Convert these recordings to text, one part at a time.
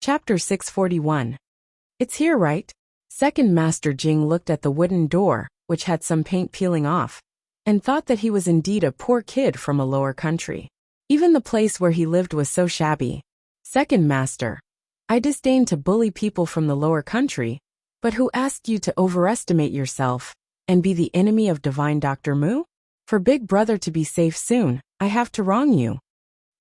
Chapter 641. It's here, right? Second Master Jing looked at the wooden door, which had some paint peeling off, and thought that he was indeed a poor kid from a lower country. Even the place where he lived was so shabby. Second Master, I disdain to bully people from the lower country, but who asked you to overestimate yourself and be the enemy of divine Dr. Mu? For Big Brother to be safe soon, I have to wrong you.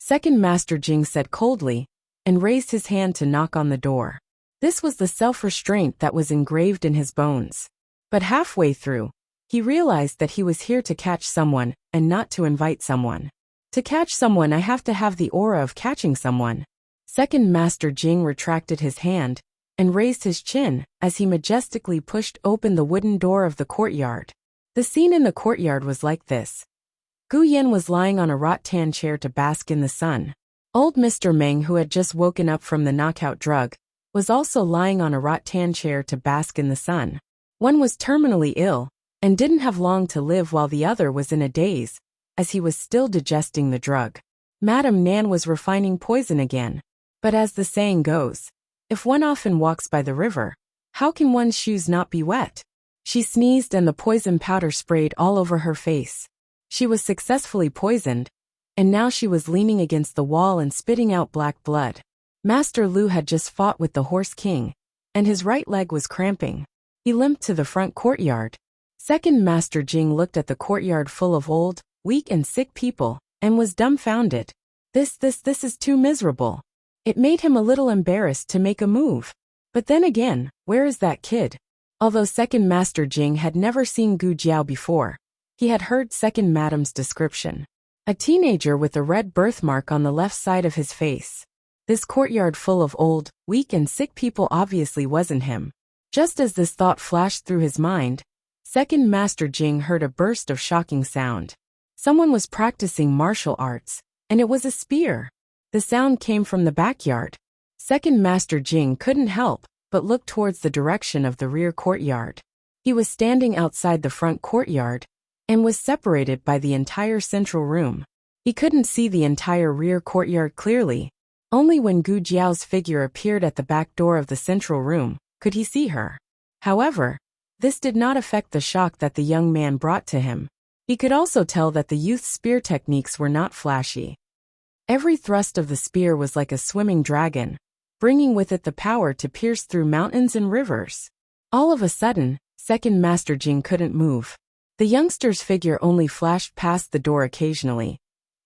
Second Master Jing said coldly, and raised his hand to knock on the door. This was the self-restraint that was engraved in his bones. But halfway through, he realized that he was here to catch someone and not to invite someone. To catch someone, I have to have the aura of catching someone. Second Master Jing retracted his hand and raised his chin as he majestically pushed open the wooden door of the courtyard. The scene in the courtyard was like this. Gu Yan was lying on a rattan chair to bask in the sun. Old Mr. Meng, who had just woken up from the knockout drug, was also lying on a rattan chair to bask in the sun. One was terminally ill and didn't have long to live, while the other was in a daze, as he was still digesting the drug. Madame Nan was refining poison again. But as the saying goes, if one often walks by the river, how can one's shoes not be wet? She sneezed and the poison powder sprayed all over her face. She was successfully poisoned, and now she was leaning against the wall and spitting out black blood. Master Lu had just fought with the Horse King, and his right leg was cramping. He limped to the front courtyard. Second Master Jing looked at the courtyard full of old, weak and sick people, and was dumbfounded. This is too miserable. It made him a little embarrassed to make a move. But then again, where is that kid? Although Second Master Jing had never seen Gu Jiao before, he had heard Second Madam's description. A teenager with a red birthmark on the left side of his face. This courtyard full of old, weak and sick people obviously wasn't him. Just as this thought flashed through his mind, Second Master Jing heard a burst of shocking sound. Someone was practicing martial arts, and it was a spear. The sound came from the backyard. Second Master Jing couldn't help but look towards the direction of the rear courtyard. He was standing outside the front courtyard and was separated by the entire central room. He couldn't see the entire rear courtyard clearly. Only when Gu Jiao's figure appeared at the back door of the central room could he see her. However, this did not affect the shock that the young man brought to him. He could also tell that the youth's spear techniques were not flashy. Every thrust of the spear was like a swimming dragon, bringing with it the power to pierce through mountains and rivers. All of a sudden, Second Master Jing couldn't move. The youngster's figure only flashed past the door occasionally.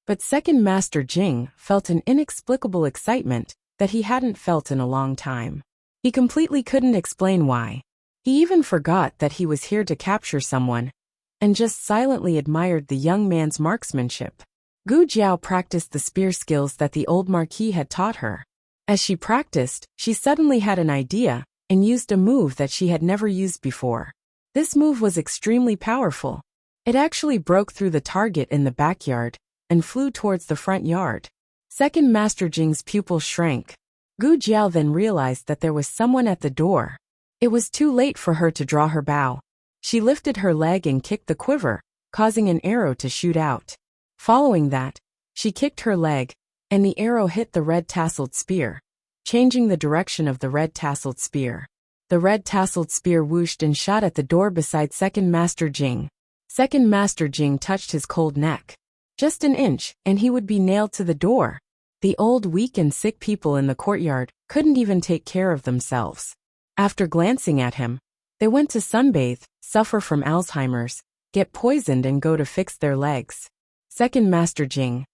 But Second Master Jing felt an inexplicable excitement that he hadn't felt in a long time. He completely couldn't explain why. He even forgot that he was here to capture someone, and just silently admired the young man's marksmanship. Gu Jiao practiced the spear skills that the old marquis had taught her. As she practiced, she suddenly had an idea and used a move that she had never used before. This move was extremely powerful. It actually broke through the target in the backyard and flew towards the front yard. Second Master Jing's pupils shrank. Gu Jiao then realized that there was someone at the door. It was too late for her to draw her bow. She lifted her leg and kicked the quiver, causing an arrow to shoot out. Following that, she kicked her leg, and the arrow hit the red-tasseled spear, changing the direction of the red-tasseled spear. The red-tasseled spear whooshed and shot at the door beside Second Master Jing. Second Master Jing touched his cold neck. Just an inch, and he would be nailed to the door. The old, weak and sick people in the courtyard couldn't even take care of themselves. After glancing at him, they went to sunbathe, suffer from Alzheimer's, get poisoned and go to fix their legs. Second Master Jing.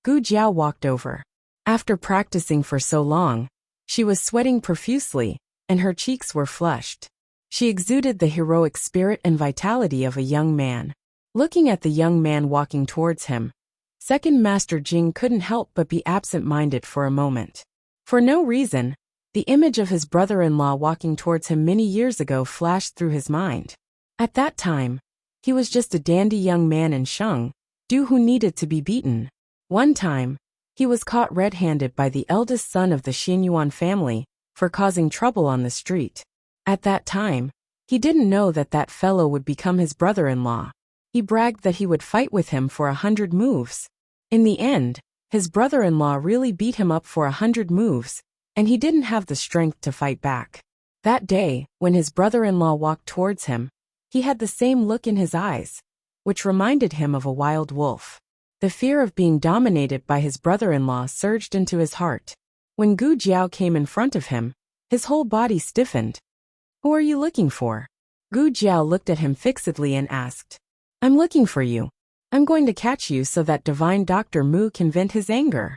Gu Jiao walked over. After practicing for so long, she was sweating profusely, and her cheeks were flushed. She exuded the heroic spirit and vitality of a young man. Looking at the young man walking towards him, Second Master Jing couldn't help but be absent-minded for a moment. For no reason, the image of his brother-in-law walking towards him many years ago flashed through his mind. At that time, he was just a dandy young man in Sheng Du who needed to be beaten. One time, he was caught red-handed by the eldest son of the Xinyuan family for causing trouble on the street. At that time, he didn't know that that fellow would become his brother-in-law. He bragged that he would fight with him for 100 moves. In the end, his brother-in-law really beat him up for 100 moves, and he didn't have the strength to fight back. That day, when his brother-in-law walked towards him, he had the same look in his eyes, which reminded him of a wild wolf. The fear of being dominated by his brother-in-law surged into his heart. When Gu Jiao came in front of him, his whole body stiffened. "Who are you looking for?" Gu Jiao looked at him fixedly and asked. "I'm looking for you. I'm going to catch you so that divine Dr. Mu can vent his anger."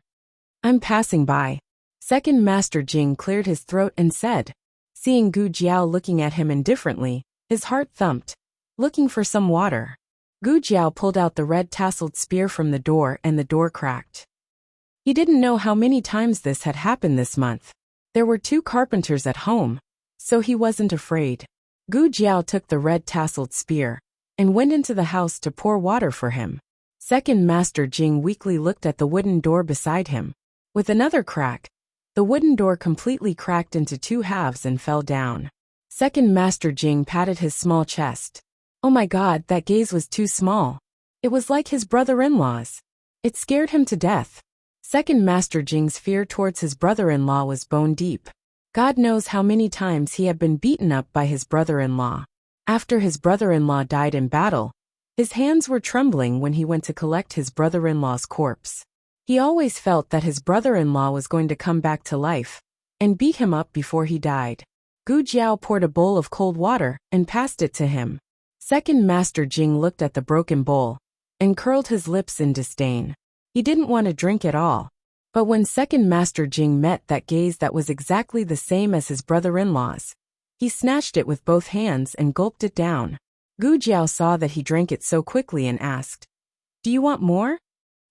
"I'm passing by." Second Master Jing cleared his throat and said. Seeing Gu Jiao looking at him indifferently, his heart thumped. "Looking for some water." Gu Jiao pulled out the red-tasseled spear from the door and the door cracked. He didn't know how many times this had happened this month. There were 2 carpenters at home, so he wasn't afraid. Gu Jiao took the red-tasseled spear and went into the house to pour water for him. Second Master Jing weakly looked at the wooden door beside him. With another crack, the wooden door completely cracked into 2 halves and fell down. Second Master Jing patted his small chest. Oh my God, that gaze was too small. It was like his brother-in-law's. It scared him to death. Second Master Jing's fear towards his brother-in-law was bone deep. God knows how many times he had been beaten up by his brother-in-law. After his brother-in-law died in battle, his hands were trembling when he went to collect his brother-in-law's corpse. He always felt that his brother-in-law was going to come back to life and beat him up before he died. Gu Jiao poured a bowl of cold water and passed it to him. Second Master Jing looked at the broken bowl and curled his lips in disdain. He didn't want to drink at all. But when Second Master Jing met that gaze that was exactly the same as his brother-in-law's, he snatched it with both hands and gulped it down. Gu Jiao saw that he drank it so quickly and asked, "Do you want more?"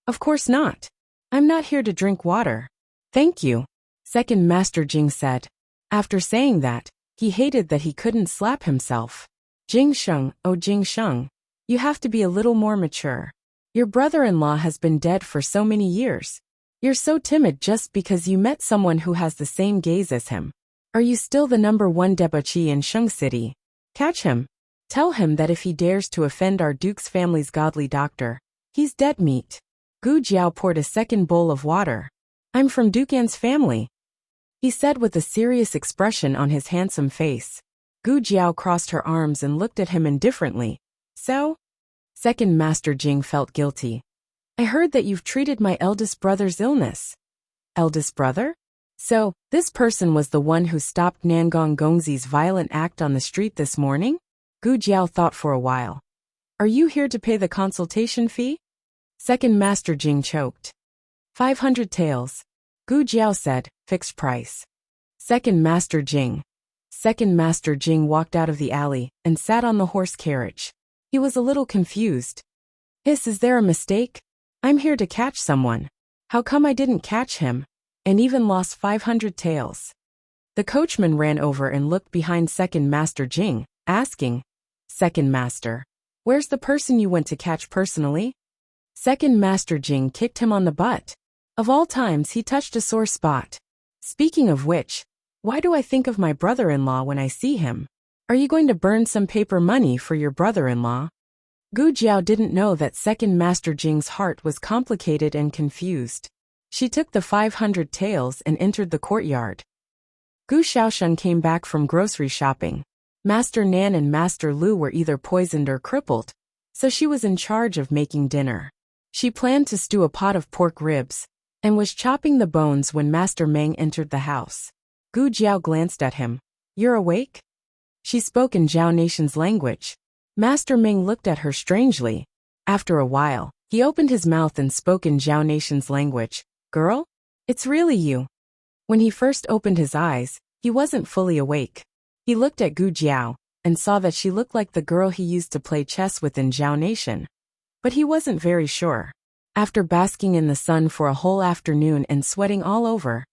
"Of course not. I'm not here to drink water." "Thank you," Second Master Jing said. After saying that, he hated that he couldn't slap himself. "Jing Sheng, oh Jing Sheng, you have to be a little more mature. Your brother-in-law has been dead for so many years. You're so timid just because you met someone who has the same gaze as him. Are you still the #1 debauchee in Sheng City? Catch him. Tell him that if he dares to offend our duke's family's godly doctor, he's dead meat." Gu Jiao poured a second bowl of water. "I'm from Duke An's family," he said with a serious expression on his handsome face. Gu Jiao crossed her arms and looked at him indifferently. "So?" Second Master Jing felt guilty. "I heard that you've treated my eldest brother's illness." "Eldest brother?" "So, this person was the one who stopped Nangong Gongzi's violent act on the street this morning?" Gu Jiao thought for a while. "Are you here to pay the consultation fee?" Second Master Jing choked. 500 taels. Gu Jiao said, "Fixed price." Second Master Jing. Second Master Jing walked out of the alley and sat on the horse carriage. He was a little confused. Is there a mistake? I'm here to catch someone. How come I didn't catch him? And even lost 500 taels. The coachman ran over and looked behind Second Master Jing, asking, "Second Master, where's the person you went to catch personally?" Second Master Jing kicked him on the butt. Of all times he touched a sore spot. Speaking of which, why do I think of my brother-in-law when I see him? Are you going to burn some paper money for your brother-in-law? Gu Jiao didn't know that Second Master Jing's heart was complicated and confused. She took the 500 taels and entered the courtyard. Gu Shaoshun came back from grocery shopping. Master Nan and Master Lu were either poisoned or crippled, so she was in charge of making dinner. She planned to stew a pot of pork ribs, and was chopping the bones when Master Meng entered the house. Gu Jiao glanced at him. "You're awake?" She spoke in Zhao Nation's language. Master Meng looked at her strangely. After a while, he opened his mouth and spoke in Zhao Nation's language. "Girl? It's really you." When he first opened his eyes, he wasn't fully awake. He looked at Gu Jiao and saw that she looked like the girl he used to play chess with in Zhao Nation. But he wasn't very sure. After basking in the sun for a whole afternoon and sweating all over,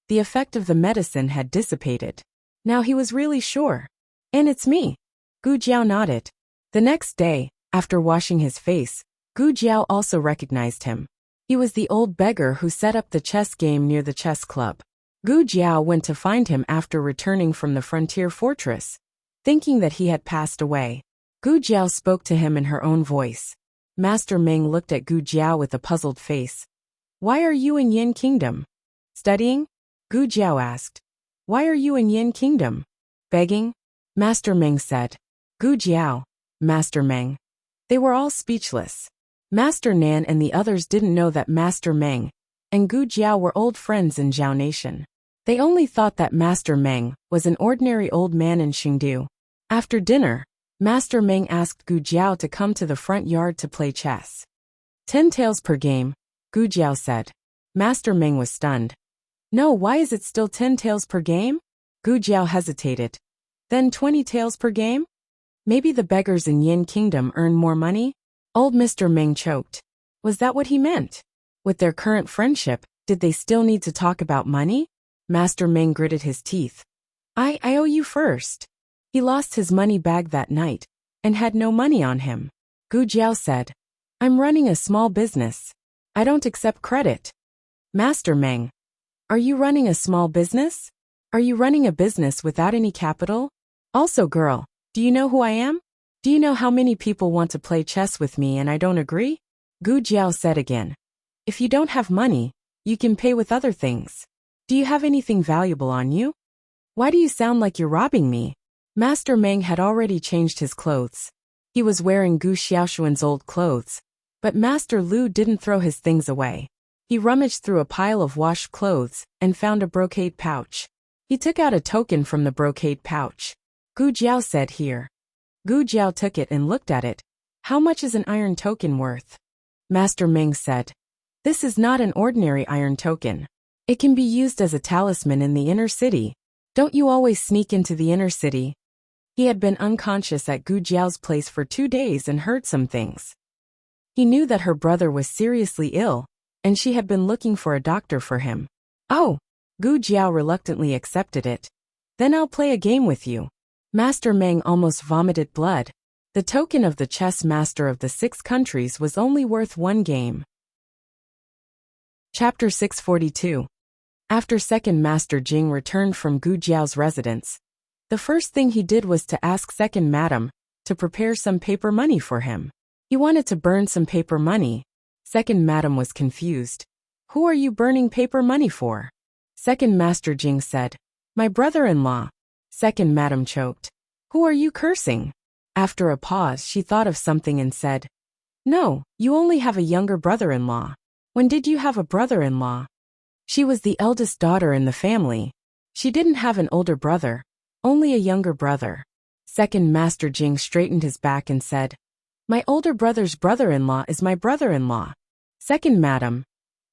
the effect of the medicine had dissipated. Now he was really sure. "And it's me." Gu Jiao nodded. The next day, after washing his face, Gu Jiao also recognized him. He was the old beggar who set up the chess game near the chess club. Gu Jiao went to find him after returning from the frontier fortress, thinking that he had passed away. Gu Jiao spoke to him in her own voice. Master Meng looked at Gu Jiao with a puzzled face. "Why are you in Yin Kingdom? Studying?" Gu Jiao asked. Why are you in Yin Kingdom? Begging? Master Meng said. Gu Jiao, Master Meng. They were all speechless. Master Nan and the others didn't know that Master Meng and Gu Jiao were old friends in Zhao Nation. They only thought that Master Meng was an ordinary old man in Xingdu. After dinner, Master Meng asked Gu Jiao to come to the front yard to play chess. 10 taels per game, Gu Jiao said. Master Meng was stunned. No, why is it still 10 taels per game? Gu Jiao hesitated. Then 20 taels per game? Maybe the beggars in Yin Kingdom earn more money? Old Mr. Meng choked. Was that what he meant? With their current friendship, did they still need to talk about money? Master Meng gritted his teeth. I owe you first. He lost his money bag that night and had no money on him. Gu Jiao said, I'm running a small business. I don't accept credit. Master Meng, are you running a small business? Are you running a business without any capital? Also, girl, do you know who I am? Do you know how many people want to play chess with me and I don't agree? Gu Jiao said again. If you don't have money, you can pay with other things. Do you have anything valuable on you? Why do you sound like you're robbing me? Master Meng had already changed his clothes. He was wearing Gu Xiaoshuan's old clothes, but Master Lu didn't throw his things away. He rummaged through a pile of washed clothes and found a brocade pouch. He took out a token from the brocade pouch. Gu Jiao said, here. Gu Jiao took it and looked at it. How much is an iron token worth? Master Meng said. This is not an ordinary iron token. It can be used as a talisman in the inner city. Don't you always sneak into the inner city? He had been unconscious at Gu Jiao's place for 2 days and heard some things. He knew that her brother was seriously ill, and she had been looking for a doctor for him. Oh, Gu Jiao reluctantly accepted it. Then I'll play a game with you. Master Meng almost vomited blood. The token of the chess master of the 6 countries was only worth 1 game. Chapter 642. After Second Master Jing returned from Gu Jiao's residence, the first thing he did was to ask Second Madam to prepare some paper money for him. He wanted to burn some paper money. Second Madam was confused. Who are you burning paper money for? Second Master Jing said, my brother-in-law. Second Madam choked. Who are you cursing? After a pause, she thought of something and said, no, you only have a younger brother-in-law. When did you have a brother-in-law? She was the eldest daughter in the family. She didn't have an older brother, only a younger brother. Second Master Jing straightened his back and said, my older brother's brother-in-law is my brother-in-law. Second Madam.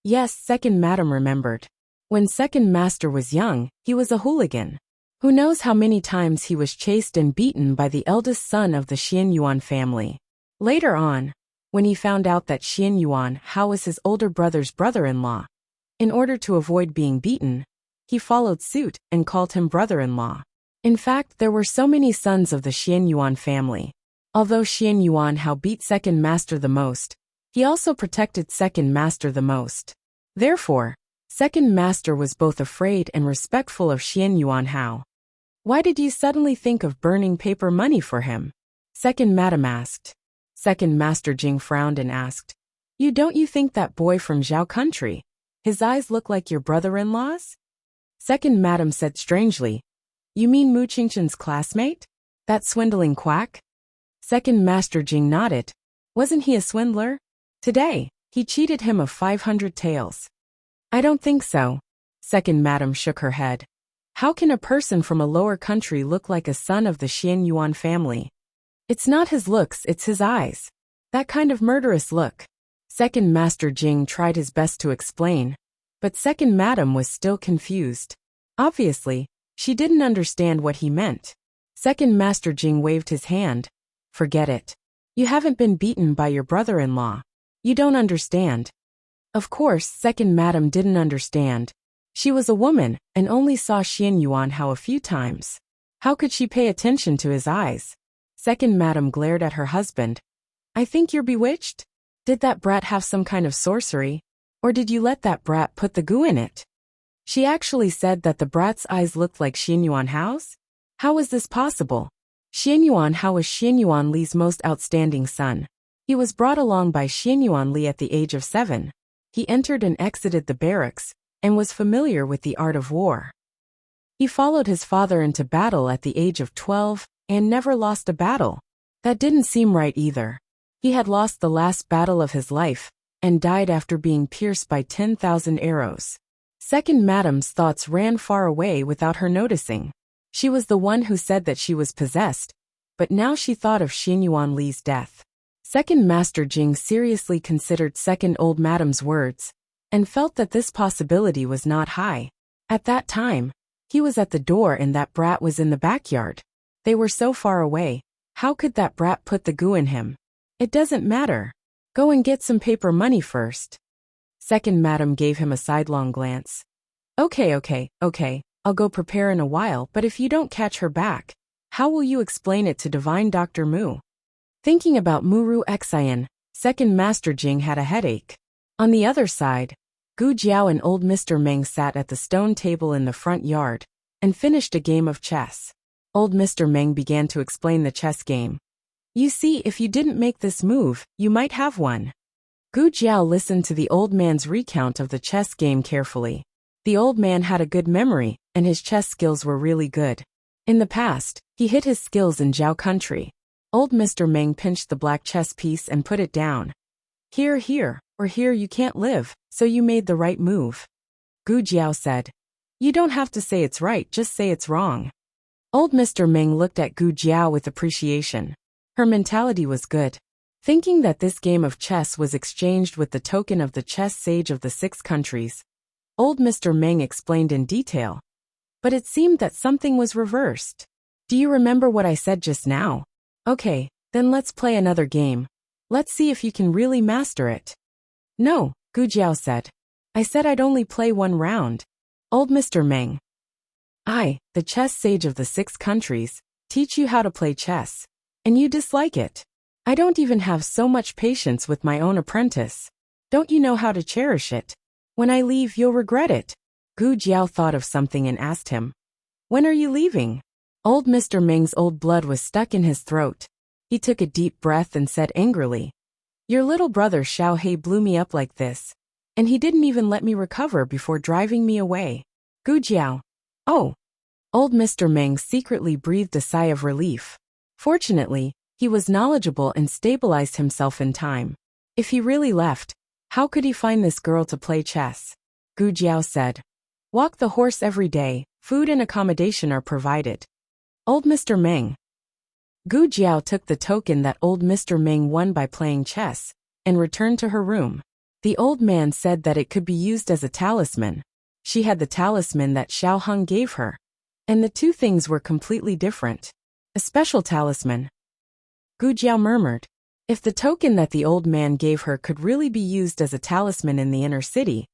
Yes, Second Madam remembered. When Second Master was young, he was a hooligan. Who knows how many times he was chased and beaten by the eldest son of the Xian Yuan family. Later on, when he found out that Xian Yuan Hao was his older brother's brother-in-law, in order to avoid being beaten, he followed suit and called him brother-in-law. In fact, there were so many sons of the Xian Yuan family. Although Xian Yuan Hao beat Second Master the most, he also protected Second Master the most. Therefore, Second Master was both afraid and respectful of Xian Yuan Hao. Why did you suddenly think of burning paper money for him? Second Madam asked. Second Master Jing frowned and asked, don't you think that boy from Zhao country? His eyes look like your brother-in-law's? Second Madam said strangely, you mean Mu Qingchen's classmate? That swindling quack? Second Master Jing nodded. Wasn't he a swindler? Today, he cheated him of 500 taels. I don't think so. Second Madam shook her head. How can a person from a lower country look like a son of the Xian Yuan family? It's not his looks, it's his eyes. That kind of murderous look. Second Master Jing tried his best to explain, but Second Madam was still confused. Obviously, she didn't understand what he meant. Second Master Jing waved his hand. Forget it. You haven't been beaten by your brother-in-law. You don't understand. Of course, Second Madam didn't understand. She was a woman and only saw Xian Yuan Hao a few times. How could she pay attention to his eyes? Second Madam glared at her husband. I think you're bewitched? Did that brat have some kind of sorcery? Or did you let that brat put the goo in it? She actually said that the brat's eyes looked like Xian Yuan Hao's? How was this possible? Xian Yuan Hao was Xian Yuan Li's most outstanding son. He was brought along by Xian Yuan Li at the age of 7. He entered and exited the barracks and was familiar with the art of war. He followed his father into battle at the age of 12 and never lost a battle. That didn't seem right either. He had lost the last battle of his life and died after being pierced by 10,000 arrows. Second Madam's thoughts ran far away without her noticing. She was the one who said that she was possessed, but now she thought of Xinyuan Li's death. Second Master Jing seriously considered Second Old Madam's words and felt that this possibility was not high. At that time, he was at the door and that brat was in the backyard. They were so far away. How could that brat put the goo in him? It doesn't matter. Go and get some paper money first. Second Madam gave him a sidelong glance. Okay, I'll go prepare in a while, but if you don't catch her back, how will you explain it to Divine Dr. Mu? Thinking about Muru Xian, Second Master Jing had a headache. On the other side, Gu Jiao and old Mr. Meng sat at the stone table in the front yard and finished a game of chess. Old Mr. Meng began to explain the chess game. You see, if you didn't make this move, you might have won. Gu Jiao listened to the old man's recount of the chess game carefully. The old man had a good memory, and his chess skills were really good. In the past, he hid his skills in Zhao country. Old Mr. Meng pinched the black chess piece and put it down. Here, or here you can't live, so you made the right move. Gu Jiao said. You don't have to say it's right, just say it's wrong. Old Mr. Meng looked at Gu Jiao with appreciation. Her mentality was good. Thinking that this game of chess was exchanged with the token of the chess sage of the 6 countries, old Mr. Meng explained in detail. But it seemed that something was reversed. Do you remember what I said just now? Okay, then let's play another game. Let's see if you can really master it. No, Gu Jiao said. I said I'd only play one round. Old Mr. Meng. I, the chess sage of the 6 countries, teach you how to play chess. And you dislike it. I don't even have so much patience with my own apprentice. Don't you know how to cherish it? When I leave, you'll regret it. Gu Jiao thought of something and asked him. When are you leaving? Old Mr. Meng's old blood was stuck in his throat. He took a deep breath and said angrily. Your little brother Xiao He blew me up like this. And he didn't even let me recover before driving me away. Gu Jiao. Oh. Old Mr. Meng secretly breathed a sigh of relief. Fortunately, he was knowledgeable and stabilized himself in time. If he really left, how could he find this girl to play chess? Gu Jiao said. Walk the horse every day, food and accommodation are provided. Old Mr. Meng. Gu Jiao took the token that old Mr. Meng won by playing chess and returned to her room. The old man said that it could be used as a talisman. She had the talisman that Xiao Heng gave her, and the two things were completely different. A special talisman. Gu Jiao murmured. If the token that the old man gave her could really be used as a talisman in the inner city,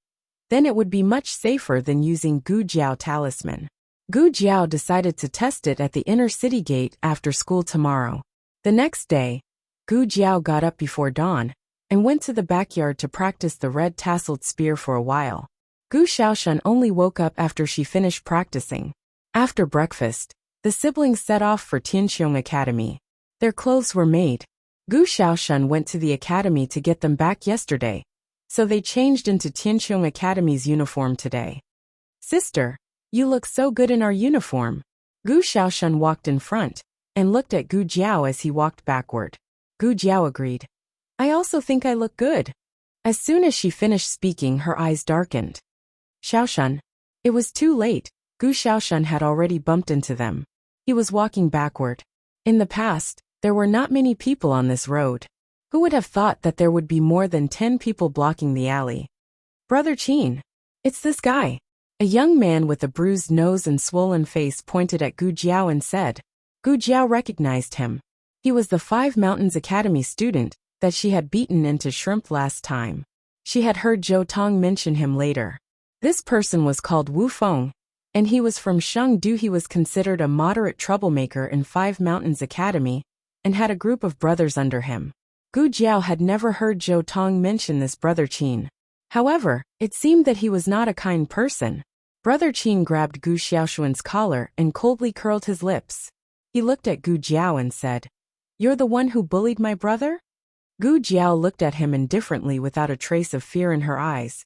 then it would be much safer than using Gu Jiao talisman. Gu Jiao decided to test it at the inner city gate after school tomorrow. The next day, Gu Jiao got up before dawn and went to the backyard to practice the red tasseled spear for a while. Gu Xiaoshan only woke up after she finished practicing. After breakfast, the siblings set off for Tianqiong Academy. Their clothes were made. Gu Xiaoshan went to the academy to get them back yesterday, so they changed into Tianqiong Academy's uniform today. Sister, you look so good in our uniform. Gu Xiaoshan walked in front and looked at Gu Jiao as he walked backward. Gu Jiao agreed. I also think I look good. As soon as she finished speaking, her eyes darkened. Xiaoshan. It was too late. Gu Xiaoshan had already bumped into them. He was walking backward. In the past, there were not many people on this road. Who would have thought that there would be more than 10 people blocking the alley? Brother Qin. It's this guy. A young man with a bruised nose and swollen face pointed at Gu Jiao and said. Gu Jiao recognized him. He was the 5 Mountains Academy student that she had beaten into shrimp last time. She had heard Zhou Tong mention him later. This person was called Wu Feng, and he was from Shengdu. He was considered a moderate troublemaker in 5 Mountains Academy and had a group of brothers under him. Gu Jiao had never heard Zhou Tong mention this brother Qin. However, it seemed that he was not a kind person. Brother Qin grabbed Gu Xiaoshuan's collar and coldly curled his lips. He looked at Gu Jiao and said, You're the one who bullied my brother? Gu Jiao looked at him indifferently without a trace of fear in her eyes.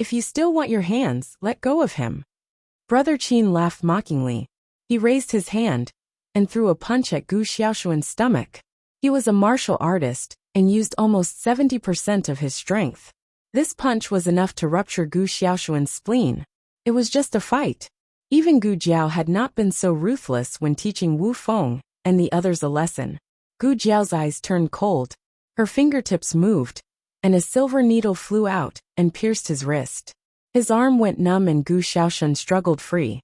If you still want your hands, let go of him. Brother Qin laughed mockingly. He raised his hand and threw a punch at Gu Xiaoshuan's stomach. He was a martial artist and used almost 70% of his strength. This punch was enough to rupture Gu Xiaoshuan's spleen. It was just a fight. Even Gu Jiao had not been so ruthless when teaching Wu Feng and the others a lesson. Gu Jiao's eyes turned cold. Her fingertips moved, and a silver needle flew out and pierced his wrist. His arm went numb and Gu Xiaoshuan struggled free.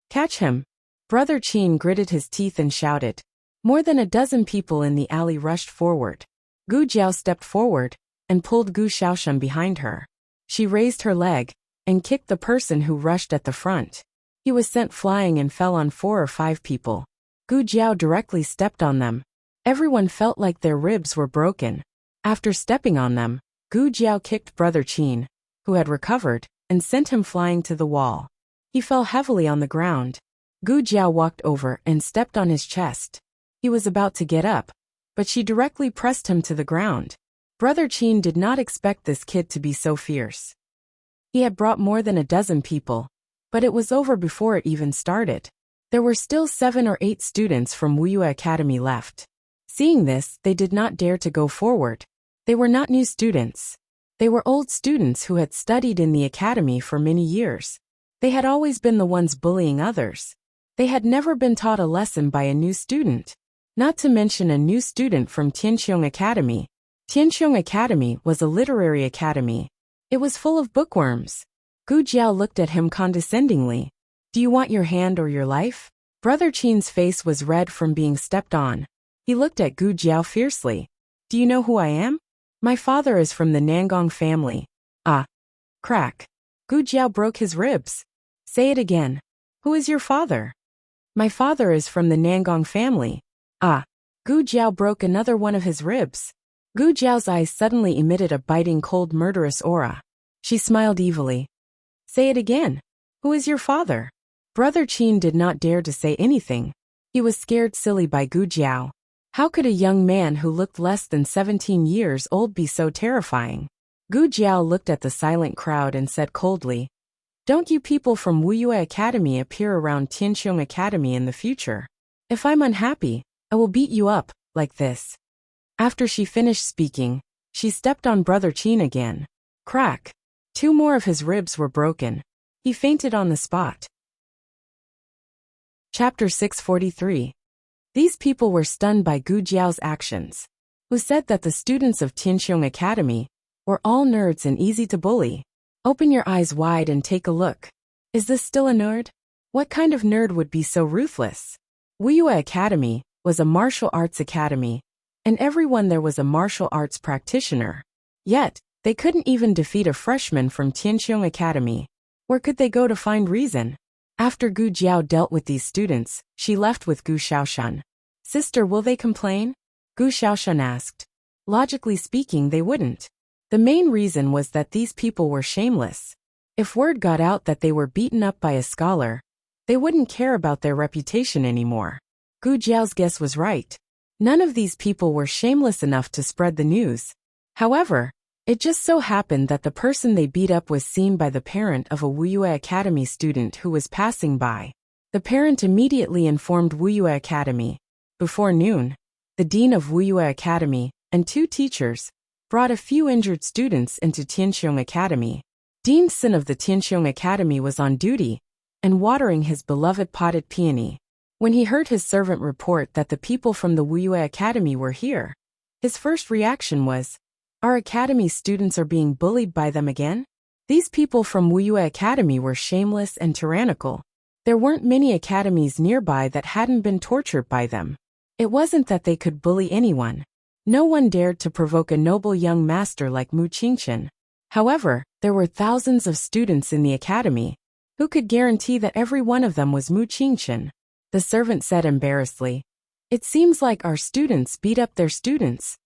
Catch him! Brother Qin gritted his teeth and shouted. More than a dozen people in the alley rushed forward. Gu Jiao stepped forward and pulled Gu Xiaoshuan behind her. She raised her leg and kicked the person who rushed at the front. He was sent flying and fell on 4 or 5 people. Gu Jiao directly stepped on them. Everyone felt like their ribs were broken. After stepping on them, Gu Jiao kicked Brother Qin, who had recovered, and sent him flying to the wall. He fell heavily on the ground. Gu Jiao walked over and stepped on his chest. He was about to get up, but she directly pressed him to the ground. Brother Qin did not expect this kid to be so fierce. He had brought more than a dozen people, but it was over before it even started. There were still 7 or 8 students from Wuxia Academy left. Seeing this, they did not dare to go forward. They were not new students. They were old students who had studied in the academy for many years. They had always been the ones bullying others. They had never been taught a lesson by a new student. Not to mention a new student from Tianqiong Academy. Tianqiong Academy was a literary academy. It was full of bookworms. Gu Jiao looked at him condescendingly. Do you want your hand or your life? Brother Qin's face was red from being stepped on. He looked at Gu Jiao fiercely. Do you know who I am? My father is from the Nangong family. Ah. Crack. Gu Jiao broke his ribs. Say it again. Who is your father? My father is from the Nangong family. Ah. Gu Jiao broke another one of his ribs. Gu Jiao's eyes suddenly emitted a biting cold murderous aura. She smiled evilly. Say it again. Who is your father? Brother Qin did not dare to say anything. He was scared silly by Gu Jiao. How could a young man who looked less than 17 years old be so terrifying? Gu Jiao looked at the silent crowd and said coldly, Don't you people from Wuxia Academy appear around Tianqiong Academy in the future. If I'm unhappy, I will beat you up, like this. After she finished speaking, she stepped on Brother Qin again. Crack. 2 more of his ribs were broken. He fainted on the spot. Chapter 643. These people were stunned by Gu Jiao's actions, who said that the students of Tianqiong Academy were all nerds and easy to bully. Open your eyes wide and take a look. Is this still a nerd? What kind of nerd would be so ruthless? Wuxia Academy was a martial arts academy, and everyone there was a martial arts practitioner. Yet, they couldn't even defeat a freshman from Tianqiong Academy. Where could they go to find reason? After Gu Jiao dealt with these students, she left with Gu Xiaoshuan. Sister, will they complain? Gu Xiaoshuan asked. Logically speaking, they wouldn't. The main reason was that these people were shameless. If word got out that they were beaten up by a scholar, they wouldn't care about their reputation anymore. Gu Jiao's guess was right. None of these people were shameless enough to spread the news. However, it just so happened that the person they beat up was seen by the parent of a Wuxia Academy student who was passing by. The parent immediately informed Wuxia Academy. Before noon, the dean of Wuxia Academy and 2 teachers brought a few injured students into Tianqiong Academy. Dean Sin of the Tianqiong Academy was on duty and watering his beloved potted peony. When he heard his servant report that the people from the Wuxia Academy were here, his first reaction was, Our academy students are being bullied by them again? These people from Wuxia Academy were shameless and tyrannical. There weren't many academies nearby that hadn't been tortured by them. It wasn't that they could bully anyone. No one dared to provoke a noble young master like Mu Qingchen. However, there were thousands of students in the academy. Who could guarantee that every one of them was Mu Qingchen? The servant said embarrassedly. It seems like our students beat up their students.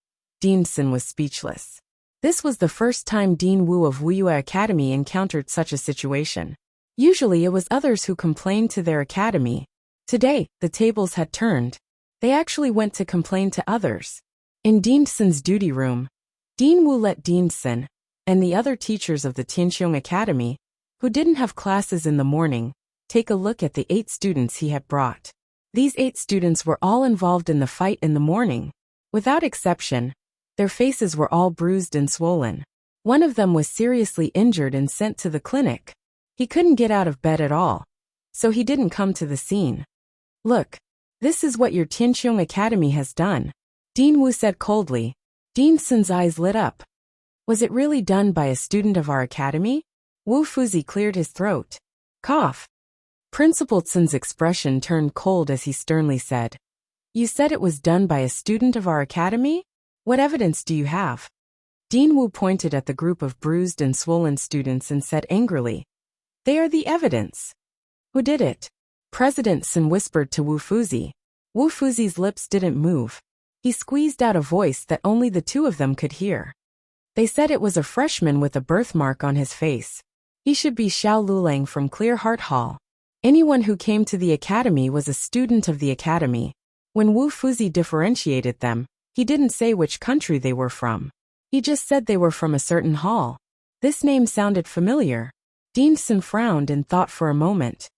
Dean Sin was speechless. This was the first time Dean Wu of Wuxia Academy encountered such a situation. Usually it was others who complained to their academy. Today, the tables had turned. They actually went to complain to others. In Dean Sin's duty room, Dean Wu let Dean Sin, and the other teachers of the Tianqiong Academy, who didn't have classes in the morning, take a look at the 8 students he had brought. These 8 students were all involved in the fight in the morning. Without exception, their faces were all bruised and swollen. One of them was seriously injured and sent to the clinic. He couldn't get out of bed at all, so he didn't come to the scene. Look, this is what your Tianqiong Academy has done, Dean Wu said coldly. Dean Sun's eyes lit up. Was it really done by a student of our academy? Wu Fuzi cleared his throat. Cough. Principal Sun's expression turned cold as he sternly said, You said it was done by a student of our academy? What evidence do you have? Dean Wu pointed at the group of bruised and swollen students and said angrily, They are the evidence. Who did it? President Sun whispered to Wu Fuzi. Wu Fuzi's lips didn't move. He squeezed out a voice that only the two of them could hear. They said it was a freshman with a birthmark on his face. He should be Xiao Lulang from Clear Heart Hall. Anyone who came to the academy was a student of the academy. When Wu Fuzi differentiated them, he didn't say which country they were from. He just said they were from a certain hall. This name sounded familiar. Dean Sun frowned and thought for a moment.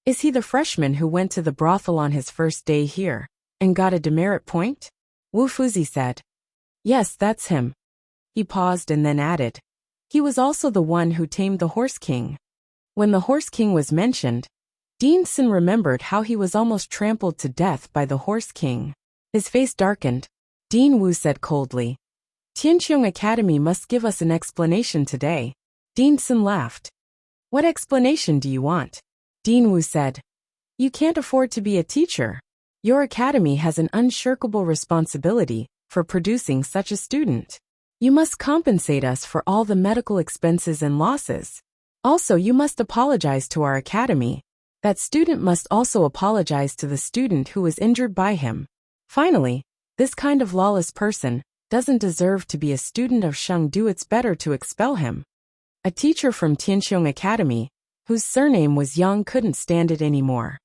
Is he the freshman who went to the brothel on his first day here and got a demerit point? Wu Fuzi said. Yes, that's him. He paused and then added. He was also the one who tamed the Horse King. When the Horse King was mentioned, Dean Sun remembered how he was almost trampled to death by the Horse King. His face darkened. Dean Wu said coldly. Tianqiong Academy must give us an explanation today. Dean Sun laughed. What explanation do you want? Dean Wu said. You can't afford to be a teacher. Your academy has an unshirkable responsibility for producing such a student. You must compensate us for all the medical expenses and losses. Also, you must apologize to our academy. That student must also apologize to the student who was injured by him. Finally, this kind of lawless person doesn't deserve to be a student of Shangdu. It's better to expel him. A teacher from Tianqiong Academy, whose surname was Yang, couldn't stand it anymore.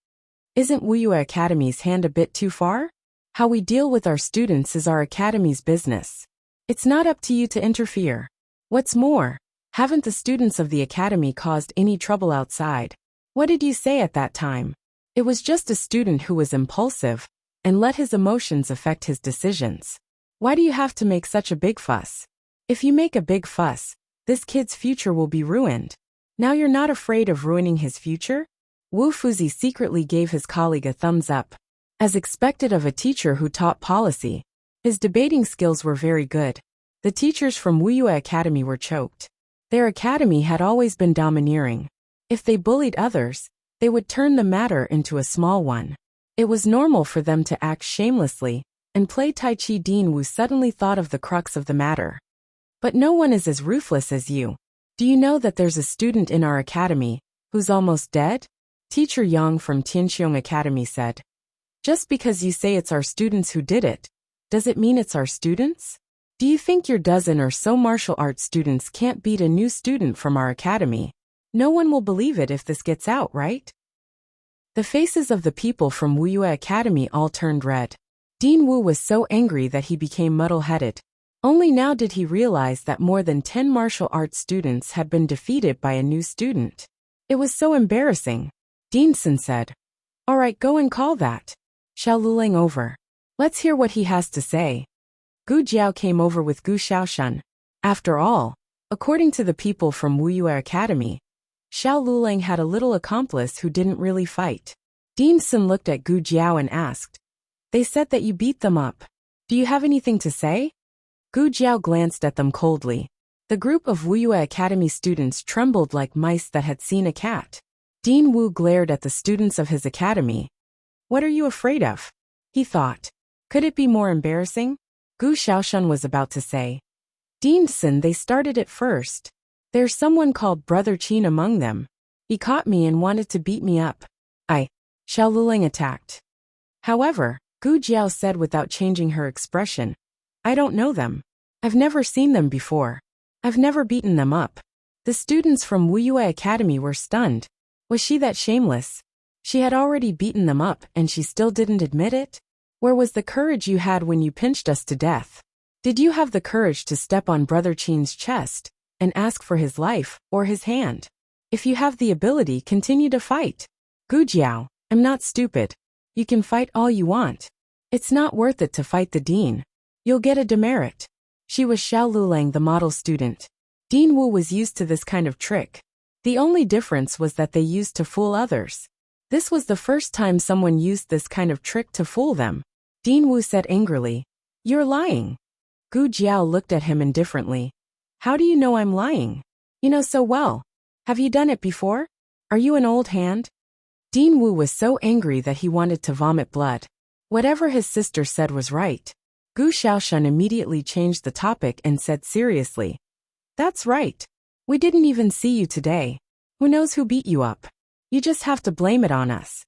Isn't Wuxia Academy's hand a bit too far? How we deal with our students is our academy's business. It's not up to you to interfere. What's more, haven't the students of the academy caused any trouble outside? What did you say at that time? It was just a student who was impulsive and let his emotions affect his decisions. Why do you have to make such a big fuss? If you make a big fuss, this kid's future will be ruined. Now you're not afraid of ruining his future? Wu Fuzi secretly gave his colleague a thumbs up. As expected of a teacher who taught policy, his debating skills were very good. The teachers from Wuxia Academy were choked. Their academy had always been domineering. If they bullied others, they would turn the matter into a small one. It was normal for them to act shamelessly and play Tai Chi. Dean Wu suddenly thought of the crux of the matter. But no one is as ruthless as you. Do you know that there's a student in our academy who's almost dead? Teacher Yang from Tianqiong Academy said. Just because you say it's our students who did it, does it mean it's our students? Do you think your dozen or so martial arts students can't beat a new student from our academy? No one will believe it if this gets out, right? The faces of the people from Wuxia Academy all turned red. Dean Wu was so angry that he became muddle-headed. Only now did he realize that more than 10 martial arts students had been defeated by a new student. It was so embarrassing. Dean Sun said, All right, go and call that Xiao Lulang over. Let's hear what he has to say. Gu Jiao came over with Gu Xiaoshan. After all, according to the people from Wuxia Academy, Xiao Lulang had a little accomplice who didn't really fight. Dean Sun looked at Gu Jiao and asked, They said that you beat them up. Do you have anything to say? Gu Jiao glanced at them coldly. The group of Wuxia Academy students trembled like mice that had seen a cat. Dean Wu glared at the students of his academy. What are you afraid of? He thought. Could it be more embarrassing? Gu Xiaoshan was about to say. Dean Sun, they started it first. There's someone called Brother Qin among them. He caught me and wanted to beat me up. Xiao Lulang attacked. However, Gu Jiao said without changing her expression, I don't know them. I've never seen them before. I've never beaten them up. The students from Wuxia Academy were stunned. Was she that shameless? She had already beaten them up and she still didn't admit it? Where was the courage you had when you pinched us to death? Did you have the courage to step on Brother Qin's chest and ask for his life or his hand. If you have the ability, continue to fight. Gu Jiao, I'm not stupid. You can fight all you want. It's not worth it to fight the dean. You'll get a demerit. She was Xiao Lulang, the model student. Dean Wu was used to this kind of trick. The only difference was that they used to fool others. This was the first time someone used this kind of trick to fool them. Dean Wu said angrily, "You're lying." Gu Jiao looked at him indifferently. "How do you know I'm lying? You know so well. Have you done it before? Are you an old hand?" Dean Wu was so angry that he wanted to vomit blood. Whatever his sister said was right. Gu Xiaoshan immediately changed the topic and said seriously, "That's right. We didn't even see you today. Who knows who beat you up? You just have to blame it on us."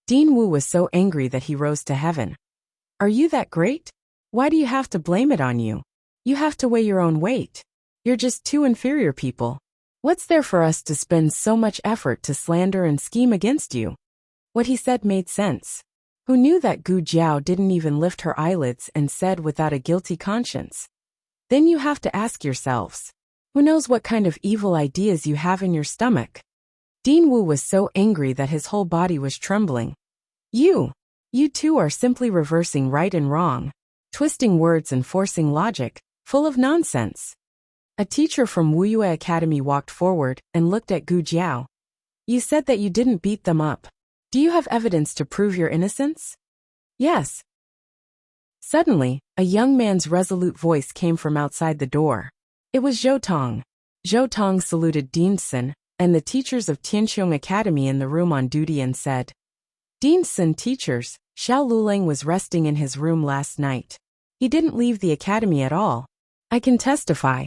Dean Wu was so angry that he rose to heaven. "Are you that great? Why do you have to blame it on you? You have to weigh your own weight. You're just two inferior people. What's there for us to spend so much effort to slander and scheme against you?" What he said made sense. Who knew that Gu Jiao didn't even lift her eyelids and said without a guilty conscience? Then you have to ask yourselves, who knows what kind of evil ideas you have in your stomach? Dean Wu was so angry that his whole body was trembling. You two are simply reversing right and wrong, twisting words and forcing logic, full of nonsense. A teacher from Wuxia Academy walked forward and looked at Gu Jiao. "You said that you didn't beat them up. Do you have evidence to prove your innocence?" "Yes." Suddenly, a young man's resolute voice came from outside the door. It was Zhou Tong. Zhou Tong saluted Dean Sin and the teachers of Tianqiong Academy in the room on duty and said, "Dean Sin, teachers, Xiao Lulang was resting in his room last night. He didn't leave the academy at all. I can testify."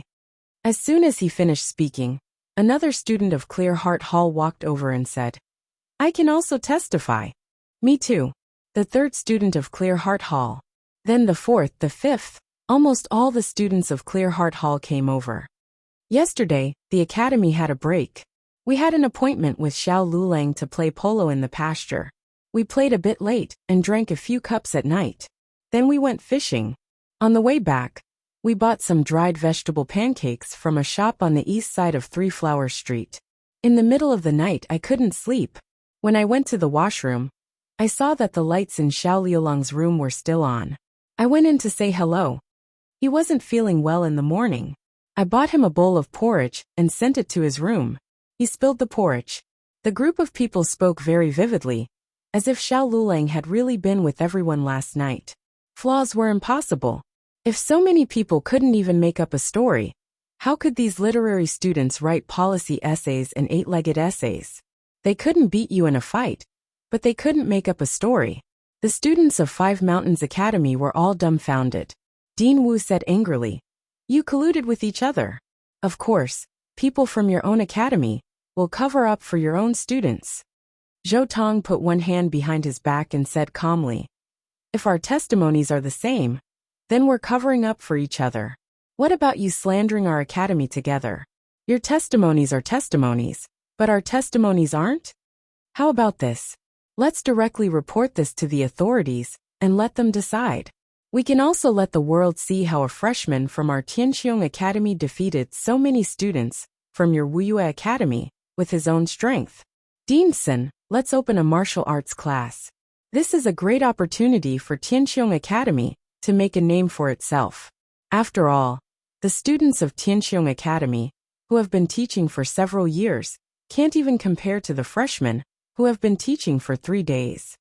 As soon as he finished speaking, another student of Clear Heart Hall walked over and said, "I can also testify." "Me too." The third student of Clear Heart Hall. Then the fourth, the fifth. Almost all the students of Clear Heart Hall came over. Yesterday, the academy had a break. We had an appointment with Xiao Lulang to play polo in the pasture. We played a bit late and drank a few cups at night. Then we went fishing. On the way back, we bought some dried vegetable pancakes from a shop on the east side of Three Flower Street. In the middle of the night, I couldn't sleep. When I went to the washroom, I saw that the lights in Xiao Liulang's room were still on. I went in to say hello. He wasn't feeling well in the morning. I bought him a bowl of porridge and sent it to his room. He spilled the porridge. The group of people spoke very vividly, as if Xiao Lulang had really been with everyone last night. Flaws were impossible. If so many people couldn't even make up a story, how could these literary students write policy essays and eight-legged essays? They couldn't beat you in a fight, but they couldn't make up a story. The students of Five Mountains Academy were all dumbfounded. Dean Wu said angrily, "You colluded with each other. Of course, people from your own academy will cover up for your own students." Zhou Tong put one hand behind his back and said calmly, "If our testimonies are the same, then we're covering up for each other. What about you slandering our academy together? Your testimonies are testimonies, but our testimonies aren't? How about this? Let's directly report this to the authorities and let them decide. We can also let the world see how a freshman from our Tianqiong Academy defeated so many students from your Wuxia Academy with his own strength. Dean Sin, let's open a martial arts class. This is a great opportunity for Tianqiong Academy to make a name for itself. After all, the students of Tianqiong Academy, who have been teaching for several years, can't even compare to the freshmen who have been teaching for 3 days.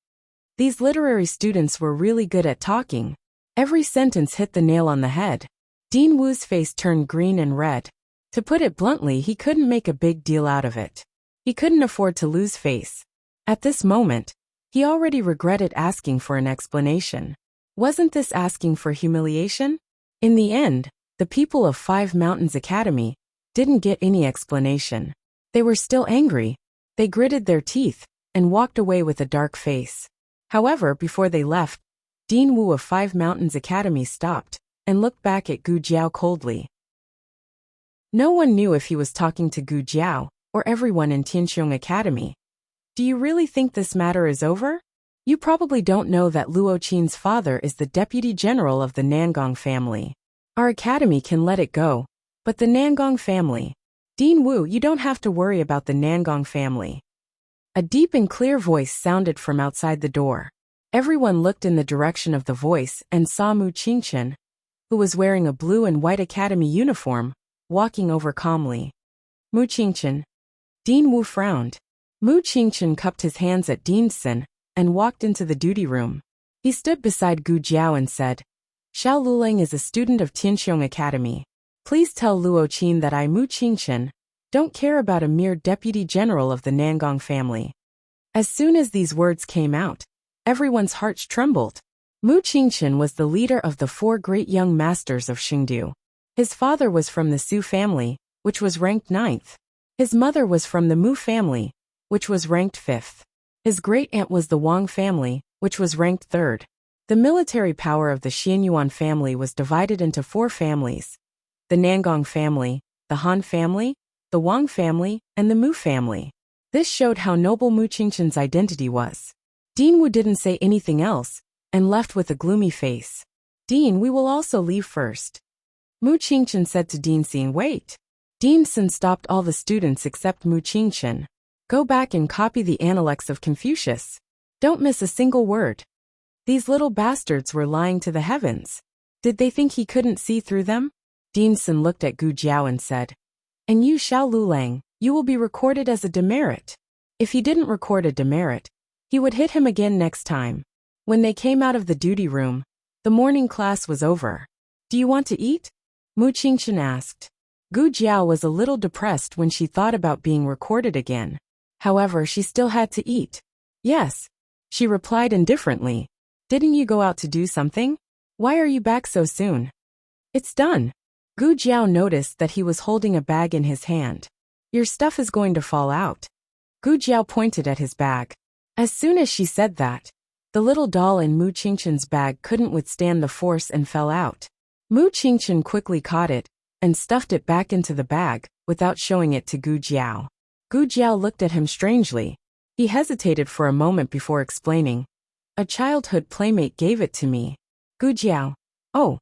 These literary students were really good at talking. Every sentence hit the nail on the head. Dean Wu's face turned green and red. To put it bluntly, he couldn't make a big deal out of it. He couldn't afford to lose face. At this moment, he already regretted asking for an explanation. Wasn't this asking for humiliation? In the end, the people of Five Mountains Academy didn't get any explanation. They were still angry. They gritted their teeth and walked away with a dark face. However, before they left, Dean Wu of Five Mountains Academy stopped and looked back at Gu Jiao coldly. No one knew if he was talking to Gu Jiao or everyone in Tianqiong Academy. Do you really think this matter is over? You probably don't know that Luo Qin's father is the deputy general of the Nangong family. Our academy can let it go, But the Nangong family. Dean Wu, you don't have to worry about the Nangong family. A deep and clear voice sounded from outside the door. Everyone looked in the direction of the voice and saw Mu Qingchen, who was wearing a blue and white academy uniform, walking over calmly. Mu Qingchen. Dean Wu frowned. Mu Qingchen cupped his hands at Deanson and walked into the duty room. He stood beside Gu Jiao and said, Xiao Lulang is a student of Tianxiong Academy. Please tell Luo Qin that I, Mu Qingchen, don't care about a mere deputy general of the Nangong family. As soon as these words came out, everyone's hearts trembled. Mu Qingchen was the leader of the 4 great young masters of Xingdu. His father was from the Su family, which was ranked 9th. His mother was from the Mu family, which was ranked 5th. His great-aunt was the Wang family, which was ranked 3rd. The military power of the Xianyuan family was divided into 4 families: the Nangong family, the Han family, the Wang family, and the Mu family. This showed how noble Mu Qingchen's identity was. Dean Wu didn't say anything else, and left with a gloomy face. Dean, we will also leave first. Mu Qingchen said to Dean Xin, wait. Dean Xin stopped all the students except Mu Qingchen. Go back and copy the Analects of Confucius. Don't miss a single word. These little bastards were lying to the heavens. Did they think he couldn't see through them? Dean Xin looked at Gu Jiao and said, and you, Xiao Lulang, you will be recorded as a demerit. If he didn't record a demerit, he would hit him again next time. When they came out of the duty room, the morning class was over. Do you want to eat? Mu Qingchen asked. Gu Jiao was a little depressed when she thought about being recorded again. However, she still had to eat. Yes, she replied indifferently. Didn't you go out to do something? Why are you back so soon? It's done. Gu Jiao noticed that he was holding a bag in his hand. Your stuff is going to fall out. Gu Jiao pointed at his bag. As soon as she said that, the little doll in Mu Qingchen's bag couldn't withstand the force and fell out. Mu Qingchen quickly caught it and stuffed it back into the bag without showing it to Gu Jiao. Gu Jiao looked at him strangely. He hesitated for a moment before explaining. A childhood playmate gave it to me. Gu Jiao. Oh.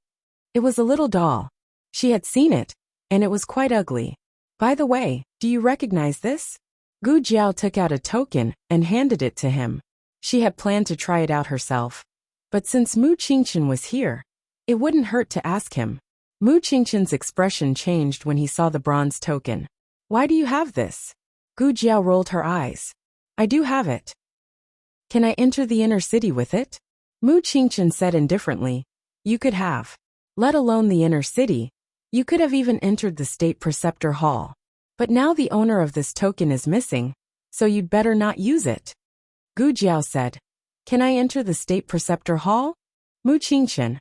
It was a little doll. She had seen it, and it was quite ugly. By the way, do you recognize this? Gu Jiao took out a token and handed it to him. She had planned to try it out herself. But since Mu Qingchen was here, it wouldn't hurt to ask him. Mu Qingchen's expression changed when he saw the bronze token. Why do you have this? Gu Jiao rolled her eyes. I do have it. Can I enter the inner city with it? Mu Qingchen said indifferently. You could have. Let alone the inner city. You could have even entered the State Preceptor Hall. But now the owner of this token is missing, so you'd better not use it. Gu Jiao said. Can I enter the State Preceptor Hall? Mu Qingchen.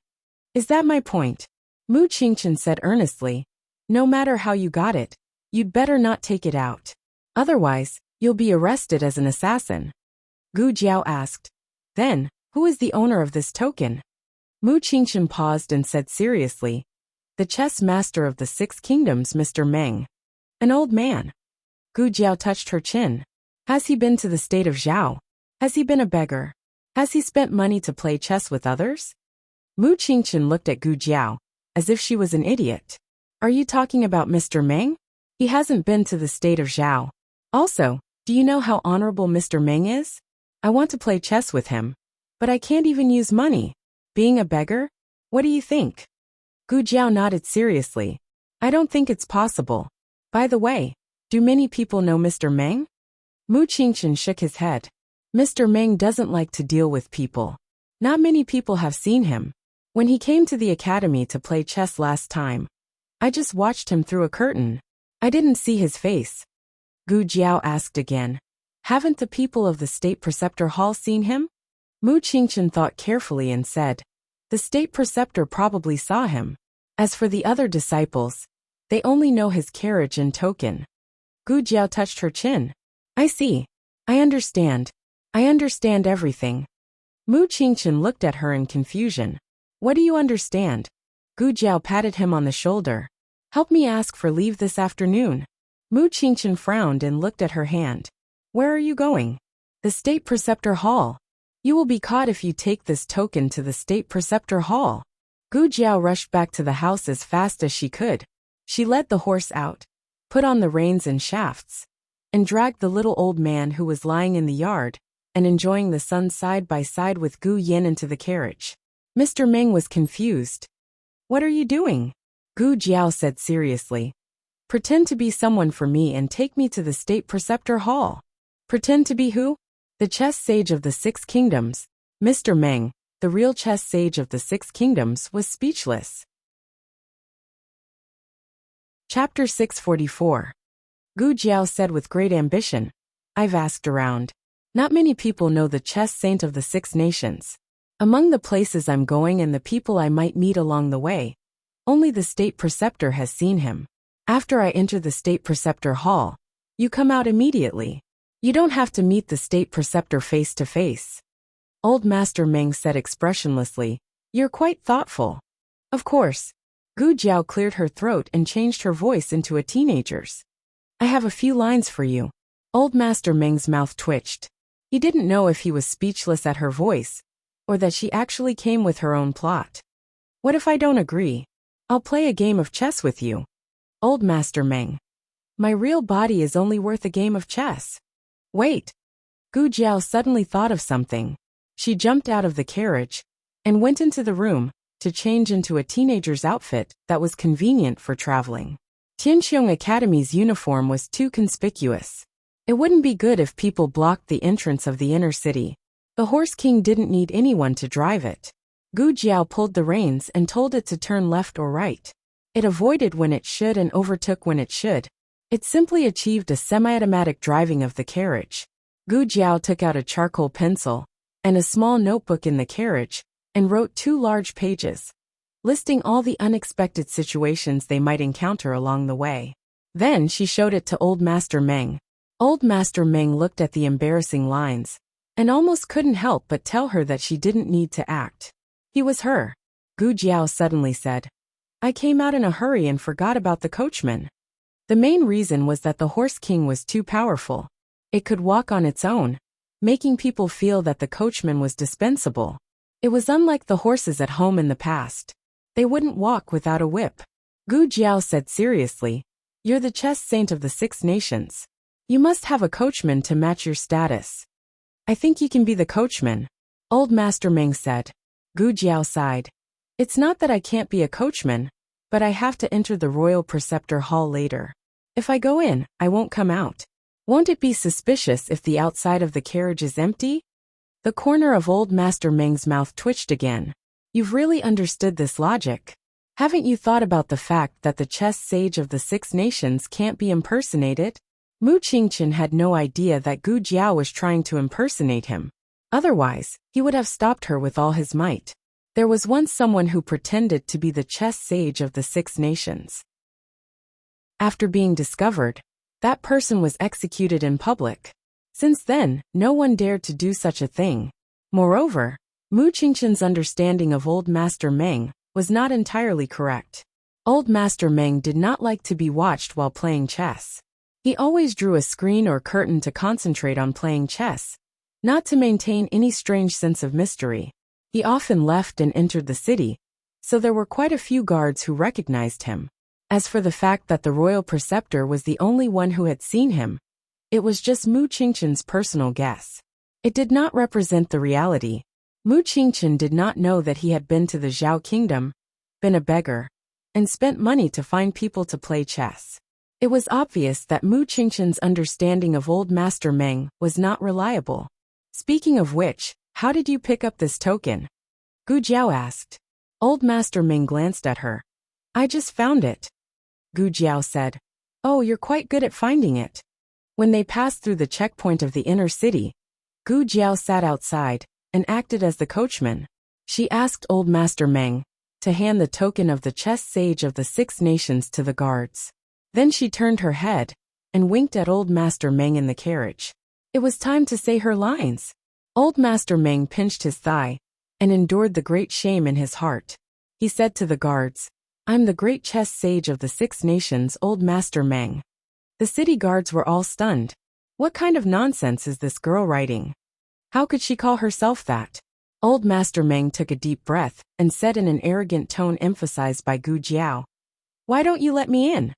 Is that my point? Mu Qingchen said earnestly. No matter how you got it, you'd better not take it out. Otherwise, you'll be arrested as an assassin. Gu Jiao asked. Then, who is the owner of this token? Mu Qingchen paused and said seriously. The chess master of the 6 kingdoms, Mr. Meng. An old man. Gu Jiao touched her chin. Has he been to the state of Zhao? Has he been a beggar? Has he spent money to play chess with others? Mu Qingchen looked at Gu Jiao, as if she was an idiot. Are you talking about Mr. Meng? He hasn't been to the state of Zhao. Also, do you know how honorable Mr. Meng is? I want to play chess with him. But I can't even use money. Being a beggar? What do you think? Gu Jiao nodded seriously. I don't think it's possible. By the way, do many people know Mr. Meng? Mu Qingchen shook his head. Mr. Meng doesn't like to deal with people. Not many people have seen him. When he came to the academy to play chess last time, I just watched him through a curtain. I didn't see his face. Gu Jiao asked again. Haven't the people of the State Preceptor Hall seen him? Mu Qingchen thought carefully and said, the State Preceptor probably saw him. As for the other disciples, they only know his carriage and token. Gu Jiao touched her chin. I see. I understand. I understand everything. Mu Qingchen looked at her in confusion. What do you understand? Gu Jiao patted him on the shoulder. Help me ask for leave this afternoon. Mu Qingchen frowned and looked at her hand. Where are you going? The State Preceptor Hall. You will be caught if you take this token to the State Preceptor Hall. Gu Jiao rushed back to the house as fast as she could. She led the horse out, put on the reins and shafts, and dragged the little old man who was lying in the yard and enjoying the sun side by side with Gu Yin into the carriage. Mr. Meng was confused. "What are you doing?" Gu Jiao said seriously. "Pretend to be someone for me and take me to the State Preceptor Hall." "Pretend to be who?" "The chess sage of the Six Kingdoms." Mr. Meng, the real chess sage of the Six Kingdoms, was speechless. Chapter 644. Gu Jiao said with great ambition, "I've asked around. Not many people know the chess saint of the Six Nations. Among the places I'm going and the people I might meet along the way, only the State Preceptor has seen him. After I enter the State Preceptor Hall, you come out immediately. You don't have to meet the State Preceptor face to face." Old Master Meng said expressionlessly, "You're quite thoughtful." "Of course." Gu Jiao cleared her throat and changed her voice into a teenager's. "I have a few lines for you." Old Master Meng's mouth twitched. He didn't know if he was speechless at her voice, or that she actually came with her own plot. "What if I don't agree? I'll play a game of chess with you." Old Master Meng. "My real body is only worth a game of chess." "Wait." Gu Jiao suddenly thought of something. She jumped out of the carriage and went into the room to change into a teenager's outfit that was convenient for traveling. Tianqiong Academy's uniform was too conspicuous. It wouldn't be good if people blocked the entrance of the inner city. The Horse King didn't need anyone to drive it. Gu Jiao pulled the reins and told it to turn left or right. It avoided when it should and overtook when it should. It simply achieved a semi-automatic driving of the carriage. Gu Jiao took out a charcoal pencil and a small notebook in the carriage and wrote 2 large pages, listing all the unexpected situations they might encounter along the way. Then she showed it to Old Master Meng. Old Master Meng looked at the embarrassing lines and almost couldn't help but tell her that she didn't need to act. He was her. Gu Jiao suddenly said, "I came out in a hurry and forgot about the coachman." The main reason was that the Horse King was too powerful. It could walk on its own, making people feel that the coachman was dispensable. It was unlike the horses at home in the past. They wouldn't walk without a whip. Gu Jiao said seriously, "You're the chess saint of the Six Nations. You must have a coachman to match your status." "I think you can be the coachman," Old Master Meng said. Gu Jiao sighed. "It's not that I can't be a coachman, but I have to enter the Royal Preceptor Hall later. If I go in, I won't come out. Won't it be suspicious if the outside of the carriage is empty?" The corner of Old Master Meng's mouth twitched again. "You've really understood this logic. Haven't you thought about the fact that the chess sage of the Six Nations can't be impersonated?" Mu Qingchen had no idea that Gu Jiao was trying to impersonate him. Otherwise, he would have stopped her with all his might. There was once someone who pretended to be the chess sage of the Six Nations. After being discovered, that person was executed in public. Since then, no one dared to do such a thing. Moreover, Mu Qingchen's understanding of Old Master Meng was not entirely correct. Old Master Meng did not like to be watched while playing chess. He always drew a screen or curtain to concentrate on playing chess, not to maintain any strange sense of mystery. He often left and entered the city, so there were quite a few guards who recognized him. As for the fact that the royal preceptor was the only one who had seen him, it was just Mu Qingchen's personal guess. It did not represent the reality. Mu Qingchen did not know that he had been to the Zhao Kingdom, been a beggar, and spent money to find people to play chess. It was obvious that Mu Qingchen's understanding of Old Master Meng was not reliable. "Speaking of which, how did you pick up this token?" Gu Jiao asked. Old Master Meng glanced at her. "I just found it." Gu Jiao said, "Oh, you're quite good at finding it." When they passed through the checkpoint of the inner city, Gu Jiao sat outside and acted as the coachman. She asked Old Master Meng to hand the token of the chess sage of the Six Nations to the guards. Then she turned her head and winked at Old Master Meng in the carriage. It was time to say her lines. Old Master Meng pinched his thigh and endured the great shame in his heart. He said to the guards, "I'm the great chess sage of the Six Nations, Old Master Meng." The city guards were all stunned. What kind of nonsense is this girl writing? How could she call herself that? Old Master Meng took a deep breath and said in an arrogant tone emphasized by Gu Jiao, Why don't you let me in?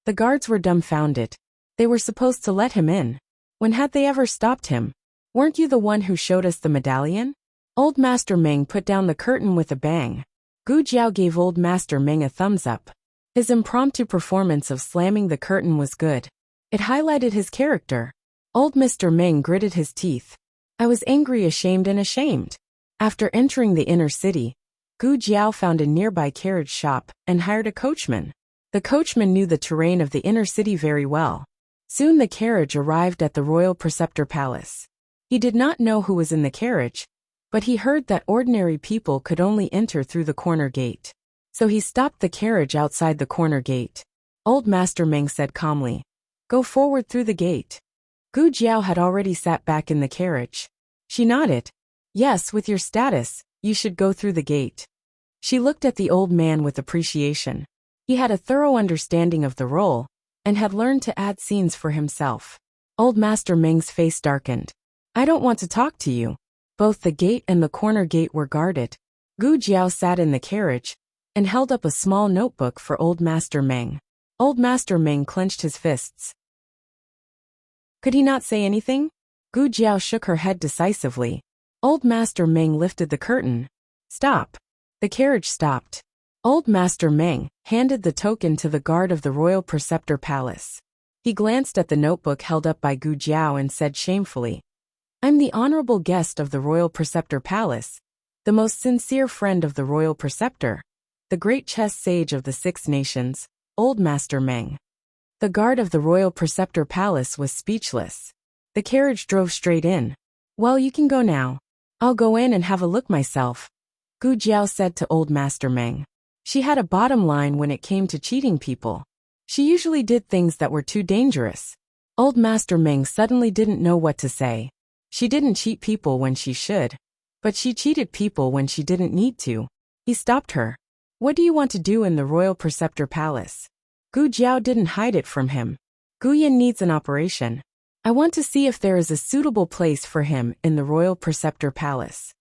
The guards were dumbfounded. They were supposed to let him in. When had they ever stopped him? Weren't you the one who showed us the medallion? Old Master Meng put down the curtain with a bang. Gu Jiao gave Old Master Meng a thumbs up. His impromptu performance of slamming the curtain was good. It highlighted his character. Old Mr. Meng gritted his teeth. I was angry, ashamed, and ashamed. After entering the inner city, Gu Jiao found a nearby carriage shop and hired a coachman. The coachman knew the terrain of the inner city very well. Soon the carriage arrived at the royal preceptor palace. He did not know who was in the carriage, but he heard that ordinary people could only enter through the corner gate. So he stopped the carriage outside the corner gate. Old Master Meng said calmly, "Go forward through the gate." Gu Jiao had already sat back in the carriage. She nodded. "Yes, with your status, you should go through the gate." She looked at the old man with appreciation. He had a thorough understanding of the role and had learned to add scenes for himself. Old Master Meng's face darkened. "I don't want to talk to you." Both the gate and the corner gate were guarded. Gu Jiao sat in the carriage and held up a small notebook for Old Master Meng. Old Master Meng clenched his fists. Could he not say anything? Gu Jiao shook her head decisively. Old Master Meng lifted the curtain. "Stop." The carriage stopped. Old Master Meng handed the token to the guard of the royal preceptor palace. He glanced at the notebook held up by Gu Jiao and said shamefully, "I'm the honorable guest of the royal preceptor palace, the most sincere friend of the royal preceptor, the great chess sage of the 6 nations, Old Master Meng." The guard of the royal preceptor palace was speechless. The carriage drove straight in. "Well, you can go now. I'll go in and have a look myself," Gu Jiao said to Old Master Meng. She had a bottom line when it came to cheating people. She usually did things that were too dangerous. Old Master Meng suddenly didn't know what to say. She didn't cheat people when she should, but she cheated people when she didn't need to. He stopped her. "What do you want to do in the royal preceptor palace?" Gu Jiao didn't hide it from him. "Guyan needs an operation. I want to see if there is a suitable place for him in the royal preceptor palace."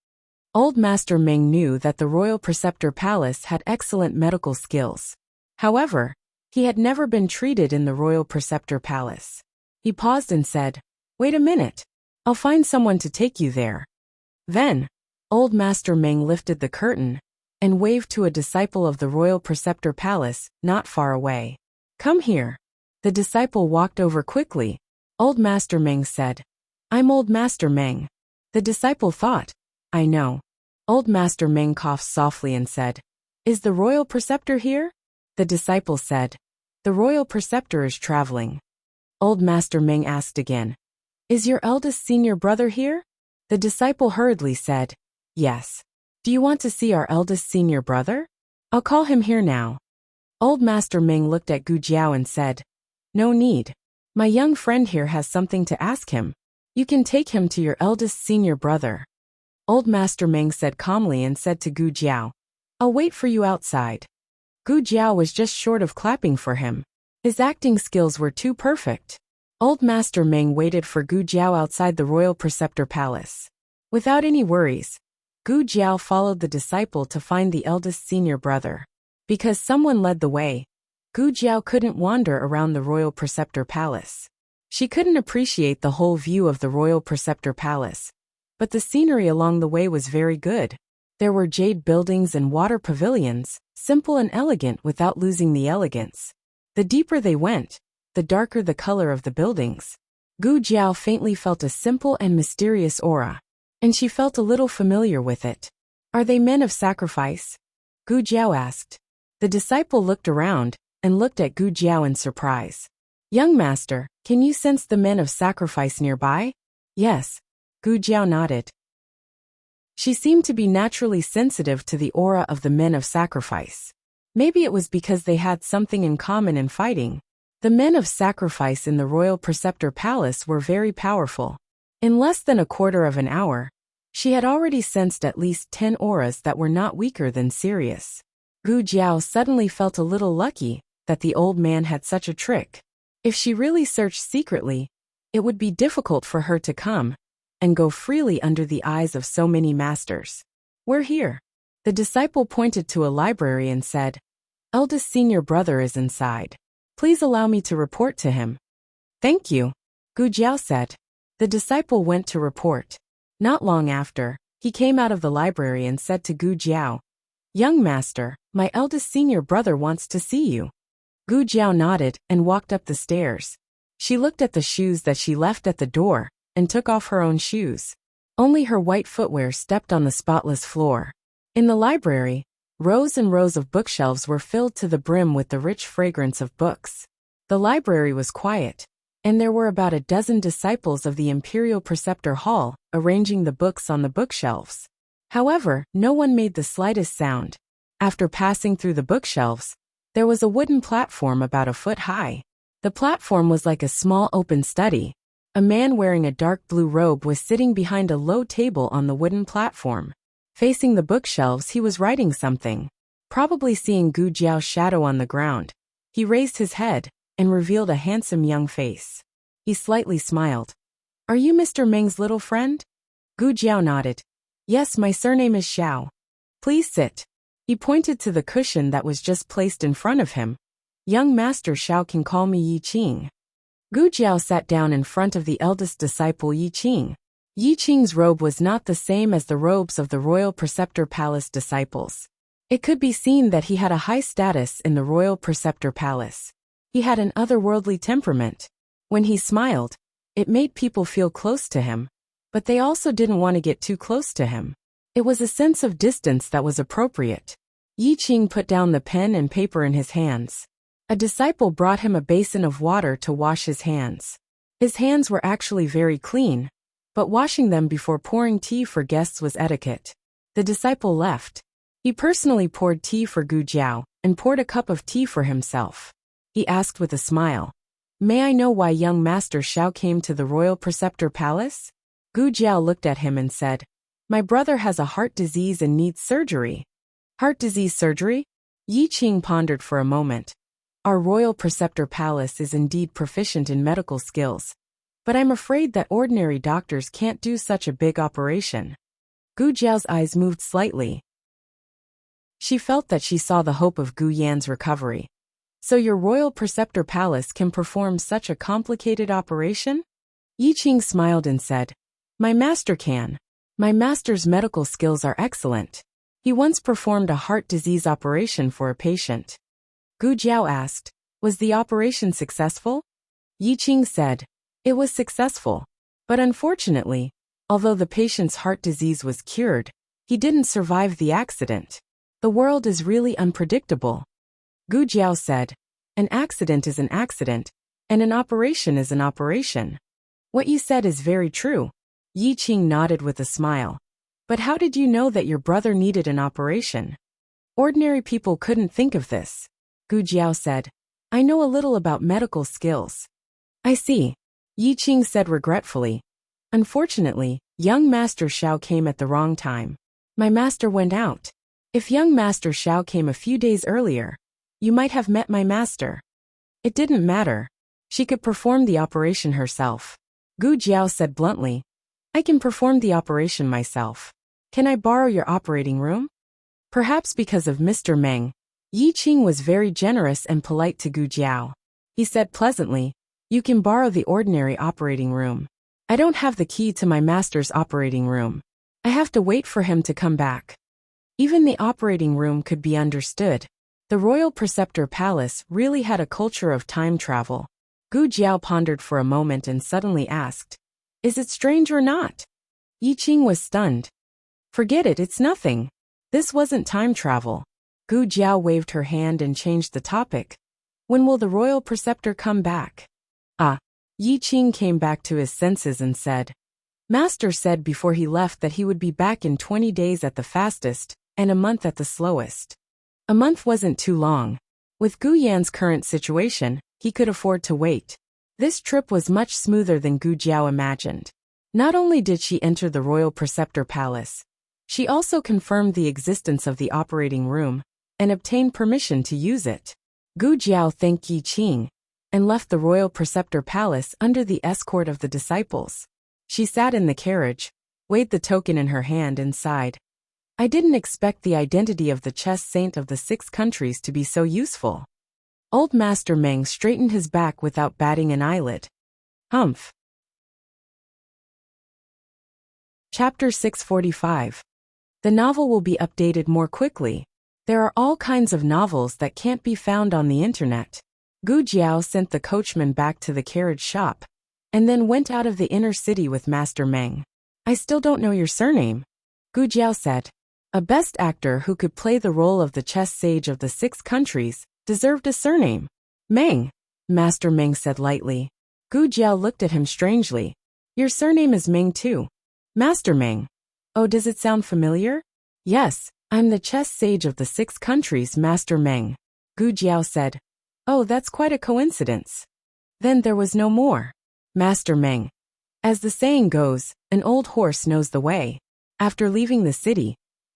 Old Master Meng knew that the royal preceptor palace had excellent medical skills. However, he had never been treated in the royal preceptor palace. He paused and said, "Wait a minute. I'll find someone to take you there." Then, Old Master Meng lifted the curtain and waved to a disciple of the royal preceptor palace not far away. "Come here." The disciple walked over quickly. Old Master Meng said, "I'm Old Master Meng." The disciple thought, "I know." Old Master Meng coughed softly and said, "Is the royal preceptor here?" The disciple said, "The royal preceptor is traveling." Old Master Meng asked again, "Is your eldest senior brother here?" The disciple hurriedly said, "Yes." "Do you want to see our eldest senior brother? I'll call him here now." Old Master Meng looked at Gu Jiao and said, "No need. My young friend here has something to ask him. You can take him to your eldest senior brother." Old Master Meng said calmly and said to Gu Jiao, "I'll wait for you outside." Gu Jiao was just short of clapping for him. His acting skills were too perfect. Old Master Meng waited for Gu Jiao outside the royal preceptor palace. Without any worries, Gu Jiao followed the disciple to find the eldest senior brother. Because someone led the way, Gu Jiao couldn't wander around the royal preceptor palace. She couldn't appreciate the whole view of the royal preceptor palace, but the scenery along the way was very good. There were jade buildings and water pavilions, simple and elegant without losing the elegance. The deeper they went, the darker the color of the buildings. Gu Jiao faintly felt a simple and mysterious aura, and she felt a little familiar with it. "Are they men of sacrifice?" Gu Jiao asked. The disciple looked around and looked at Gu Jiao in surprise. "Young master, can you sense the men of sacrifice nearby?" "Yes." Gu Jiao nodded. She seemed to be naturally sensitive to the aura of the men of sacrifice. Maybe it was because they had something in common in fighting. The men of sacrifice in the royal preceptor palace were very powerful. In less than a quarter of an hour, she had already sensed at least 10 auras that were not weaker than Sirius. Gu Jiao suddenly felt a little lucky that the old man had such a trick. If she really searched secretly, it would be difficult for her to come and go freely under the eyes of so many masters. "We're here." The disciple pointed to a library and said, eldest senior brother is inside. Please allow me to report to him. Thank you, Gu Jiao said. The disciple went to report. Not long after, he came out of the library and said to Gu Jiao, Young master, my eldest senior brother wants to see you. Gu Jiao nodded and walked up the stairs. She looked at the shoes that she left at the door and took off her own shoes. Only her white footwear stepped on the spotless floor. In the library, rows and rows of bookshelves were filled to the brim with the rich fragrance of books. The library was quiet, and there were about a dozen disciples of the Imperial Preceptor Hall arranging the books on the bookshelves. However, no one made the slightest sound. After passing through the bookshelves, there was a wooden platform about a foot high. The platform was like a small open study. A man wearing a dark blue robe was sitting behind a low table on the wooden platform. Facing the bookshelves, he was writing something. Probably seeing Gu Jiao's shadow on the ground, he raised his head and revealed a handsome young face. He slightly smiled. Are you Mr. Meng's little friend? Gu Jiao nodded. Yes, my surname is Xiao. Please sit. He pointed to the cushion that was just placed in front of him. Young Master Xiao can call me Yi Qing. Gu Jiao sat down in front of the eldest disciple Yi Qing. Yi Qing's robe was not the same as the robes of the Royal Preceptor Palace disciples. It could be seen that he had a high status in the Royal Preceptor Palace. He had an otherworldly temperament. When he smiled, it made people feel close to him, but they also didn't want to get too close to him. It was a sense of distance that was appropriate. Yi Qing put down the pen and paper in his hands. A disciple brought him a basin of water to wash his hands. His hands were actually very clean, but washing them before pouring tea for guests was etiquette. The disciple left. He personally poured tea for Gu Jiao and poured a cup of tea for himself. He asked with a smile, May I know why young Master Xiao came to the Royal Preceptor Palace? Gu Jiao looked at him and said, My brother has a heart disease and needs surgery. Heart disease surgery? Yi Qing pondered for a moment. Our Royal Preceptor Palace is indeed proficient in medical skills, but I'm afraid that ordinary doctors can't do such a big operation. Gu Jiao's eyes moved slightly. She felt that she saw the hope of Gu Yan's recovery. So your Royal Preceptor Palace can perform such a complicated operation? Yi Qing smiled and said, My master can. My master's medical skills are excellent. He once performed a heart disease operation for a patient. Gu Jiao asked, Was the operation successful? Yi Qing said, It was successful. But unfortunately, although the patient's heart disease was cured, he didn't survive the accident. The world is really unpredictable. Gu Jiao said, An accident is an accident, and an operation is an operation. What you said is very true. Yi Qing nodded with a smile. But how did you know that your brother needed an operation? Ordinary people couldn't think of this. Gu Jiao said, I know a little about medical skills. I see. Yi Qing said regretfully. Unfortunately, young Master Xiao came at the wrong time. My master went out. If young Master Xiao came a few days earlier, you might have met my master. It didn't matter. She could perform the operation herself. Gu Jiao said bluntly, I can perform the operation myself. Can I borrow your operating room? Perhaps because of Mr. Meng, Yi Qing was very generous and polite to Gu Jiao. He said pleasantly, You can borrow the ordinary operating room. I don't have the key to my master's operating room. I have to wait for him to come back. Even the operating room could be understood. The Royal Preceptor Palace really had a culture of time travel. Gu Jiao pondered for a moment and suddenly asked, Is it strange or not? Yi Qing was stunned. Forget it, it's nothing. This wasn't time travel. Gu Jiao waved her hand and changed the topic. When will the Royal Preceptor come back? Yi Qing came back to his senses and said, Master said before he left that he would be back in 20 days at the fastest, and a month at the slowest. A month wasn't too long. With Gu Yan's current situation, he could afford to wait. This trip was much smoother than Gu Jiao imagined. Not only did she enter the Royal Preceptor Palace, she also confirmed the existence of the operating room and obtained permission to use it. Gu Jiao thanked Yi Qing and left the Royal Preceptor Palace under the escort of the disciples. She sat in the carriage, weighed the token in her hand and sighed. I didn't expect the identity of the chess saint of the 6 countries to be so useful. Old Master Meng straightened his back without batting an eyelid. Humph. Chapter 645. The novel will be updated more quickly. There are all kinds of novels that can't be found on the internet. Gu Jiao sent the coachman back to the carriage shop, and then went out of the inner city with Master Meng. I still don't know your surname, Gu Jiao said. A best actor who could play the role of the chess sage of the 6 countries deserved a surname. Meng, Master Meng said lightly. Gu Jiao looked at him strangely. Your surname is Meng too. Master Meng. Oh, does it sound familiar? Yes, I'm the chess sage of the 6 countries, Master Meng. Gu Jiao said. Oh, that's quite a coincidence. Then there was no more. Master Meng. As the saying goes, an old horse knows the way. After leaving the city,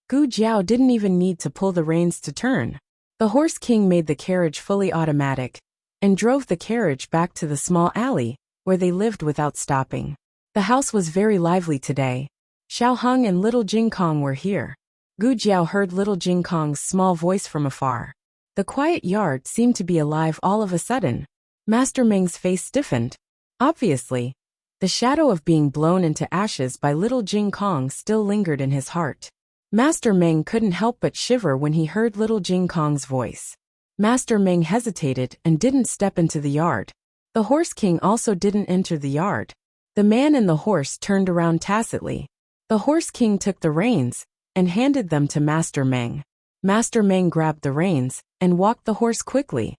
Gu Jiao didn't even need to pull the reins to turn. The Horse King made the carriage fully automatic and drove the carriage back to the small alley where they lived without stopping. The house was very lively today. Xiao Heng and little Jing Kong were here. Gu Jiao heard little Jing Kong's small voice from afar. The quiet yard seemed to be alive all of a sudden. Master Meng's face stiffened. Obviously, the shadow of being blown into ashes by little Jing Kong still lingered in his heart. Master Meng couldn't help but shiver when he heard little Jing Kong's voice. Master Meng hesitated and didn't step into the yard. The Horse King also didn't enter the yard. The man and the horse turned around tacitly. The Horse King took the reins and handed them to Master Meng. Master Meng grabbed the reins and walked the horse quickly.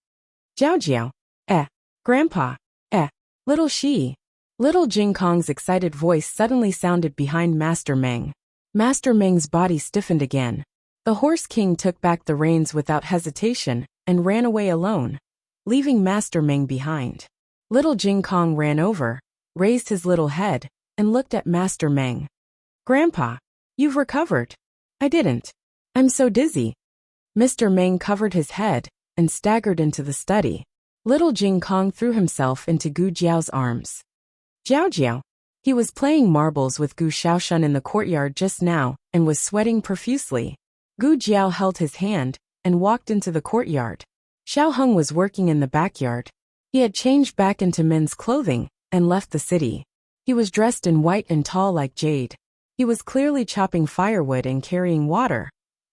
Jiao Jiao. Grandpa. Little Shi. Little Jing Kong's excited voice suddenly sounded behind Master Meng. Master Meng's body stiffened again. The Horse King took back the reins without hesitation and ran away alone, leaving Master Meng behind. Little Jing Kong ran over, raised his little head, and looked at Master Meng. Grandpa, you've recovered. I didn't. I'm so dizzy. Mr. Meng covered his head and staggered into the study. Little Jing Kong threw himself into Gu Jiao's arms. Jiao Jiao. He was playing marbles with Gu Shaoshun in the courtyard just now and was sweating profusely. Gu Jiao held his hand and walked into the courtyard. Xiao Heng was working in the backyard. He had changed back into men's clothing and left the city. He was dressed in white and tall like jade. He was clearly chopping firewood and carrying water,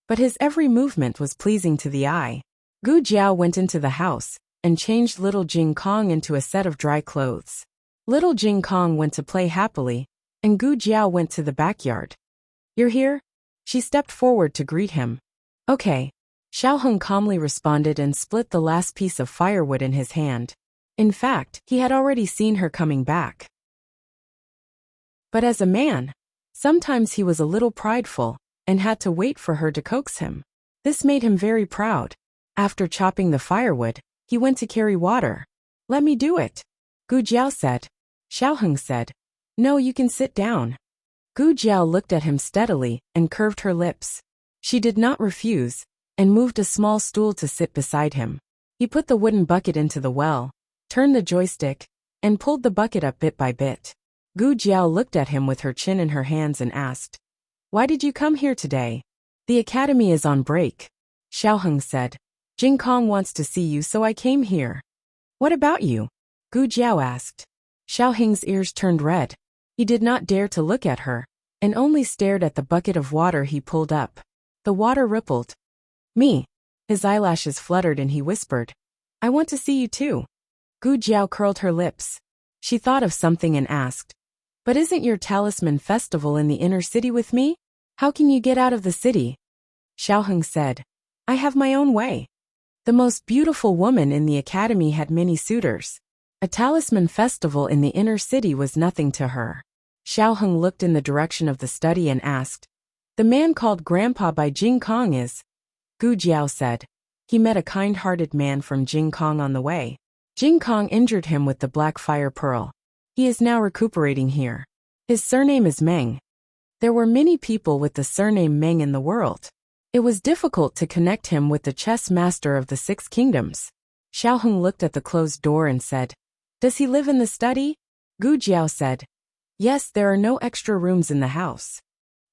but his every movement was pleasing to the eye. Gu Jiao went into the house and changed little Jing Kong into a set of dry clothes. Little Jing Kong went to play happily, and Gu Jiao went to the backyard. You're here? She stepped forward to greet him. Okay. Xiao Heng calmly responded and split the last piece of firewood in his hand. In fact, he had already seen her coming back. But as a man, sometimes he was a little prideful and had to wait for her to coax him. This made him very proud. After chopping the firewood, he went to carry water. Let me do it, Gu Jiao said. Xiao Heng said, no, you can sit down. Gu Jiao looked at him steadily and curved her lips. She did not refuse and moved a small stool to sit beside him. He put the wooden bucket into the well, turned the joystick, and pulled the bucket up bit by bit. Gu Jiao looked at him with her chin in her hands and asked, why did you come here today? The academy is on break, Xiao Heng said. Jing Kong wants to see you, so I came here. What about you? Gu Jiao asked. Xiao Heng's ears turned red. He did not dare to look at her, and only stared at the bucket of water he pulled up. The water rippled. Me. His eyelashes fluttered and he whispered, I want to see you too. Gu Jiao curled her lips. She thought of something and asked, but isn't your talisman festival in the inner city with me? How can you get out of the city? Xiao Heng said, I have my own way. The most beautiful woman in the academy had many suitors. A talisman festival in the inner city was nothing to her. Xiao Heng looked in the direction of the study and asked, the man called Grandpa by Jing Kong is? Gu Jiao said. He met a kind-hearted man from Jing Kong on the way. Jing Kong injured him with the black fire pearl. He is now recuperating here. His surname is Meng. There were many people with the surname Meng in the world. It was difficult to connect him with the chess master of the 6 kingdoms. Xiao Heng looked at the closed door and said, does he live in the study? Gu Jiao said, yes, there are no extra rooms in the house.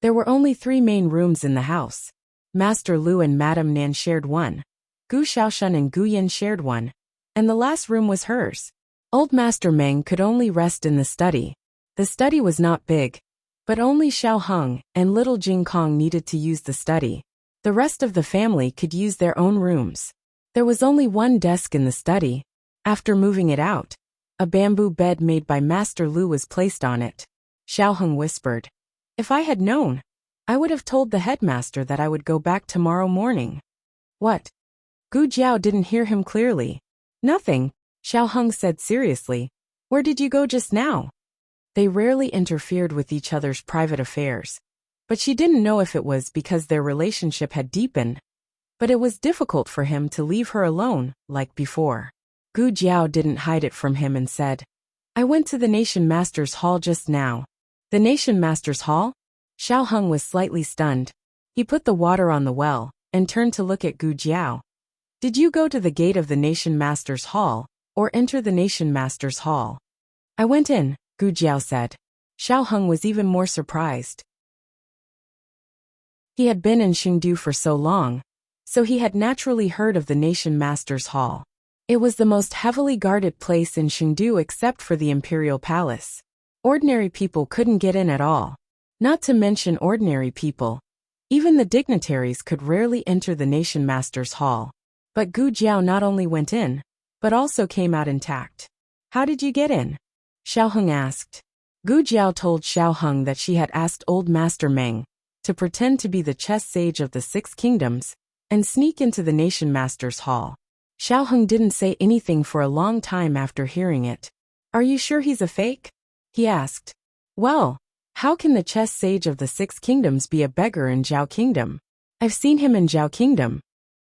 There were only 3 main rooms in the house. Master Lu and Madame Nan shared one. Gu Xiaoshan and Gu Yin shared one. And the last room was hers. Old Master Meng could only rest in the study. The study was not big, but only Xiao Heng and little Jing Kong needed to use the study. The rest of the family could use their own rooms. There was only one desk in the study. After moving it out, a bamboo bed made by Master Lu was placed on it. Xiao Heng whispered, "If I had known, I would have told the headmaster that I would go back tomorrow morning." "What?" Gu Jiao didn't hear him clearly. "Nothing," Xiao Heng said seriously. "Where did you go just now?" They rarely interfered with each other's private affairs. But she didn't know if it was because their relationship had deepened. But it was difficult for him to leave her alone, like before. Gu Jiao didn't hide it from him and said, "I went to the Nation Master's Hall just now." "The Nation Master's Hall?" Xiao Heng was slightly stunned. He put the water on the well and turned to look at Gu Jiao. "Did you go to the gate of the Nation Master's Hall, or enter the Nation Master's Hall?" "I went in," Gu Jiao said. Xiao Heng was even more surprised. He had been in Xingdu for so long, so he had naturally heard of the Nation Master's Hall. It was the most heavily guarded place in Xingdu except for the Imperial Palace. Ordinary people couldn't get in at all. Not to mention ordinary people. Even the dignitaries could rarely enter the Nation Master's Hall. But Gu Jiao not only went in, but also came out intact. "How did you get in?" Xiao Heng asked. Gu Jiao told Xiao Heng that she had asked Old Master Meng to pretend to be the chess sage of the 6 kingdoms and sneak into the Nation Master's Hall. Xiao Heng didn't say anything for a long time after hearing it. "Are you sure he's a fake?" he asked. "Well, how can the chess sage of the 6 kingdoms be a beggar in Zhao Kingdom? I've seen him in Zhao Kingdom."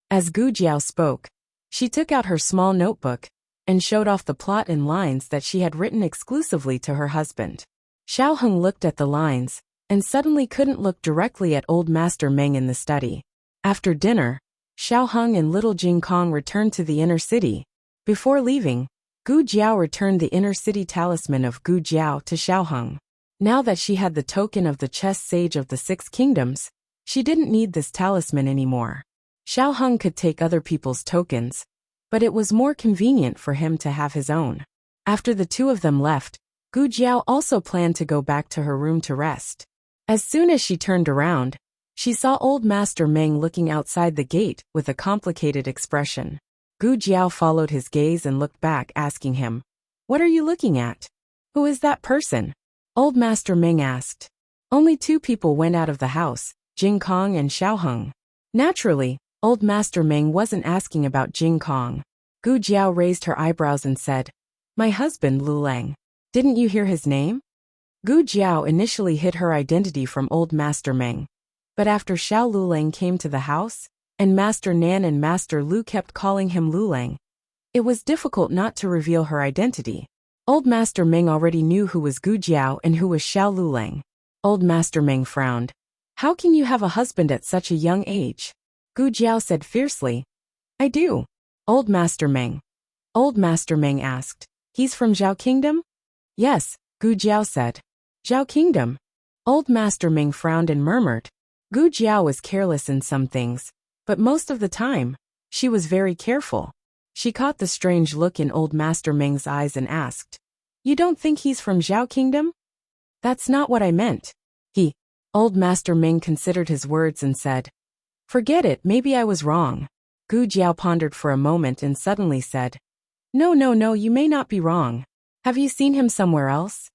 As Gu Jiao spoke, she took out her small notebook and showed off the plot and lines that she had written exclusively to her husband. Xiao Heng looked at the lines and suddenly couldn't look directly at Old Master Meng in the study. After dinner, Xiao Heng and little Jing Kong returned to the inner city. Before leaving, Gu Jiao returned the inner city talisman of Gu Jiao to Xiao Heng. Now that she had the token of the chess sage of the 6 kingdoms, she didn't need this talisman anymore. Xiao Heng could take other people's tokens, but it was more convenient for him to have his own. After the two of them left, Gu Jiao also planned to go back to her room to rest. As soon as she turned around, she saw Old Master Meng looking outside the gate with a complicated expression. Gu Jiao followed his gaze and looked back, asking him, "What are you looking at? Who is that person?" Old Master Meng asked. Only 2 people went out of the house, Jing Kong and Xiao Heng. Naturally, Old Master Meng wasn't asking about Jing Kong. Gu Jiao raised her eyebrows and said, "My husband Lu Lang. Didn't you hear his name?" Gu Jiao initially hid her identity from Old Master Meng. But after Xiao Lulang came to the house, and Master Nan and Master Lu kept calling him Lulang, it was difficult not to reveal her identity. Old Master Meng already knew who was Gu Jiao and who was Xiao Lulang. Old Master Meng frowned. "How can you have a husband at such a young age?" Gu Jiao said fiercely. "I do." Old Master Meng. Old Master Meng asked, "He's from Zhao Kingdom?" "Yes," Gu Jiao said. "Zhao Kingdom." Old Master Meng frowned and murmured. Gu Jiao was careless in some things, but most of the time, she was very careful. She caught the strange look in Old Master Meng's eyes and asked, "You don't think he's from Zhao Kingdom?" "That's not what I meant." Old Master Meng considered his words and said, "Forget it, maybe I was wrong." Gu Jiao pondered for a moment and suddenly said, No, you may not be wrong. Have you seen him somewhere else?"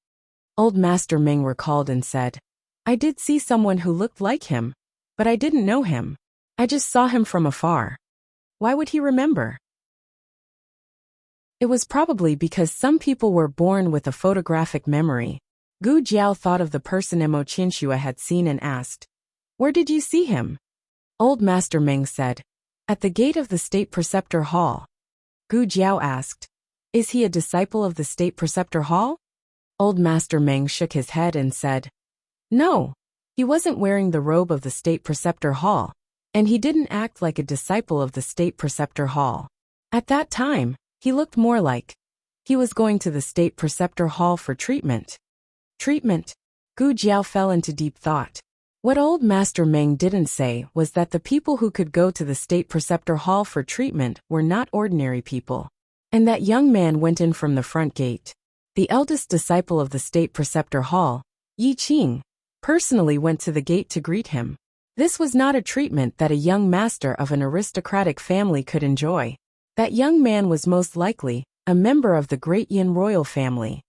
Old Master Meng recalled and said, "I did see someone who looked like him, but I didn't know him. I just saw him from afar." Why would he remember? It was probably because some people were born with a photographic memory. Gu Jiao thought of the person Mo Qinshua had seen and asked, "Where did you see him?" Old Master Meng said, "At the gate of the State Preceptor Hall." Gu Jiao asked, "Is he a disciple of the State Preceptor Hall?" Old Master Meng shook his head and said, "No, he wasn't wearing the robe of the State Preceptor Hall, and he didn't act like a disciple of the State Preceptor Hall. At that time, he looked more like he was going to the State Preceptor Hall for treatment." Treatment? Gu Jiao fell into deep thought. What old Master Meng didn't say was that the people who could go to the state preceptor hall for treatment were not ordinary people. And that young man went in from the front gate. The eldest disciple of the state preceptor hall, Yi Qing, personally went to the gate to greet him. This was not a treatment that a young master of an aristocratic family could enjoy. That young man was most likely a member of the great Yin royal family.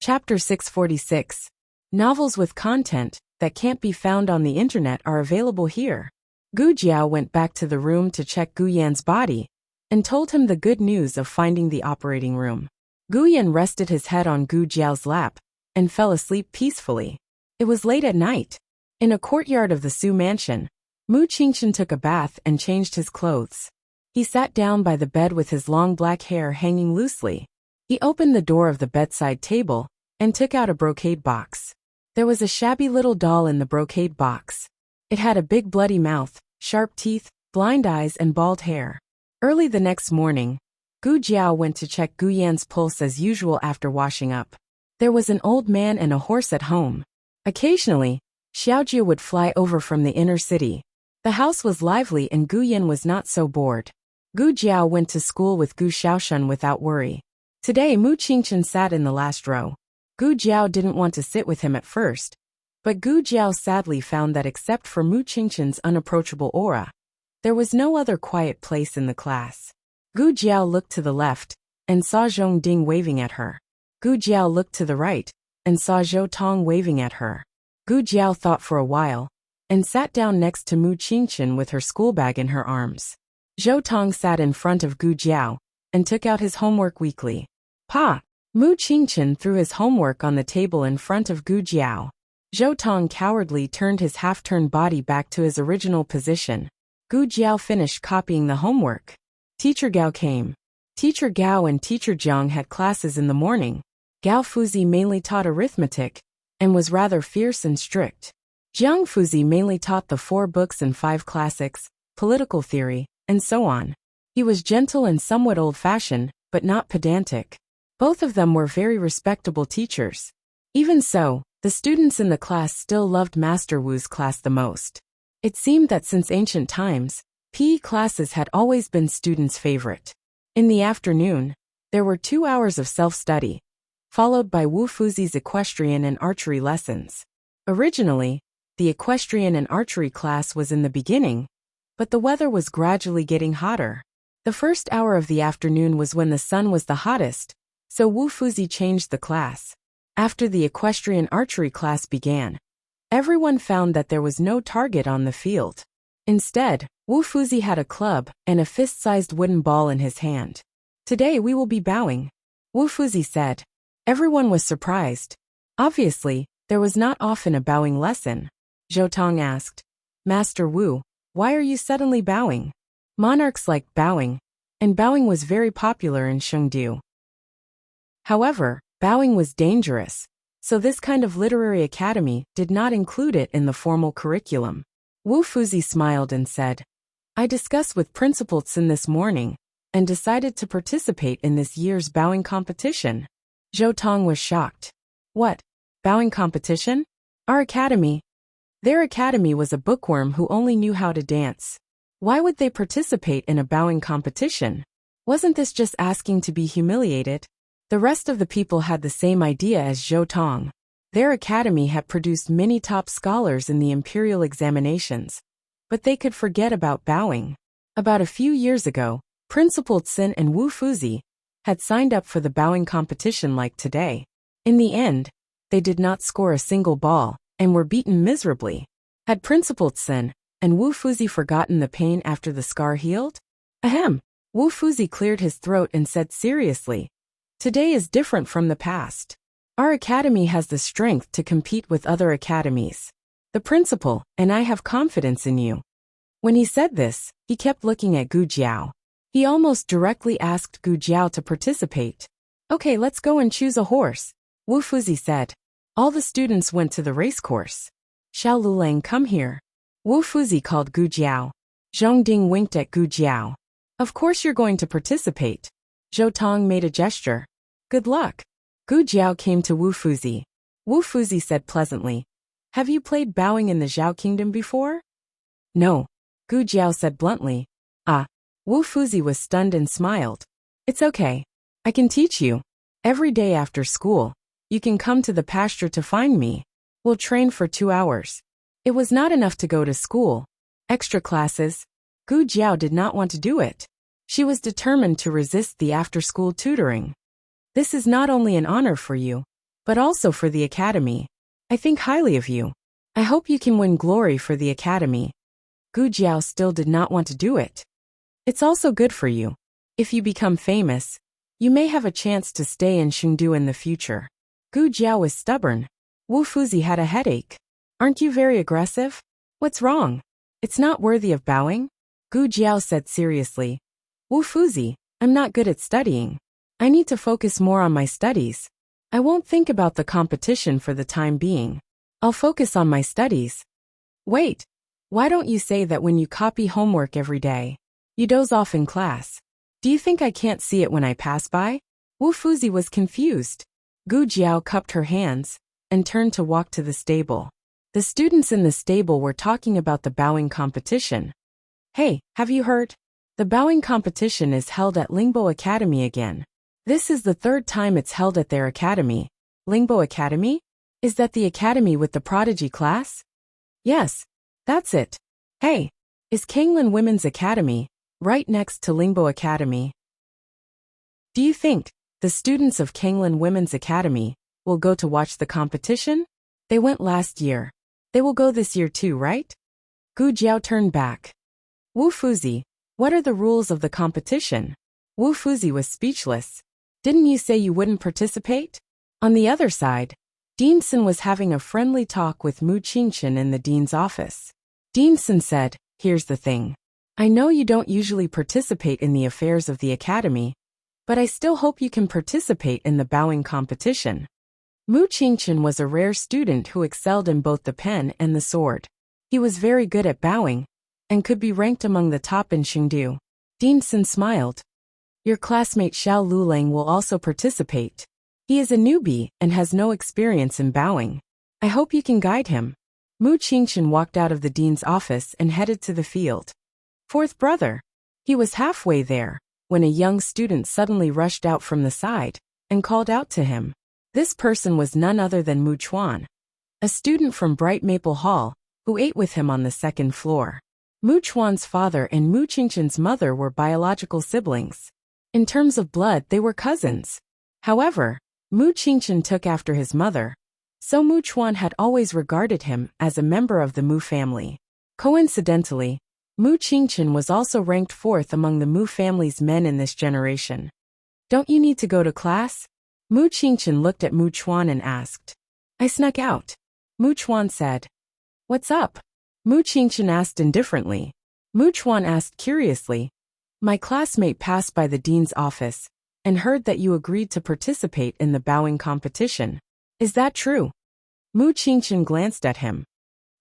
Chapter 646. Novels with content that can't be found on the internet are available here. Gu Jiao went back to the room to check Gu Yan's body and told him the good news of finding the operating room. Gu Yan rested his head on Gu Jiao's lap and fell asleep peacefully. It was late at night. In a courtyard of the Su mansion, Mu Qingchen took a bath and changed his clothes. He sat down by the bed with his long black hair hanging loosely. He opened the door of the bedside table and took out a brocade box. There was a shabby little doll in the brocade box. It had a big bloody mouth, sharp teeth, blind eyes and bald hair. Early the next morning, Gu Jiao went to check Gu Yan's pulse as usual after washing up. There was an old man and a horse at home. Occasionally, Xiaojia would fly over from the inner city. The house was lively and Gu Yan was not so bored. Gu Jiao went to school with Gu Xiaoshun without worry. Today Mu Qingchen sat in the last row. Gu Jiao didn't want to sit with him at first, but Gu Jiao sadly found that except for Mu Qingchen's unapproachable aura, there was no other quiet place in the class. Gu Jiao looked to the left and saw Zhong Ding waving at her. Gu Jiao looked to the right and saw Zhou Tong waving at her. Gu Jiao thought for a while and sat down next to Mu Qingchen with her schoolbag in her arms. Zhou Tong sat in front of Gu Jiao and took out his homework weekly. Pa! Mu Qingchen threw his homework on the table in front of Gu Jiao. Zhou Tong cowardly turned his half-turned body back to his original position. Gu Jiao finished copying the homework. Teacher Gao came. Teacher Gao and Teacher Jiang had classes in the morning. Gao Fuzi mainly taught arithmetic and was rather fierce and strict. Jiang Fuzi mainly taught the 4 books and 5 classics, political theory, and so on. He was gentle and somewhat old-fashioned, but not pedantic. Both of them were very respectable teachers. Even so, the students in the class still loved Master Wu's class the most. It seemed that since ancient times, PE classes had always been students' favorite. In the afternoon, there were 2 hours of self-study, followed by Wu Fuzi's equestrian and archery lessons. Originally, the equestrian and archery class was in the beginning, but the weather was gradually getting hotter. The first hour of the afternoon was when the sun was the hottest, so Wu Fuzi changed the class. After the equestrian archery class began, everyone found that there was no target on the field. Instead, Wu Fuzi had a club and a fist-sized wooden ball in his hand. Today we will be bowing, Wu Fuzi said. Everyone was surprised. Obviously, there was not often a bowing lesson. Zhou Tong asked, Master Wu, why are you suddenly bowing? Monarchs liked bowing, and bowing was very popular in Shengdu. However, bowing was dangerous, so this kind of literary academy did not include it in the formal curriculum. Wu Fuzi smiled and said, I discussed with Principal Tsin this morning and decided to participate in this year's bowing competition. Zhou Tong was shocked. What? Bowing competition? Our academy? Their academy was a bookworm who only knew how to dance. Why would they participate in a bowing competition? Wasn't this just asking to be humiliated? The rest of the people had the same idea as Zhou Tong. Their academy had produced many top scholars in the imperial examinations, but they could forget about bowing. About a few years ago, Principal Tsin and Wu Fuzi had signed up for the bowing competition like today. In the end, they did not score a single ball and were beaten miserably. Had Principal Tsin and Wu Fuzi forgotten the pain after the scar healed? Ahem. Wu Fuzi cleared his throat and said seriously, Today is different from the past. Our academy has the strength to compete with other academies. The principal and I have confidence in you. When he said this, he kept looking at Gu Jiao. He almost directly asked Gu Jiao to participate. Okay, let's go and choose a horse, Wu Fuzi said. All the students went to the racecourse. Xiao Lulang, come here. Wu Fuzi called Gu Jiao. Zhong Ding winked at Gu Jiao. Of course you're going to participate. Zhou Tong made a gesture. Good luck. Gu Jiao came to Wu Fuzi. Wu Fuzi said pleasantly, "Have you played bowing in the Zhao Kingdom before?" "No," Gu Jiao said bluntly. "Ah." Wu Fuzi was stunned and smiled. "It's okay. I can teach you. Every day after school, you can come to the pasture to find me. We'll train for 2 hours." It was not enough to go to school. Extra classes. Gu Jiao did not want to do it. She was determined to resist the after-school tutoring. "This is not only an honor for you, but also for the academy. I think highly of you. I hope you can win glory for the academy." Gu Jiao still did not want to do it. "It's also good for you. If you become famous, you may have a chance to stay in Chengdu in the future." Gu Jiao was stubborn. Wu Fuzi had a headache. "Aren't you very aggressive? What's wrong? It's not worthy of bowing?" Gu Jiao said seriously. "Wu Fuzi, I'm not good at studying. I need to focus more on my studies. I won't think about the competition for the time being. I'll focus on my studies." "Wait, why don't you say that when you copy homework every day, you doze off in class? Do you think I can't see it when I pass by?" Wu Fuzi was confused. Gu Jiao cupped her hands and turned to walk to the stable. The students in the stable were talking about the bowing competition. "Hey, have you heard? The bowing competition is held at Lingbo Academy again. This is the 3rd time it's held at their academy." "Lingbo Academy? Is that the academy with the prodigy class?" "Yes, that's it. Hey, is Kanglin Women's Academy right next to Lingbo Academy? Do you think the students of Kanglin Women's Academy will go to watch the competition? They went last year. They will go this year too, right?" Gu Jiao turned back. "Wu Fuzi, what are the rules of the competition?" Wu Fuzi was speechless. "Didn't you say you wouldn't participate?" On the other side, Dean Sun was having a friendly talk with Mu Qingchen in the dean's office. Dean Sun said, "Here's the thing. I know you don't usually participate in the affairs of the academy, but I still hope you can participate in the bowing competition." Mu Qingchen was a rare student who excelled in both the pen and the sword. He was very good at bowing and could be ranked among the top in Chengdu. Dean Sun smiled. "Your classmate Xiao Lulang will also participate. He is a newbie and has no experience in bowing. I hope you can guide him." Mu Qingchen walked out of the dean's office and headed to the field. "Fourth brother." He was halfway there when a young student suddenly rushed out from the side and called out to him. This person was none other than Mu Chuan, a student from Bright Maple Hall, who ate with him on the 2nd floor. Mu Chuan's father and Mu Qingchen's mother were biological siblings. In terms of blood, they were cousins. However, Mu Qingchen took after his mother, so Mu Chuan had always regarded him as a member of the Mu family. Coincidentally, Mu Qingchen was also ranked 4th among the Mu family's men in this generation. "Don't you need to go to class?" Mu Qingchen looked at Mu Chuan and asked. "I snuck out." Mu Chuan said. "What's up?" Mu Qingchen asked indifferently. Mu Chuan asked curiously. "My classmate passed by the dean's office and heard that you agreed to participate in the bowing competition. Is that true?" Mu Qingchen glanced at him.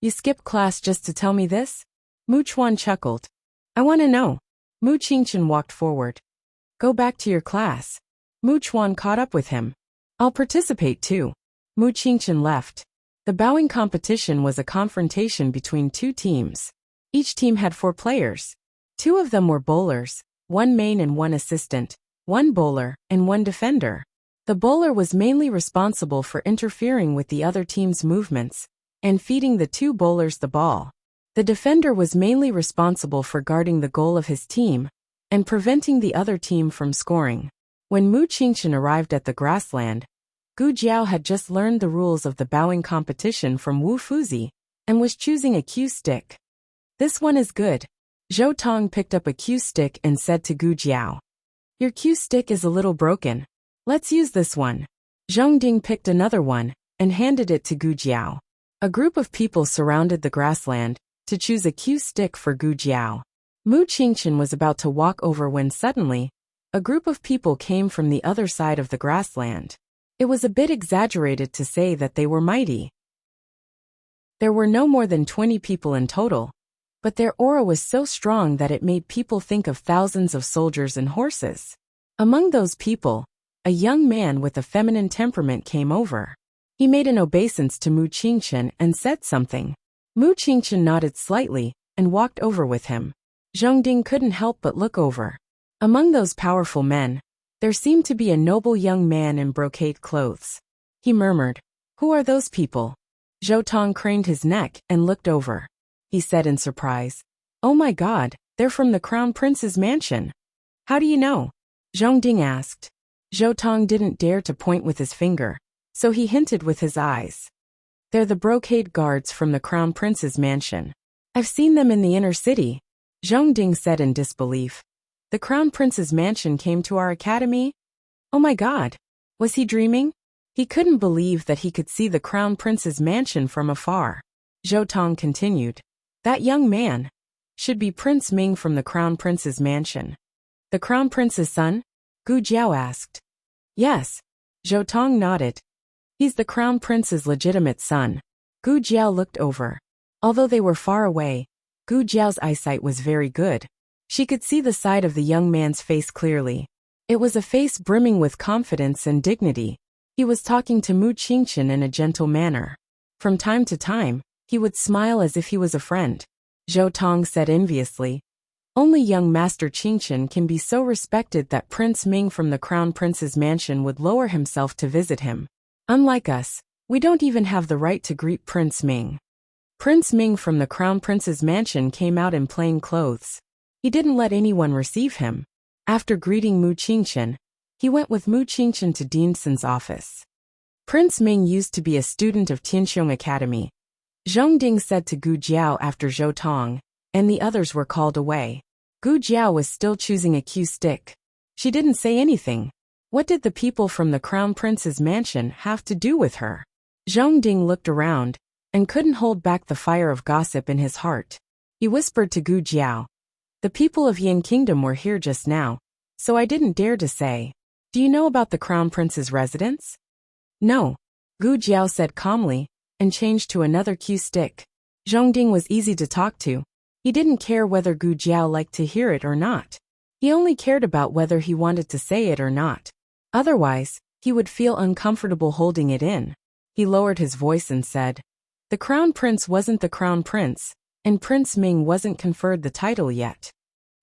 "You skipped class just to tell me this?" Mu Chuan chuckled. "I want to know." Mu Qingchen walked forward. "Go back to your class." Mu Chuan caught up with him. "I'll participate too." Mu Qingchen left. The bowing competition was a confrontation between 2 teams. Each team had 4 players. 2 of them were bowlers, 1 main and 1 assistant, 1 bowler, and 1 defender. The bowler was mainly responsible for interfering with the other team's movements and feeding the 2 bowlers the ball. The defender was mainly responsible for guarding the goal of his team and preventing the other team from scoring. When Mu Qingchen arrived at the grassland, Gu Jiao had just learned the rules of the bowing competition from Wu Fuzi and was choosing a cue stick. "This one is good." Zhou Tong picked up a cue stick and said to Gu Jiao, "Your cue stick is a little broken. Let's use this one." Zhong Ding picked another one and handed it to Gu Jiao. A group of people surrounded the grassland to choose a cue stick for Gu Jiao. Mu Qingchen was about to walk over when suddenly, a group of people came from the other side of the grassland. It was a bit exaggerated to say that they were mighty. There were no more than 20 people in total, but their aura was so strong that it made people think of thousands of soldiers and horses. Among those people, a young man with a feminine temperament came over. He made an obeisance to Mu Qingchen and said something. Mu Qingchen nodded slightly and walked over with him. Zhongding couldn't help but look over. Among those powerful men, there seemed to be a noble young man in brocade clothes. He murmured, "Who are those people?" Zhou Tong craned his neck and looked over. He said in surprise, "Oh my God, they're from the Crown Prince's mansion." "How do you know?" Zhongding asked. Zhou Tong didn't dare to point with his finger, so he hinted with his eyes. "They're the brocade guards from the Crown Prince's mansion. I've seen them in the inner city," Zhongding said in disbelief. "The Crown Prince's mansion came to our academy? Oh my God! Was he dreaming?" He couldn't believe that he could see the Crown Prince's mansion from afar. Zhou Tong continued, "That young man should be Prince Ming from the Crown Prince's mansion." "The Crown Prince's son?" Gu Jiao asked. "Yes." Zhou Tong nodded. "He's the Crown Prince's legitimate son." Gu Jiao looked over. Although they were far away, Gu Jiao's eyesight was very good. She could see the side of the young man's face clearly. It was a face brimming with confidence and dignity. He was talking to Mu Qingchen in a gentle manner. From time to time, he would smile as if he was a friend. Zhou Tong said enviously, "Only young Master Qingchen can be so respected that Prince Ming from the Crown Prince's mansion would lower himself to visit him. Unlike us, we don't even have the right to greet Prince Ming." Prince Ming from the Crown Prince's mansion came out in plain clothes. He didn't let anyone receive him. After greeting Mu Qingchen, he went with Mu Qingchen to Dean Sun's office. Prince Ming used to be a student of Tianxiong Academy. Zhongding said to Gu Jiao after Zhou Tong and the others were called away. Gu Jiao was still choosing a cue stick. She didn't say anything. What did the people from the Crown Prince's mansion have to do with her? Zhongding looked around and couldn't hold back the fire of gossip in his heart. He whispered to Gu Jiao, "The people of Yin Kingdom were here just now, so I didn't dare to say. Do you know about the Crown Prince's residence?" "No," Gu Jiao said calmly, and changed to another cue stick. Zhongding was easy to talk to. He didn't care whether Gu Jiao liked to hear it or not. He only cared about whether he wanted to say it or not. Otherwise, he would feel uncomfortable holding it in. He lowered his voice and said, "The Crown Prince wasn't the Crown Prince, and Prince Ming wasn't conferred the title yet.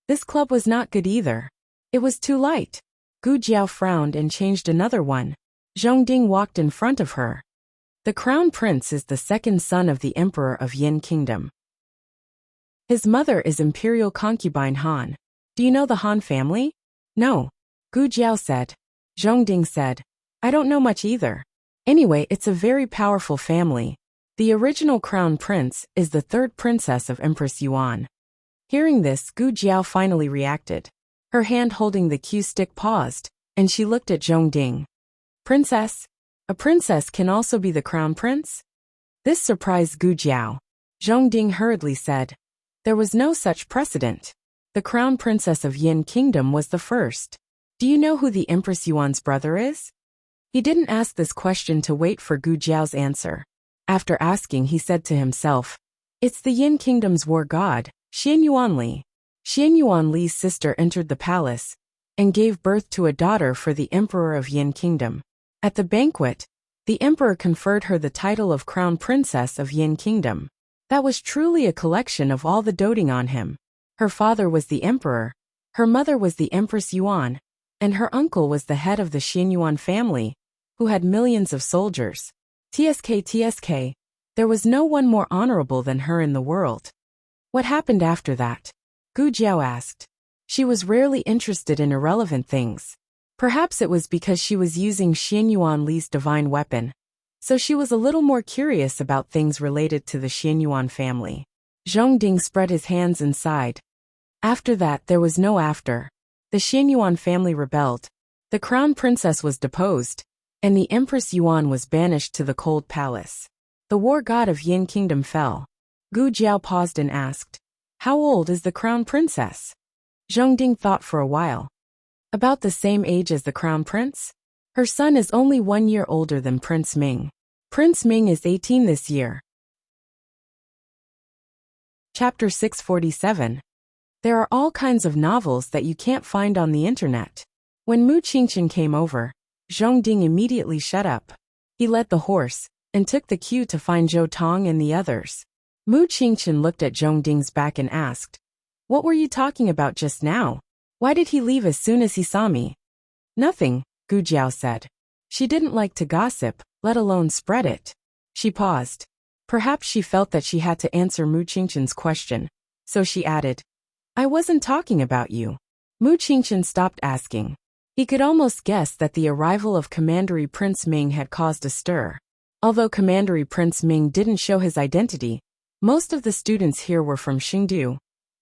This club was not good either. It was too light." Gu Jiao frowned and changed another one. Zhongding walked in front of her. "The Crown Prince is the second son of the Emperor of Yin Kingdom. His mother is Imperial Concubine Han. Do you know the Han family?" "No," Gu Jiao said. Zhongding said, "I don't know much either. Anyway, it's a very powerful family. The original Crown Prince is the third princess of Empress Yuan." Hearing this, Gu Jiao finally reacted. Her hand holding the cue stick paused, and she looked at Zhongding. "Princess? A princess can also be the Crown Prince?" This surprised Gu Jiao. Zhongding hurriedly said, "There was no such precedent. The Crown Princess of Yin Kingdom was the first. Do you know who the Empress Yuan's brother is?" He didn't ask this question to wait for Gu Jiao's answer. After asking, he said to himself, "It's the Yin Kingdom's war god, Xian Yuanli." Xian Yuanli's sister entered the palace and gave birth to a daughter for the Emperor of Yin Kingdom. At the banquet, the Emperor conferred her the title of Crown Princess of Yin Kingdom. That was truly a collection of all the doting on him. Her father was the Emperor, her mother was the Empress Yuan, and her uncle was the head of the Xian Yuan family, who had millions of soldiers. TSK, there was no one more honorable than her in the world. What happened after that? Gu Jiao asked. She was rarely interested in irrelevant things. Perhaps it was because she was using Xian Yuanli's divine weapon, so she was a little more curious about things related to the Xian Yuan family. Zhongding spread his hands and sighed. After that, there was no after. The Xian Yuan family rebelled. The crown princess was deposed, and the Empress Yuan was banished to the cold palace. The war god of Yin Kingdom fell. Gu Jiao paused and asked, "How old is the crown princess?" Zhongding thought for a while. About the same age as the crown prince? Her son is only 1 year older than Prince Ming. Prince Ming is 18 this year. Chapter 647. There are all kinds of novels that you can't find on the internet. When Mu Qingchen came over, Zhongding immediately shut up. He led the horse, and took the cue to find Zhou Tong and the others. Mu Qingchen looked at Zhongding's back and asked, "What were you talking about just now? Why did he leave as soon as he saw me?" "Nothing," Gu Jiao said. She didn't like to gossip, let alone spread it. She paused. Perhaps she felt that she had to answer Mu Qingchen's question, so she added, "I wasn't talking about you." Mu Qingchen stopped asking. He could almost guess that the arrival of Commandery Prince Ming had caused a stir. Although Commandery Prince Ming didn't show his identity, most of the students here were from Xingdu,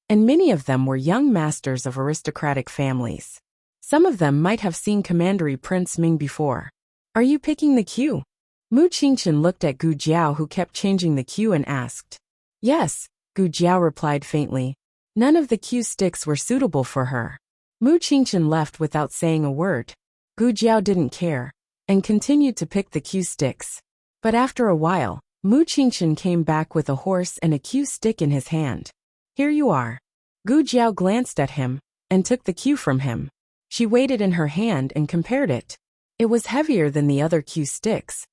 and many of them were young masters of aristocratic families. Some of them might have seen Commandery Prince Ming before. "Are you picking the cue?" Mu Qingchen looked at Gu Jiao, who kept changing the cue, and asked. "Yes," Gu Jiao replied faintly. None of the cue sticks were suitable for her. Mu Qingchen left without saying a word. Gu Jiao didn't care, and continued to pick the cue sticks. But after a while, Mu Qingchen came back with a horse and a cue stick in his hand. "Here you are." Gu Jiao glanced at him, and took the cue from him. She weighed it in her hand and compared it. It was heavier than the other cue sticks.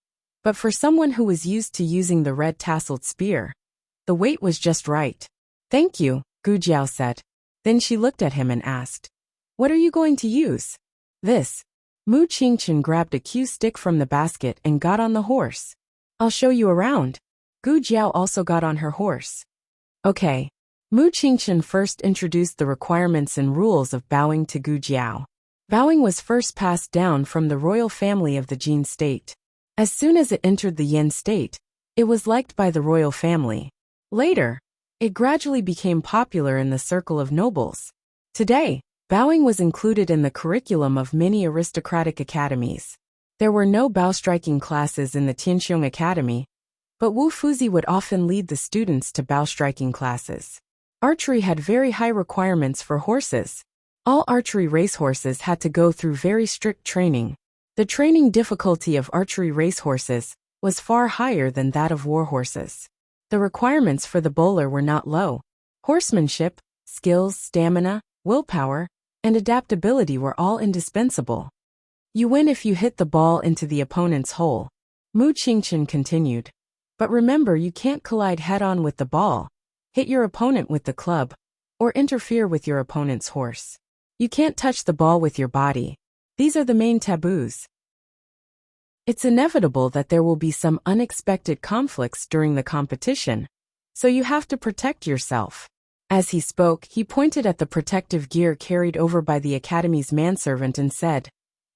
But for someone who was used to using the red tasseled spear, the weight was just right. "Thank you," Gu Jiao said. Then she looked at him and asked, "What are you going to use?" "This." Mu Qingchen grabbed a cue stick from the basket and got on the horse. "I'll show you around." Gu Jiao also got on her horse. Okay. Mu Qingchen first introduced the requirements and rules of bowing to Gu Jiao. Bowing was first passed down from the royal family of the Jin state. As soon as it entered the Yin state, it was liked by the royal family. Later, it gradually became popular in the circle of nobles. Today, bowing was included in the curriculum of many aristocratic academies. There were no bow-striking classes in the Tianxiong Academy, but Wu Fuzi would often lead the students to bow-striking classes. Archery had very high requirements for horses. All archery racehorses had to go through very strict training. The training difficulty of archery racehorses was far higher than that of war horses. The requirements for the bowler were not low. Horsemanship, skills, stamina, willpower, and adaptability were all indispensable. You win if you hit the ball into the opponent's hole. Mu Qingchen continued. But remember, you can't collide head-on with the ball, hit your opponent with the club, or interfere with your opponent's horse. You can't touch the ball with your body. These are the main taboos. It's inevitable that there will be some unexpected conflicts during the competition, so you have to protect yourself. As he spoke, he pointed at the protective gear carried over by the academy's manservant and said,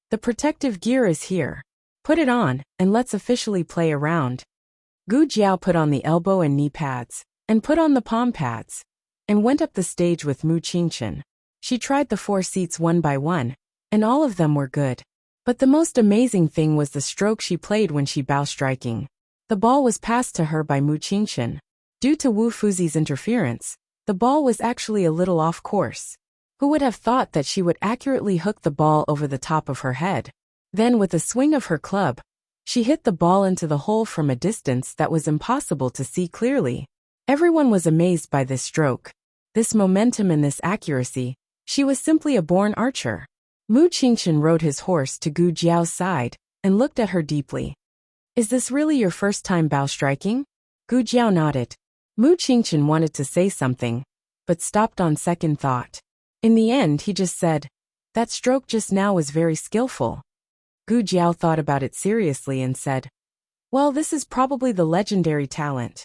"The protective gear is here. Put it on, and let's officially play around." Gu Jiao put on the elbow and knee pads, and put on the palm pads, and went up the stage with Mu Qingchen. She tried the 4 seats one by one, and all of them were good. But the most amazing thing was the stroke she played when she bow striking. The ball was passed to her by Mu Qingchen. Due to Wu Fuzi's interference, the ball was actually a little off course. Who would have thought that she would accurately hook the ball over the top of her head? Then with a swing of her club, she hit the ball into the hole from a distance that was impossible to see clearly. Everyone was amazed by this stroke, this momentum and this accuracy. She was simply a born archer. Mu Qingchen rode his horse to Gu Jiao's side and looked at her deeply. "Is this really your first time bow striking?" Gu Jiao nodded. Mu Qingchen wanted to say something, but stopped on second thought. In the end, he just said, "That stroke just now was very skillful." Gu Jiao thought about it seriously and said, "Well, this is probably the legendary talent."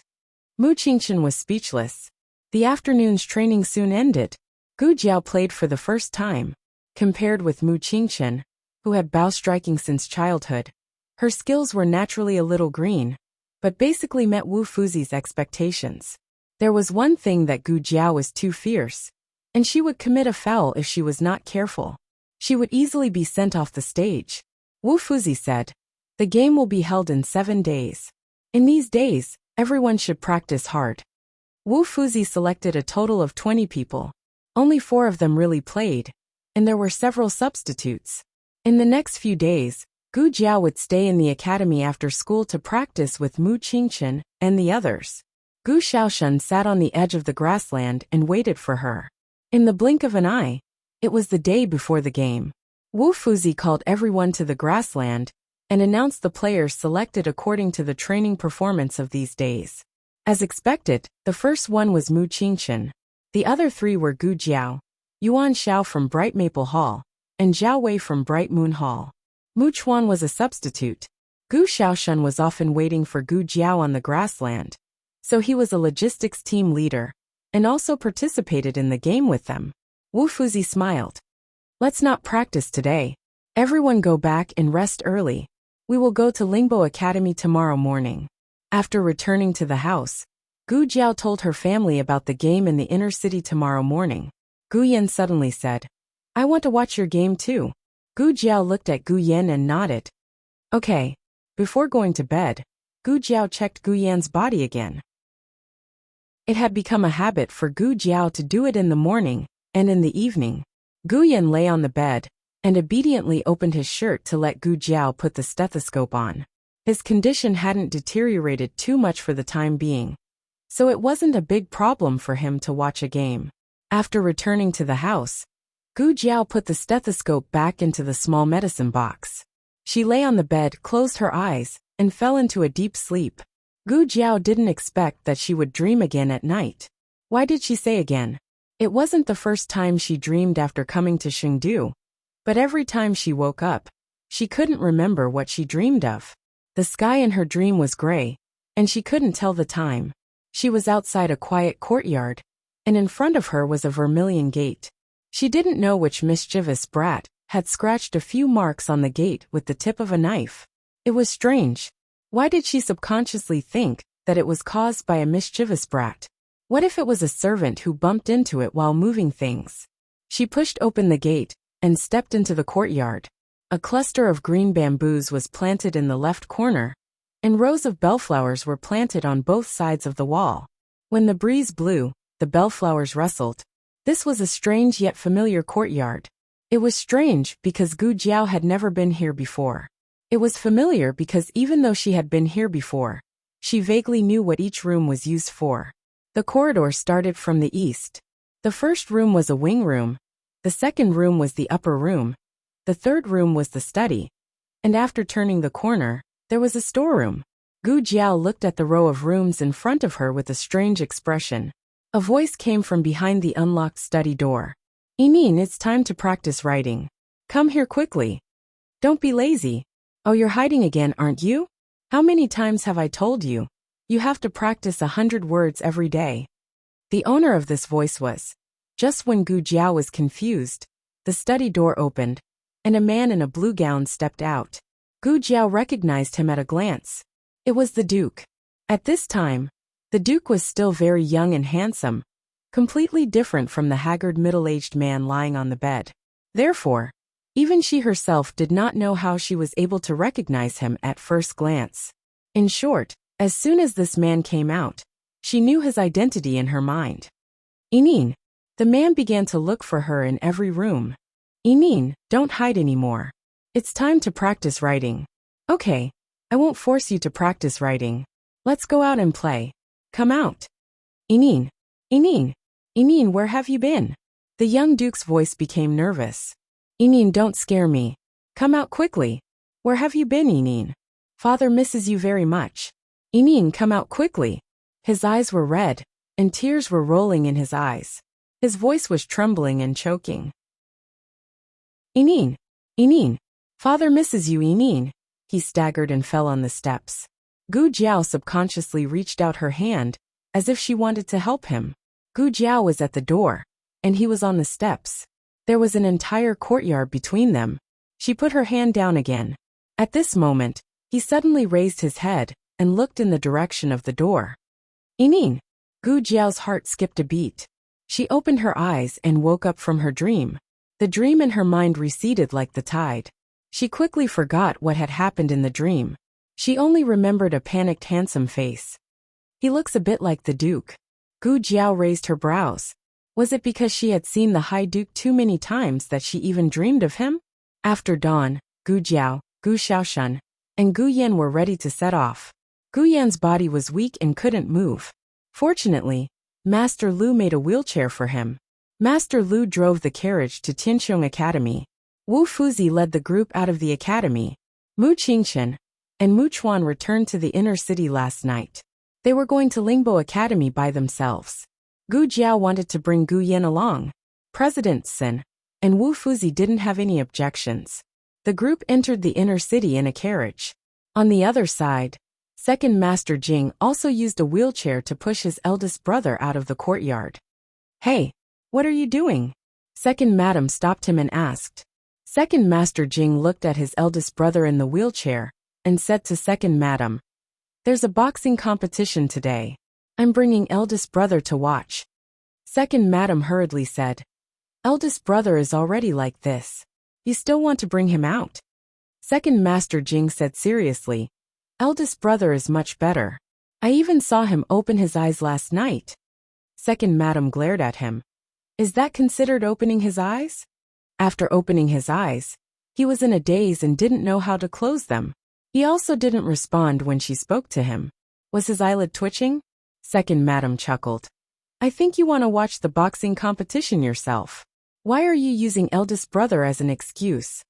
Mu Qingchen was speechless. The afternoon's training soon ended. Gu Jiao played for the first time. Compared with Mu Qingchen, who had bow striking since childhood, her skills were naturally a little green, but basically met Wu Fuzi's expectations. There was one thing that Gu Jiao was too fierce, and she would commit a foul if she was not careful. She would easily be sent off the stage. Wu Fuzi said, "The game will be held in 7 days. In these days, everyone should practice hard." Wu Fuzi selected a total of 20 people. Only 4 of them really played, and there were several substitutes. In the next few days, Gu Jiao would stay in the academy after school to practice with Mu Qingchen and the others. Gu Shaoshun sat on the edge of the grassland and waited for her. In the blink of an eye, it was the day before the game. Wu Fuzi called everyone to the grassland and announced the players selected according to the training performance of these days. As expected, the first one was Mu Qingchen. The other three were Gu Jiao, Yuan Xiao from Bright Maple Hall, and Zhao Wei from Bright Moon Hall. Mu Chuan was a substitute. Gu Xiaoshan was often waiting for Gu Jiao on the grassland, so he was a logistics team leader and also participated in the game with them. Wu Fuzi smiled. Let's not practice today. Everyone go back and rest early. We will go to Lingbo Academy tomorrow morning. After returning to the house, Gu Jiao told her family about the game in the inner city tomorrow morning. Gu Yan suddenly said, I want to watch your game too. Gu Jiao looked at Gu Yan and nodded. Okay. Before going to bed, Gu Jiao checked Gu Yan's body again. It had become a habit for Gu Jiao to do it in the morning and in the evening. Gu Yan lay on the bed and obediently opened his shirt to let Gu Jiao put the stethoscope on. His condition hadn't deteriorated too much for the time being, so it wasn't a big problem for him to watch a game. After returning to the house, Gu Jiao put the stethoscope back into the small medicine box. She lay on the bed, closed her eyes, and fell into a deep sleep. Gu Jiao didn't expect that she would dream again at night. Why did she say again? It wasn't the first time she dreamed after coming to Chengdu, but every time she woke up, she couldn't remember what she dreamed of. The sky in her dream was gray, and she couldn't tell the time. She was outside a quiet courtyard, and in front of her was a vermilion gate. She didn't know which mischievous brat had scratched a few marks on the gate with the tip of a knife. It was strange. Why did she subconsciously think that it was caused by a mischievous brat? What if it was a servant who bumped into it while moving things? She pushed open the gate and stepped into the courtyard. A cluster of green bamboos was planted in the left corner, and rows of bellflowers were planted on both sides of the wall. When the breeze blew, the bellflowers rustled. This was a strange yet familiar courtyard. It was strange because Gu Jiao had never been here before. It was familiar because even though she had been here before, she vaguely knew what each room was used for. The corridor started from the east. The first room was a wing room, the second room was the upper room, the third room was the study, and after turning the corner, there was a storeroom. Gu Jiao looked at the row of rooms in front of her with a strange expression. A voice came from behind the unlocked study door. Enin, it's time to practice writing. Come here quickly. Don't be lazy. Oh, you're hiding again, aren't you? How many times have I told you? You have to practice 100 words every day. The owner of this voice was. Just when Gu Jiao was confused, the study door opened, and a man in a blue gown stepped out. Gu Jiao recognized him at a glance. It was the Duke. At this time, the Duke was still very young and handsome, completely different from the haggard middle-aged man lying on the bed. Therefore, even she herself did not know how she was able to recognize him at first glance. In short, as soon as this man came out, she knew his identity in her mind. Enin. The man began to look for her in every room. Enin, don't hide anymore. It's time to practice writing. Okay, I won't force you to practice writing. Let's go out and play. Come out. Enin. Enin. Enin, where have you been? The young Duke's voice became nervous. Enin, don't scare me. Come out quickly. Where have you been, Enin? Father misses you very much. Enin, come out quickly. His eyes were red, and tears were rolling in his eyes. His voice was trembling and choking. Enin. Enin. Father misses you, Enin. He staggered and fell on the steps. Gu Jiao subconsciously reached out her hand, as if she wanted to help him. Gu Jiao was at the door, and he was on the steps. There was an entire courtyard between them. She put her hand down again. At this moment, he suddenly raised his head and looked in the direction of the door. Enin. Gu Jiao's heart skipped a beat. She opened her eyes and woke up from her dream. The dream in her mind receded like the tide. She quickly forgot what had happened in the dream. She only remembered a panicked handsome face. He looks a bit like the Duke. Gu Jiao raised her brows. Was it because she had seen the High Duke too many times that she even dreamed of him? After dawn, Gu Jiao, Gu Xiaoshan, and Gu Yan were ready to set off. Gu Yan's body was weak and couldn't move. Fortunately, Master Lu made a wheelchair for him. Master Lu drove the carriage to Tianqiong Academy. Wu Fuzi led the group out of the academy. Mu Qingchen and Mu Chuan returned to the inner city last night. They were going to Lingbo Academy by themselves. Gu Jiao wanted to bring Gu Yin along. President Sun and Wu Fuzi didn't have any objections. The group entered the inner city in a carriage. On the other side, Second Master Jing also used a wheelchair to push his eldest brother out of the courtyard. "Hey, what are you doing?" Second Madam stopped him and asked. Second Master Jing looked at his eldest brother in the wheelchair and said to Second Madam, "There's a boxing competition today. I'm bringing eldest brother to watch." Second Madam hurriedly said, "Eldest brother is already like this. You still want to bring him out?" Second Master Jing said seriously, "Eldest brother is much better. I even saw him open his eyes last night." Second Madam glared at him. "Is that considered opening his eyes?" After opening his eyes, he was in a daze and didn't know how to close them. He also didn't respond when she spoke to him. Was his eyelid twitching? Second Madam chuckled. "I think you want to watch the boxing competition yourself. Why are you using eldest brother as an excuse?"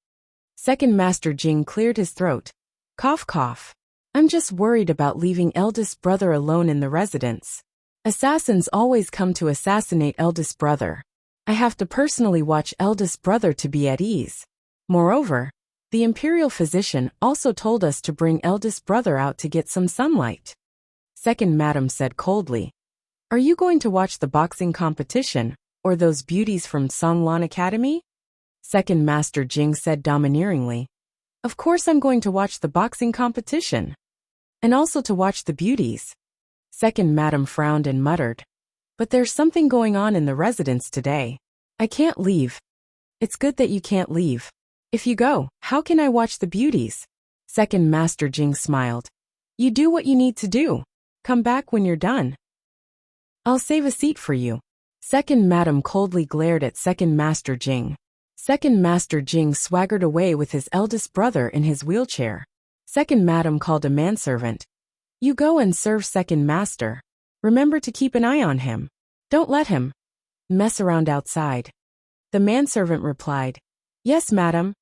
Second Master Jing cleared his throat. Cough cough. "I'm just worried about leaving eldest brother alone in the residence. Assassins always come to assassinate eldest brother. I have to personally watch eldest brother to be at ease. Moreover, the imperial physician also told us to bring eldest brother out to get some sunlight." Second Madam said coldly, "Are you going to watch the boxing competition, or those beauties from Songlan Academy?" Second Master Jing said domineeringly, "Of course I'm going to watch the boxing competition. And also to watch the beauties." Second Madam frowned and muttered, "But there's something going on in the residence today. I can't leave." "It's good that you can't leave. If you go, how can I watch the beauties?" Second Master Jing smiled. "You do what you need to do. Come back when you're done. I'll save a seat for you." Second Madam coldly glared at Second Master Jing. Second Master Jing swaggered away with his eldest brother in his wheelchair. Second Madam called a manservant. "You go and serve Second Master. Remember to keep an eye on him. Don't let him mess around outside." The manservant replied, "Yes, madam."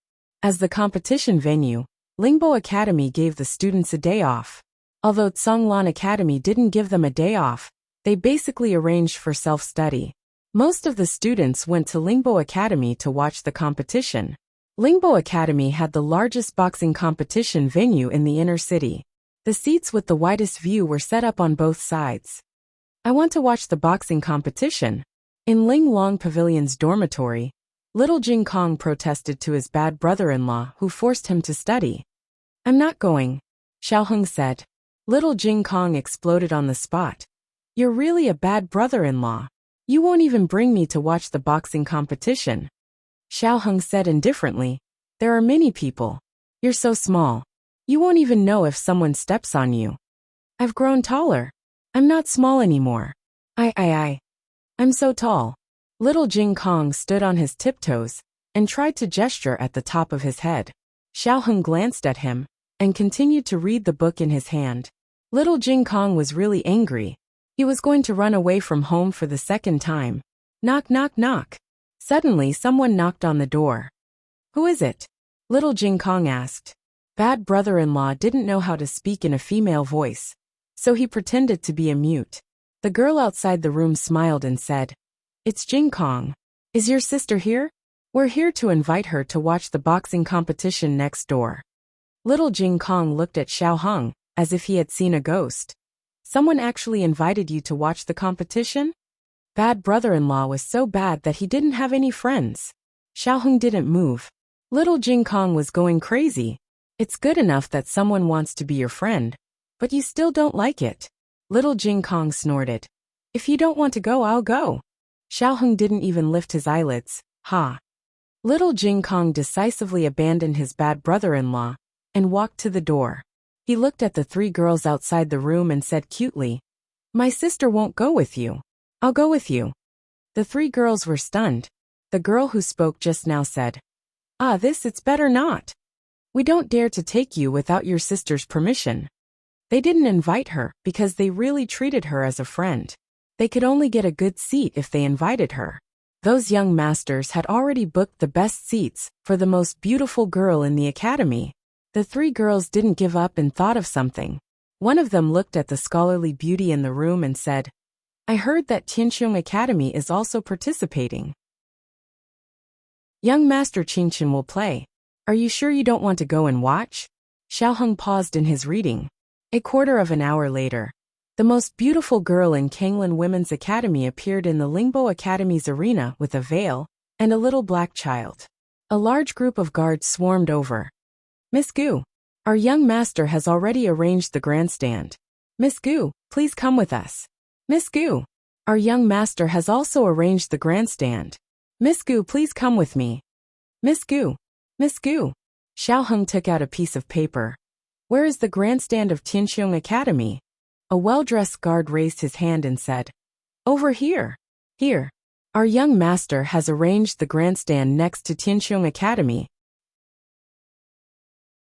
As the competition venue, Lingbo Academy gave the students a day off. Although Songlan Academy didn't give them a day off, they basically arranged for self-study. Most of the students went to Lingbo Academy to watch the competition. Lingbo Academy had the largest boxing competition venue in the inner city. The seats with the widest view were set up on both sides. "I want to watch the boxing competition." In Ling Long Pavilion's dormitory, little Jing Kong protested to his bad brother-in-law who forced him to study. "I'm not going," Xiao Heng said. Little Jing Kong exploded on the spot. "You're really a bad brother-in-law. You won't even bring me to watch the boxing competition." Xiao Heng said indifferently, "There are many people. You're so small. You won't even know if someone steps on you." "I've grown taller. I'm not small anymore. I'm so tall." Little Jing Kong stood on his tiptoes and tried to gesture at the top of his head. Xiao Heng glanced at him and continued to read the book in his hand. Little Jing Kong was really angry. He was going to run away from home for the second time. Knock, knock, knock. Suddenly someone knocked on the door. "Who is it?" Little Jing Kong asked. Bad brother-in-law didn't know how to speak in a female voice, so he pretended to be a mute. The girl outside the room smiled and said, "It's Jing Kong. Is your sister here? We're here to invite her to watch the boxing competition next door." Little Jing Kong looked at Xiao Heng as if he had seen a ghost. "Someone actually invited you to watch the competition?" Bad brother-in-law was so bad that he didn't have any friends. Xiao Heng didn't move. Little Jing Kong was going crazy. "It's good enough that someone wants to be your friend, but you still don't like it." Little Jing Kong snorted. "If you don't want to go, I'll go." Xiao Heng didn't even lift his eyelids. Ha! Little Jing Kong decisively abandoned his bad brother-in-law and walked to the door. He looked at the three girls outside the room and said cutely, "My sister won't go with you. I'll go with you." The three girls were stunned. The girl who spoke just now said, It's better not. We don't dare to take you without your sister's permission." They didn't invite her because they really treated her as a friend. They could only get a good seat if they invited her. Those young masters had already booked the best seats for the most beautiful girl in the academy. The three girls didn't give up and thought of something. One of them looked at the scholarly beauty in the room and said, "I heard that Tianqiong Academy is also participating. Young Master Qingqian will play. Are you sure you don't want to go and watch?" Xiaoheng paused in his reading. A quarter of an hour later, the most beautiful girl in Kanglan Women's Academy appeared in the Lingbo Academy's arena with a veil and a little black child. A large group of guards swarmed over. "Miss Gu, our young master has already arranged the grandstand. Miss Gu, please come with us. Miss Gu, our young master has also arranged the grandstand. Miss Gu, please come with me. Miss Gu, Miss Gu." Xiaoheng took out a piece of paper. "Where is the grandstand of Tianqiong Academy?" A well-dressed guard raised his hand and said, "Over here. Here. Our young master has arranged the grandstand next to Tianqiong Academy."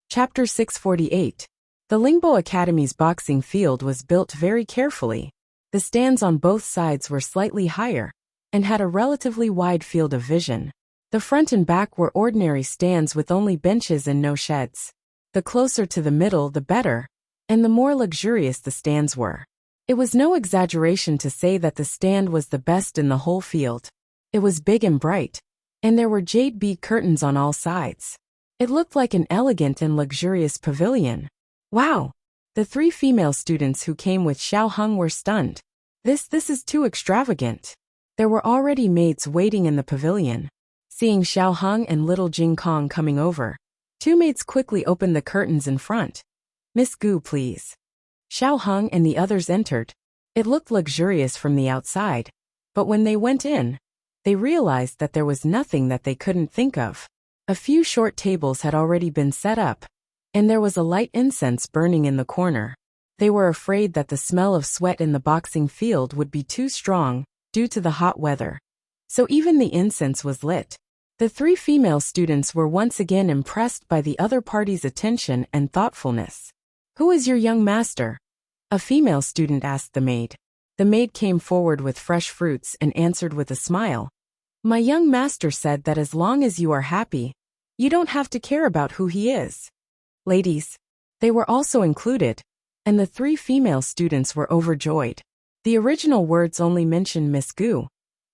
Chapter 648. The Lingbo Academy's boxing field was built very carefully. The stands on both sides were slightly higher and had a relatively wide field of vision. The front and back were ordinary stands with only benches and no sheds. The closer to the middle the better, and the more luxurious the stands were. It was no exaggeration to say that the stand was the best in the whole field. It was big and bright, and there were jade bead curtains on all sides. It looked like an elegant and luxurious pavilion. Wow! The three female students who came with Xiaoheng were stunned. This is too extravagant. There were already maids waiting in the pavilion. Seeing Xiaoheng and little Jing Kong coming over, two maids quickly opened the curtains in front. "Miss Gu, please." Xiaoheng and the others entered. It looked luxurious from the outside, but when they went in, they realized that there was nothing that they couldn't think of. A few short tables had already been set up, and there was a light incense burning in the corner. They were afraid that the smell of sweat in the boxing field would be too strong due to the hot weather. So even the incense was lit. The three female students were once again impressed by the other party's attention and thoughtfulness. "Who is your young master?" a female student asked the maid. The maid came forward with fresh fruits and answered with a smile. "My young master said that as long as you are happy, you don't have to care about who he is." Ladies, they were also included, and the three female students were overjoyed. The original words only mentioned Miss Gu,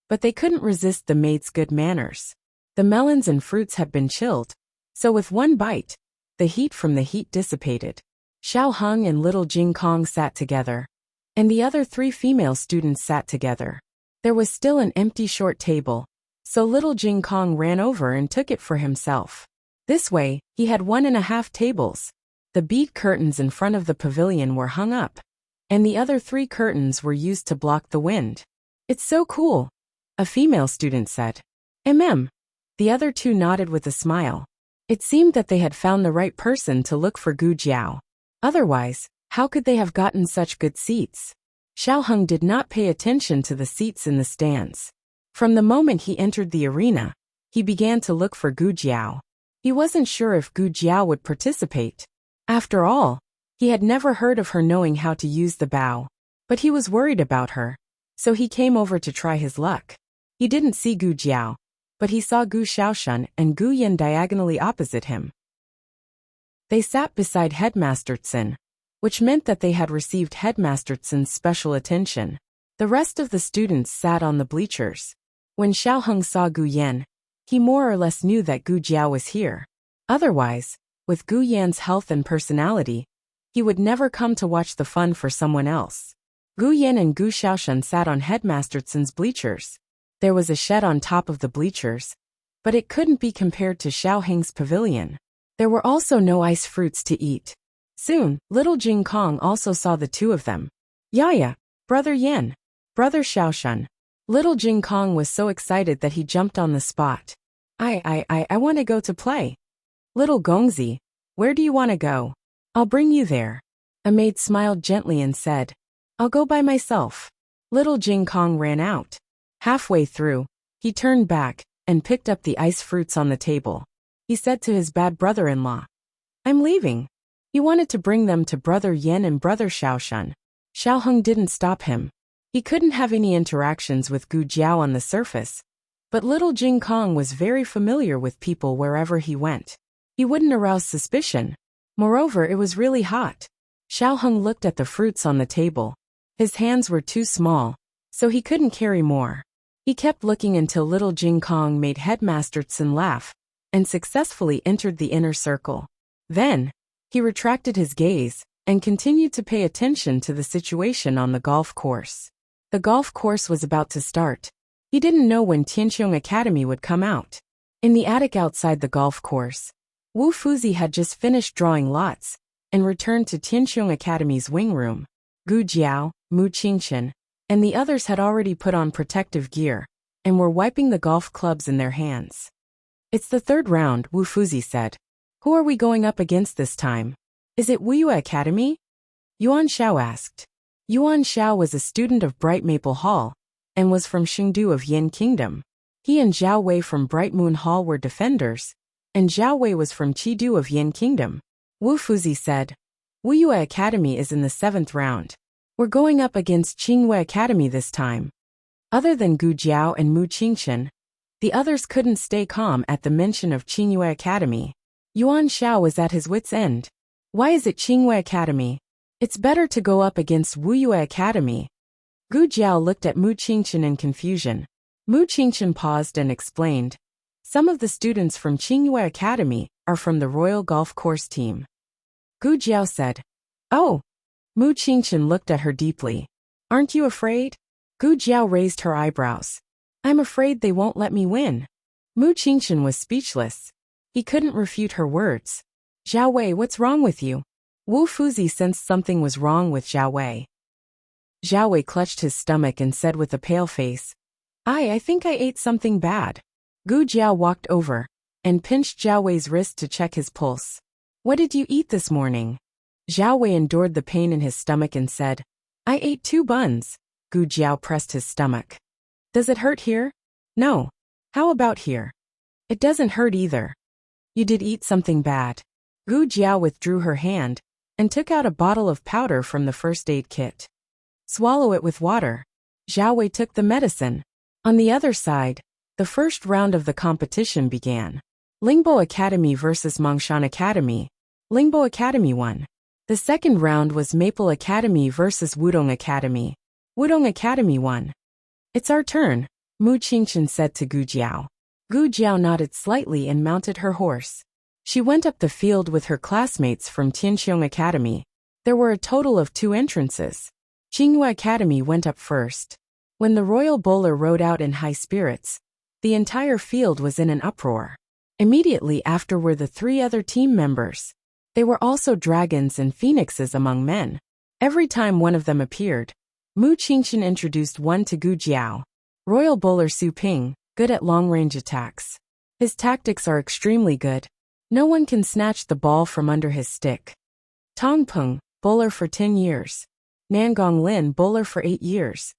but they couldn't resist the maid's good manners. The melons and fruits had been chilled, so with one bite, the heat from the heat dissipated. Xiaoheng and little Jing Kong sat together, and the other three female students sat together. There was still an empty short table, so little Jing Kong ran over and took it for himself. This way, he had 1.5 tables. The bead curtains in front of the pavilion were hung up, and the other 3 curtains were used to block the wind. "It's so cool," a female student said. The other 2 nodded with a smile. It seemed that they had found the right person to look for Gu Jiao. Otherwise, how could they have gotten such good seats? Xiaoheng did not pay attention to the seats in the stands. From the moment he entered the arena, he began to look for Gu Jiao. He wasn't sure if Gu Jiao would participate. After all, he had never heard of her knowing how to use the bow. But he was worried about her, so he came over to try his luck. He didn't see Gu Jiao, but he saw Gu Xiaoshan and Gu Yan diagonally opposite him. They sat beside Headmaster Tsin, which meant that they had received Headmaster Tsin's special attention. The rest of the students sat on the bleachers. When Xiaoheng saw Gu Yan, he more or less knew that Gu Jiao was here. Otherwise, with Gu Yan's health and personality, he would never come to watch the fun for someone else. Gu Yan and Gu Xiaoshan sat on Headmaster Tsin's bleachers. There was a shed on top of the bleachers, but it couldn't be compared to Xiaoheng's pavilion. There were also no ice fruits to eat. Soon, little Jing Kong also saw the 2 of them. "Yaya, Brother Yan, Brother Xiaoshan." Little Jing Kong was so excited that he jumped on the spot. I want to go to play." "Little Gongzi, where do you want to go?" "I'll bring you there." A maid smiled gently and said, "I'll go by myself." Little Jing Kong ran out. Halfway through, he turned back and picked up the ice fruits on the table. He said to his bad brother-in-law, "I'm leaving." He wanted to bring them to Brother Yan and Brother Xiaoshan. Xiaoheng didn't stop him. He couldn't have any interactions with Gu Jiao on the surface, But little Jing Kong was very familiar with people wherever he went. He wouldn't arouse suspicion. Moreover, it was really hot. Xiao Heng looked at the fruits on the table. His hands were too small, so he couldn't carry more. He kept looking until little Jing Kong made Headmaster Tsun laugh and successfully entered the inner circle. Then, he retracted his gaze and continued to pay attention to the situation on the golf course. The golf course was about to start. He didn't know when Tianqiong Academy would come out. In the attic outside the golf course, Wu Fuzi had just finished drawing lots and returned to Tianqiong Academy's wing room. Gu Jiao, Mu Qingqian, and the others had already put on protective gear and were wiping the golf clubs in their hands. It's the third round, Wu Fuzi said. Who are we going up against this time? Is it Wuxia Academy? Yuan Xiao asked. Yuan Xiao was a student of Bright Maple Hall and was from Xingdu of Yin Kingdom. He and Zhao Wei from Bright Moon Hall were defenders, and Zhao Wei was from Chidu of Yin Kingdom. Wu Fuzi said, Wuxia Academy is in the 7th round. We're going up against Qingyue Academy this time. Other than Gu Jiao and Mu Qingqian, the others couldn't stay calm at the mention of Qingyue Academy. Yuan Xiao was at his wit's end. Why is it Qingyue Academy? It's better to go up against Wuxia Academy. Gu Jiao looked at Mu Qingqian in confusion. Mu Qingqian paused and explained. Some of the students from Qingyue Academy are from the Royal Golf Course team. Gu Jiao said, Oh. Mu Qingqian looked at her deeply. Aren't you afraid? Gu Jiao raised her eyebrows. I'm afraid they won't let me win. Mu Qingqian was speechless. He couldn't refute her words. Zhao Wei, what's wrong with you? Wu Fuzi sensed something was wrong with Zhao Wei. Zhao Wei clutched his stomach and said with a pale face, I think I ate something bad. Gu Jiao walked over and pinched Zhao Wei's wrist to check his pulse. What did you eat this morning? Zhao Wei endured the pain in his stomach and said, I ate 2 buns. Gu Jiao pressed his stomach. Does it hurt here? No. How about here? It doesn't hurt either. You did eat something bad. Gu Jiao withdrew her hand and took out a bottle of powder from the first aid kit. Swallow it with water. Zhao Wei took the medicine. On the other side, the first round of the competition began. Lingbo Academy versus Mongshan Academy. Lingbo Academy won. The second round was Maple Academy versus Wudong Academy. Wudong Academy won. It's our turn, Mu Qingqian said to Gu Jiao. Gu Jiao nodded slightly and mounted her horse. She went up the field with her classmates from Tianqiong Academy. There were a total of 2 entrances. Qingyue Academy went up first. When the royal bowler rode out in high spirits, the entire field was in an uproar. Immediately after were the 3 other team members. They were also dragons and phoenixes among men. Every time one of them appeared, Mu Qingqian introduced one to Gu Jiao. Royal bowler Su Ping, good at long-range attacks. His tactics are extremely good. No one can snatch the ball from under his stick. Tong Peng, bowler for 10 years. Nangong Lin, bowler for 8 years.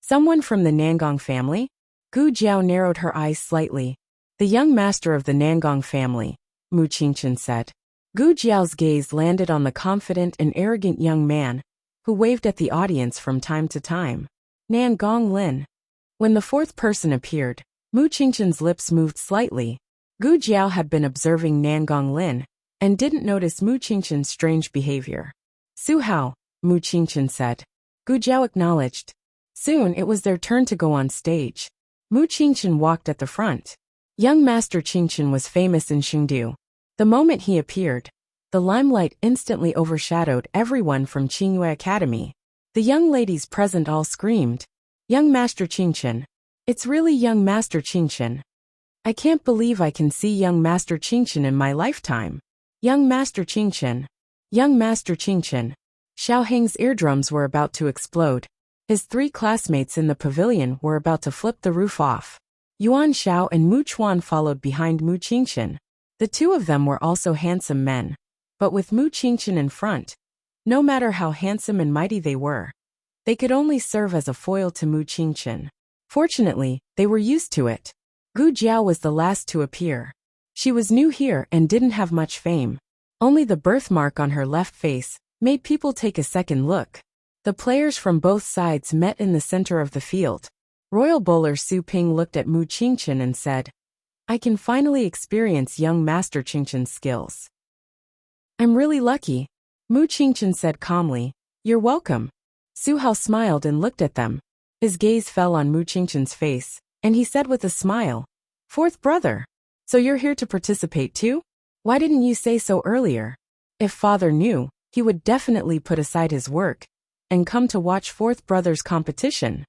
Someone from the Nangong family? Gu Jiao narrowed her eyes slightly. The young master of the Nangong family, Mu Qingqian said. Gu Jiao's gaze landed on the confident and arrogant young man, who waved at the audience from time to time. Nangong Lin. When the 4th person appeared, Mu Qingqian's lips moved slightly. Gu Jiao had been observing Nangong Lin and didn't notice Mu Qingqian's strange behavior. Su Hao, Mu Qingqian said. Gu Jiao acknowledged. Soon it was their turn to go on stage. Mu Qingqian walked at the front. Young Master Qingqian was famous in Xingdu. The moment he appeared, the limelight instantly overshadowed everyone from Qingyue Academy. The young ladies present all screamed, Young Master Qingqian. It's really Young Master Qingqian. I can't believe I can see Young Master Qingqian in my lifetime. Young Master Qingqian. Young Master Qingqian. Xiao Heng's eardrums were about to explode. His 3 classmates in the pavilion were about to flip the roof off. Yuan Xiao and Mu Chuan followed behind Mu Qingqian. The 2 of them were also handsome men. But with Mu Qingqian in front, no matter how handsome and mighty they were, they could only serve as a foil to Mu Qingqian. Fortunately, they were used to it. Gu Jiao was the last to appear. She was new here and didn't have much fame. Only the birthmark on her left face made people take a second look. The players from both sides met in the center of the field. Royal bowler Su Ping looked at Mu Qingchen and said, I can finally experience young Master Qingchen's skills. I'm really lucky, Mu Qingchen said calmly. You're welcome. Su Hao smiled and looked at them. His gaze fell on Mu Qingchen's face, and he said with a smile, Fourth brother. So you're here to participate too? Why didn't you say so earlier? If father knew, he would definitely put aside his work and come to watch fourth brother's competition.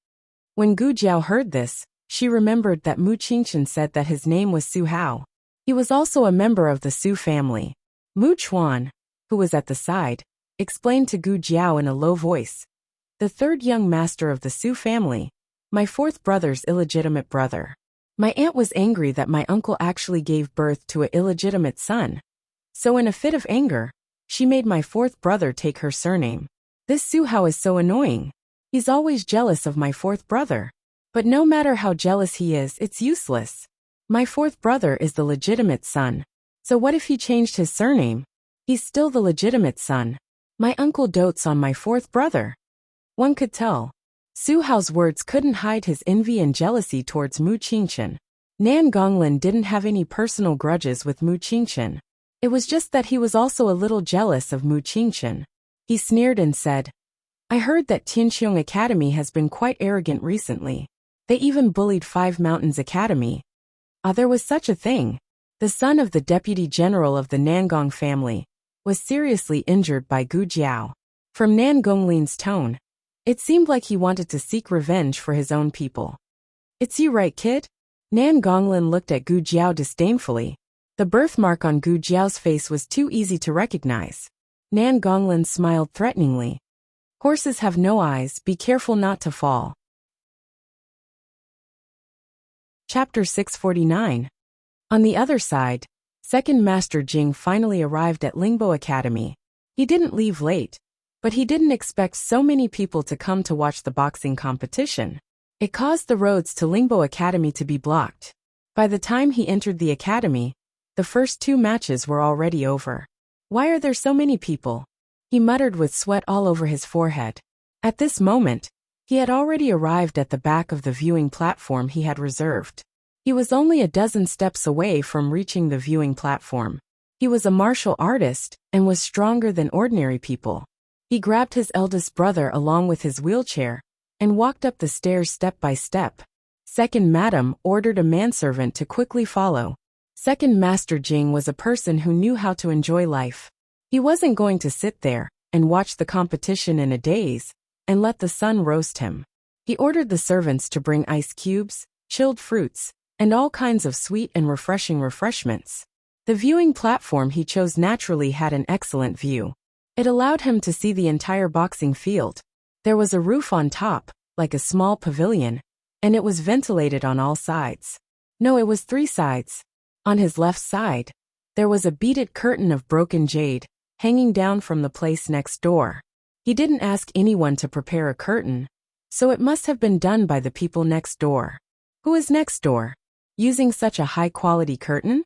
When Gu Jiao heard this, she remembered that Mu Qingchen said that his name was Su Hao. He was also a member of the Su family. Mu Chuan, who was at the side, explained to Gu Jiao in a low voice, the third young master of the Su family, my fourth brother's illegitimate brother. My aunt was angry that my uncle actually gave birth to an illegitimate son. So in a fit of anger, she made my fourth brother take her surname. This Su Hao is so annoying. He's always jealous of my fourth brother. But no matter how jealous he is, it's useless. My fourth brother is the legitimate son. So what if he changed his surname? He's still the legitimate son. My uncle dotes on my fourth brother. One could tell. Su Hao's words couldn't hide his envy and jealousy towards Mu Qingchen. Nan Gonglin didn't have any personal grudges with Mu Qingchen. It was just that he was also a little jealous of Mu Qingchen. He sneered and said, I heard that Tianqiong Academy has been quite arrogant recently. They even bullied Five Mountains Academy. There was such a thing. The son of the deputy general of the Nangong family was seriously injured by Gu Jiao. From Nan Gonglin's tone, it seemed like he wanted to seek revenge for his own people. It's you right, kid? Nan Gonglin looked at Gu Jiao disdainfully. The birthmark on Gu Jiao's face was too easy to recognize. Nan Gonglin smiled threateningly. Horses have no eyes, be careful not to fall. Chapter 649. On the other side, Second Master Jing finally arrived at Lingbo Academy. He didn't leave late, but he didn't expect so many people to come to watch the boxing competition. It caused the roads to Lingbo Academy to be blocked. By the time he entered the academy, the first two matches were already over. Why are there so many people? He muttered with sweat all over his forehead. At this moment, he had already arrived at the back of the viewing platform he had reserved. He was only a dozen steps away from reaching the viewing platform. He was a martial artist and was stronger than ordinary people. He grabbed his eldest brother along with his wheelchair and walked up the stairs step by step. Second Madam ordered a manservant to quickly follow. Second Master Jing was a person who knew how to enjoy life. He wasn't going to sit there and watch the competition in a daze and let the sun roast him. He ordered the servants to bring ice cubes, chilled fruits, and all kinds of sweet and refreshing refreshments. The viewing platform he chose naturally had an excellent view. It allowed him to see the entire boxing field. There was a roof on top, like a small pavilion, and it was ventilated on all sides. No, it was three sides. On his left side, there was a beaded curtain of broken jade, hanging down from the place next door. He didn't ask anyone to prepare a curtain, so it must have been done by the people next door. Who is next door? Using such a high-quality curtain?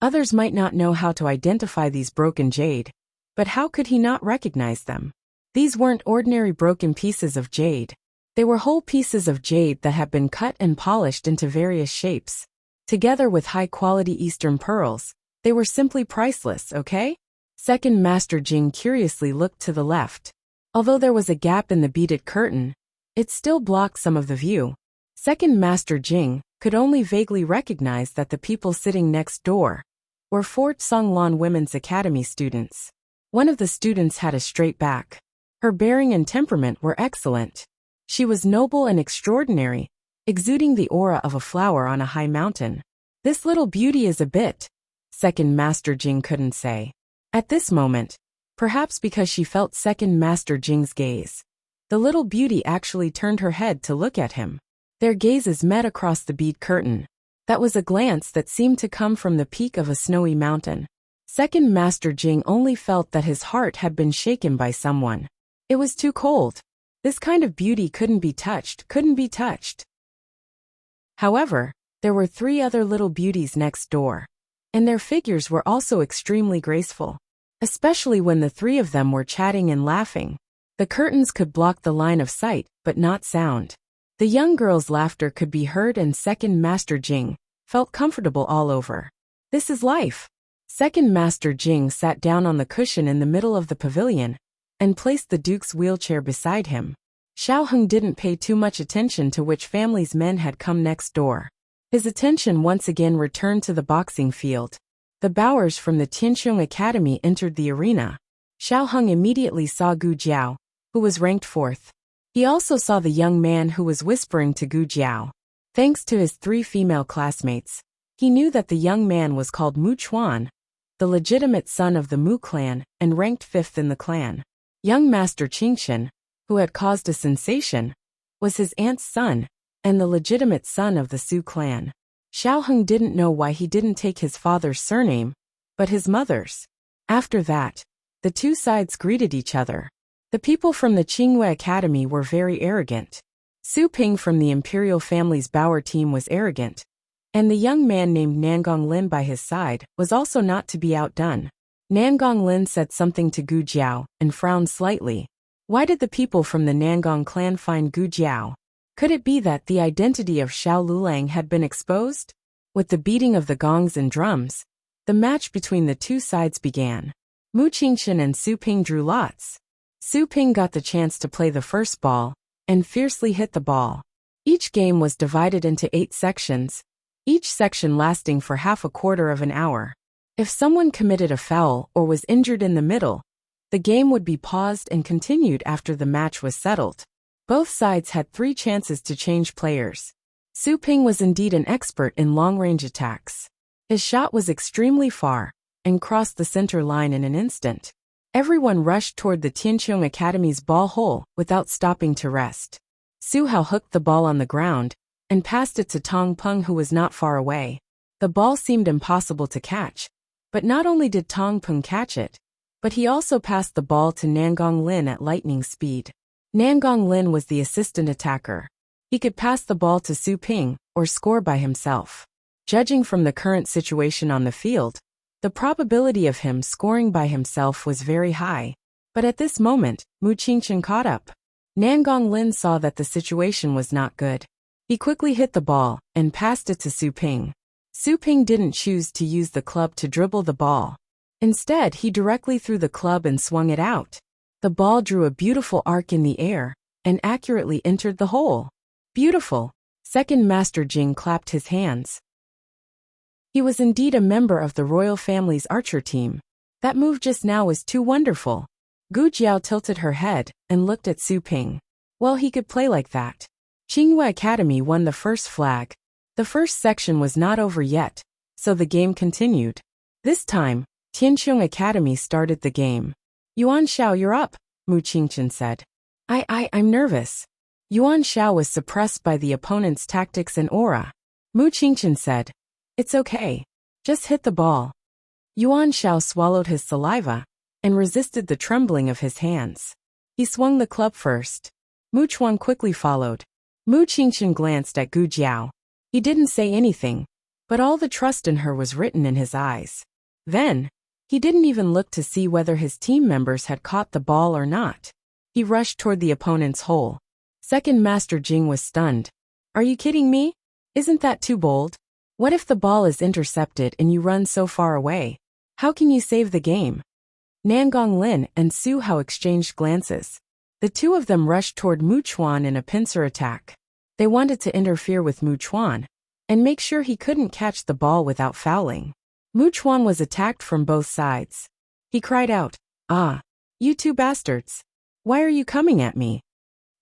Others might not know how to identify these broken jade, but how could he not recognize them? These weren't ordinary broken pieces of jade. They were whole pieces of jade that had been cut and polished into various shapes. Together with high-quality Eastern pearls, they were simply priceless, okay? Second Master Jing curiously looked to the left. Although there was a gap in the beaded curtain, it still blocked some of the view. Second Master Jing could only vaguely recognize that the people sitting next door were Fort Songlan Women's Academy students. One of the students had a straight back. Her bearing and temperament were excellent. She was noble and extraordinary, exuding the aura of a flower on a high mountain. This little beauty is a bit, Second Master Jing couldn't say. At this moment, perhaps because she felt Second Master Jing's gaze, the little beauty actually turned her head to look at him. Their gazes met across the bead curtain. That was a glance that seemed to come from the peak of a snowy mountain. Second Master Jing only felt that his heart had been shaken by someone. It was too cold. This kind of beauty couldn't be touched. However, there were three other little beauties next door, and their figures were also extremely graceful. Especially when the three of them were chatting and laughing. The curtains could block the line of sight, but not sound. The young girl's laughter could be heard, and Second Master Jing felt comfortable all over. This is life. Second Master Jing sat down on the cushion in the middle of the pavilion and placed the Duke's wheelchair beside him. Xiao Heng didn't pay too much attention to which family's men had come next door. His attention once again returned to the boxing field. The bowers from the Tianqiong Academy entered the arena. Xiao Heng immediately saw Gu Jiao, who was ranked 4th. He also saw the young man who was whispering to Gu Jiao. Thanks to his 3 female classmates, he knew that the young man was called Mu Chuan, the legitimate son of the Mu clan and ranked 5th in the clan. Young Master Qingxian, who had caused a sensation, was his aunt's son and the legitimate son of the Su clan. Xiao Heng didn't know why he didn't take his father's surname, but his mother's. After that, the two sides greeted each other. The people from the Qingyue Academy were very arrogant. Su Ping from the imperial family's Bower team was arrogant, and the young man named Nangong Lin by his side was also not to be outdone. Nangong Lin said something to Gu Jiao and frowned slightly. Why did the people from the Nangong clan find Gu Jiao? Could it be that the identity of Xiao Lulang had been exposed? With the beating of the gongs and drums, the match between the two sides began. Mu Qingxian and Su Ping drew lots. Su Ping got the chance to play the first ball and fiercely hit the ball. Each game was divided into 8 sections, each section lasting for half a quarter of an hour. If someone committed a foul or was injured in the middle, the game would be paused and continued after the match was settled. Both sides had 3 chances to change players. Su Ping was indeed an expert in long-range attacks. His shot was extremely far and crossed the center line in an instant. Everyone rushed toward the Tianqiong Academy's ball hole without stopping to rest. Su Hao hooked the ball on the ground and passed it to Tong Peng, who was not far away. The ball seemed impossible to catch, but not only did Tong Peng catch it, but he also passed the ball to Nangong Lin at lightning speed. Nangong Lin was the assistant attacker. He could pass the ball to Su Ping or score by himself. Judging from the current situation on the field, the probability of him scoring by himself was very high. But at this moment, Mu Qingxian caught up. Nangong Lin saw that the situation was not good. He quickly hit the ball and passed it to Su Ping. Su Ping didn't choose to use the club to dribble the ball. Instead, he directly threw the club and swung it out. The ball drew a beautiful arc in the air and accurately entered the hole. Beautiful! Second Master Jing clapped his hands. He was indeed a member of the royal family's archer team. That move just now was too wonderful. Gu Jiao tilted her head and looked at Su Ping. Well, he could play like that. Qingyue Academy won the first flag. The first section was not over yet, so the game continued. This time, Tianqiong Academy started the game. Yuan Xiao, you're up, Mu Qingxian said. I'm nervous. Yuan Xiao was suppressed by the opponent's tactics and aura. Mu Qingxian said, it's okay. Just hit the ball. Yuan Xiao swallowed his saliva and resisted the trembling of his hands. He swung the club first. Mu Chuan quickly followed. Mu Qingxian glanced at Gu Jiao. He didn't say anything, but all the trust in her was written in his eyes. Then, he didn't even look to see whether his team members had caught the ball or not. He rushed toward the opponent's hole. Second Master Jing was stunned. Are you kidding me? Isn't that too bold? What if the ball is intercepted and you run so far away? How can you save the game? Nangong Lin and Su Hao exchanged glances. The two of them rushed toward Mu Chuan in a pincer attack. They wanted to interfere with Mu Chuan and make sure he couldn't catch the ball without fouling. Mu Chuan was attacked from both sides. He cried out, "Ah, you two bastards! Why are you coming at me?"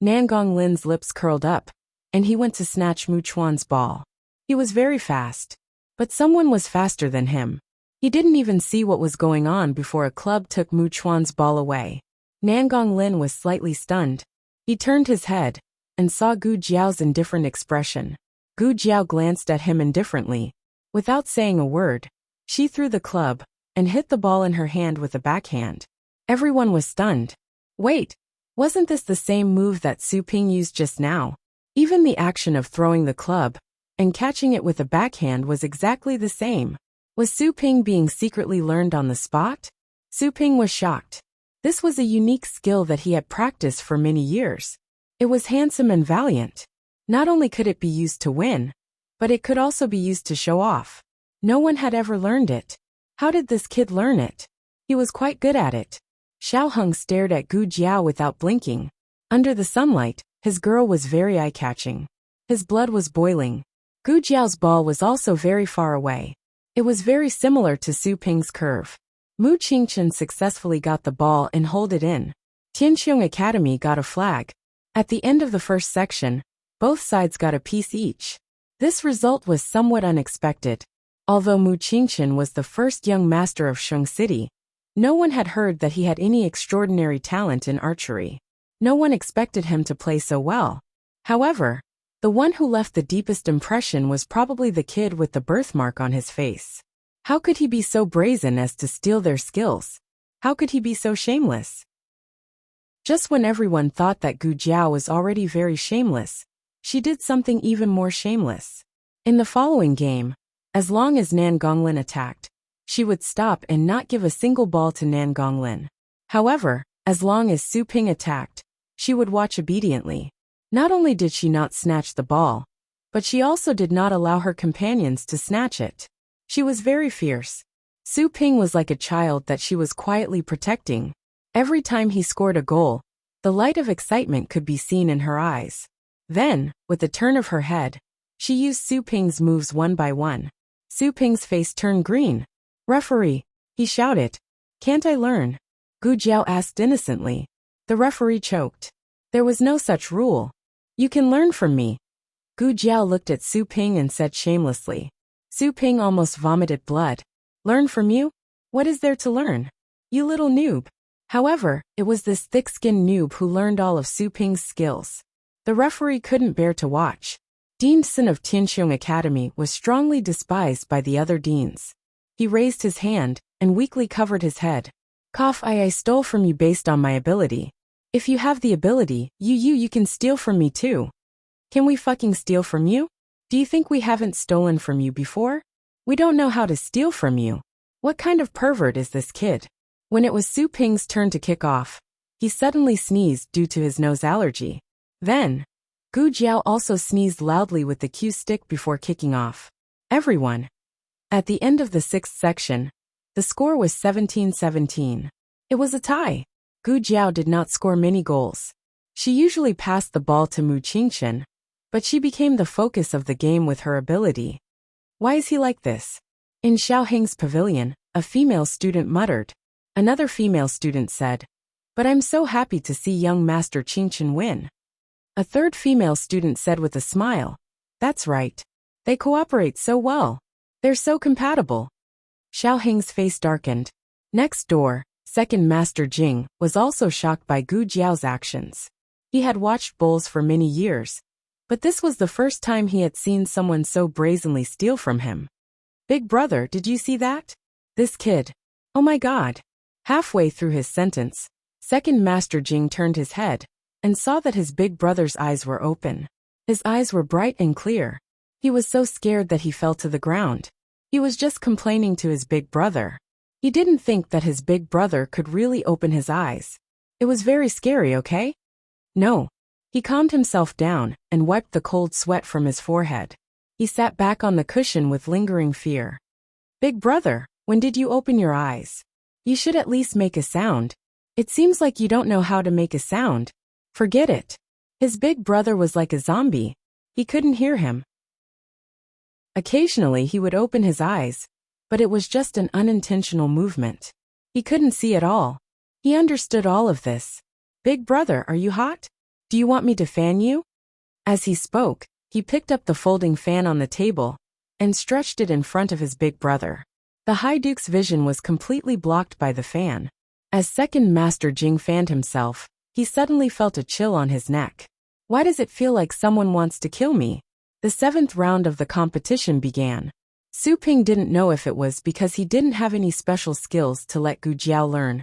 Nangong Lin's lips curled up, and he went to snatch Mu Chuan's ball. He was very fast, but someone was faster than him. He didn't even see what was going on before a club took Mu Chuan's ball away. Nangong Lin was slightly stunned. He turned his head and saw Gu Jiao's indifferent expression. Gu Jiao glanced at him indifferently. Without saying a word, she threw the club and hit the ball in her hand with a backhand. Everyone was stunned. Wait, wasn't this the same move that Su Ping used just now? Even the action of throwing the club and catching it with a backhand was exactly the same. Was Su Ping being secretly learned on the spot? Su Ping was shocked. This was a unique skill that he had practiced for many years. It was handsome and valiant. Not only could it be used to win, but it could also be used to show off. No one had ever learned it. How did this kid learn it? He was quite good at it. Xiao Heng stared at Gu Jiao without blinking. Under the sunlight, his girl was very eye-catching. His blood was boiling. Gu Jiao's ball was also very far away. It was very similar to Su Ping's curve. Mu Qingchen successfully got the ball and holed it in. Tianqiong Academy got a flag. At the end of the first section, both sides got a piece each. This result was somewhat unexpected. Although Mu Qingchen was the first young master of Sheng City, no one had heard that he had any extraordinary talent in archery. No one expected him to play so well. However, the one who left the deepest impression was probably the kid with the birthmark on his face. How could he be so brazen as to steal their skills? How could he be so shameless? Just when everyone thought that Gu Jiao was already very shameless, she did something even more shameless. In the following game, as long as Nan Gonglin attacked, she would stop and not give a single ball to Nan Gonglin. However, as long as Su Ping attacked, she would watch obediently. Not only did she not snatch the ball, but she also did not allow her companions to snatch it. She was very fierce. Su Ping was like a child that she was quietly protecting. Every time he scored a goal, the light of excitement could be seen in her eyes. Then, with a turn of her head, she used Su Ping's moves one by one. Su Ping's face turned green. "Referee," he shouted. "Can't I learn?" Gu Jiao asked innocently. The referee choked. "There was no such rule. You can learn from me." Gu Jiao looked at Su Ping and said shamelessly. Su Ping almost vomited blood. "Learn from you? What is there to learn? You little noob." However, it was this thick-skinned noob who learned all of Su Ping's skills. The referee couldn't bear to watch. Dean Sun of Tianqiong Academy was strongly despised by the other deans. He raised his hand and weakly covered his head. "Cough, I stole from you based on my ability. If you have the ability, you can steal from me too. Can we fucking steal from you? Do you think we haven't stolen from you before? We don't know how to steal from you. What kind of pervert is this kid?" When it was Su Ping's turn to kick off, he suddenly sneezed due to his nose allergy. Then, Gu Jiao also sneezed loudly with the cue stick before kicking off. Everyone. At the end of the sixth section, the score was 17-17. It was a tie. Gu Jiao did not score many goals. She usually passed the ball to Mu Qingchen, but she became the focus of the game with her ability. Why is he like this? In Xiao Heng's pavilion, a female student muttered. Another female student said, "But I'm so happy to see young Master Qingchen win." A third female student said with a smile, "That's right. They cooperate so well. They're so compatible." Xiao Heng's face darkened. Next door, second Master Jing was also shocked by Gu Jiao's actions. He had watched bowls for many years, but this was the first time he had seen someone so brazenly steal from him. "Big brother, did you see that? This kid. Oh my God." Halfway through his sentence, second Master Jing turned his head and saw that his big brother's eyes were open. His eyes were bright and clear. He was so scared that he fell to the ground. He was just complaining to his big brother. He didn't think that his big brother could really open his eyes. It was very scary, okay? No. He calmed himself down and wiped the cold sweat from his forehead. He sat back on the cushion with lingering fear. "Big brother, when did you open your eyes? You should at least make a sound. It seems like you don't know how to make a sound. Forget it." His big brother was like a zombie. He couldn't hear him. Occasionally he would open his eyes, but it was just an unintentional movement. He couldn't see at all. He understood all of this. "Big brother, are you hot? Do you want me to fan you?" As he spoke, he picked up the folding fan on the table and stretched it in front of his big brother. The High Duke's vision was completely blocked by the fan. As second Master Jing fanned himself, he suddenly felt a chill on his neck. "Why does it feel like someone wants to kill me?" The seventh round of the competition began. Su Ping didn't know if it was because he didn't have any special skills to let Gu Jiao learn,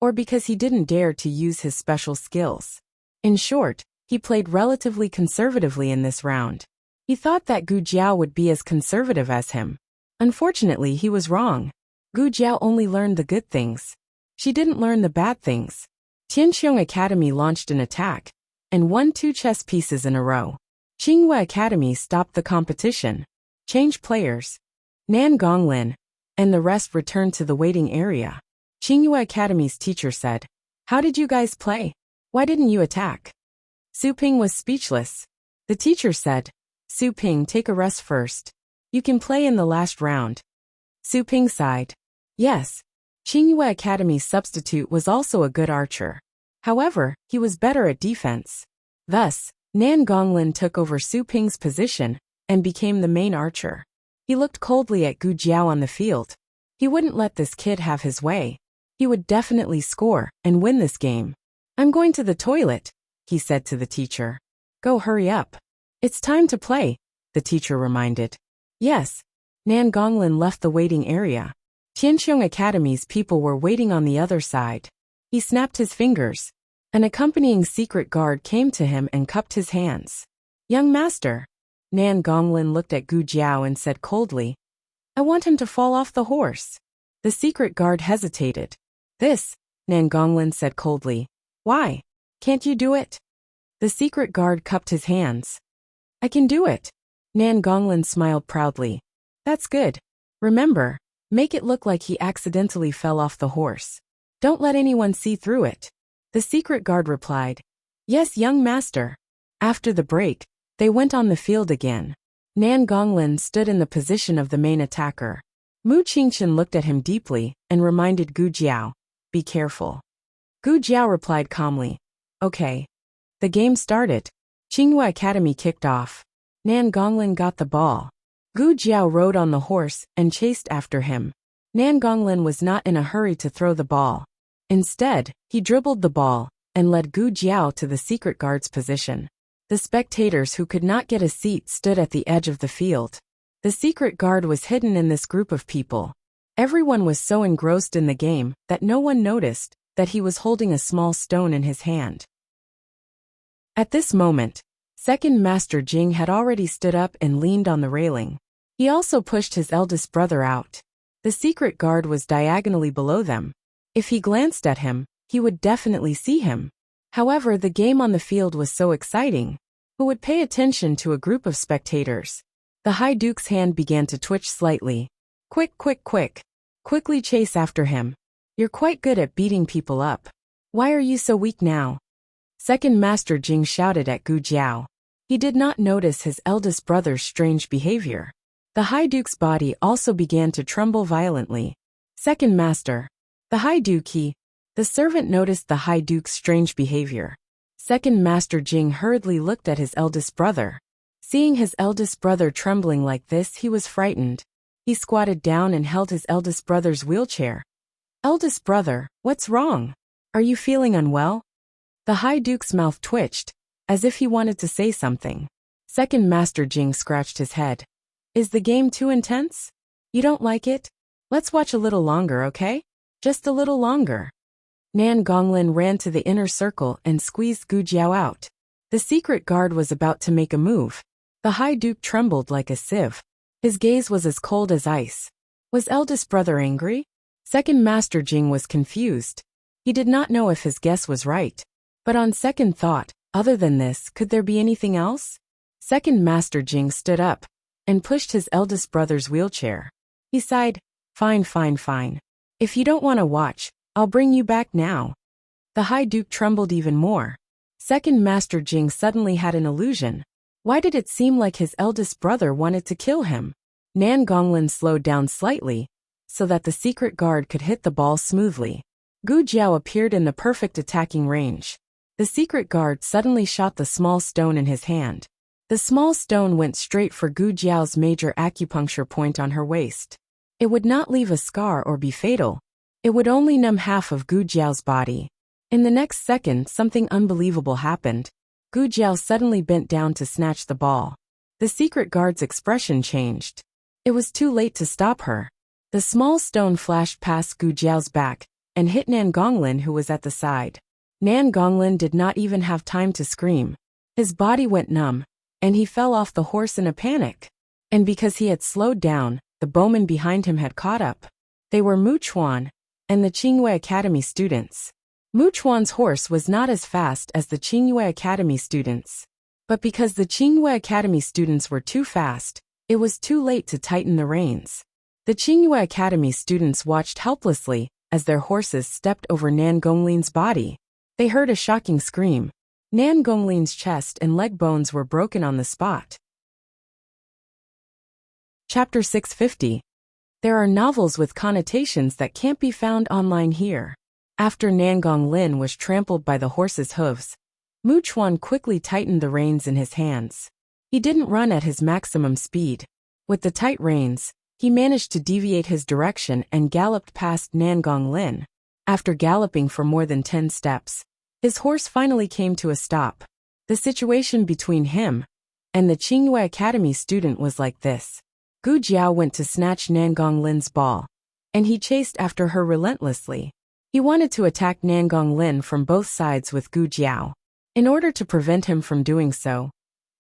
or because he didn't dare to use his special skills. In short, he played relatively conservatively in this round. He thought that Gu Jiao would be as conservative as him. Unfortunately, he was wrong. Gu Jiao only learned the good things. She didn't learn the bad things. Tianqiong Academy launched an attack and won 2 chess pieces in a row. Tsinghua Academy stopped the competition, changed players. Nan Gonglin and the rest returned to the waiting area. Tsinghua Academy's teacher said, "How did you guys play? Why didn't you attack?" Su Ping was speechless. The teacher said, "Su Ping, take a rest first. You can play in the last round." Su Ping sighed. Yes, Tsinghua Academy's substitute was also a good archer. However, he was better at defense. Thus, Nan Gonglin took over Su Ping's position and became the main archer. He looked coldly at Gu Jiao on the field. He wouldn't let this kid have his way. He would definitely score and win this game. "I'm going to the toilet," he said to the teacher. "Go, hurry up. It's time to play," the teacher reminded. Yes. Nan Gonglin left the waiting area. Tianxiong Academy's people were waiting on the other side. He snapped his fingers. An accompanying secret guard came to him and cupped his hands. "Young master." Nan Gonglin looked at Gu Jiao and said coldly, "I want him to fall off the horse." The secret guard hesitated. "This," Nan Gonglin said coldly. "Why? Can't you do it?" The secret guard cupped his hands. "I can do it." Nan Gonglin smiled proudly. "That's good. Remember, make it look like he accidentally fell off the horse. Don't let anyone see through it." The secret guard replied, "Yes, young master." After the break, they went on the field again. Nan Gonglin stood in the position of the main attacker. Mu Qingchen looked at him deeply and reminded Gu Jiao, "Be careful." Gu Jiao replied calmly, "Okay." The game started. Tsinghua Academy kicked off. Nan Gonglin got the ball. Gu Jiao rode on the horse and chased after him. Nan Gonglin was not in a hurry to throw the ball. Instead, he dribbled the ball and led Gu Jiao to the secret guard's position. The spectators who could not get a seat stood at the edge of the field. The secret guard was hidden in this group of people. Everyone was so engrossed in the game that no one noticed that he was holding a small stone in his hand. At this moment, Second Master Jing had already stood up and leaned on the railing. He also pushed his eldest brother out. The secret guard was diagonally below them. If he glanced at him, he would definitely see him. However, the game on the field was so exciting. Who would pay attention to a group of spectators? The High Duke's hand began to twitch slightly. "Quick, quick, quick. Quickly chase after him. You're quite good at beating people up. Why are you so weak now?" Second Master Jing shouted at Gu Jiao. He did not notice his eldest brother's strange behavior. The High Duke's body also began to tremble violently. "Second Master." The High Duke The servant noticed the High Duke's strange behavior. Second Master Jing hurriedly looked at his eldest brother. Seeing his eldest brother trembling like this, he was frightened. He squatted down and held his eldest brother's wheelchair. "Eldest brother, what's wrong? Are you feeling unwell?" The High Duke's mouth twitched, as if he wanted to say something. Second Master Jing scratched his head. "Is the game too intense? You don't like it? Let's watch a little longer, okay? Just a little longer." Nan Gonglin ran to the inner circle and squeezed Gu Jiao out. The secret guard was about to make a move. The High Duke trembled like a sieve. His gaze was as cold as ice. Was eldest brother angry? Second Master Jing was confused. He did not know if his guess was right. But on second thought, other than this, could there be anything else? Second Master Jing stood up and pushed his eldest brother's wheelchair. He sighed, Fine, fine, fine. If you don't want to watch, I'll bring you back now." The High Duke trembled even more. Second Master Jing suddenly had an illusion. Why did it seem like his eldest brother wanted to kill him? Nan Gonglin slowed down slightly, so that the secret guard could hit the ball smoothly. Gu Jiao appeared in the perfect attacking range. The secret guard suddenly shot the small stone in his hand. The small stone went straight for Gu Jiao's major acupuncture point on her waist. It would not leave a scar or be fatal. It would only numb half of Gu Jiao's body. In the next second, something unbelievable happened. Gu Jiao suddenly bent down to snatch the ball. The secret guard's expression changed. It was too late to stop her. The small stone flashed past Gu Jiao's back and hit Nan Gonglin, who was at the side. Nan Gonglin did not even have time to scream. His body went numb, and he fell off the horse in a panic. And because he had slowed down, the bowmen behind him had caught up. They were Mu Chuan and the Tsinghua Academy students. Mu Chuan's horse was not as fast as the Tsinghua Academy students. But because the Qingyue Academy students were too fast, it was too late to tighten the reins. The Qingyue Academy students watched helplessly as their horses stepped over Nan Gonglin's body. They heard a shocking scream. Nan Gonglin's chest and leg bones were broken on the spot. Chapter 650. There are novels with connotations that can't be found online here. After Nan Gonglin was trampled by the horse's hooves, Mu Chuan quickly tightened the reins in his hands. He didn't run at his maximum speed. With the tight reins, he managed to deviate his direction and galloped past Nan Gonglin. After galloping for more than 10 steps, his horse finally came to a stop. The situation between him and the Qingyue Academy student was like this. Gu Jiao went to snatch Nan Gonglin's ball, and he chased after her relentlessly. He wanted to attack Nan Gonglin from both sides with Gu Jiao. In order to prevent him from doing so,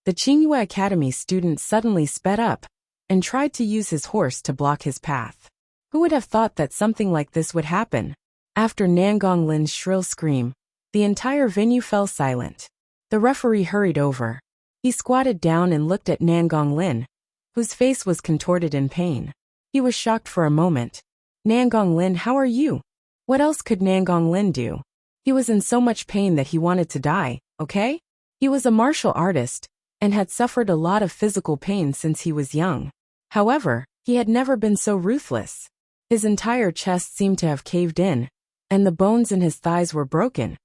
the Qingyue Academy student suddenly sped up and tried to use his horse to block his path. Who would have thought that something like this would happen? After Nan Gonglin's shrill scream, the entire venue fell silent. The referee hurried over. He squatted down and looked at Nan Gonglin, whose face was contorted in pain. He was shocked for a moment. Nan Gonglin, how are you? What else could Nan Gonglin do? He was in so much pain that he wanted to die, okay? He was a martial artist and had suffered a lot of physical pain since he was young. However, he had never been so ruthless. His entire chest seemed to have caved in, and the bones in his thighs were broken.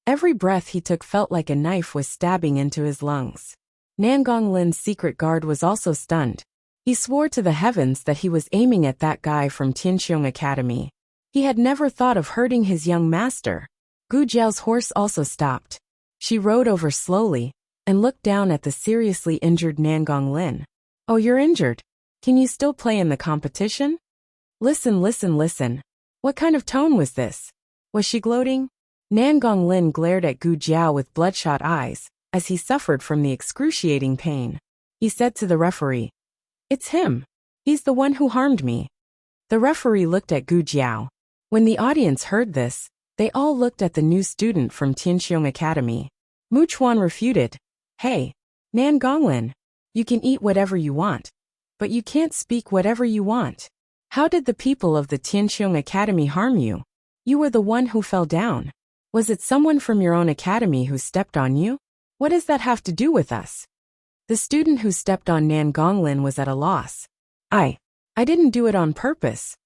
Every breath he took felt like a knife was stabbing into his lungs. Nan Gonglin's secret guard was also stunned. He swore to the heavens that he was aiming at that guy from Tianqiong Academy. He had never thought of hurting his young master. Gu Jiao's horse also stopped. She rode over slowly and looked down at the seriously injured Nan Gonglin. Oh, you're injured. Can you still play in the competition? Listen. What kind of tone was this? Was she gloating? Nan Gonglin glared at Gu Jiao with bloodshot eyes as he suffered from the excruciating pain. He said to the referee, "It's him. He's the one who harmed me." The referee looked at Gu Jiao. When the audience heard this, they all looked at the new student from Tianqiong Academy. Mu Chuan refuted, "Hey, Nan Gonglin, you can eat whatever you want, but you can't speak whatever you want. How did the people of the Tianqiong Academy harm you? You were the one who fell down. Was it someone from your own academy who stepped on you? What does that have to do with us?" The student who stepped on Nan Gonglin was at a loss. I didn't do it on purpose."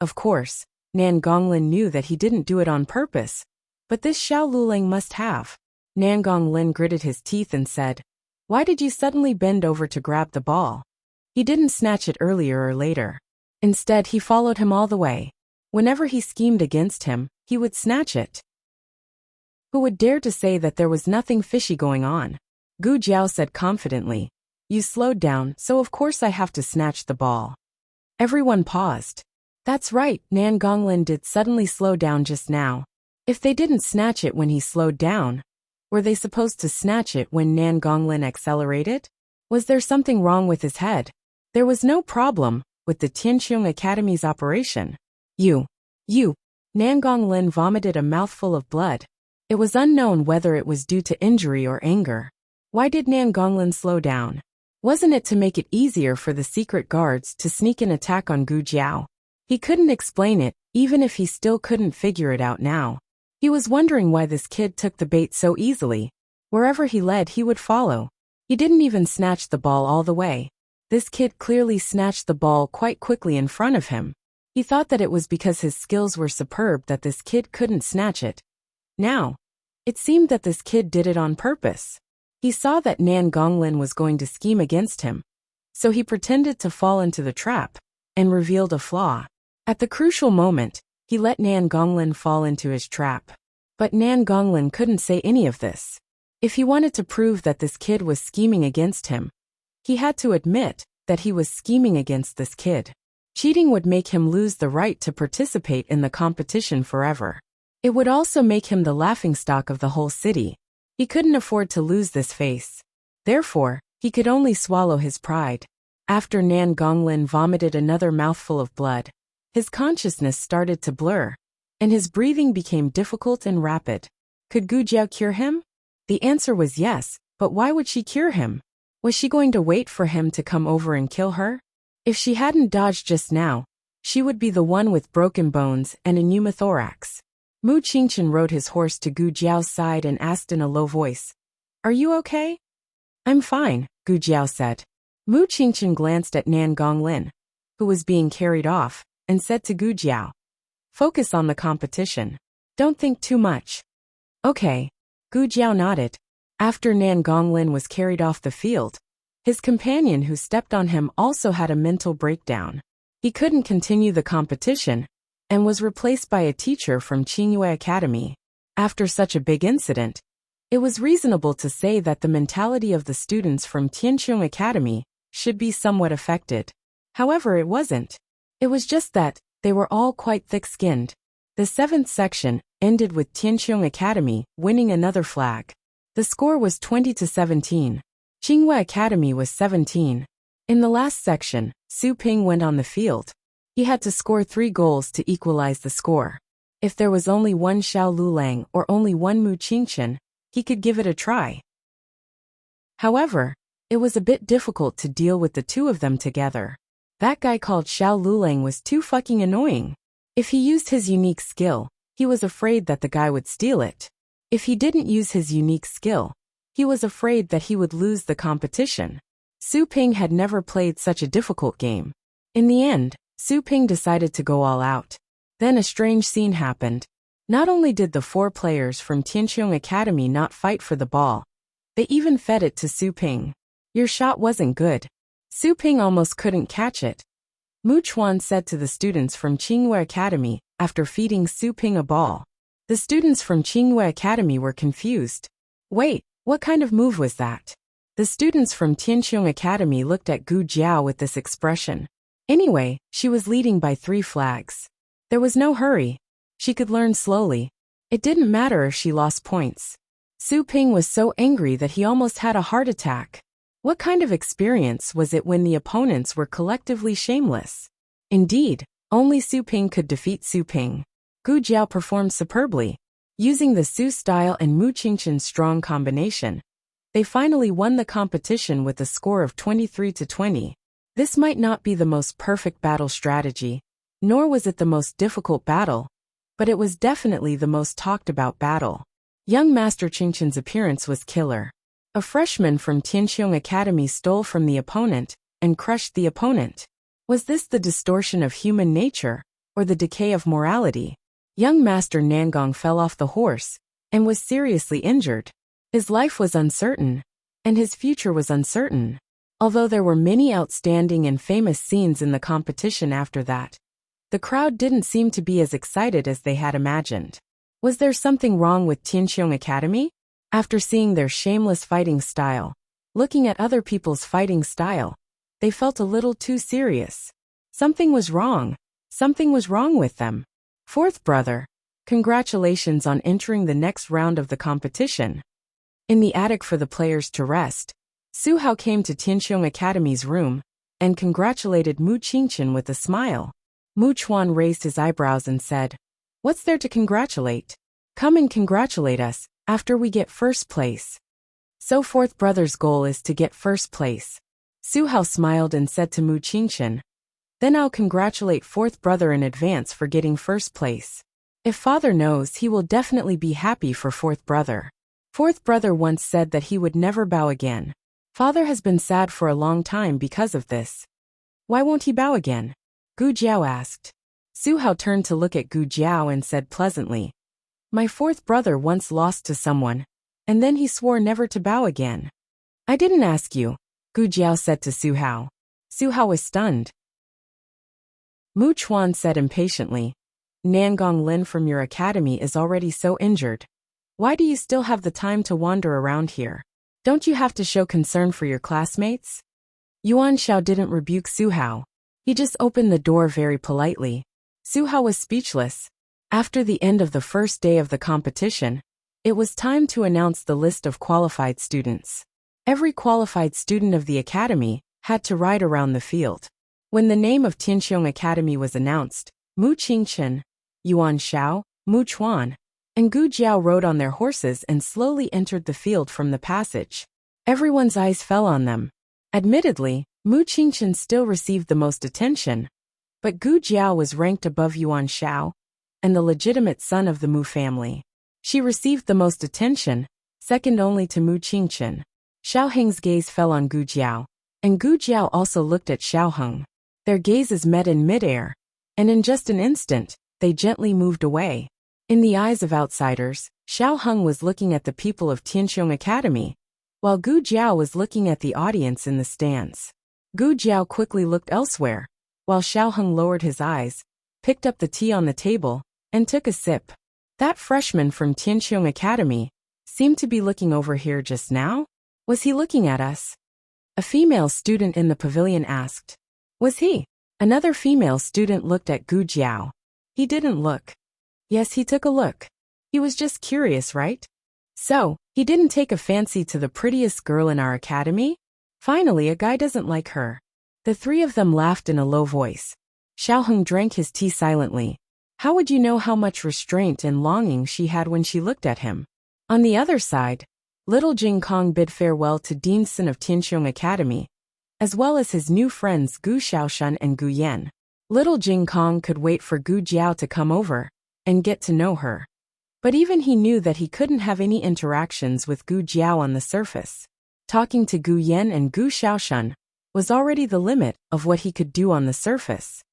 Of course, Nan Gonglin knew that he didn't do it on purpose, but this Xiao Luling must have. Nan Gonglin gritted his teeth and said, "Why did you suddenly bend over to grab the ball? He didn't snatch it earlier or later. Instead, he followed him all the way. Whenever he schemed against him, he would snatch it. Who would dare to say that there was nothing fishy going on?" Gu Jiao said confidently. "You slowed down, so of course I have to snatch the ball." Everyone paused. That's right, Nan Gonglin did suddenly slow down just now. If they didn't snatch it when he slowed down, were they supposed to snatch it when Nan Gonglin accelerated? Was there something wrong with his head? There was no problem with the Tianqiong Academy's operation. You. Nan Gonglin vomited a mouthful of blood. It was unknown whether it was due to injury or anger. Why did Nan Gonglin slow down? Wasn't it to make it easier for the secret guards to sneak an attack on Gu Jiao? He couldn't explain it, even if he still couldn't figure it out now. He was wondering why this kid took the bait so easily. Wherever he led, he would follow. He didn't even snatch the ball all the way. This kid clearly snatched the ball quite quickly in front of him. He thought that it was because his skills were superb that this kid couldn't snatch it. Now, it seemed that this kid did it on purpose. He saw that Nan Gonglin was going to scheme against him, so he pretended to fall into the trap and revealed a flaw. At the crucial moment, he let Nan Gonglin fall into his trap. But Nan Gonglin couldn't say any of this. If he wanted to prove that this kid was scheming against him, he had to admit that he was scheming against this kid. Cheating would make him lose the right to participate in the competition forever. It would also make him the laughingstock of the whole city. He couldn't afford to lose this face. Therefore, he could only swallow his pride. After Nan Gonglin vomited another mouthful of blood, his consciousness started to blur, and his breathing became difficult and rapid. Could Gu Jiao cure him? The answer was yes, But why would she cure him? Was she going to wait for him to come over and kill her? If she hadn't dodged just now, she would be the one with broken bones and a pneumothorax. Mu Qingchen rode his horse to Gu Jiao's side and asked in a low voice, "Are you okay?" "I'm fine," Gu Jiao said. Mu Qingchen glanced at Nan Gonglin, who was being carried off, and said to Gu Jiao, "Focus on the competition. Don't think too much." "Okay." Gu Jiao nodded. After Nan Gonglin was carried off the field, his companion who stepped on him also had a mental breakdown. He couldn't continue the competition, and was replaced by a teacher from Qingyue Academy. After such a big incident, it was reasonable to say that the mentality of the students from Tianqiong Academy should be somewhat affected. However, it wasn't. It was just that they were all quite thick-skinned. The seventh section ended with Tianqiong Academy winning another flag. The score was 20-17. Qingyue Academy was 17. In the last section, Su Ping went on the field. He had to score 3 goals to equalize the score. If there was only one Xiao Lulang or only one Mu Qingchen, he could give it a try. However, it was a bit difficult to deal with the two of them together. That guy called Xiao Lulang was too fucking annoying. If he used his unique skill, he was afraid that the guy would steal it. If he didn't use his unique skill, he was afraid that he would lose the competition. Su Ping had never played such a difficult game. In the end, Su Ping decided to go all out. Then a strange scene happened. Not only did the 4 players from Tianqiong Academy not fight for the ball, they even fed it to Su Ping. "Your shot wasn't good." Su Ping almost couldn't catch it. Mu Chuan said to the students from Qingyue Academy after feeding Su Ping a ball. The students from Qingyue Academy were confused. "Wait, what kind of move was that?" The students from Tianqiong Academy looked at Gu Jiao with this expression. Anyway, she was leading by 3 flags. There was no hurry. She could learn slowly. It didn't matter if she lost points. Su Ping was so angry that he almost had a heart attack. What kind of experience was it when the opponents were collectively shameless? Indeed, only Su Ping could defeat Su Ping. Gu Jiao performed superbly. Using the Su style and Mu Qingchen's strong combination, they finally won the competition with a score of 23-20. This might not be the most perfect battle strategy, nor was it the most difficult battle, but it was definitely the most talked about battle. Young Master Qingchen's appearance was killer. A freshman from Tianqiong Academy stole from the opponent and crushed the opponent. Was this the distortion of human nature, or the decay of morality? Young Master Nangong fell off the horse and was seriously injured. His life was uncertain, and his future was uncertain. Although there were many outstanding and famous scenes in the competition after that, the crowd didn't seem to be as excited as they had imagined. Was there something wrong with Tianqiong Academy? After seeing their shameless fighting style, looking at other people's fighting style, they felt a little too serious. Something was wrong. Something was wrong with them. Fourth brother, congratulations on entering the next round of the competition. In the attic for the players to rest, Su Hao came to Tianqiong Academy's room and congratulated Mu Qingchen with a smile. Mu Chuan raised his eyebrows and said, "What's there to congratulate? Come and congratulate us after we get first place." So fourth brother's goal is to get first place. Su Hao smiled and said to Mu Qingchen, "Then I'll congratulate fourth brother in advance for getting first place. If father knows, he will definitely be happy for fourth brother." Fourth brother once said that he would never bow again. Father has been sad for a long time because of this. Why won't he bow again? Gu Jiao asked. Su Hao turned to look at Gu Jiao and said pleasantly, "My fourth brother once lost to someone, and then he swore never to bow again." "I didn't ask you," Gu Jiao said to Su Hao. Su Hao was stunned. Mu Chuan said impatiently, "Nangong Lin from your academy is already so injured. Why do you still have the time to wander around here? Don't you have to show concern for your classmates?" Yuan Xiao didn't rebuke Su Hao. He just opened the door very politely. Su Hao was speechless. After the end of the first day of the competition, it was time to announce the list of qualified students. Every qualified student of the academy had to ride around the field. When the name of Tianqiong Academy was announced, Mu Qingchen, Yuan Xiao, Mu Chuan, and Gu Jiao rode on their horses and slowly entered the field from the passage. Everyone's eyes fell on them. Admittedly, Mu Qingchen still received the most attention, but Gu Jiao was ranked above Yuan Shao, and the legitimate son of the Mu family. She received the most attention, second only to Mu Qingchen. Xiao Heng's gaze fell on Gu Jiao, and Gu Jiao also looked at Xiao Heng. Their gazes met in midair, and in just an instant, they gently moved away. In the eyes of outsiders, Xiao Heng was looking at the people of Tianqiong Academy, while Gu Jiao was looking at the audience in the stands. Gu Jiao quickly looked elsewhere, while Xiao Heng lowered his eyes, picked up the tea on the table, and took a sip. That freshman from Tianqiong Academy seemed to be looking over here just now? Was he looking at us? A female student in the pavilion asked. Was he? Another female student looked at Gu Jiao. He didn't look. Yes, he took a look. He was just curious, right? So, he didn't take a fancy to the prettiest girl in our academy? Finally, a guy doesn't like her. The three of them laughed in a low voice. Xiao Heng drank his tea silently. How would you know how much restraint and longing she had when she looked at him? On the other side, little Jing Kong bid farewell to Dean Sin of Tianqiong Academy, as well as his new friends Gu Xiaoshan and Gu Yan. Little Jing Kong could wait for Gu Jiao to come over and get to know her. But even he knew that he couldn't have any interactions with Gu Jiao on the surface. Talking to Gu Yan and Gu Xiaoshan was already the limit of what he could do on the surface.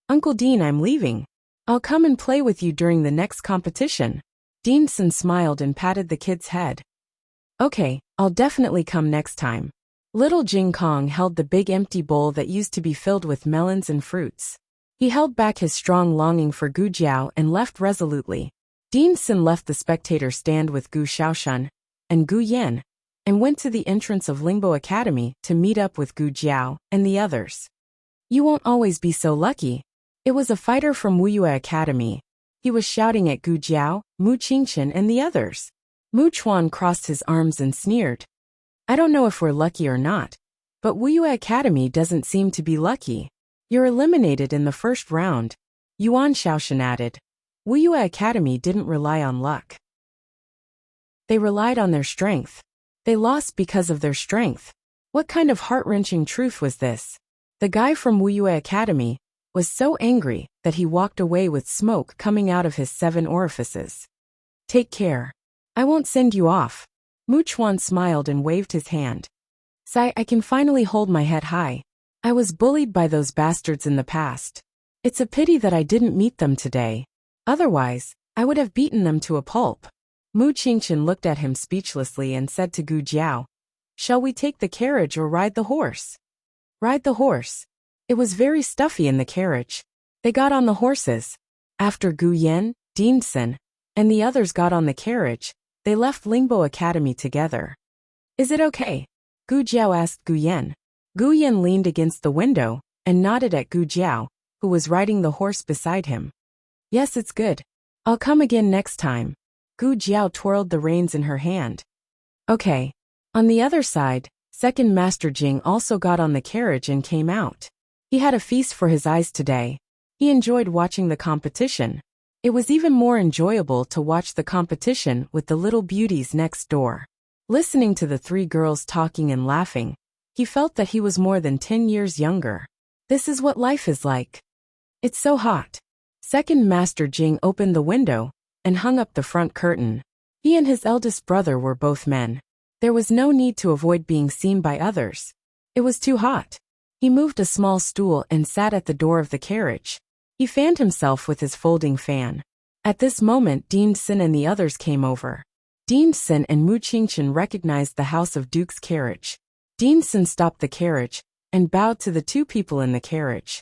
Uncle Dean, I'm leaving. I'll come and play with you during the next competition. Dean Sin smiled and patted the kid's head. Okay, I'll definitely come next time. Little Jing Kong held the big empty bowl that used to be filled with melons and fruits. He held back his strong longing for Gu Jiao and left resolutely. Dean Sin left the spectator stand with Gu Xiaoshan and Gu Yan, and went to the entrance of Lingbo Academy to meet up with Gu Jiao and the others. You won't always be so lucky. It was a fighter from Wuxia Academy. He was shouting at Gu Jiao, Mu Qingchen and the others. Mu Chuan crossed his arms and sneered. I don't know if we're lucky or not, but Wuxia Academy doesn't seem to be lucky. You're eliminated in the first round. Yuan Xiaoshan added. Wuxia Academy didn't rely on luck. They relied on their strength. They lost because of their strength. What kind of heart-wrenching truth was this? The guy from Wuxia Academy was so angry that he walked away with smoke coming out of his 7 orifices. Take care. I won't send you off. Mu Chuan smiled and waved his hand. Sai, I can finally hold my head high. I was bullied by those bastards in the past. It's a pity that I didn't meet them today. Otherwise, I would have beaten them to a pulp. Mu Qingchen looked at him speechlessly and said to Gu Jiao, Shall we take the carriage or ride the horse? Ride the horse. It was very stuffy in the carriage. They got on the horses. After Gu Yan, Dean Sin, and the others got on the carriage, they left Lingbo Academy together. Is it okay? Gu Jiao asked Gu Yan. Gu Yan leaned against the window and nodded at Gu Jiao, who was riding the horse beside him. Yes, it's good. I'll come again next time. Gu Jiao twirled the reins in her hand. Okay. On the other side, Second Master Jing also got on the carriage and came out. He had a feast for his eyes today. He enjoyed watching the competition. It was even more enjoyable to watch the competition with the little beauties next door. Listening to the 3 girls talking and laughing, he felt that he was more than 10 years younger. This is what life is like. It's so hot. Second Master Jing opened the window and hung up the front curtain. He and his eldest brother were both men. There was no need to avoid being seen by others. It was too hot. He moved a small stool and sat at the door of the carriage. He fanned himself with his folding fan. At this moment, Dean Sin and the others came over. Dean Sin and Mu Qingchen recognized the House of Duke's carriage. Dean Sin stopped the carriage and bowed to the 2 people in the carriage.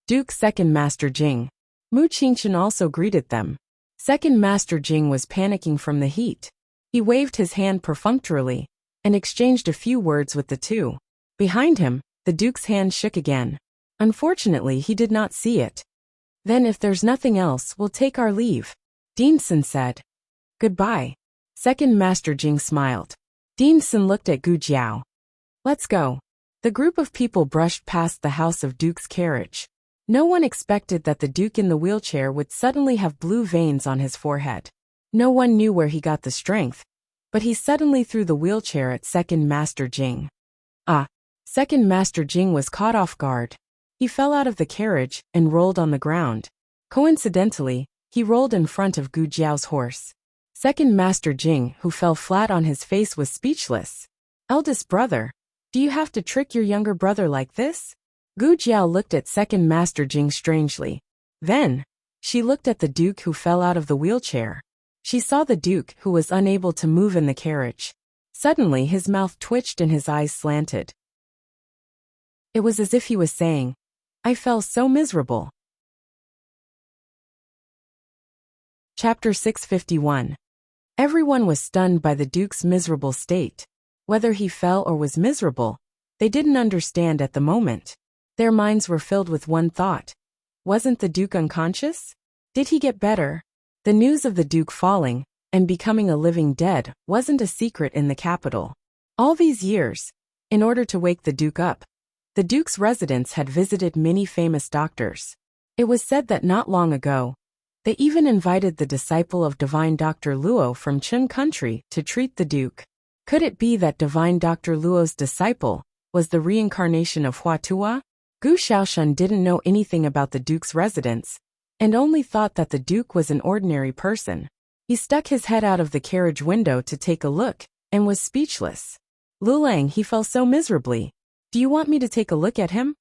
Duke Second Master Jing. Mu Qingchen also greeted them. Second Master Jing was panicking from the heat. He waved his hand perfunctorily and exchanged a few words with the 2. Behind him, the Duke's hand shook again. Unfortunately, he did not see it. Then if there's nothing else, we'll take our leave. Dean Sin said. Goodbye. Second Master Jing smiled. Dean Sin looked at Gu Jiao. Let's go. The group of people brushed past the House of Duke's carriage. No one expected that the Duke in the wheelchair would suddenly have blue veins on his forehead. No one knew where he got the strength, but he suddenly threw the wheelchair at Second Master Jing. Ah! Second Master Jing was caught off guard. He fell out of the carriage and rolled on the ground. Coincidentally, he rolled in front of Gu Jiao's horse. Second Master Jing, who fell flat on his face, was speechless. Eldest brother, do you have to trick your younger brother like this? Gu Jiao looked at Second Master Jing strangely. Then, she looked at the Duke who fell out of the wheelchair. She saw the Duke who was unable to move in the carriage. Suddenly his mouth twitched and his eyes slanted. It was as if he was saying, I fell so miserable. Chapter 651. Everyone was stunned by the Duke's miserable state. Whether he fell or was miserable, they didn't understand at the moment. Their minds were filled with one thought. Wasn't the Duke unconscious? Did he get better? The news of the Duke falling and becoming a living dead wasn't a secret in the capital. All these years, in order to wake the Duke up, the Duke's residents had visited many famous doctors. It was said that not long ago, they even invited the disciple of divine Dr. Luo from Chun country to treat the Duke. Could it be that divine Dr. Luo's disciple was the reincarnation of Hua Tuo? Gu Shaoshun didn't know anything about the Duke's residence, and only thought that the Duke was an ordinary person. He stuck his head out of the carriage window to take a look, and was speechless. Lulang, he fell so miserably. Do you want me to take a look at him?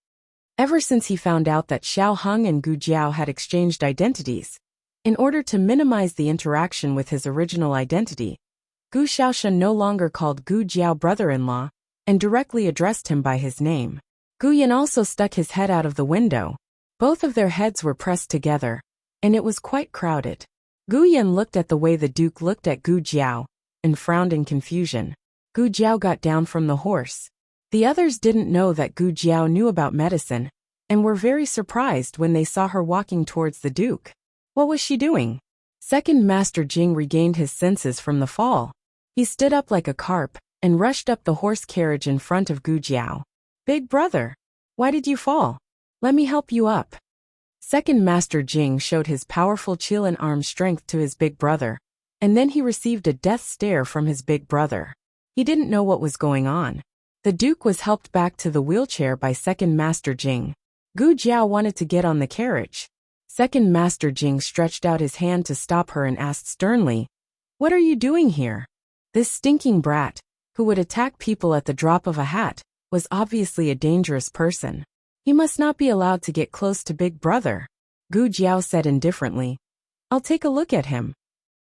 Ever since he found out that Xiao Heng and Gu Jiao had exchanged identities, in order to minimize the interaction with his original identity, Gu Shaoshun no longer called Gu Jiao brother-in-law, and directly addressed him by his name. Gu Yan also stuck his head out of the window. Both of their heads were pressed together, and it was quite crowded. Gu Yan looked at the way the Duke looked at Gu Jiao, and frowned in confusion. Gu Jiao got down from the horse. The others didn't know that Gu Jiao knew about medicine, and were very surprised when they saw her walking towards the Duke. What was she doing? Second Master Jing regained his senses from the fall. He stood up like a carp, and rushed up the horse carriage in front of Gu Jiao. Big brother, why did you fall? Let me help you up. Second Master Jing showed his powerful Qilin arm strength to his big brother, and then he received a death stare from his big brother. He didn't know what was going on. The Duke was helped back to the wheelchair by Second Master Jing. Gu Jiao wanted to get on the carriage. Second Master Jing stretched out his hand to stop her and asked sternly, What are you doing here? This stinking brat, who would attack people at the drop of a hat, was obviously a dangerous person. He must not be allowed to get close to Big Brother. Gu Jiao said indifferently, I'll take a look at him.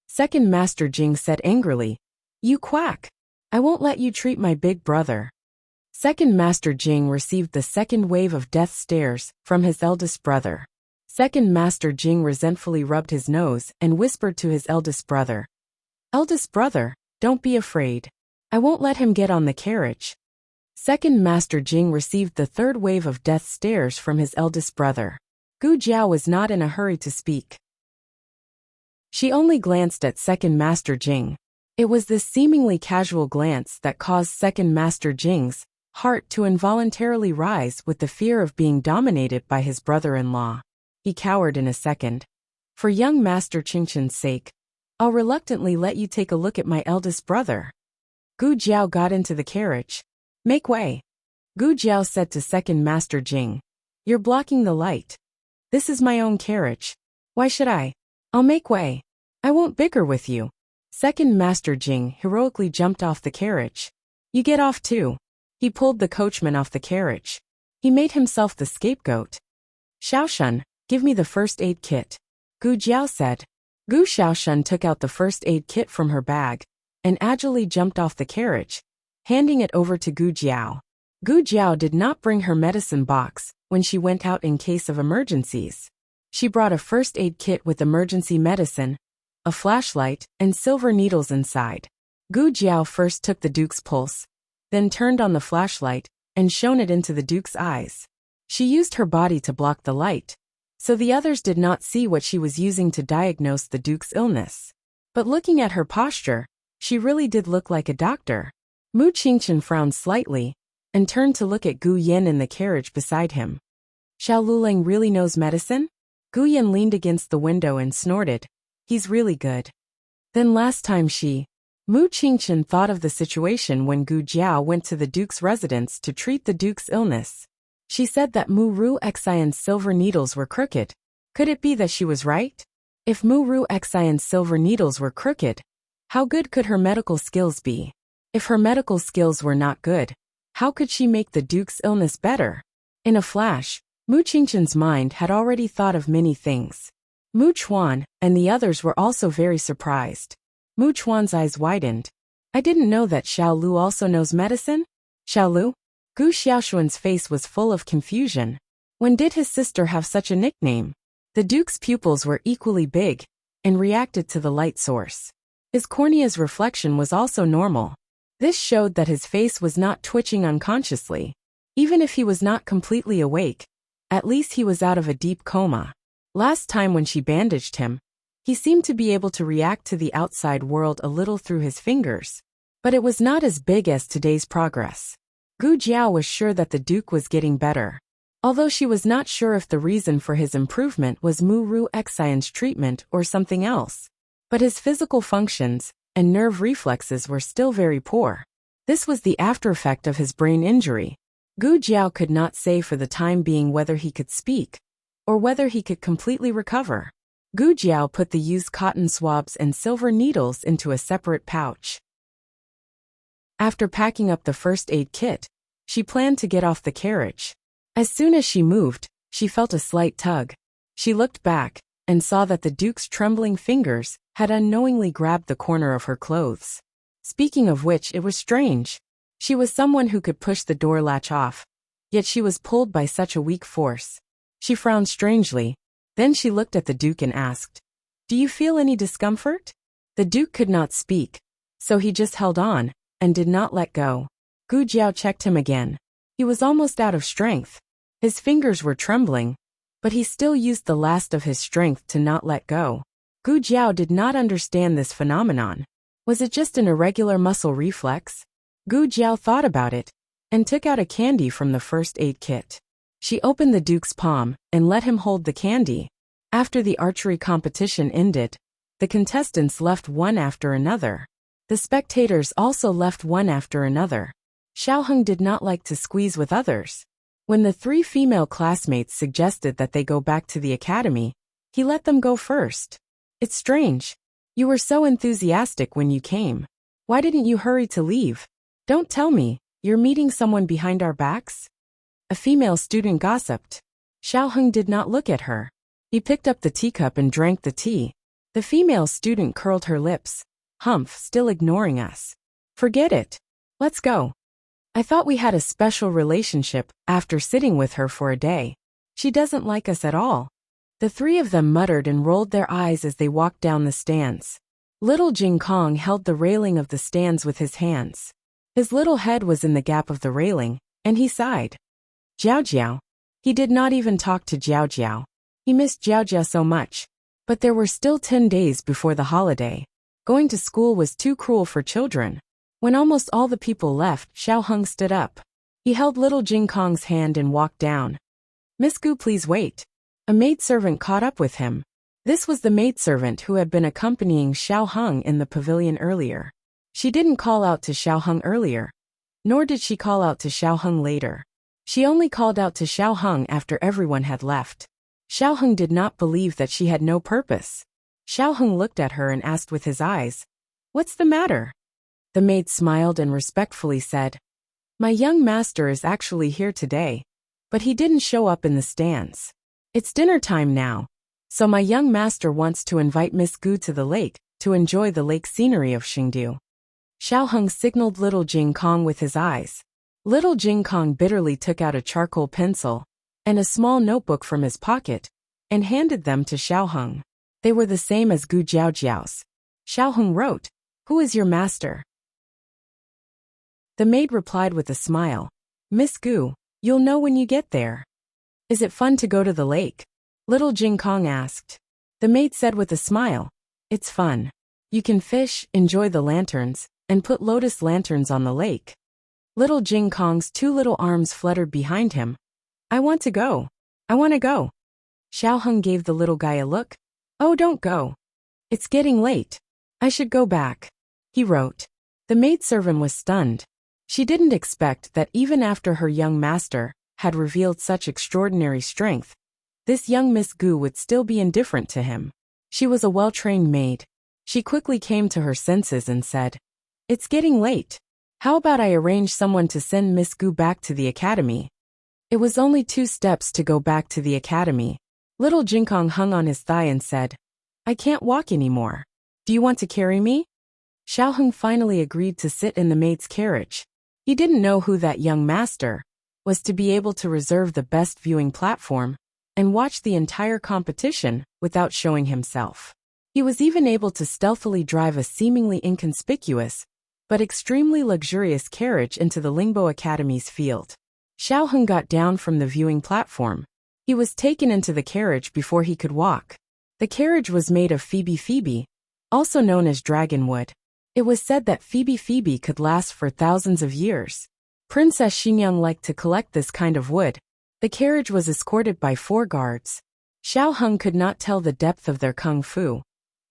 Second Master Jing said angrily, You quack! I won't let you treat my big brother. Second Master Jing received the second wave of death stares from his eldest brother. Second Master Jing resentfully rubbed his nose and whispered to his eldest brother, Eldest brother, don't be afraid. I won't let him get on the carriage. Second Master Jing received the third wave of death stares from his eldest brother. Gu Jiao was not in a hurry to speak. She only glanced at Second Master Jing. It was this seemingly casual glance that caused Second Master Jing's heart to involuntarily rise with the fear of being dominated by his brother-in-law. He cowered in a second. For young Master Qingchen's sake, I'll reluctantly let you take a look at my eldest brother. Gu Jiao got into the carriage. Make way. Gu Jiao said to Second Master Jing. You're blocking the light. This is my own carriage. Why should I? I'll make way. I won't bicker with you. Second Master Jing heroically jumped off the carriage. You get off too. He pulled the coachman off the carriage. He made himself the scapegoat. Shaoshun, give me the first aid kit. Gu Jiao said. Gu Shaoshun took out the first aid kit from her bag, and agilely jumped off the carriage, handing it over to Gu Jiao. Gu Jiao did not bring her medicine box when she went out in case of emergencies. She brought a first aid kit with emergency medicine, a flashlight, and silver needles inside. Gu Jiao first took the Duke's pulse, then turned on the flashlight, and shone it into the Duke's eyes. She used her body to block the light, so the others did not see what she was using to diagnose the Duke's illness. But looking at her posture, she really did look like a doctor. Mu Qingchen frowned slightly, and turned to look at Gu Yan in the carriage beside him. Xiao Luling really knows medicine? Gu Yan leaned against the window and snorted. He's really good. Then last time Mu Qingchen thought of the situation when Gu Jiao went to the duke's residence to treat the duke's illness. She said that Mu Ru Xian's silver needles were crooked. Could it be that she was right? If Mu Ru Xian's silver needles were crooked, how good could her medical skills be? If her medical skills were not good, how could she make the duke's illness better? In a flash, Mu Qingchen's mind had already thought of many things. Mu Chuan and the others were also very surprised. Mu Chuan's eyes widened. I didn't know that Xiao Lu also knows medicine? Xiao Lu? Gu Xiaoshuan's face was full of confusion. When did his sister have such a nickname? The duke's pupils were equally big and reacted to the light source. His cornea's reflection was also normal. This showed that his face was not twitching unconsciously. Even if he was not completely awake, at least he was out of a deep coma. Last time when she bandaged him, he seemed to be able to react to the outside world a little through his fingers. But it was not as big as today's progress. Gu Jiao was sure that the duke was getting better. Although she was not sure if the reason for his improvement was Mu Ru Xian's treatment or something else. But his physical functions and nerve reflexes were still very poor. This was the aftereffect of his brain injury. Gu Jiao could not say for the time being whether he could speak or whether he could completely recover. Gu Jiao put the used cotton swabs and silver needles into a separate pouch. After packing up the first aid kit, she planned to get off the carriage. As soon as she moved, she felt a slight tug. She looked back and saw that the duke's trembling fingers had unknowingly grabbed the corner of her clothes. Speaking of which, it was strange. She was someone who could push the door latch off, yet she was pulled by such a weak force. She frowned strangely. Then she looked at the duke and asked, "Do you feel any discomfort?" The duke could not speak, so he just held on and did not let go. Gu Jiao checked him again. He was almost out of strength. His fingers were trembling, but he still used the last of his strength to not let go. Gu Jiao did not understand this phenomenon. Was it just an irregular muscle reflex? Gu Jiao thought about it and took out a candy from the first aid kit. She opened the duke's palm and let him hold the candy. After the archery competition ended, the contestants left one after another. The spectators also left one after another. Xiaoheng did not like to squeeze with others. When the 3 female classmates suggested that they go back to the academy, he let them go first. It's strange. You were so enthusiastic when you came. Why didn't you hurry to leave? Don't tell me, you're meeting someone behind our backs? A female student gossiped. Xiaoheng did not look at her. He picked up the teacup and drank the tea. The female student curled her lips. Humph, still ignoring us. Forget it. Let's go. I thought we had a special relationship after sitting with her for a day. She doesn't like us at all. The 3 of them muttered and rolled their eyes as they walked down the stands. Little Jing Kong held the railing of the stands with his hands. His little head was in the gap of the railing, and he sighed. Jiao Jiao. He did not even talk to Jiao Jiao. He missed Jiao Jiao so much. But there were still 10 days before the holiday. Going to school was too cruel for children. When almost all the people left, Xiaoheng stood up. He held little Jing Kong's hand and walked down. Miss Gu, please wait. A maidservant caught up with him. This was the maidservant who had been accompanying Xiaoheng in the pavilion earlier. She didn't call out to Xiaoheng earlier, nor did she call out to Xiaoheng later. She only called out to Xiaoheng after everyone had left. Xiaoheng did not believe that she had no purpose. Xiaoheng looked at her and asked with his eyes, "What's the matter?" The maid smiled and respectfully said, "My young master is actually here today, but he didn't show up in the stands. It's dinner time now, so my young master wants to invite Miss Gu to the lake to enjoy the lake scenery of Xingdu." Xiaoheng signaled little Jing Kong with his eyes. Little Jing Kong bitterly took out a charcoal pencil and a small notebook from his pocket and handed them to Xiaoheng. They were the same as Gu Jiaojiao's. Xiaoheng wrote, "Who is your master?" The maid replied with a smile, "Miss Gu, you'll know when you get there." "Is it fun to go to the lake?" Little Jing Kong asked. The maid said with a smile, "It's fun. You can fish, enjoy the lanterns, and put lotus lanterns on the lake." Little Jing Kong's 2 little arms fluttered behind him. "I want to go. I want to go." Xiaoheng gave the little guy a look. "Oh, don't go. It's getting late. I should go back." he wrote. The maidservant was stunned. She didn't expect that even after her young master had revealed such extraordinary strength, this young Miss Gu would still be indifferent to him. She was a well-trained maid. She quickly came to her senses and said, "It's getting late. How about I arrange someone to send Miss Gu back to the academy?" It was only 2 steps to go back to the academy. Little Jinkong hung on his thigh and said, "I can't walk anymore. Do you want to carry me?" Xiao Heng finally agreed to sit in the maid's carriage. He didn't know who that young master was to be able to reserve the best viewing platform and watch the entire competition without showing himself. He was even able to stealthily drive a seemingly inconspicuous but extremely luxurious carriage into the Lingbo Academy's field. Xiao Heng got down from the viewing platform. He was taken into the carriage before he could walk. The carriage was made of Phoebe, also known as dragonwood. It was said that Phoebe could last for thousands of years. Princess Xingyang liked to collect this kind of wood. The carriage was escorted by 4 guards. Xiao Heng could not tell the depth of their kung fu,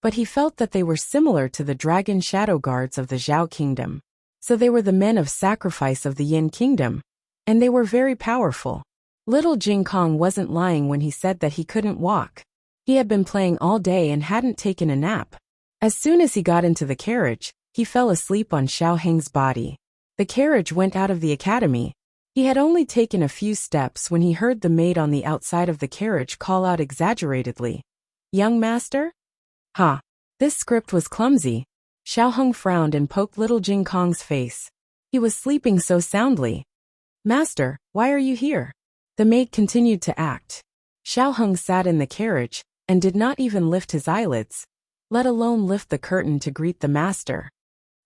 but he felt that they were similar to the dragon shadow guards of the Zhao kingdom. So they were the men of sacrifice of the Yin kingdom, and they were very powerful. Little Jing Kong wasn't lying when he said that he couldn't walk. He had been playing all day and hadn't taken a nap. As soon as he got into the carriage, he fell asleep on Xiao Heng's body. The carriage went out of the academy. He had only taken a few steps when he heard the maid on the outside of the carriage call out exaggeratedly, "Young master?" Ha! This script was clumsy. Xiao Heng frowned and poked little Jing Kong's face. He was sleeping so soundly. "Master, why are you here?" The maid continued to act. Xiao Heng sat in the carriage and did not even lift his eyelids, let alone lift the curtain to greet the master.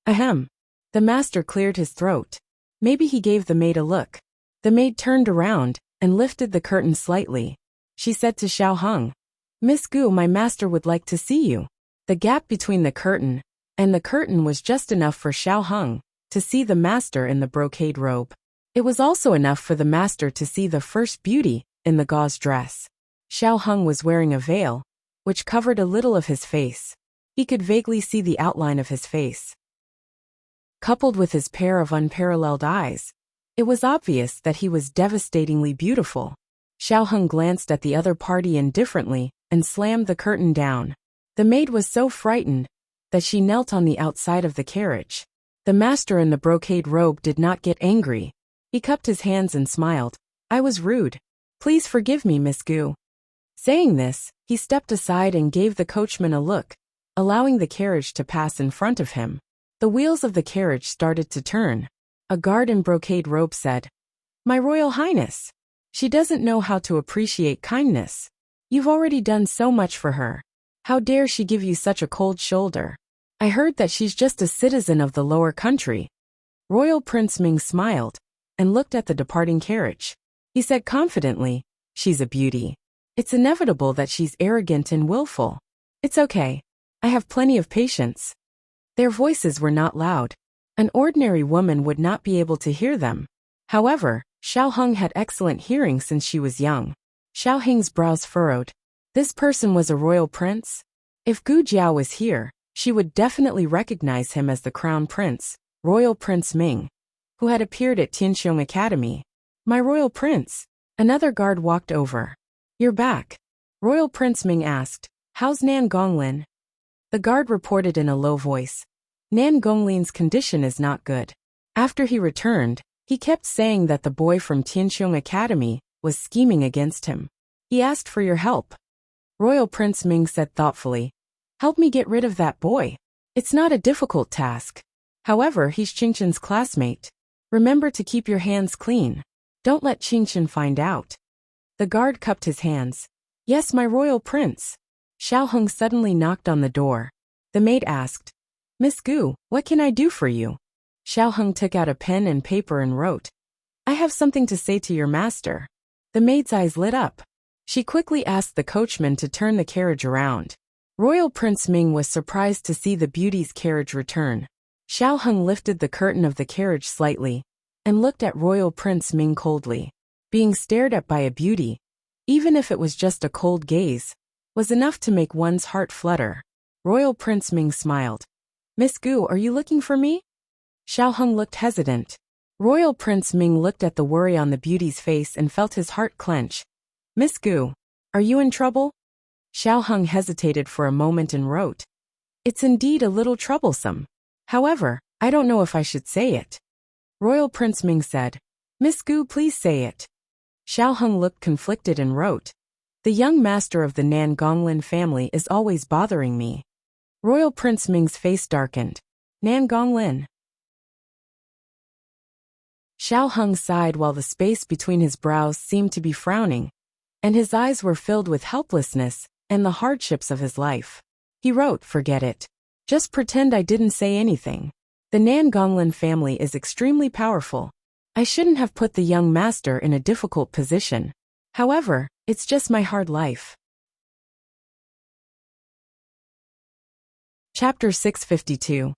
Ahem. The master cleared his throat. Maybe he gave the maid a look. The maid turned around and lifted the curtain slightly. She said to Xiao Heng, "Miss Gu, my master would like to see you." The gap between the curtain and the curtain was just enough for Xiao Heng to see the master in the brocade robe. It was also enough for the master to see the first beauty in the gauze dress. Xiao Heng was wearing a veil, which covered a little of his face. He could vaguely see the outline of his face. Coupled with his pair of unparalleled eyes, it was obvious that he was devastatingly beautiful. Xiao Heng glanced at the other party indifferently and slammed the curtain down. The maid was so frightened that she knelt on the outside of the carriage. The master in the brocade robe did not get angry. He cupped his hands and smiled. "I was rude. Please forgive me, Miss Gu." Saying this, he stepped aside and gave the coachman a look, allowing the carriage to pass in front of him. The wheels of the carriage started to turn. A guard in brocade robe said, "My Royal Highness. She doesn't know how to appreciate kindness. You've already done so much for her. How dare she give you such a cold shoulder? I heard that she's just a citizen of the lower country." Royal Prince Ming smiled and looked at the departing carriage. He said confidently, "She's a beauty. It's inevitable that she's arrogant and willful. It's okay. I have plenty of patience." Their voices were not loud. An ordinary woman would not be able to hear them. However, Xiao Heng had excellent hearing since she was young. Xiao Heng's brows furrowed. This person was a royal prince? If Gu Jiao was here, she would definitely recognize him as the crown prince, Royal Prince Ming, who had appeared at Tianxiong Academy. "My royal prince." Another guard walked over. "You're back." Royal Prince Ming asked, "How's Nan Gonglin?" The guard reported in a low voice, "Nan Gonglin's condition is not good." After he returned, he kept saying that the boy from Tianxiong Academy was scheming against him. He asked for your help. Royal Prince Ming said thoughtfully, "Help me get rid of that boy. It's not a difficult task. However, he's Qingchen's classmate. Remember to keep your hands clean. Don't let Qingchen find out." The guard cupped his hands. "Yes, my royal prince." Xiao Heng suddenly knocked on the door. The maid asked, "Miss Gu, what can I do for you?" Xiao Heng took out a pen and paper and wrote, "I have something to say to your master." The maid's eyes lit up. She quickly asked the coachman to turn the carriage around. Royal Prince Ming was surprised to see the beauty's carriage return. Xiao Heng lifted the curtain of the carriage slightly and looked at Royal Prince Ming coldly. Being stared at by a beauty, even if it was just a cold gaze, was enough to make one's heart flutter. Royal Prince Ming smiled. Miss Gu, are you looking for me? Xiao Heng looked hesitant. Royal Prince Ming looked at the worry on the beauty's face and felt his heart clench. Miss Gu, are you in trouble? Xiao Heng hesitated for a moment and wrote. It's indeed a little troublesome. However, I don't know if I should say it. Royal Prince Ming said. Miss Gu, please say it. Xiao Heng looked conflicted and wrote. The young master of the Nan Gonglin family is always bothering me. Royal Prince Ming's face darkened. Nan Gonglin. Xiao Heng sighed while the space between his brows seemed to be frowning, and his eyes were filled with helplessness and the hardships of his life. He wrote, forget it. Just pretend I didn't say anything. The Nan Gonglin family is extremely powerful. I shouldn't have put the young master in a difficult position. However, it's just my hard life. Chapter 652.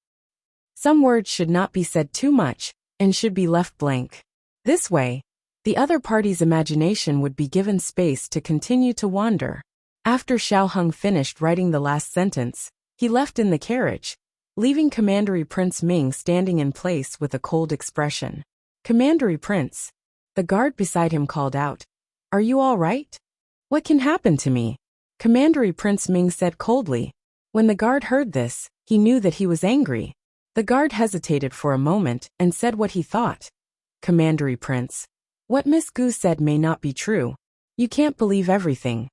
Some words should not be said too much, and should be left blank. This way, the other party's imagination would be given space to continue to wander. After Xiao Heng finished writing the last sentence, he left in the carriage, leaving Commandery Prince Ming standing in place with a cold expression. Commandery Prince. The guard beside him called out. Are you all right? What can happen to me? Commandery Prince Ming said coldly. When the guard heard this, he knew that he was angry. The guard hesitated for a moment and said what he thought. Commandery Prince. What Miss Gu said may not be true. You can't believe everything.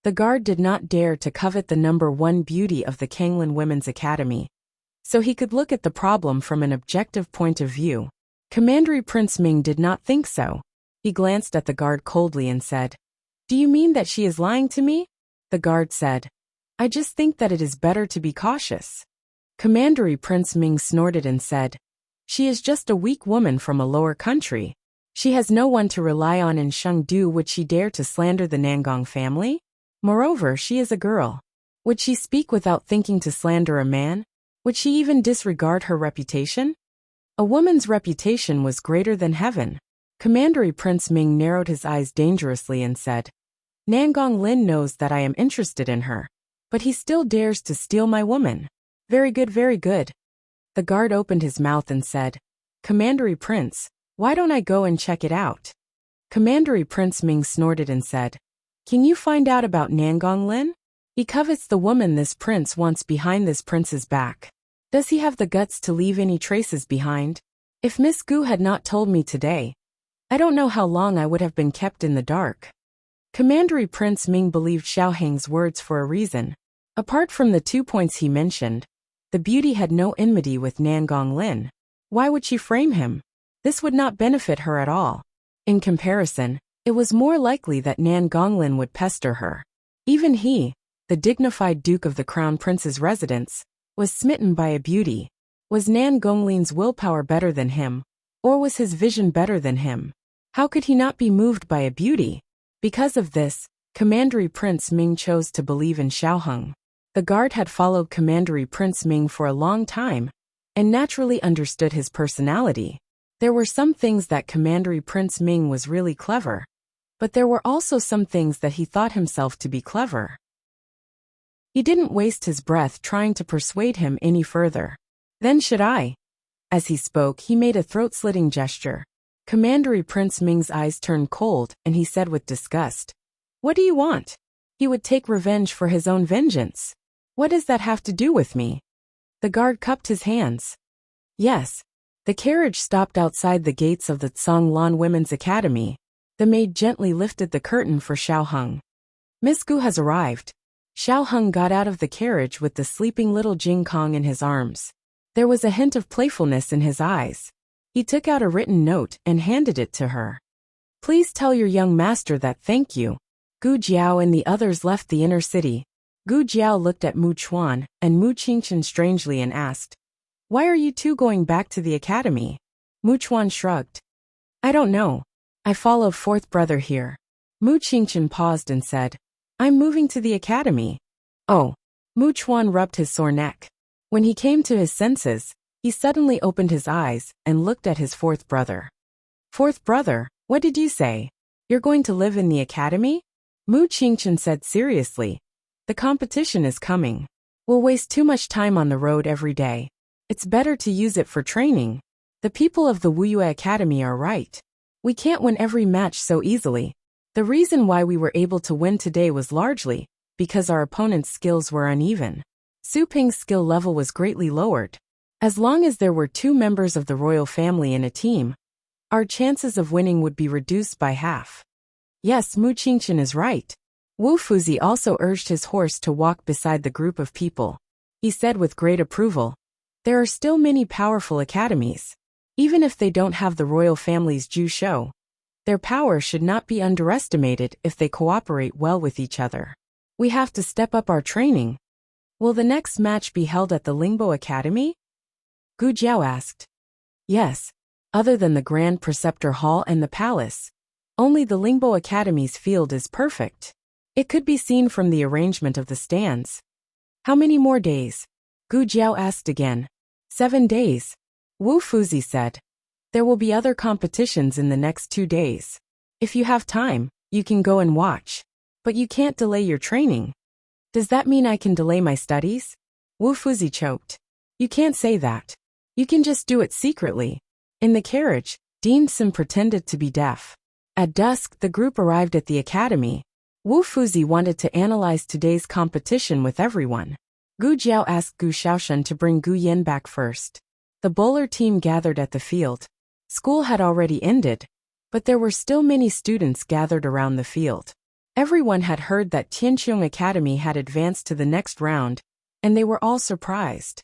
The guard did not dare to covet the #1 beauty of the Kanglin Women's Academy, so he could look at the problem from an objective point of view. Commandery Prince Ming did not think so. He glanced at the guard coldly and said, Do you mean that she is lying to me? The guard said, I just think that it is better to be cautious. Commandery Prince Ming snorted and said, She is just a weak woman from a lower country. She has no one to rely on in Chengdu. Would she dare to slander the Nangong family? Moreover, she is a girl. Would she speak without thinking to slander a man? Would she even disregard her reputation? A woman's reputation was greater than heaven. Commandery Prince Ming narrowed his eyes dangerously and said, Nangong Lin knows that I am interested in her, but he still dares to steal my woman. Very good, very good. The guard opened his mouth and said, Commandery Prince, why don't I go and check it out? Commandery Prince Ming snorted and said, Can you find out about Nangong Lin? He covets the woman this prince wants behind this prince's back. Does he have the guts to leave any traces behind? If Miss Gu had not told me today, I don't know how long I would have been kept in the dark. Commandery Prince Ming believed Xiao Heng's words for a reason. Apart from the 2 points he mentioned, the beauty had no enmity with Nangong Lin. Why would she frame him? This would not benefit her at all. In comparison, it was more likely that Nangong Lin would pester her. Even he, the dignified Duke of the Crown Prince's residence, was smitten by a beauty. Was Nan Gonglin's willpower better than him, or was his vision better than him? How could he not be moved by a beauty? Because of this, Commandery Prince Ming chose to believe in Xiao Heng. The guard had followed Commandery Prince Ming for a long time, and naturally understood his personality. There were some things that Commandery Prince Ming was really clever, but there were also some things that he thought himself to be clever. He didn't waste his breath trying to persuade him any further. Then should I? As he spoke, he made a throat-slitting gesture. Commandery Prince Ming's eyes turned cold, and he said with disgust, What do you want? He would take revenge for his own vengeance. What does that have to do with me? The guard cupped his hands. Yes. The carriage stopped outside the gates of the Tsonglan Women's Academy. The maid gently lifted the curtain for Xiao Heng. Miss Gu has arrived. Xiao Heng got out of the carriage with the sleeping little Jing Kong in his arms. There was a hint of playfulness in his eyes. He took out a written note and handed it to her. Please tell your young master that thank you. Gu Jiao and the others left the inner city. Gu Jiao looked at Mu Chuan and Mu Qingchen strangely and asked, Why are you two going back to the academy? Mu Chuan shrugged. I don't know. I follow fourth brother here. Mu Qingchen paused and said, I'm moving to the academy. Oh. Mu Chuan rubbed his sore neck. When he came to his senses, he suddenly opened his eyes and looked at his fourth brother. Fourth brother, what did you say? You're going to live in the academy? Mu Qingchen said seriously. The competition is coming. We'll waste too much time on the road every day. It's better to use it for training. The people of the Wuxia Academy are right. We can't win every match so easily. The reason why we were able to win today was largely because our opponent's skills were uneven. Su Ping's skill level was greatly lowered. As long as there were 2 members of the royal family in a team, our chances of winning would be reduced by half. Yes, Mu Qingqian is right. Wu Fuzi also urged his horse to walk beside the group of people. He said with great approval, "There are still many powerful academies. Even if they don't have the royal family's Ju Shou, their power should not be underestimated if they cooperate well with each other. We have to step up our training." "Will the next match be held at the Lingbo Academy?" Gu Jiao asked. "Yes. Other than the Grand Preceptor Hall and the palace, only the Lingbo Academy's field is perfect. It could be seen from the arrangement of the stands." "How many more days?" Gu Jiao asked again. 7 days. Wu Fuzi said. "There will be other competitions in the next 2 days. If you have time, you can go and watch. But you can't delay your training." "Does that mean I can delay my studies?" Wu Fuzi choked. "You can't say that. You can just do it secretly." In the carriage, Dean Sim pretended to be deaf. At dusk, the group arrived at the academy. Wu Fuzi wanted to analyze today's competition with everyone. Gu Jiao asked Gu Shaoshan to bring Gu Yin back first. The bowler team gathered at the field. School had already ended, but there were still many students gathered around the field. Everyone had heard that Tianqiong Academy had advanced to the next round, and they were all surprised.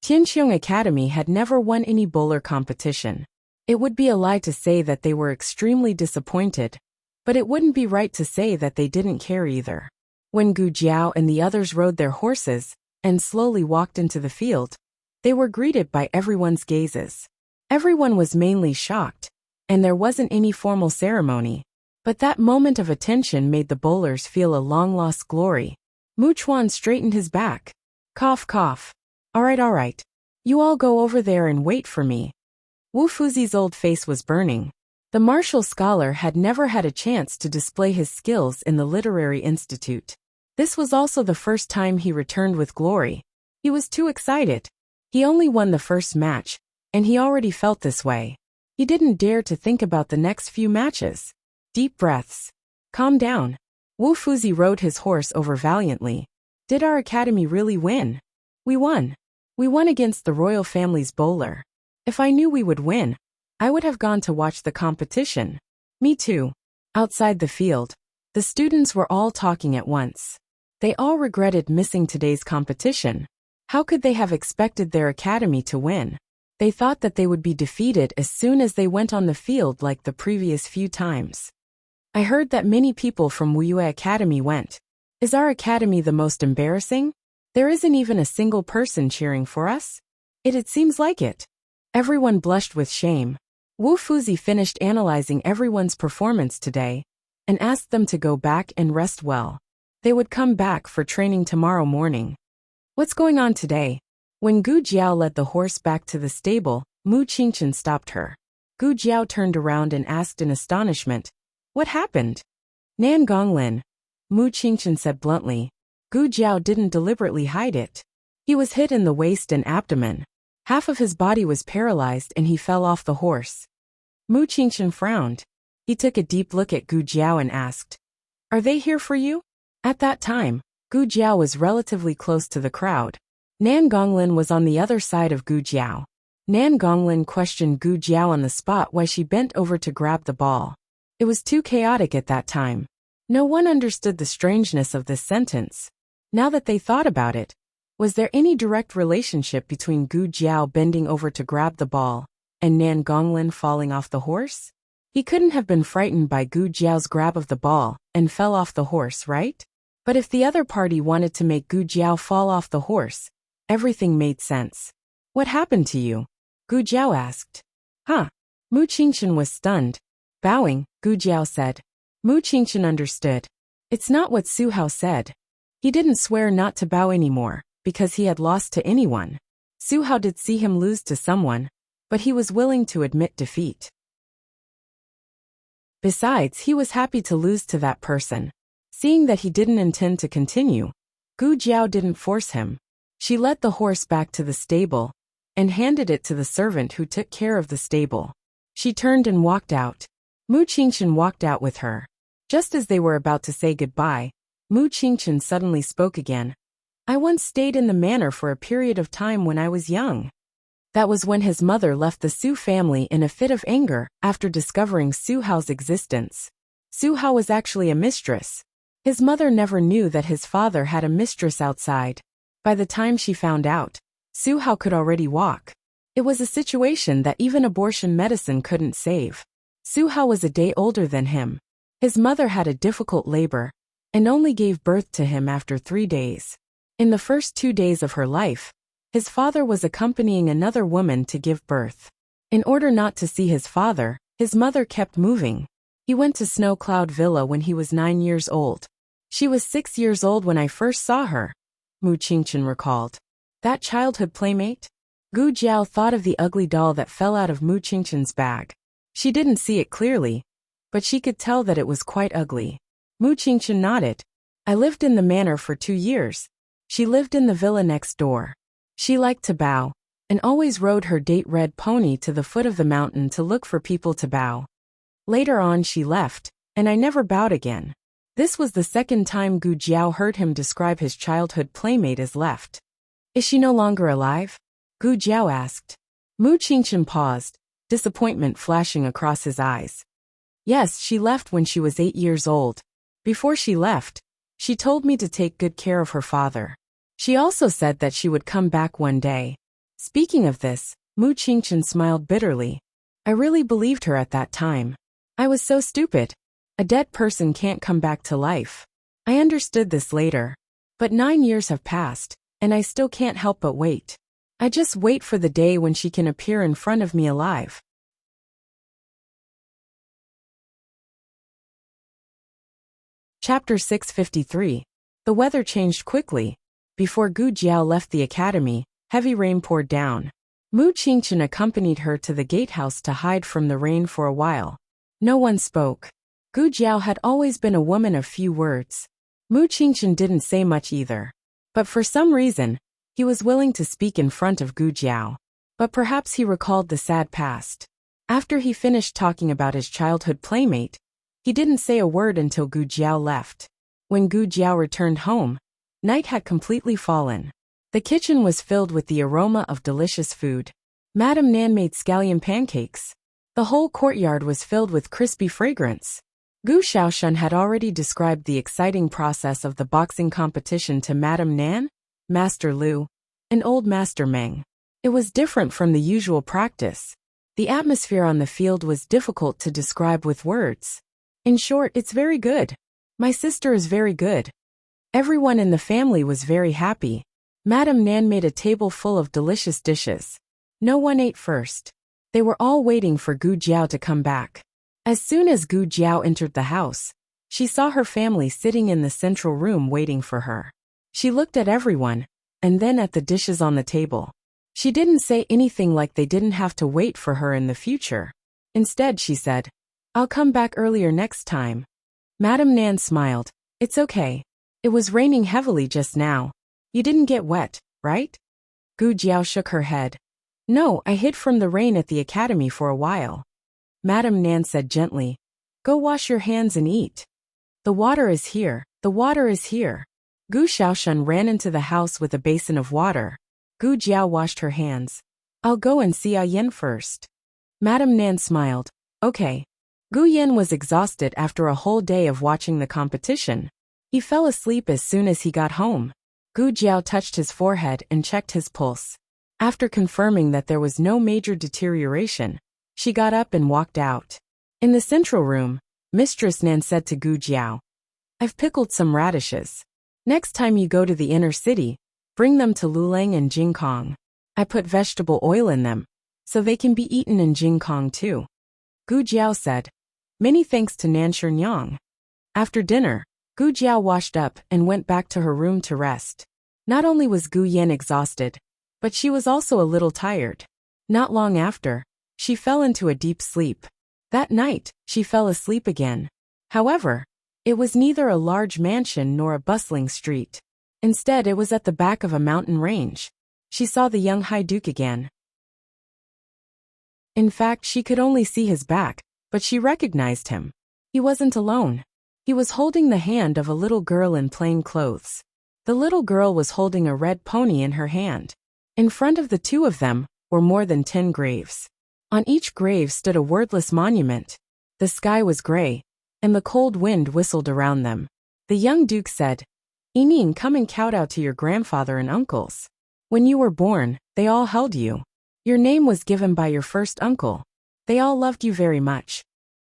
Tianqiong Academy had never won any bowler competition. It would be a lie to say that they were extremely disappointed, but it wouldn't be right to say that they didn't care either. When Gu Jiao and the others rode their horses and slowly walked into the field, they were greeted by everyone's gazes. Everyone was mainly shocked, and there wasn't any formal ceremony. But that moment of attention made the bowlers feel a long-lost glory. Mu Chuan straightened his back. Cough, cough. All right. You all go over there and wait for me." Wu Fuzi's old face was burning. The martial scholar had never had a chance to display his skills in the literary institute. This was also the first time he returned with glory. He was too excited. He only won the first match, and he already felt this way. He didn't dare to think about the next few matches. Deep breaths. Calm down. Wu Fuzi rode his horse over valiantly. "Did our academy really win?" "We won. We won against the royal family's bowler. If I knew we would win, I would have gone to watch the competition." "Me too." Outside the field, the students were all talking at once. They all regretted missing today's competition. How could they have expected their academy to win? They thought that they would be defeated as soon as they went on the field like the previous few times. "I heard that many people from Wuxia Academy went. Is our academy the most embarrassing? There isn't even a single person cheering for us?" It seems like it." Everyone blushed with shame. Wu Fuzi finished analyzing everyone's performance today and asked them to go back and rest well. They would come back for training tomorrow morning. "What's going on today?" When Gu Jiao led the horse back to the stable, Mu Qingqian stopped her. Gu Jiao turned around and asked in astonishment, "What happened?" "Nan Gonglin," Mu Qingqian said bluntly. Gu Jiao didn't deliberately hide it. He was hit in the waist and abdomen. Half of his body was paralyzed and he fell off the horse. Mu Qingqian frowned. He took a deep look at Gu Jiao and asked, "Are they here for you?" At that time, Gu Jiao was relatively close to the crowd. Nan Gonglin was on the other side of Gu Jiao. Nan Gonglin questioned Gu Jiao on the spot why she bent over to grab the ball. It was too chaotic at that time. No one understood the strangeness of this sentence. Now that they thought about it, was there any direct relationship between Gu Jiao bending over to grab the ball and Nan Gonglin falling off the horse? He couldn't have been frightened by Gu Jiao's grab of the ball and fell off the horse, right? But if the other party wanted to make Gu Jiao fall off the horse, everything made sense. "What happened to you?" Gu Jiao asked. "Huh?" Mu Qingqian was stunned. Bowing, Gu Jiao said. Mu Qingqian understood. It's not what Su Hao said. He didn't swear not to bow anymore, because he had lost to anyone. Su Hao did see him lose to someone, but he was willing to admit defeat. Besides, he was happy to lose to that person. Seeing that he didn't intend to continue, Gu Jiao didn't force him. She led the horse back to the stable and handed it to the servant who took care of the stable. She turned and walked out. Mu Qingchen walked out with her. Just as they were about to say goodbye, Mu Qingchen suddenly spoke again. I once stayed in the manor for a period of time when I was young. That was when his mother left the Su family in a fit of anger after discovering Su Hao's existence. Su Hao was actually a mistress. His mother never knew that his father had a mistress outside. By the time she found out, Su Hao could already walk. It was a situation that even abortion medicine couldn't save. Su Hao was a day older than him. His mother had a difficult labor and only gave birth to him after 3 days. In the first 2 days of her life, his father was accompanying another woman to give birth. In order not to see his father, his mother kept moving. He went to Snow Cloud Villa when he was 9 years old. She was 6 years old when I first saw her, Mu Qingchen recalled. That childhood playmate? Gu Jiao thought of the ugly doll that fell out of Mu Qingchen's bag. She didn't see it clearly, but she could tell that it was quite ugly. Mu Qingchen nodded. I lived in the manor for 2 years. She lived in the villa next door. She liked to bow, and always rode her date red pony to the foot of the mountain to look for people to bow. Later on she left, and I never bowed again. This was the second time Gu Jiao heard him describe his childhood playmate as left. Is she no longer alive? Gu Jiao asked. Mu Qingchen paused, disappointment flashing across his eyes. Yes, she left when she was 8 years old. Before she left, she told me to take good care of her father. She also said that she would come back one day. Speaking of this, Mu Qingchen smiled bitterly. I really believed her at that time. I was so stupid. A dead person can't come back to life. I understood this later. But 9 years have passed, and I still can't help but wait. I just wait for the day when she can appear in front of me alive. Chapter 653. The weather changed quickly. Before Gu Jiao left the academy, heavy rain poured down. Mu Qingchen accompanied her to the gatehouse to hide from the rain for a while. No one spoke. Gu Jiao had always been a woman of few words. Mu Qingchen didn't say much either. But for some reason, he was willing to speak in front of Gu Jiao. But perhaps he recalled the sad past. After he finished talking about his childhood playmate, he didn't say a word until Gu Jiao left. When Gu Jiao returned home, night had completely fallen. The kitchen was filled with the aroma of delicious food. Madame Nan made scallion pancakes. The whole courtyard was filled with crispy fragrance. Gu Shaoshun had already described the exciting process of the boxing competition to Madame Nan, Master Lu, and Old Master Meng. It was different from the usual practice. The atmosphere on the field was difficult to describe with words. In short, it's very good. My sister is very good. Everyone in the family was very happy. Madame Nan made a table full of delicious dishes. No one ate first. They were all waiting for Gu Jiao to come back. As soon as Gu Jiao entered the house, she saw her family sitting in the central room waiting for her. She looked at everyone, and then at the dishes on the table. She didn't say anything like they didn't have to wait for her in the future. Instead, she said, I'll come back earlier next time. Madame Nan smiled. It's okay. It was raining heavily just now. You didn't get wet, right? Gu Jiao shook her head. No, I hid from the rain at the academy for a while. Madame Nan said gently, Go wash your hands and eat. The water is here. The water is here. Gu Shaoshun ran into the house with a basin of water. Gu Jiao washed her hands. I'll go and see Yen first. Madame Nan smiled. Okay. Gu Yen was exhausted after a whole day of watching the competition. He fell asleep as soon as he got home. Gu Jiao touched his forehead and checked his pulse. After confirming that there was no major deterioration, she got up and walked out. In the central room, Mistress Nan said to Gu Jiao, I've pickled some radishes. Next time you go to the inner city, bring them to Lulang and Jingkong. I put vegetable oil in them, so they can be eaten in Jingkong too. Gu Jiao said, Many thanks to Nan Sherngyang. After dinner, Gu Jiao washed up and went back to her room to rest. Not only was Gu Yen exhausted, but she was also a little tired. Not long after, she fell into a deep sleep. That night, she fell asleep again. However, it was neither a large mansion nor a bustling street. Instead, it was at the back of a mountain range. She saw the young High Duke again. In fact, she could only see his back, but she recognized him. He wasn't alone. He was holding the hand of a little girl in plain clothes. The little girl was holding a red pony in her hand. In front of the two of them were more than 10 graves. On each grave stood a wordless monument. The sky was gray, and the cold wind whistled around them. The young duke said, "Enin, come and kowtow to your grandfather and uncles. When you were born, they all held you. Your name was given by your first uncle. They all loved you very much.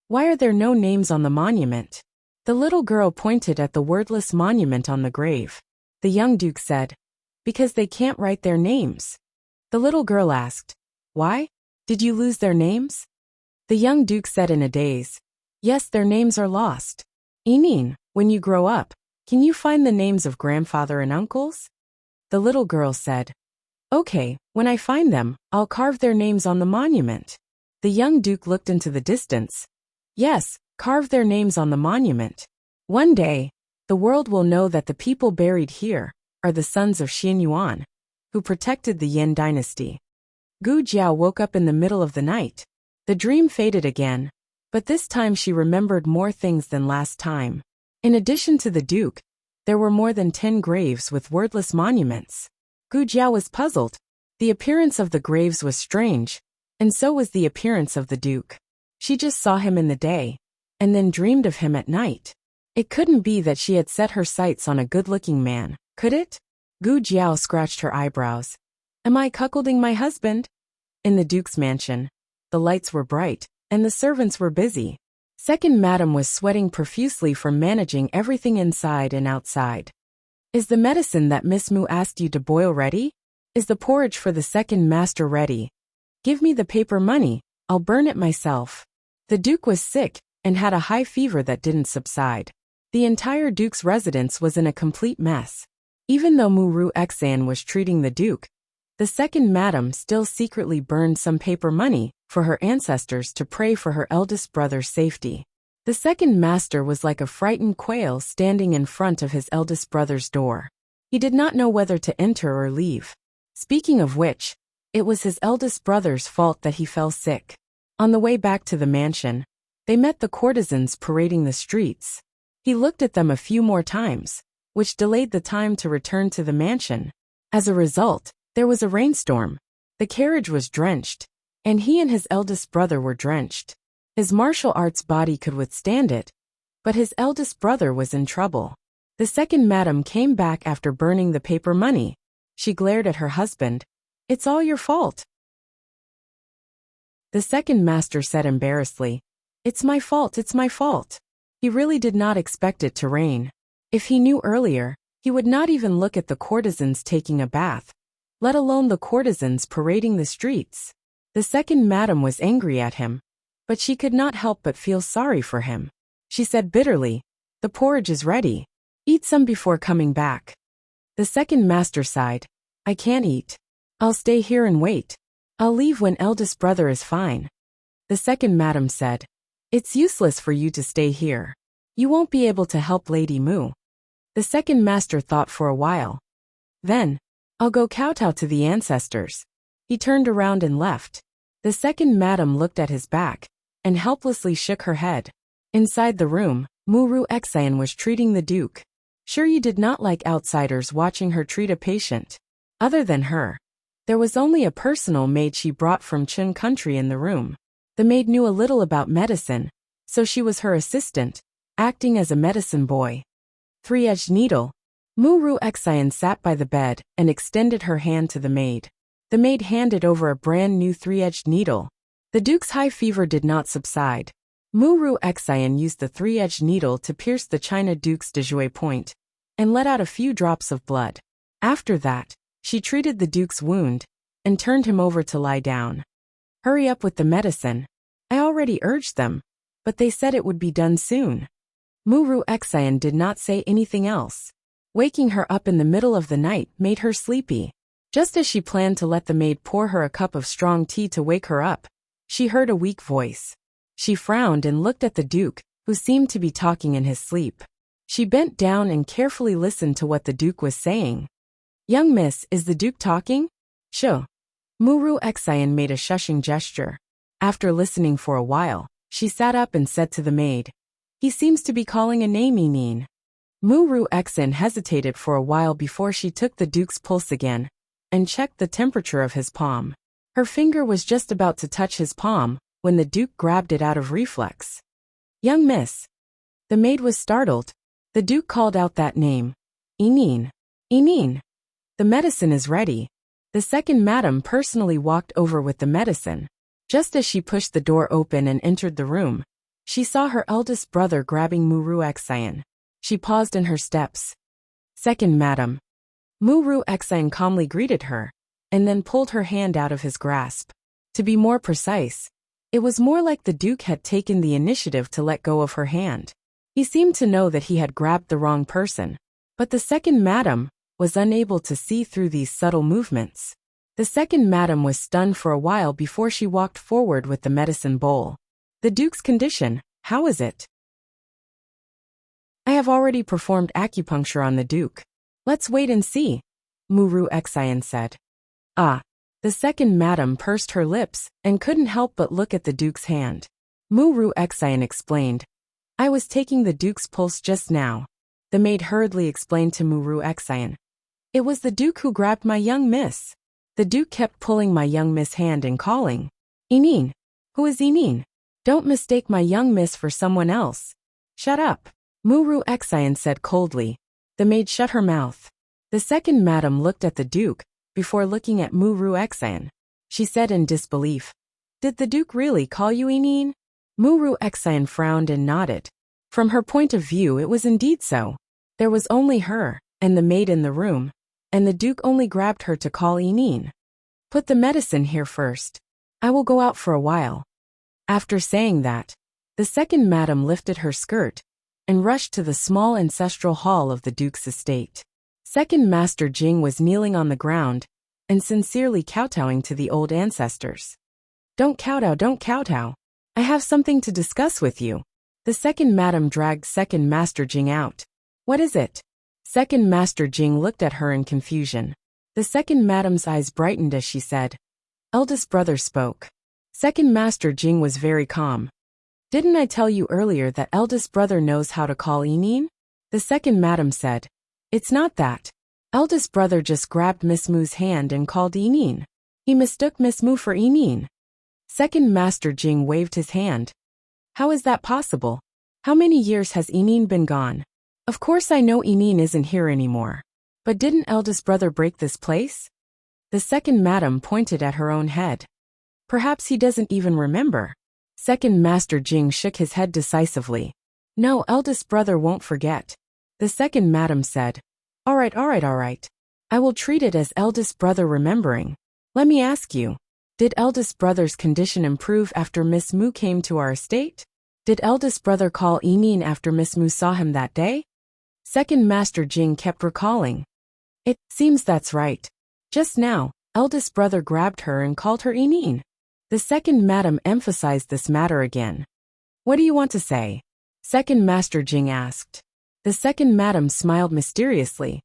Why are there no names on the monument?" The little girl pointed at the wordless monument on the grave. The young duke said, "Because they can't write their names." The little girl asked, "Why? Did you lose their names?" The young duke said in a daze, "Yes, their names are lost. Enin, when you grow up, can you find the names of grandfather and uncles?" The little girl said, "Okay, when I find them, I'll carve their names on the monument." The young duke looked into the distance. "Yes, carve their names on the monument. One day, the world will know that the people buried here are the sons of Xian Yuan, who protected the Yin dynasty." Gu Jiao woke up in the middle of the night. The dream faded again, but this time she remembered more things than last time. In addition to the duke, there were more than 10 graves with wordless monuments. Gu Jiao was puzzled. The appearance of the graves was strange, and so was the appearance of the duke. She just saw him in the day, and then dreamed of him at night. It couldn't be that she had set her sights on a good-looking man, could it? Gu Jiao scratched her eyebrows. "Am I cuckolding my husband?" In the duke's mansion, the lights were bright, and the servants were busy. Second Madam was sweating profusely from managing everything inside and outside. "Is the medicine that Miss Mu asked you to boil ready? Is the porridge for the second master ready? Give me the paper money, I'll burn it myself." The duke was sick and had a high fever that didn't subside. The entire duke's residence was in a complete mess. Even though Muru Xan was treating the duke, the second madam still secretly burned some paper money for her ancestors to pray for her eldest brother's safety. The second master was like a frightened quail standing in front of his eldest brother's door. He did not know whether to enter or leave. Speaking of which, it was his eldest brother's fault that he fell sick. On the way back to the mansion, they met the courtesans parading the streets. He looked at them a few more times, which delayed the time to return to the mansion. As a result, there was a rainstorm. The carriage was drenched, and he and his eldest brother were drenched. His martial arts body could withstand it, but his eldest brother was in trouble. The second madam came back after burning the paper money. She glared at her husband. "It's all your fault." The second master said embarrassedly, "It's my fault, it's my fault." He really did not expect it to rain. If he knew earlier, he would not even look at the courtesans taking a bath, let alone the courtesans parading the streets. The second madam was angry at him, but she could not help but feel sorry for him. She said bitterly, "The porridge is ready. Eat some before coming back." The second master sighed, "I can't eat. I'll stay here and wait. I'll leave when eldest brother is fine." The second madam said, "It's useless for you to stay here. You won't be able to help Lady Mu." The second master thought for a while. Then, "I'll go kowtow to the ancestors." He turned around and left. The second madam looked at his back and helplessly shook her head. Inside the room, Muru Xan was treating the duke. Sure, you did not like outsiders watching her treat a patient. Other than her, there was only a personal maid she brought from Chun country in the room. The maid knew a little about medicine, so she was her assistant, acting as a medicine boy. Three-edged needle. Muru Xan sat by the bed and extended her hand to the maid. The maid handed over a brand new three-edged needle. The duke's high fever did not subside. Muru Xan used the three-edged needle to pierce the China duke's déjoué point and let out a few drops of blood. After that, she treated the duke's wound and turned him over to lie down. "Hurry up with the medicine. I already urged them, but they said it would be done soon." Muru Xan did not say anything else. Waking her up in the middle of the night made her sleepy. Just as she planned to let the maid pour her a cup of strong tea to wake her up, she heard a weak voice. She frowned and looked at the duke, who seemed to be talking in his sleep. She bent down and carefully listened to what the Duke was saying. "Young miss, is the Duke talking?" "Sure." Muru Xian made a shushing gesture. After listening for a while, she sat up and said to the maid, "He seems to be calling a name, Inin." Muru Xian hesitated for a while before she took the Duke's pulse again and checked the temperature of his palm. Her finger was just about to touch his palm when the Duke grabbed it out of reflex. "Young miss." The maid was startled. The Duke called out that name. "Inin. Inin. The medicine is ready." The second madam personally walked over with the medicine. Just as she pushed the door open and entered the room, she saw her eldest brother grabbing Muru Xian. She paused in her steps. "Second madam." Muru Xian calmly greeted her, and then pulled her hand out of his grasp. To be more precise, it was more like the Duke had taken the initiative to let go of her hand. He seemed to know that he had grabbed the wrong person, but the second madam was unable to see through these subtle movements. The second madam was stunned for a while before she walked forward with the medicine bowl. "The Duke's condition, how is it?" "I have already performed acupuncture on the Duke. Let's wait and see," Muru Xian said. "Ah." The second madam pursed her lips and couldn't help but look at the Duke's hand. Muru Xian explained, "I was taking the Duke's pulse just now." The maid hurriedly explained to Muru Xian, "It was the Duke who grabbed my young miss. The Duke kept pulling my young miss' hand and calling, 'Inin. Who is Inin? Don't mistake my young miss for someone else.'" "Shut up," Muru Xian said coldly. The maid shut her mouth. The second madam looked at the Duke before looking at Muru Xian. She said in disbelief, "Did the Duke really call you Inin?" Muru Xian frowned and nodded. From her point of view, it was indeed so. There was only her and the maid in the room, and the Duke only grabbed her to call Inin. "Put the medicine here first. I will go out for a while." After saying that, the second madam lifted her skirt and rushed to the small ancestral hall of the Duke's estate. Second Master Jing was kneeling on the ground and sincerely kowtowing to the old ancestors. "Don't kowtow, don't kowtow. I have something to discuss with you." The second madam dragged Second Master Jing out. "What is it?" Second Master Jing looked at her in confusion. The second madam's eyes brightened as she said, "Eldest brother spoke." Second Master Jing was very calm. "Didn't I tell you earlier that eldest brother knows how to call Inin?" The second madam said, "It's not that. Eldest brother just grabbed Miss Mu's hand and called Inin. He mistook Miss Mu for Inin." Second Master Jing waved his hand. "How is that possible? How many years has Inin been gone? Of course I know Inin isn't here anymore. But didn't eldest brother break this place?" The second madam pointed at her own head. "Perhaps he doesn't even remember." Second Master Jing shook his head decisively. "No, eldest brother won't forget." The second madam said, All right. I will treat it as eldest brother remembering. Let me ask you, did eldest brother's condition improve after Miss Mu came to our estate? Did eldest brother call Inin after Miss Mu saw him that day?" Second Master Jing kept recalling. "It seems that's right. Just now, eldest brother grabbed her and called her Inin." The second madam emphasized this matter again. "What do you want to say?" Second Master Jing asked. The second madam smiled mysteriously.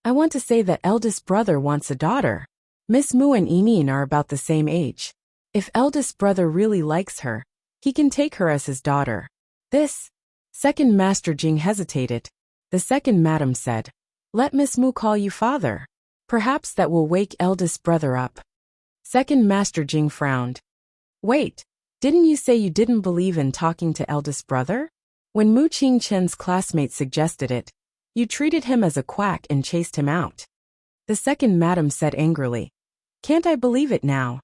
"I want to say that eldest brother wants a daughter. Miss Mu and Inin are about the same age. If eldest brother really likes her, he can take her as his daughter." This. Second Master Jing hesitated. The second madam said, "Let Miss Mu call you father. Perhaps that will wake eldest brother up." Second Master Jing frowned. "Wait, didn't you say you didn't believe in talking to eldest brother? When Mu Qingchen's classmate suggested it, you treated him as a quack and chased him out." The second madam said angrily, "Can't I believe it now?"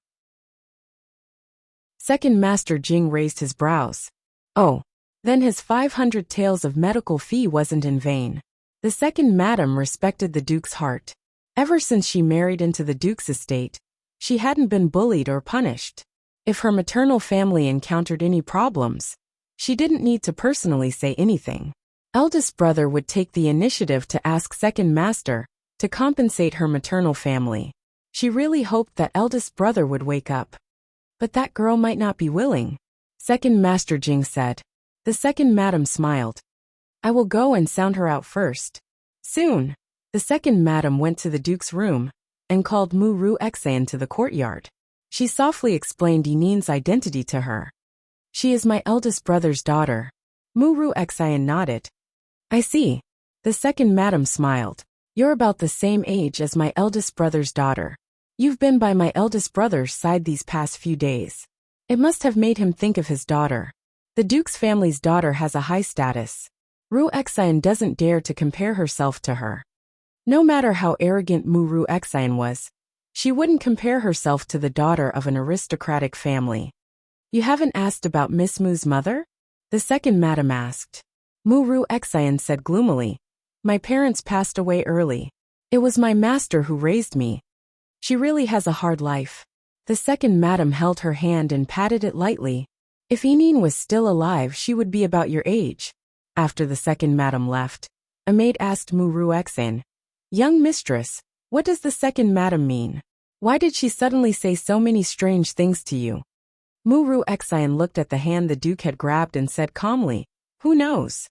Second Master Jing raised his brows. "Oh, then his 500 taels of medical fee wasn't in vain." The second madam respected the Duke's heart. Ever since she married into the Duke's estate, she hadn't been bullied or punished. If her maternal family encountered any problems, she didn't need to personally say anything. Eldest brother would take the initiative to ask second master to compensate her maternal family. She really hoped that eldest brother would wake up. But that girl might not be willing. Second Master Jing said. The second madam smiled. I will go and sound her out first. Soon, the second madam went to the duke's room and called Mu Ru Exan to the courtyard. She softly explained Yinin's identity to her. She is my eldest brother's daughter. Mu Ru Exan nodded. I see. The second madam smiled. You're about the same age as my eldest brother's daughter. You've been by my eldest brother's side these past few days. It must have made him think of his daughter. The duke's family's daughter has a high status. Ru Exan doesn't dare to compare herself to her. No matter how arrogant Mu Ru Exan was, she wouldn't compare herself to the daughter of an aristocratic family. You haven't asked about Miss Mu's mother? The second madam asked. Mu Ru Exan said gloomily. My parents passed away early. It was my master who raised me. She really has a hard life. The second madam held her hand and patted it lightly. If Yinin was still alive, she would be about your age. After the second madam left, a maid asked Mu Ru Exan, Young mistress, what does the second madam mean? Why did she suddenly say so many strange things to you? Mu Ru Exan looked at the hand the duke had grabbed and said calmly, Who knows?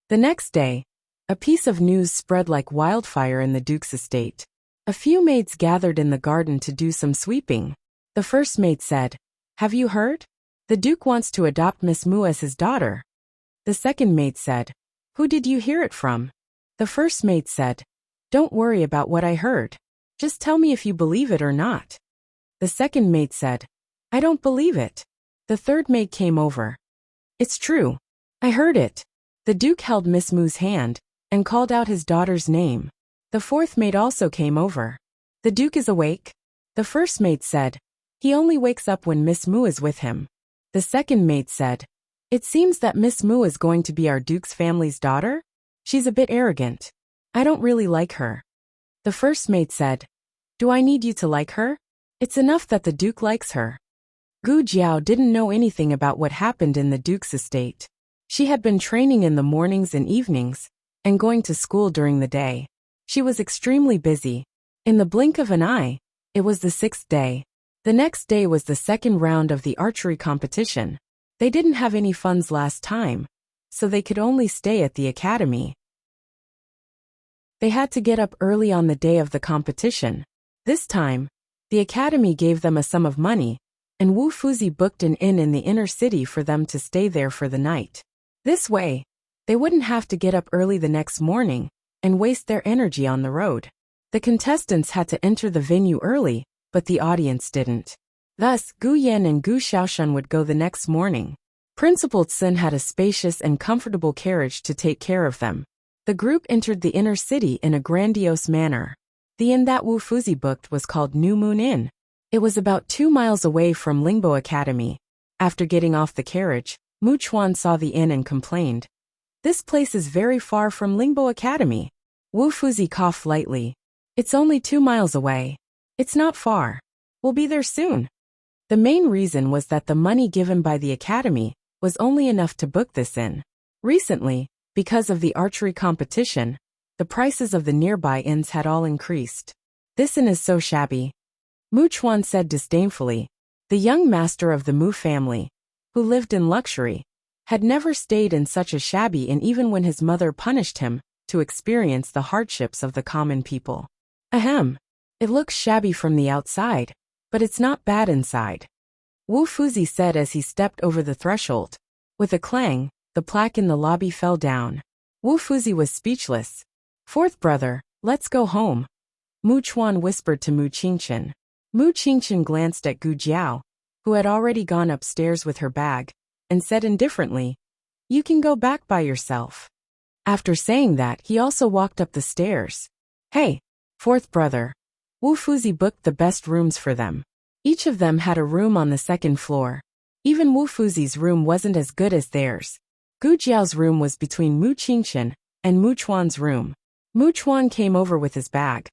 The next day, a piece of news spread like wildfire in the duke's estate. A few maids gathered in the garden to do some sweeping. The first maid said, Have you heard? The duke wants to adopt Miss Mu as his daughter. The second maid said, Who did you hear it from? The first maid said, Don't worry about what I heard. Just tell me if you believe it or not. The second maid said, I don't believe it. The third maid came over. It's true. I heard it. The duke held Miss Mu's hand and called out his daughter's name. The fourth maid also came over. The duke is awake? The first maid said, He only wakes up when Miss Mu is with him. The second maid said, It seems that Miss Mu is going to be our duke's family's daughter? She's a bit arrogant. I don't really like her. The first maid said, Do I need you to like her? It's enough that the duke likes her. Gu Jiao didn't know anything about what happened in the duke's estate. She had been training in the mornings and evenings, and going to school during the day. She was extremely busy. In the blink of an eye, it was the 6th day. The next day was the second round of the archery competition. They didn't have any funds last time, so they could only stay at the academy. They had to get up early on the day of the competition. This time, the academy gave them a sum of money, and Wu Fuzi booked an inn in the inner city for them to stay there for the night. This way, they wouldn't have to get up early the next morning and waste their energy on the road. The contestants had to enter the venue early, but the audience didn't. Thus, Gu Yan and Gu Xiaoshan would go the next morning. Principal Tsin had a spacious and comfortable carriage to take care of them. The group entered the inner city in a grandiose manner. The inn that Wu Fuzi booked was called New Moon Inn. It was about 2 miles away from Lingbo Academy. After getting off the carriage, Mu Chuan saw the inn and complained. This place is very far from Lingbo Academy. Wu Fuzi coughed lightly. It's only 2 miles away. It's not far. We'll be there soon. The main reason was that the money given by the academy was only enough to book this inn. Recently, because of the archery competition, the prices of the nearby inns had all increased. This inn is so shabby. Mu Chuan said disdainfully. The young master of the Mu family, who lived in luxury, had never stayed in such a shabby inn even when his mother punished him to experience the hardships of the common people. Ahem. It looks shabby from the outside, but it's not bad inside. Wu Fuzi said as he stepped over the threshold. With a clang, the plaque in the lobby fell down. Wu Fuzi was speechless. Fourth brother, let's go home. Mu Chuan whispered to Mu Qingchen. Mu Qingchen glanced at Gu Jiao, who had already gone upstairs with her bag, and said indifferently, You can go back by yourself. After saying that, he also walked up the stairs. Hey, fourth brother. Wu Fuzi booked the best rooms for them. Each of them had a room on the second floor. Even Wu Fuzi's room wasn't as good as theirs. Gu Jiao's room was between Mu Qingchen and Mu Chuan's room. Mu Chuan came over with his bag.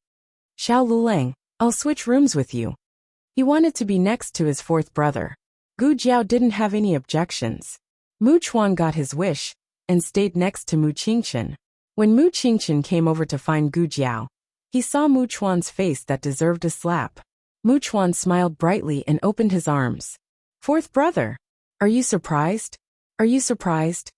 Xiao Luleng, I'll switch rooms with you. He wanted to be next to his fourth brother. Gu Jiao didn't have any objections. Mu Chuan got his wish and stayed next to Mu Qingchen. When Mu Qingchen came over to find Gu Jiao, he saw Mu Chuan's face that deserved a slap. Mu Chuan smiled brightly and opened his arms. Fourth brother, are you surprised? Are you surprised?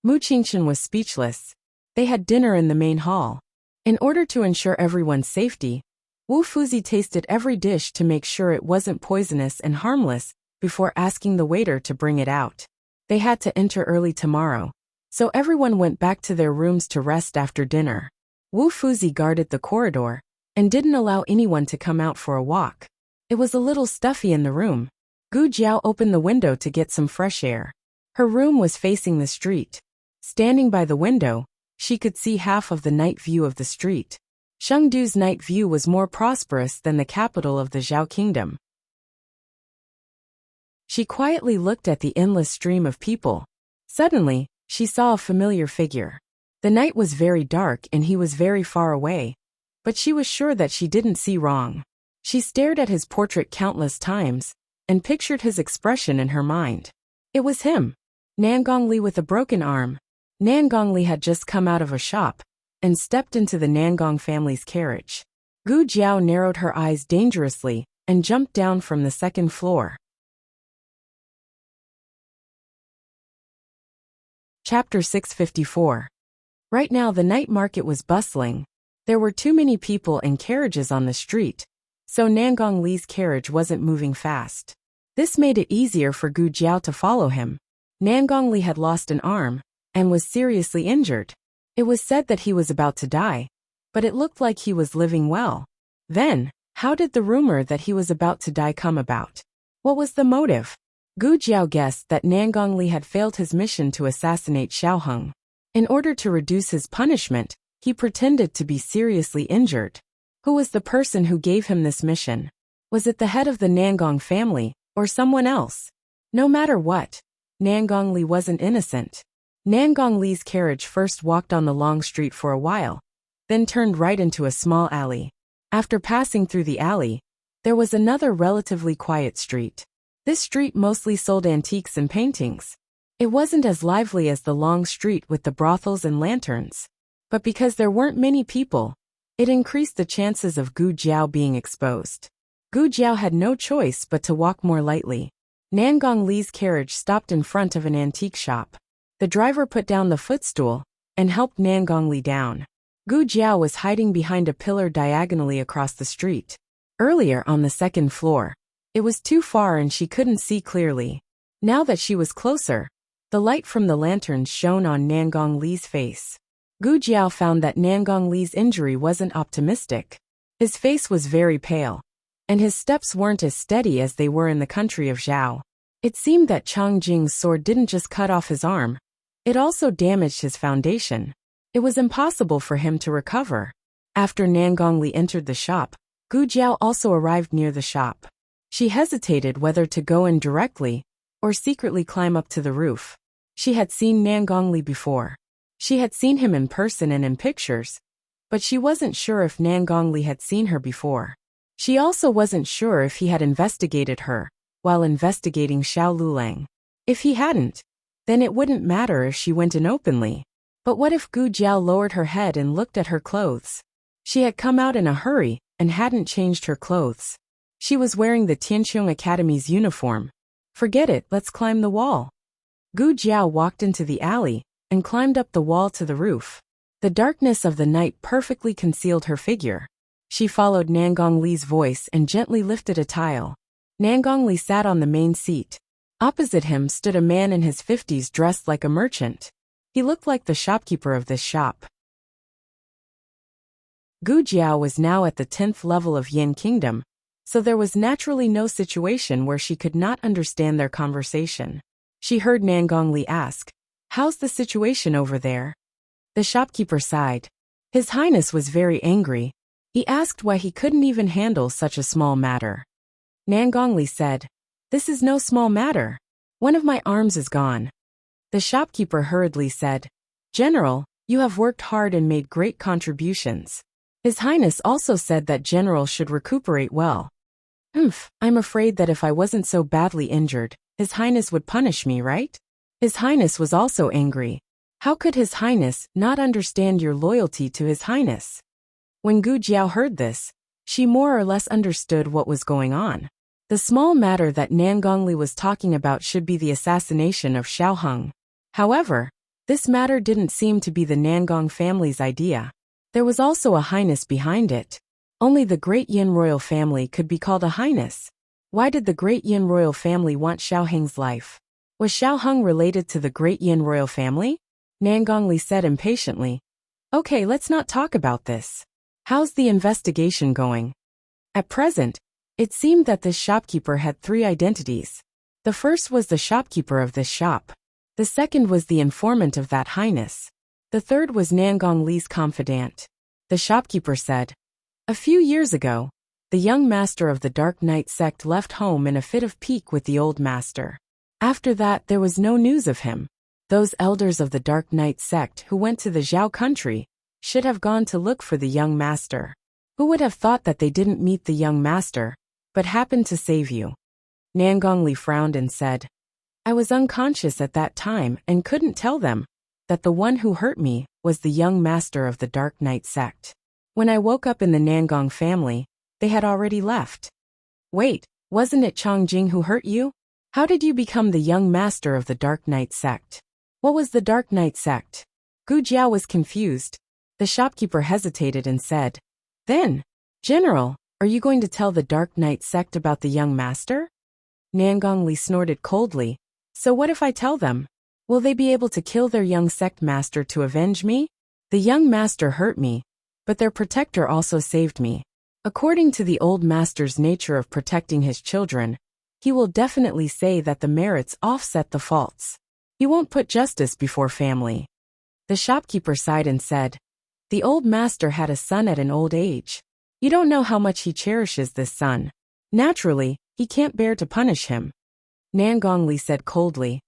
Mu Qingchen was speechless. They had dinner in the main hall. In order to ensure everyone's safety, Wu Fuzi tasted every dish to make sure it wasn't poisonous and harmless before asking the waiter to bring it out. They had to enter early tomorrow, so everyone went back to their rooms to rest after dinner. Wu Fuzi guarded the corridor and didn't allow anyone to come out for a walk. It was a little stuffy in the room. Gu Jiao opened the window to get some fresh air. Her room was facing the street. Standing by the window, she could see half of the night view of the street. Chengdu's night view was more prosperous than the capital of the Zhao kingdom. She quietly looked at the endless stream of people. Suddenly, she saw a familiar figure. The night was very dark and he was very far away, but she was sure that she didn't see wrong. She stared at his portrait countless times and pictured his expression in her mind. It was him, Nangongli with a broken arm. Nangongli had just come out of a shop and stepped into the Nangong family's carriage. Gu Jiao narrowed her eyes dangerously and jumped down from the second floor. Chapter 654. Right now the night market was bustling. There were too many people and carriages on the street, so Nangong Li's carriage wasn't moving fast. This made it easier for Gu Jiao to follow him. Nangong Li had lost an arm and was seriously injured. It was said that he was about to die, but it looked like he was living well. Then, how did the rumor that he was about to die come about? What was the motive? Gu Jiao guessed that Nangong Li had failed his mission to assassinate Xiao Heng. In order to reduce his punishment, he pretended to be seriously injured. Who was the person who gave him this mission? Was it the head of the Nangong family, or someone else? No matter what, Nangong Li wasn't innocent. Nangong Li's carriage first walked on the long street for a while, then turned right into a small alley. After passing through the alley, there was another relatively quiet street. This street mostly sold antiques and paintings. It wasn't as lively as the long street with the brothels and lanterns. But because there weren't many people, it increased the chances of Gu Jiao being exposed. Gu Jiao had no choice but to walk more lightly. Nangong Li's carriage stopped in front of an antique shop. The driver put down the footstool and helped Nangong Li down. Gu Jiao was hiding behind a pillar diagonally across the street. Earlier on the second floor, it was too far and she couldn't see clearly. Now that she was closer, the light from the lanterns shone on Nangong Li's face. Gu Jiao found that Nangong Li's injury wasn't optimistic. His face was very pale, and his steps weren't as steady as they were in the country of Zhao. It seemed that Chang Jing's sword didn't just cut off his arm, it also damaged his foundation. It was impossible for him to recover. After Nangong Li entered the shop, Gu Jiao also arrived near the shop. She hesitated whether to go in directly or secretly climb up to the roof. She had seen Nangong Li before. She had seen him in person and in pictures, but she wasn't sure if Nangong Li had seen her before. She also wasn't sure if he had investigated her while investigating Xiao Lulang. If he hadn't, then it wouldn't matter if she went in openly. But what if Gu Jiao lowered her head and looked at her clothes? She had come out in a hurry and hadn't changed her clothes. She was wearing the Tianqiong Academy's uniform. Forget it, let's climb the wall. Gu Jiao walked into the alley and climbed up the wall to the roof. The darkness of the night perfectly concealed her figure. She followed Nangong Li's voice and gently lifted a tile. Nangong Li sat on the main seat. Opposite him stood a man in his 50s dressed like a merchant. He looked like the shopkeeper of this shop. Gu Jiao was now at the 10th level of Yin Kingdom, so there was naturally no situation where she could not understand their conversation. She heard Nangong Li ask, "How's the situation over there?" The shopkeeper sighed. His Highness was very angry. He asked why he couldn't even handle such a small matter. Nangong Li said, "This is no small matter. One of my arms is gone." The shopkeeper hurriedly said, "General, you have worked hard and made great contributions. His Highness also said that General should recuperate well." I'm afraid that if I wasn't so badly injured, His Highness would punish me, right?" His Highness was also angry. How could His Highness not understand your loyalty to His Highness? When Gu Jiao heard this, she more or less understood what was going on. The small matter that Nangong Li was talking about should be the assassination of Xiao Heng. However, This matter didn't seem to be the Nangong family's idea. There was also a highness behind it. Only the Great Yin royal family could be called a highness. Why did the Great Yin royal family want Xiao Heng's life? Was Xiao Heng related to the Great Yin royal family? Nangongli said impatiently. Okay, let's not talk about this. How's the investigation going? At present, it seemed that this shopkeeper had 3 identities. The first was the shopkeeper of this shop. The second was the informant of that highness. The third was Nangong Li's confidant. The shopkeeper said, a few years ago, the young master of the Dark Knight sect left home in a fit of pique with the old master. After that, there was no news of him. Those elders of the Dark Knight sect who went to the Zhao country should have gone to look for the young master. Who would have thought that they didn't meet the young master, but happened to save you? Nangongli frowned and said, I was unconscious at that time and couldn't tell them that the one who hurt me was the young master of the Dark Knight sect. When I woke up in the Nangong family, they had already left. Wait, wasn't it Changjing who hurt you? How did you become the young master of the Dark Knight sect? What was the Dark Knight sect? Gu Jiao was confused. The shopkeeper hesitated and said, Then, General, are you going to tell the Dark Knight sect about the young master? Nangongli snorted coldly. So what if I tell them? Will they be able to kill their young sect master to avenge me? The young master hurt me, but their protector also saved me. According to the old master's nature of protecting his children, he will definitely say that the merits offset the faults. He won't put justice before family. The shopkeeper sighed and said, The old master had a son at an old age. You don't know how much he cherishes this son. Naturally, he can't bear to punish him. Nangongli said coldly,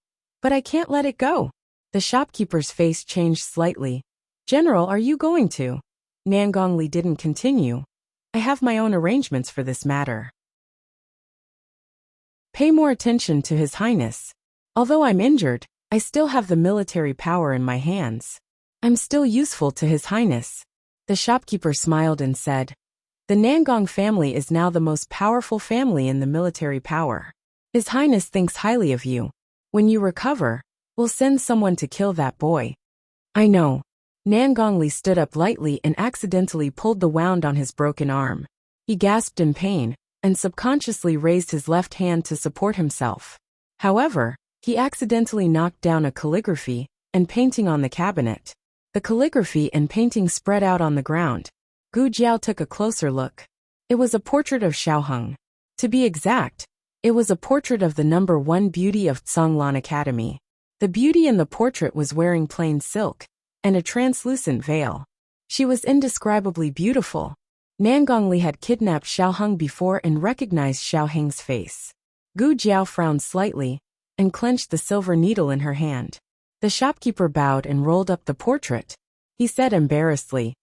But I can't let it go. The shopkeeper's face changed slightly. General, are you going to? Nangongli didn't continue. I have my own arrangements for this matter. Pay more attention to His Highness. Although I'm injured, I still have the military power in my hands. I'm still useful to His Highness. The shopkeeper smiled and said, The Nangong family is now the most powerful family in the military power. His Highness thinks highly of you. When you recover, we'll send someone to kill that boy. I know. Nangongli stood up lightly and accidentally pulled the wound on his broken arm. He gasped in pain and subconsciously raised his left hand to support himself. However, he accidentally knocked down a calligraphy and painting on the cabinet. The calligraphy and painting spread out on the ground. Gu Jiao took a closer look. It was a portrait of Xiao Heng. To be exact, it was a portrait of the #1 beauty of Zhonglan Academy. The beauty in the portrait was wearing plain silk and a translucent veil. She was indescribably beautiful. Nangongli had kidnapped Xiao Heng before and recognized Xiao Heng's face. Gu Jiao frowned slightly and clenched the silver needle in her hand. The shopkeeper bowed and rolled up the portrait. He said embarrassedly,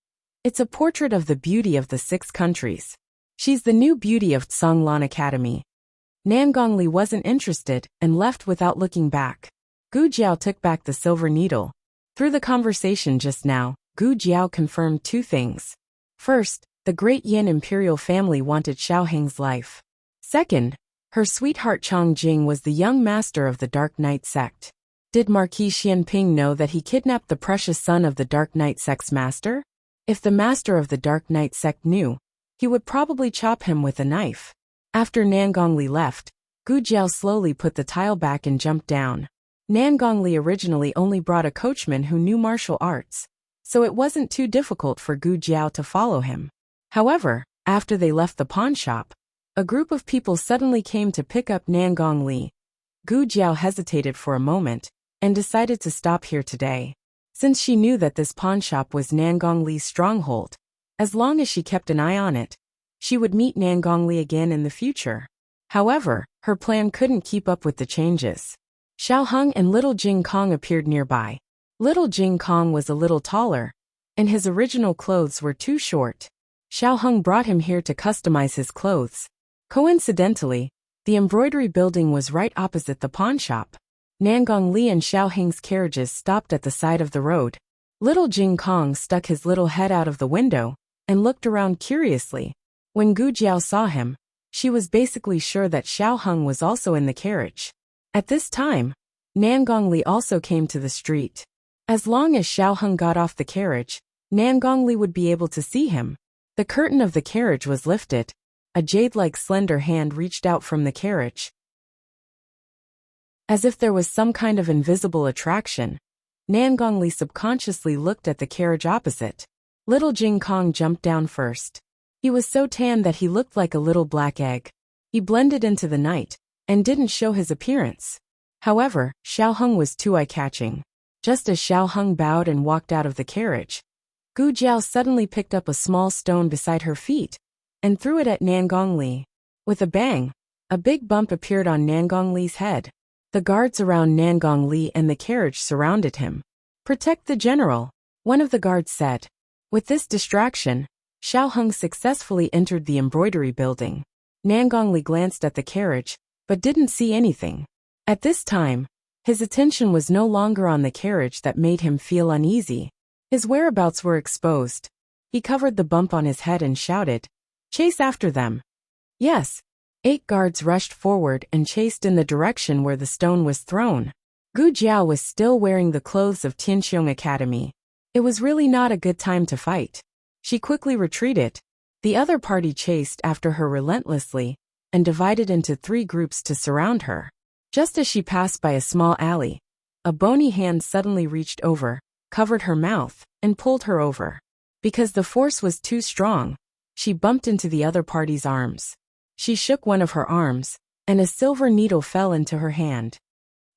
It's a portrait of the beauty of the 6 countries. She's the new beauty of Zhonglan Academy. Nangongli wasn't interested and left without looking back. Gu Jiao took back the silver needle. Through the conversation just now, Gu Jiao confirmed 2 things. First, the Great Yin imperial family wanted Xiao Heng's life. Second, her sweetheart Changjing was the young master of the Dark Knight sect. Did Marquis Xianping know that he kidnapped the precious son of the Dark Knight sect's master? If the master of the Dark Knight sect knew, he would probably chop him with a knife. After Nangongli left, Gu Jiao slowly put the tile back and jumped down. Nangongli originally only brought a coachman who knew martial arts, so it wasn't too difficult for Gu Jiao to follow him. However, after they left the pawn shop, a group of people suddenly came to pick up Nangongli. Gu Jiao hesitated for a moment and decided to stop here today. Since she knew that this pawn shop was Nangongli's stronghold, as long as she kept an eye on it, she would meet Nangongli again in the future. However, her plan couldn't keep up with the changes. Xiao Heng and little Jing Kong appeared nearby. Little Jing Kong was a little taller, and his original clothes were too short. Xiao Heng brought him here to customize his clothes. Coincidentally, the embroidery building was right opposite the pawn shop. Nangongli and Xiao Heng's carriages stopped at the side of the road. Little Jing Kong stuck his little head out of the window and looked around curiously. When Gu Jiao saw him, she was basically sure that Xiao Heng was also in the carriage. At this time, Nangongli also came to the street. As long as Xiao Heng got off the carriage, Nangongli would be able to see him. The curtain of the carriage was lifted. A jade-like slender hand reached out from the carriage. As if there was some kind of invisible attraction, Nangongli subconsciously looked at the carriage opposite. Little Jing Kong jumped down first. He was so tan that he looked like a little black egg. He blended into the night and didn't show his appearance. However, Xiao Heng was too eye-catching. Just as Xiao Heng bowed and walked out of the carriage, Gu Jiao suddenly picked up a small stone beside her feet and threw it at Nangongli. With a bang, a big bump appeared on Nangongli's head. The guards around Nangongli and the carriage surrounded him. "Protect the general," one of the guards said. With this distraction, Xiao Heng successfully entered the embroidery building. Nangongli glanced at the carriage, but didn't see anything. At this time, his attention was no longer on the carriage that made him feel uneasy. His whereabouts were exposed. He covered the bump on his head and shouted, "Chase after them." Yes. 8 guards rushed forward and chased in the direction where the stone was thrown. Gu Jiao was still wearing the clothes of Tianqiong Academy. It was really not a good time to fight. She quickly retreated. The other party chased after her relentlessly and divided into 3 groups to surround her. Just as she passed by a small alley, a bony hand suddenly reached over, covered her mouth, and pulled her over. Because the force was too strong, she bumped into the other party's arms. She shook one of her arms, and a silver needle fell into her hand.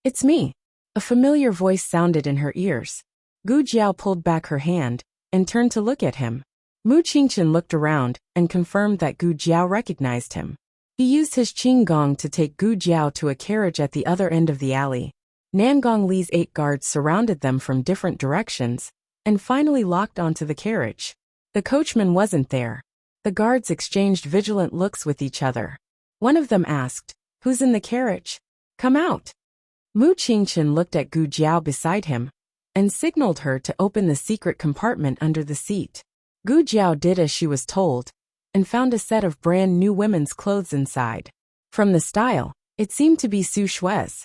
"It's me." A familiar voice sounded in her ears. Gu Jiao pulled back her hand and turned to look at him. Mu Qingchen looked around and confirmed that Gu Jiao recognized him. He used his qinggong to take Gu Jiao to a carriage at the other end of the alley. Nangongli's 8 guards surrounded them from different directions and finally locked onto the carriage. The coachman wasn't there. The guards exchanged vigilant looks with each other. One of them asked, "Who's in the carriage? Come out." Mu Qingchen looked at Gu Jiao beside him and signaled her to open the secret compartment under the seat. Gu Jiao did as she was told and found a set of brand new women's clothes inside. From the style, it seemed to be Su Shui's.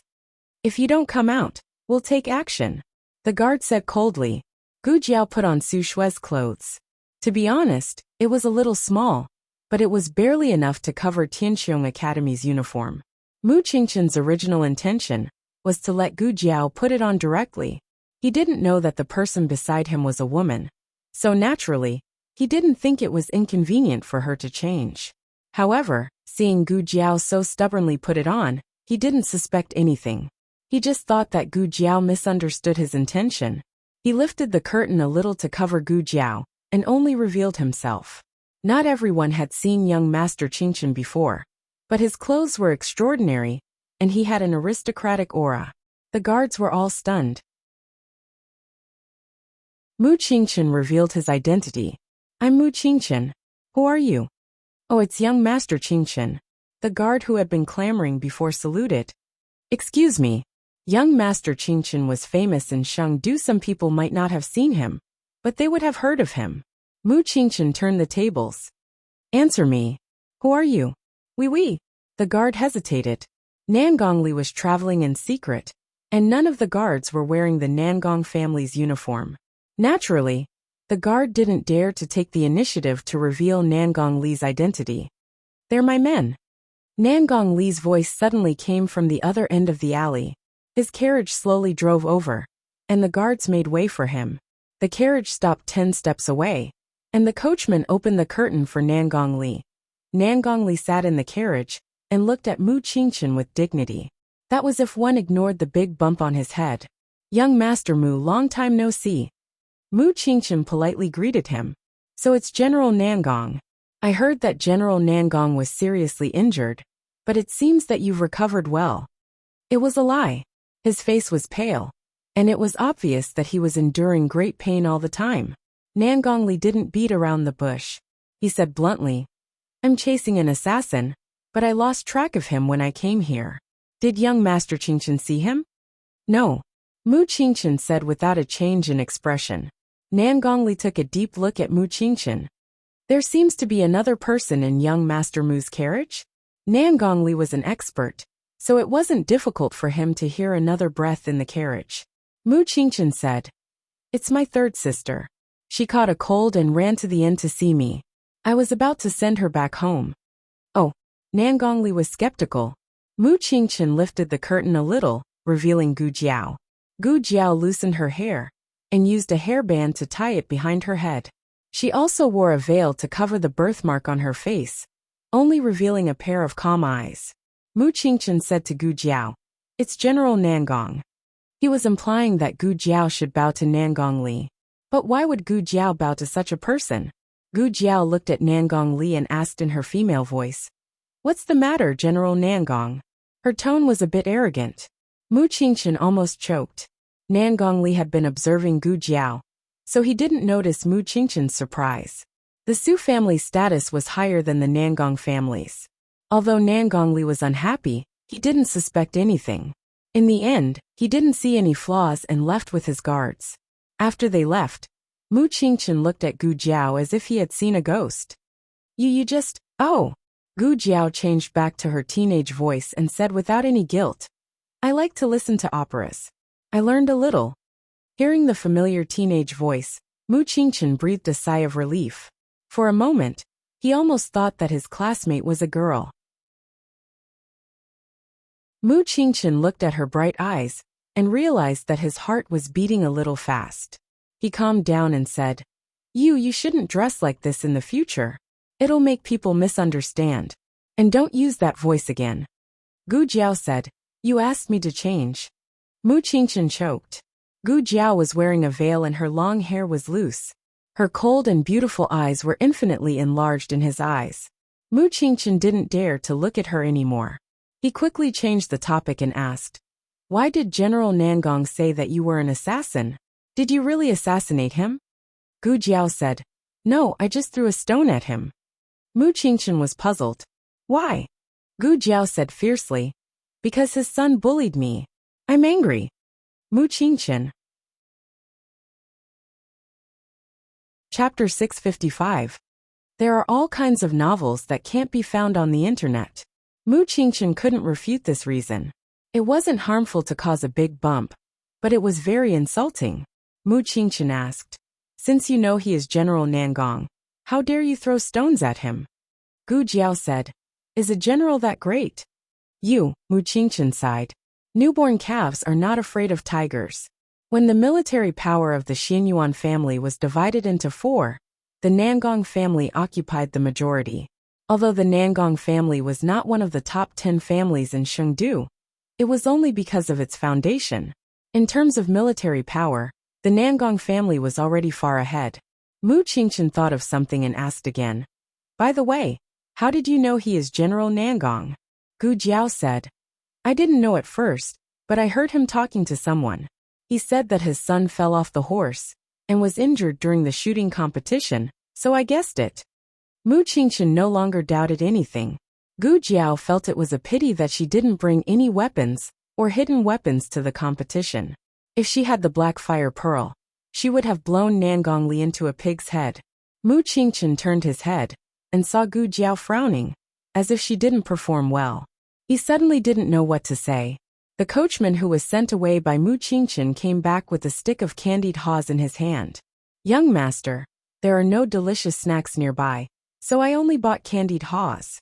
"If you don't come out, we'll take action," the guard said coldly. Gu Jiao put on Su Shui's clothes. To be honest, it was a little small, but it was barely enough to cover Tianqiong Academy's uniform. Mu Qingchen's original intention was to let Gu Jiao put it on directly. He didn't know that the person beside him was a woman, so naturally, he didn't think it was inconvenient for her to change. However, seeing Gu Jiao so stubbornly put it on, he didn't suspect anything. He just thought that Gu Jiao misunderstood his intention. He lifted the curtain a little to cover Gu Jiao and only revealed himself. Not everyone had seen young Master Qingchen before, but his clothes were extraordinary, and he had an aristocratic aura. The guards were all stunned. Mu Qingchen revealed his identity. "I'm Mu Qingchen. Who are you?" "Oh, it's young Master Qingchen." The guard who had been clamoring before saluted. "Excuse me." Young Master Qingchen was famous in Shangdu. Some people might not have seen him, but they would have heard of him. Mu Qingchen turned the tables. "Answer me. Who are you?" Oui. The guard hesitated. Nangongli was traveling in secret, and none of the guards were wearing the Nangong family's uniform. Naturally, the guard didn't dare to take the initiative to reveal Nangongli's identity. "They're my men." Nangongli's voice suddenly came from the other end of the alley. His carriage slowly drove over, and the guards made way for him. The carriage stopped 10 steps away, and the coachman opened the curtain for Nangongli. Nangongli sat in the carriage and looked at Mu Qingchen with dignity. That was if one ignored the big bump on his head. "Young Master Mu, long time no see." Mu Qingchen politely greeted him. "So it's General Nangong. I heard that General Nangong was seriously injured, but it seems that you've recovered well." It was a lie. His face was pale, and it was obvious that he was enduring great pain all the time. Nangongli didn't beat around the bush. He said bluntly, "I'm chasing an assassin, but I lost track of him when I came here." "Did young Master Qingchen see him?" "No," Mu Qingchen said without a change in expression. Nangongli took a deep look at Mu Qingchen. "There seems to be another person in young Master Mu's carriage?" Nangongli was an expert, so it wasn't difficult for him to hear another breath in the carriage. Mu Qingchen said, It's my third sister. She caught a cold and ran to the inn to see me. I was about to send her back home. Oh, Nangongli was skeptical. Mu Qingchen lifted the curtain a little, revealing Gu Jiao. Gu Jiao loosened her hair and used a hairband to tie it behind her head. She also wore a veil to cover the birthmark on her face, only revealing a pair of calm eyes. Mu Qingchen said to Gu Jiao, "It's General Nangong." He was implying that Gu Jiao should bow to Nangongli. But why would Gu Jiao bow to such a person? Gu Jiao looked at Nangongli and asked in her female voice, "What's the matter, General Nangong?" Her tone was a bit arrogant. Mu Qingchen almost choked. Nangongli had been observing Gu Jiao, so he didn't notice Mu Qingchen's surprise. The Su family's status was higher than the Nangong family's. Although Nangongli was unhappy, he didn't suspect anything. In the end, he didn't see any flaws and left with his guards. After they left, Mu Qingchen looked at Gu Jiao as if he had seen a ghost. You just, oh. Gu Jiao changed back to her teenage voice and said without any guilt, "I like to listen to operas. I learned a little." Hearing the familiar teenage voice, Mu Qingchen breathed a sigh of relief. For a moment, he almost thought that his classmate was a girl. Mu Qingchen looked at her bright eyes and realized that his heart was beating a little fast. He calmed down and said, You shouldn't dress like this in the future. It'll make people misunderstand. And don't use that voice again. Gu Jiao said, "You asked me to change." Mu Qingchen choked. Gu Jiao was wearing a veil and her long hair was loose. Her cold and beautiful eyes were infinitely enlarged in his eyes. Mu Qingchen didn't dare to look at her anymore. He quickly changed the topic and asked, "Why did General Nangong say that you were an assassin? Did you really assassinate him?" Gu Jiao said, "No, I just threw a stone at him." Mu Qingchen was puzzled. "Why?" Gu Jiao said fiercely, "Because his son bullied me. I'm angry." Mu Qingchen. Chapter 655. There are all kinds of novels that can't be found on the internet. Mu Qingchen couldn't refute this reason. It wasn't harmful to cause a big bump, but it was very insulting. Mu Qingchen asked, "Since you know he is General Nangong, how dare you throw stones at him?" Gu Jiao said, "Is a general that great?" Mu Qingchen sighed. Newborn calves are not afraid of tigers. When the military power of the Xianyuan family was divided into four, the Nangong family occupied the majority. Although the Nangong family was not one of the top 10 families in Chengdu, it was only because of its foundation. In terms of military power, the Nangong family was already far ahead. Mu Qingchen thought of something and asked again, "By the way, how did you know he is General Nangong?" Gu Jiao said, "I didn't know at first, but I heard him talking to someone. He said that his son fell off the horse and was injured during the shooting competition, so I guessed it." Mu Qingchen no longer doubted anything. Gu Jiao felt it was a pity that she didn't bring any weapons or hidden weapons to the competition. If she had the black fire pearl, she would have blown Nangongli into a pig's head. Mu Qingchen turned his head and saw Gu Jiao frowning, as if she didn't perform well. He suddenly didn't know what to say. The coachman who was sent away by Mu Qingchen came back with a stick of candied haws in his hand. "Young master, there are no delicious snacks nearby, so I only bought candied haws."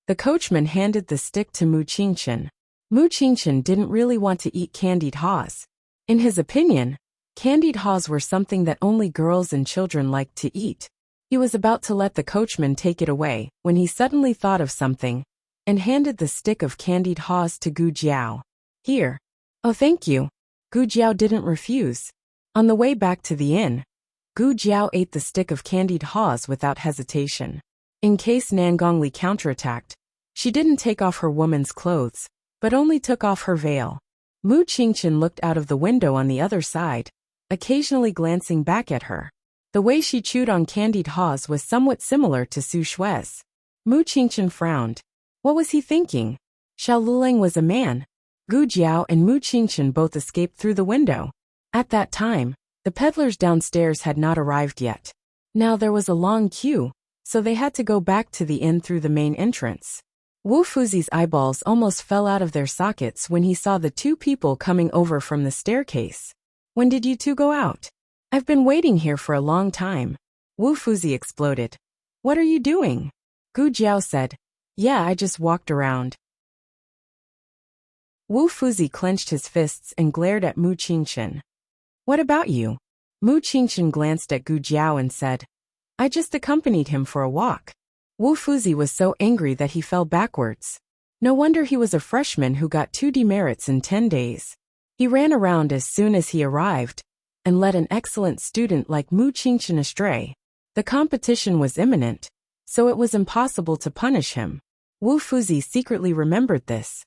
The coachman handed the stick to Mu Qingchen. Mu Qingchen didn't really want to eat candied haws. In his opinion, candied haws were something that only girls and children liked to eat. He was about to let the coachman take it away when he suddenly thought of something and handed the stick of candied haws to Gu Jiao. "Here." "Oh, thank you." Gu Jiao didn't refuse. On the way back to the inn, Gu Jiao ate the stick of candied haws without hesitation. In case Nangongli counterattacked, she didn't take off her woman's clothes, but only took off her veil. Mu Qingchen looked out of the window on the other side, occasionally glancing back at her. The way she chewed on candied haws was somewhat similar to Su Shui's. Mu Qingchen frowned. What was he thinking? Xiao Luleng was a man. Gu Jiao and Mu Qingchen both escaped through the window. At that time, the peddlers downstairs had not arrived yet. Now there was a long queue, so they had to go back to the inn through the main entrance. Wu Fuzi's eyeballs almost fell out of their sockets when he saw the two people coming over from the staircase. "When did you two go out?" I've been waiting here for a long time. Wu Fuzi exploded. What are you doing? Gu Jiao said. Yeah, I just walked around. Wu Fuzi clenched his fists and glared at Mu Qingchen. What about you? Mu Qingchen glanced at Gu Jiao and said. I just accompanied him for a walk. Wu Fuzi was so angry that he fell backwards. No wonder he was a freshman who got 2 demerits in 10 days. He ran around as soon as he arrived, and led an excellent student like Mu Qingchen astray. The competition was imminent, so it was impossible to punish him. Wu Fuzi secretly remembered this.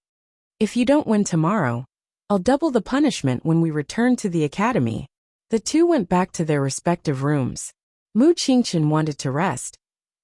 If you don't win tomorrow, I'll double the punishment when we return to the academy. The two went back to their respective rooms. Mu Qingchen wanted to rest,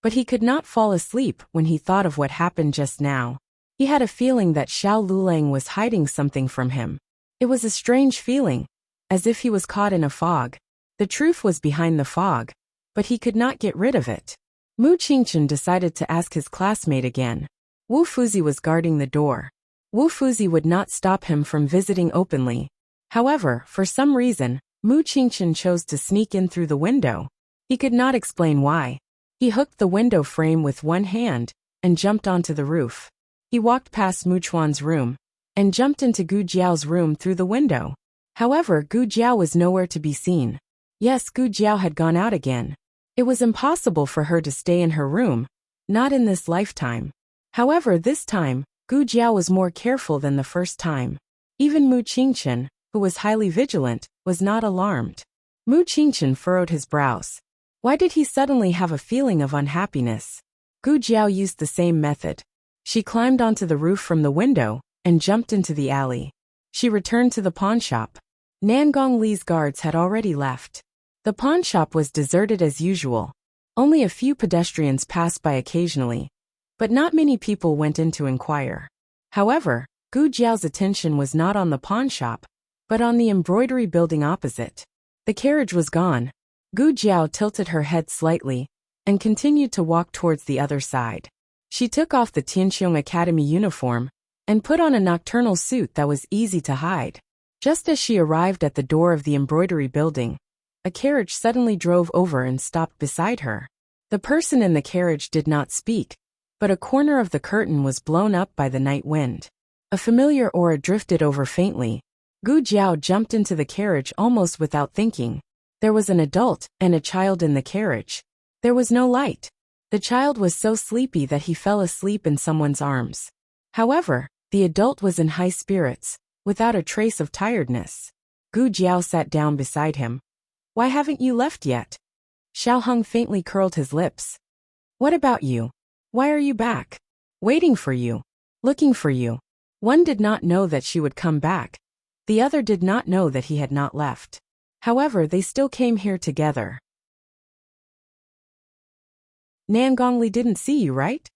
but he could not fall asleep when he thought of what happened just now. He had a feeling that Xiao Lulang was hiding something from him. It was a strange feeling, as if he was caught in a fog. The truth was behind the fog, but he could not get rid of it. Mu Qingchen decided to ask his classmate again. Wu Fuzi was guarding the door. Wu Fuzi would not stop him from visiting openly. However, for some reason, Mu Qingchen chose to sneak in through the window. He could not explain why. He hooked the window frame with one hand and jumped onto the roof. He walked past Mu Chuan's room and jumped into Gu Jiao's room through the window. However, Gu Jiao was nowhere to be seen. Yes, Gu Jiao had gone out again. It was impossible for her to stay in her room, not in this lifetime. However, this time, Gu Jiao was more careful than the first time. Even Mu Qingchen, who was highly vigilant, was not alarmed. Mu Qingchen furrowed his brows. Why did he suddenly have a feeling of unhappiness? Gu Jiao used the same method. She climbed onto the roof from the window and jumped into the alley. She returned to the pawnshop. Nangong Li's guards had already left. The pawnshop was deserted as usual. Only a few pedestrians passed by occasionally, but not many people went in to inquire. However, Gu Jiao's attention was not on the pawnshop, but on the embroidery building opposite. The carriage was gone. Gu Jiao tilted her head slightly and continued to walk towards the other side. She took off the Tianqiong Academy uniform and put on a nocturnal suit that was easy to hide. Just as she arrived at the door of the embroidery building, a carriage suddenly drove over and stopped beside her. The person in the carriage did not speak, but a corner of the curtain was blown up by the night wind. A familiar aura drifted over faintly. Gu Jiao jumped into the carriage almost without thinking. There was an adult and a child in the carriage. There was no light. The child was so sleepy that he fell asleep in someone's arms. However, the adult was in high spirits, without a trace of tiredness. Gu Jiao sat down beside him. Why haven't you left yet? Xiao Heng faintly curled his lips. What about you? Why are you back? Waiting for you. Looking for you. One did not know that she would come back. The other did not know that he had not left. However, they still came here together. Nangongli didn't see you, right?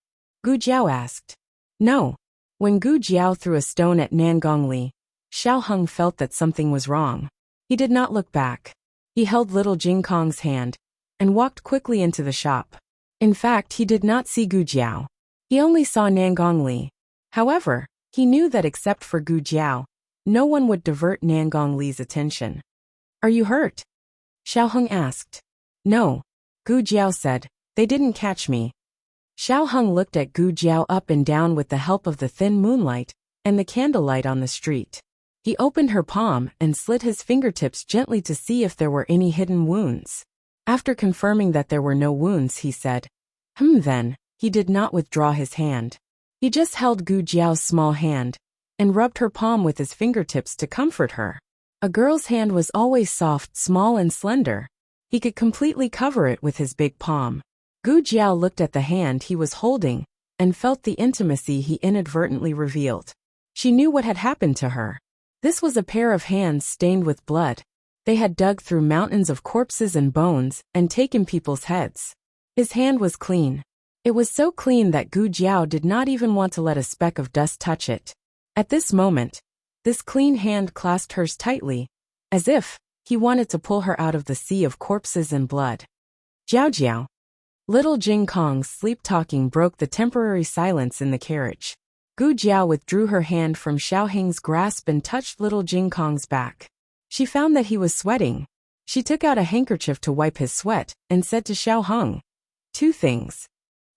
Gu Jiao asked. No. When Gu Jiao threw a stone at Nangongli, Xiao Heng felt that something was wrong. He did not look back. He held little Jing Kong's hand and walked quickly into the shop. In fact, he did not see Gu Jiao. He only saw Nangongli. However, he knew that except for Gu Jiao, no one would divert Nangongli's attention. Are you hurt? Xiao Heng asked. No. Gu Jiao said. They didn't catch me. Xiao Heng looked at Gu Jiao up and down with the help of the thin moonlight and the candlelight on the street. He opened her palm and slid his fingertips gently to see if there were any hidden wounds. After confirming that there were no wounds, he said, Then. He did not withdraw his hand. He just held Gu Jiao's small hand and rubbed her palm with his fingertips to comfort her. A girl's hand was always soft, small, and slender. He could completely cover it with his big palm. Gu Jiao looked at the hand he was holding and felt the intimacy he inadvertently revealed. She knew what had happened to her. This was a pair of hands stained with blood. They had dug through mountains of corpses and bones and taken people's heads. His hand was clean. It was so clean that Gu Jiao did not even want to let a speck of dust touch it. At this moment, this clean hand clasped hers tightly, as if he wanted to pull her out of the sea of corpses and blood. Jiao Jiao. Little Jing Kong's sleep-talking broke the temporary silence in the carriage. Gu Jiao withdrew her hand from Xiao Heng's grasp and touched little Jing Kong's back. She found that he was sweating. She took out a handkerchief to wipe his sweat and said to Xiao Heng, "Two things."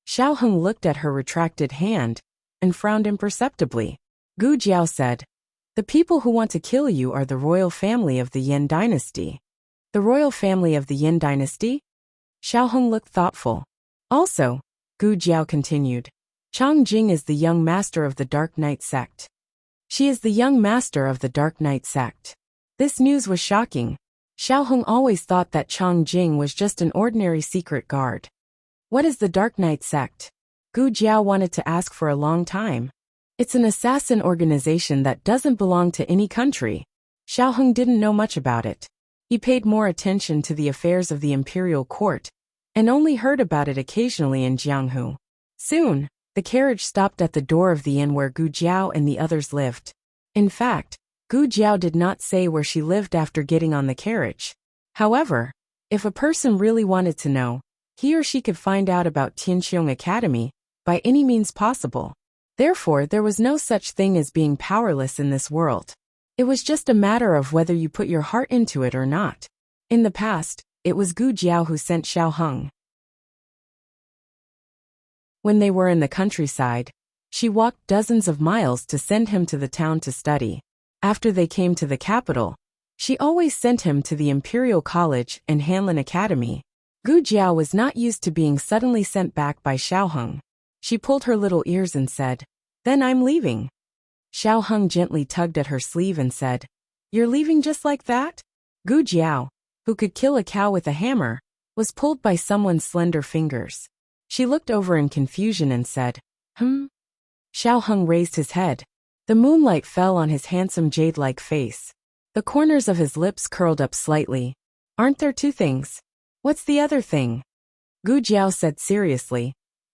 Xiao Heng looked at her retracted hand and frowned imperceptibly. Gu Jiao said, "The people who want to kill you are the royal family of the Yin dynasty." The royal family of the Yin dynasty? Xiao Heng looked thoughtful. Also, Gu Jiao continued, Chang Jing is the young master of the Dark Knight sect. She is the young master of the Dark Knight sect. This news was shocking. Xiao Heng always thought that Chang Jing was just an ordinary secret guard. What is the Dark Knight sect? Gu Jiao wanted to ask for a long time. It's an assassin organization that doesn't belong to any country. Xiao Heng didn't know much about it. He paid more attention to the affairs of the imperial court, and only heard about it occasionally in Jianghu. Soon, the carriage stopped at the door of the inn where Gu Jiao and the others lived. In fact, Gu Jiao did not say where she lived after getting on the carriage. However, if a person really wanted to know, he or she could find out about Tianqiong Academy by any means possible. Therefore, there was no such thing as being powerless in this world. It was just a matter of whether you put your heart into it or not. In the past, it was Gu Jiao who sent Xiao Heng. When they were in the countryside, she walked dozens of miles to send him to the town to study. After they came to the capital, she always sent him to the Imperial College and Hanlin Academy. Gu Jiao was not used to being suddenly sent back by Xiao Heng. She pulled her little ears and said, "Then I'm leaving." Xiao Heng gently tugged at her sleeve and said, "You're leaving just like that?" Gu Jiao, who could kill a cow with a hammer, was pulled by someone's slender fingers. She looked over in confusion and said, Xiao Heng raised his head. The moonlight fell on his handsome jade-like face. The corners of his lips curled up slightly. "Aren't there two things? What's the other thing?" Gu Jiao said seriously,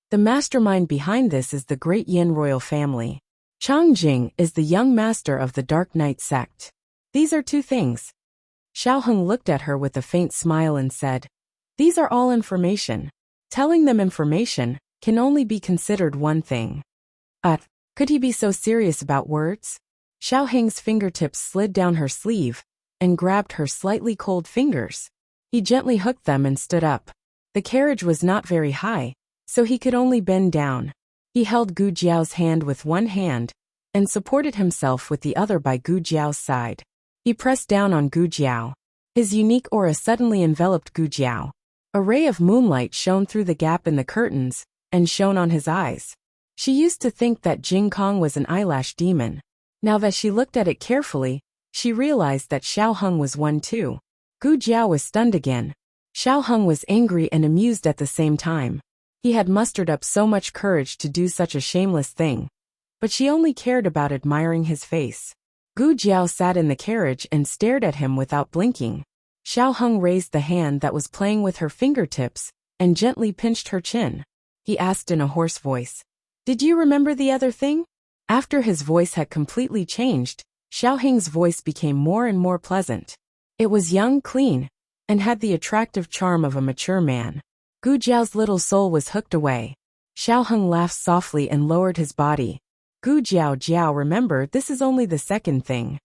"The mastermind behind this is the great Yin royal family. Chang Jing is the young master of the Dark Knight sect. These are two things." Xiao Heng looked at her with a faint smile and said, "These are all information. Telling them information can only be considered one thing." Could he be so serious about words? Xiao Heng's fingertips slid down her sleeve and grabbed her slightly cold fingers. He gently hooked them and stood up. The carriage was not very high, so he could only bend down. He held Gu Jiao's hand with one hand and supported himself with the other by Gu Jiao's side. He pressed down on Gu Jiao. His unique aura suddenly enveloped Gu Jiao. A ray of moonlight shone through the gap in the curtains and shone on his eyes. She used to think that Jing Kong was an eyelash demon. Now that she looked at it carefully, she realized that Xiao Heng was one too. Gu Jiao was stunned again. Xiao Heng was angry and amused at the same time. He had mustered up so much courage to do such a shameless thing, but she only cared about admiring his face. Gu Jiao sat in the carriage and stared at him without blinking. Xiao Heng raised the hand that was playing with her fingertips and gently pinched her chin. He asked in a hoarse voice, "Did you remember the other thing?" After his voice had completely changed, Xiao Heng's voice became more and more pleasant. It was young, clean, and had the attractive charm of a mature man. Gu Jiao's little soul was hooked away. Xiao Heng laughed softly and lowered his body. "Gu Jiao, remember, this is only the second thing."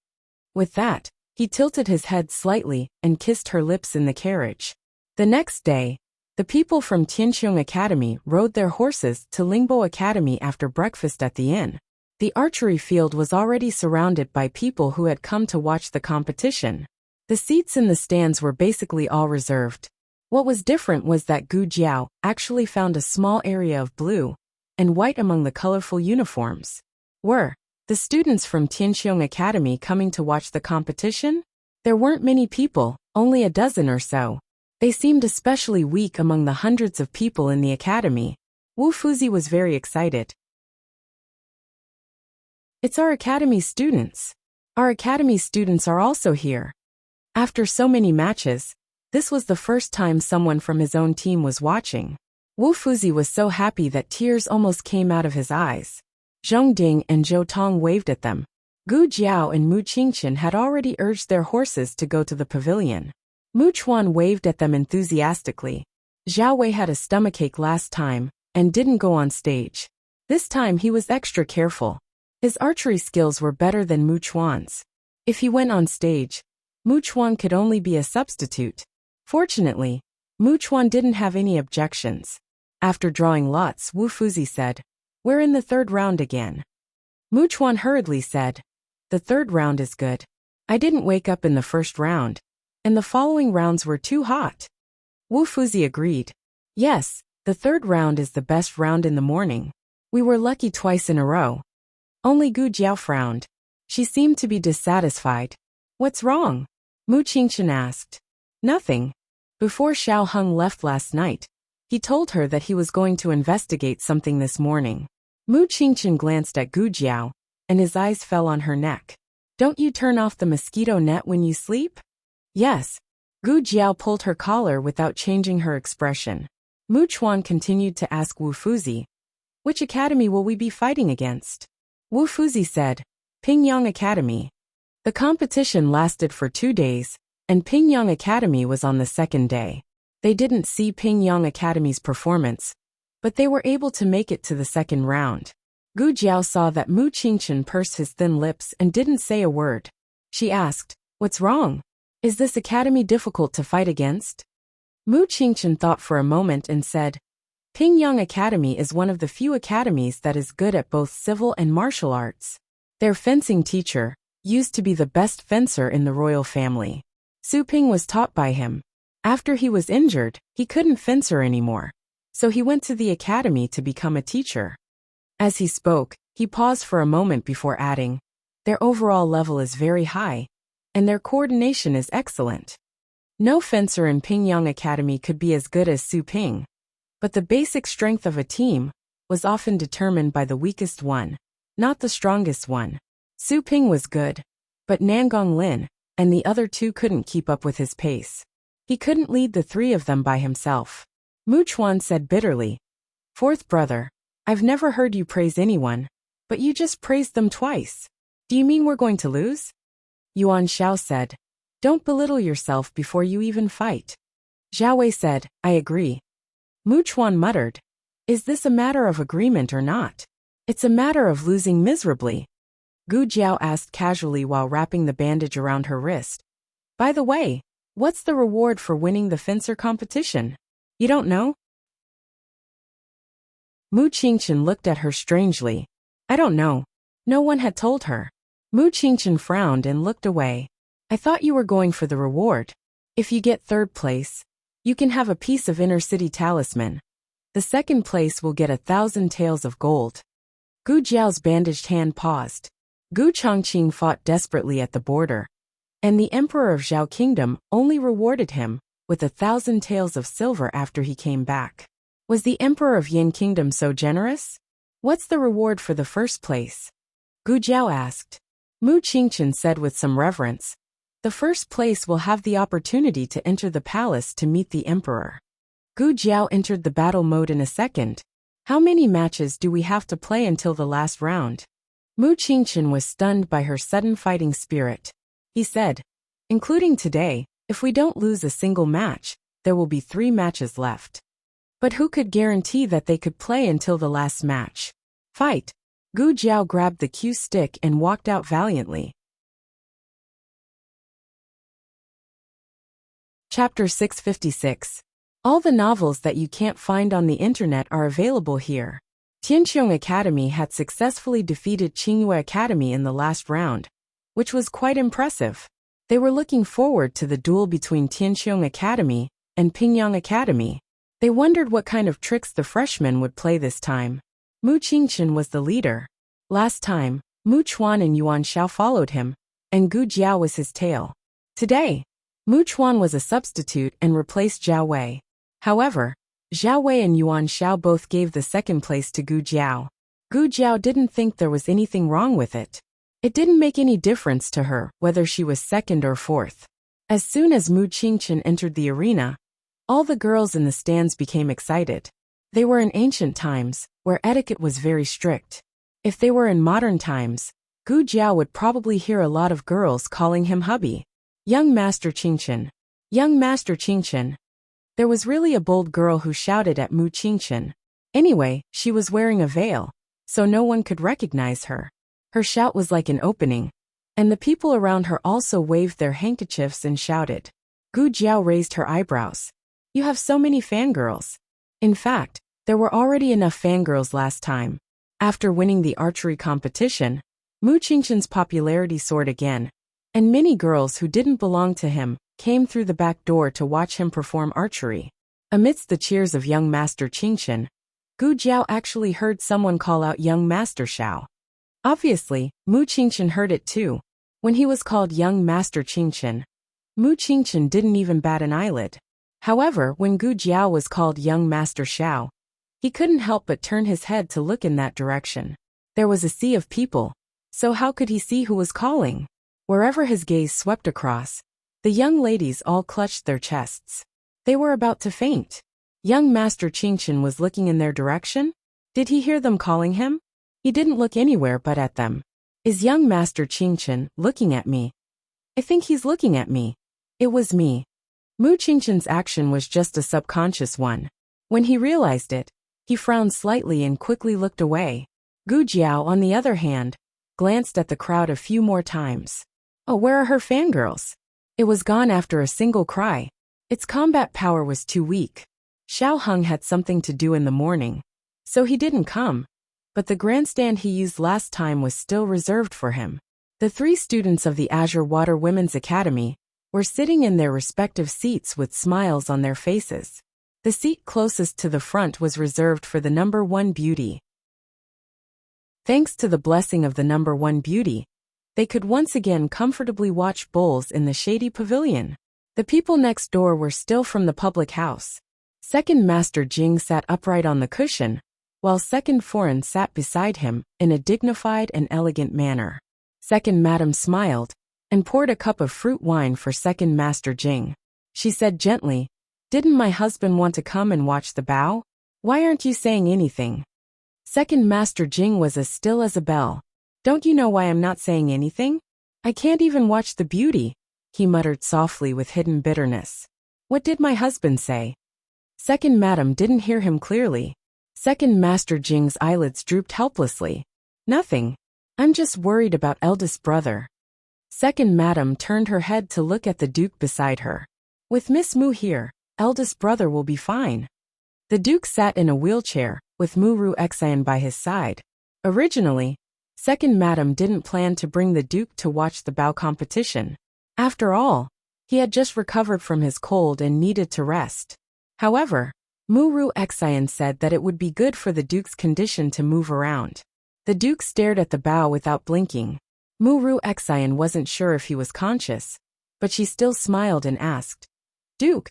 With that, he tilted his head slightly and kissed her lips in the carriage. The next day, the people from Tianqiong Academy rode their horses to Lingbo Academy after breakfast at the inn. The archery field was already surrounded by people who had come to watch the competition. The seats in the stands were basically all reserved. What was different was that Gu Jiao actually found a small area of blue and white among the colorful uniforms. Were the students from Tianqiong Academy coming to watch the competition? There weren't many people, only a dozen or so. They seemed especially weak among the hundreds of people in the academy. Wu Fuzi was very excited. "It's our academy students. Our academy students are also here." After so many matches, this was the first time someone from his own team was watching. Wu Fuzi was so happy that tears almost came out of his eyes. Zhong Ding and Zhou Tong waved at them. Gu Jiao and Mu Qingqian had already urged their horses to go to the pavilion. Mu Chuan waved at them enthusiastically. Zhao Wei had a stomachache last time and didn't go on stage. This time he was extra careful. His archery skills were better than Mu Chuan's. If he went on stage, Mu Chuan could only be a substitute. Fortunately, Mu Chuan didn't have any objections. After drawing lots, Wu Fuzi said, "We're in the third round again." Mu Chuan hurriedly said, "The third round is good. I didn't wake up in the first round, and the following rounds were too hot." Wu Fuzi agreed. "Yes, the third round is the best round in the morning. We were lucky twice in a row." Only Gu Jiao frowned. She seemed to be dissatisfied. "What's wrong?" Mu Qingchen asked. "Nothing. Before Xiao Heng left last night, he told her that he was going to investigate something this morning." Mu Qingchen glanced at Gu Jiao, and his eyes fell on her neck. "Don't you turn off the mosquito net when you sleep?" "Yes." Gu Jiao pulled her collar without changing her expression. Mu Chuan continued to ask Wu Fuzi, "Which academy will we be fighting against?" Wu Fuzi said, "Pingyang Academy." The competition lasted for 2 days, and Pingyang Academy was on the second day. They didn't see Pingyang Academy's performance, but they were able to make it to the second round. Gu Jiao saw that Mu Qingchen pursed his thin lips and didn't say a word. She asked, "What's wrong? Is this academy difficult to fight against?" Mu Qingchen thought for a moment and said, "Pingyang Academy is one of the few academies that is good at both civil and martial arts. Their fencing teacher used to be the best fencer in the royal family. Su Ping was taught by him. After he was injured, he couldn't fencer anymore, so he went to the academy to become a teacher." As he spoke, he paused for a moment before adding, "Their overall level is very high, and their coordination is excellent. No fencer in Pingyang Academy could be as good as Su Ping, but the basic strength of a team was often determined by the weakest one, not the strongest one. Su Ping was good, but Nangong Lin and the other two couldn't keep up with his pace. He couldn't lead the 3 of them by himself." Mu Chuan said bitterly, "Fourth brother, I've never heard you praise anyone, but you just praised them twice. Do you mean we're going to lose?" Yuan Xiao said, "Don't belittle yourself before you even fight." Zhao Wei said, "I agree." Mu Chuan muttered, "Is this a matter of agreement or not? It's a matter of losing miserably." Gu Jiao asked casually while wrapping the bandage around her wrist, "By the way, what's the reward for winning the fencer competition? You don't know?" Mu Qingchen looked at her strangely. "I don't know. No one had told her." Mu Qingchen frowned and looked away. "I thought you were going for the reward. If you get third place, you can have a piece of inner city talisman. The second place will get 1,000 taels of gold." Gu Jiao's bandaged hand paused. Gu Chongqing fought desperately at the border, and the Emperor of Zhao Kingdom only rewarded him with 1,000 taels of silver after he came back. Was the Emperor of Yin Kingdom so generous? "What's the reward for the first place?" Gu Jiao asked. Mu Qingchen said with some reverence, "The first place will have the opportunity to enter the palace to meet the Emperor." Gu Jiao entered the battle mode in a second. "How many matches do we have to play until the last round?" Mu Qingchen was stunned by her sudden fighting spirit. He said, "Including today, if we don't lose a single match, there will be 3 matches left." But who could guarantee that they could play until the last match? "Fight!" Gu Jiao grabbed the cue stick and walked out valiantly. Chapter 656. All the novels that you can't find on the internet are available here. Tianqiong Academy had successfully defeated Qingyue Academy in the last round, which was quite impressive. They were looking forward to the duel between Tianqiong Academy and Pingyang Academy. They wondered what kind of tricks the freshmen would play this time. Mu Qingchen was the leader. Last time, Mu Chuan and Yuan Xiao followed him, and Gu Jiao was his tail. Today, Mu Chuan was a substitute and replaced Zhao Wei. However, Zhao Wei and Yuan Xiao both gave the second place to Gu Jiao. Gu Jiao didn't think there was anything wrong with it. It didn't make any difference to her whether she was second or fourth. As soon as Mu Qingchen entered the arena, all the girls in the stands became excited. They were in ancient times, where etiquette was very strict. If they were in modern times, Gu Jiao would probably hear a lot of girls calling him hubby. "Young Master Qingchen. Young Master Qingchen." There was really a bold girl who shouted at Mu Qingchen. Anyway, she was wearing a veil, so no one could recognize her. Her shout was like an opening, and the people around her also waved their handkerchiefs and shouted. Gu Jiao raised her eyebrows. You have so many fangirls. In fact, there were already enough fangirls last time. After winning the archery competition, Mu Qingshan's popularity soared again, and many girls who didn't belong to him came through the back door to watch him perform archery. Amidst the cheers of young Master Qingshan, Gu Jiao actually heard someone call out young Master Xiao. Obviously, Mu Qingshan heard it too. When he was called young Master Qingshan, Mu Qingshan didn't even bat an eyelid. However, when Gu Jiao was called young Master Xiao, he couldn't help but turn his head to look in that direction. There was a sea of people, so how could he see who was calling? Wherever his gaze swept across, the young ladies all clutched their chests. They were about to faint. Young Master Qingshan was looking in their direction? Did he hear them calling him? He didn't look anywhere but at them. Is young Master Qingshan looking at me? I think he's looking at me. It was me. Mu Qingshan's action was just a subconscious one. When he realized it, he frowned slightly and quickly looked away. Gu Jiao, on the other hand, glanced at the crowd a few more times. Oh, where are her fangirls? It was gone after a single cry. Its combat power was too weak. Xiao Heng had something to do in the morning, so he didn't come, but the grandstand he used last time was still reserved for him. The 3 students of the Azure Water Women's Academy were sitting in their respective seats with smiles on their faces. The seat closest to the front was reserved for the number 1 beauty. Thanks to the blessing of the number 1 beauty, they could once again comfortably watch bowls in the shady pavilion. The people next door were still from the public house. Second Master Jing sat upright on the cushion, while Second Foreign sat beside him in a dignified and elegant manner. Second Madam smiled and poured a cup of fruit wine for Second Master Jing. She said gently, "Didn't my husband want to come and watch the bow? Why aren't you saying anything?" Second Master Jing was as still as a bell. "Don't you know why I'm not saying anything? I can't even watch the beauty," he muttered softly with hidden bitterness. "What did my husband say?" Second Madam didn't hear him clearly. Second Master Jing's eyelids drooped helplessly. "Nothing. I'm just worried about eldest brother." Second Madam turned her head to look at the Duke beside her. "With Miss Mu here, eldest brother will be fine." The Duke sat in a wheelchair, with Mu Xian by his side. Originally, Second Madam didn't plan to bring the Duke to watch the bow competition. After all, he had just recovered from his cold and needed to rest. However, Mu Xian said that it would be good for the Duke's condition to move around. The Duke stared at the bow without blinking. Mu Xian wasn't sure if he was conscious, but she still smiled and asked, "Duke,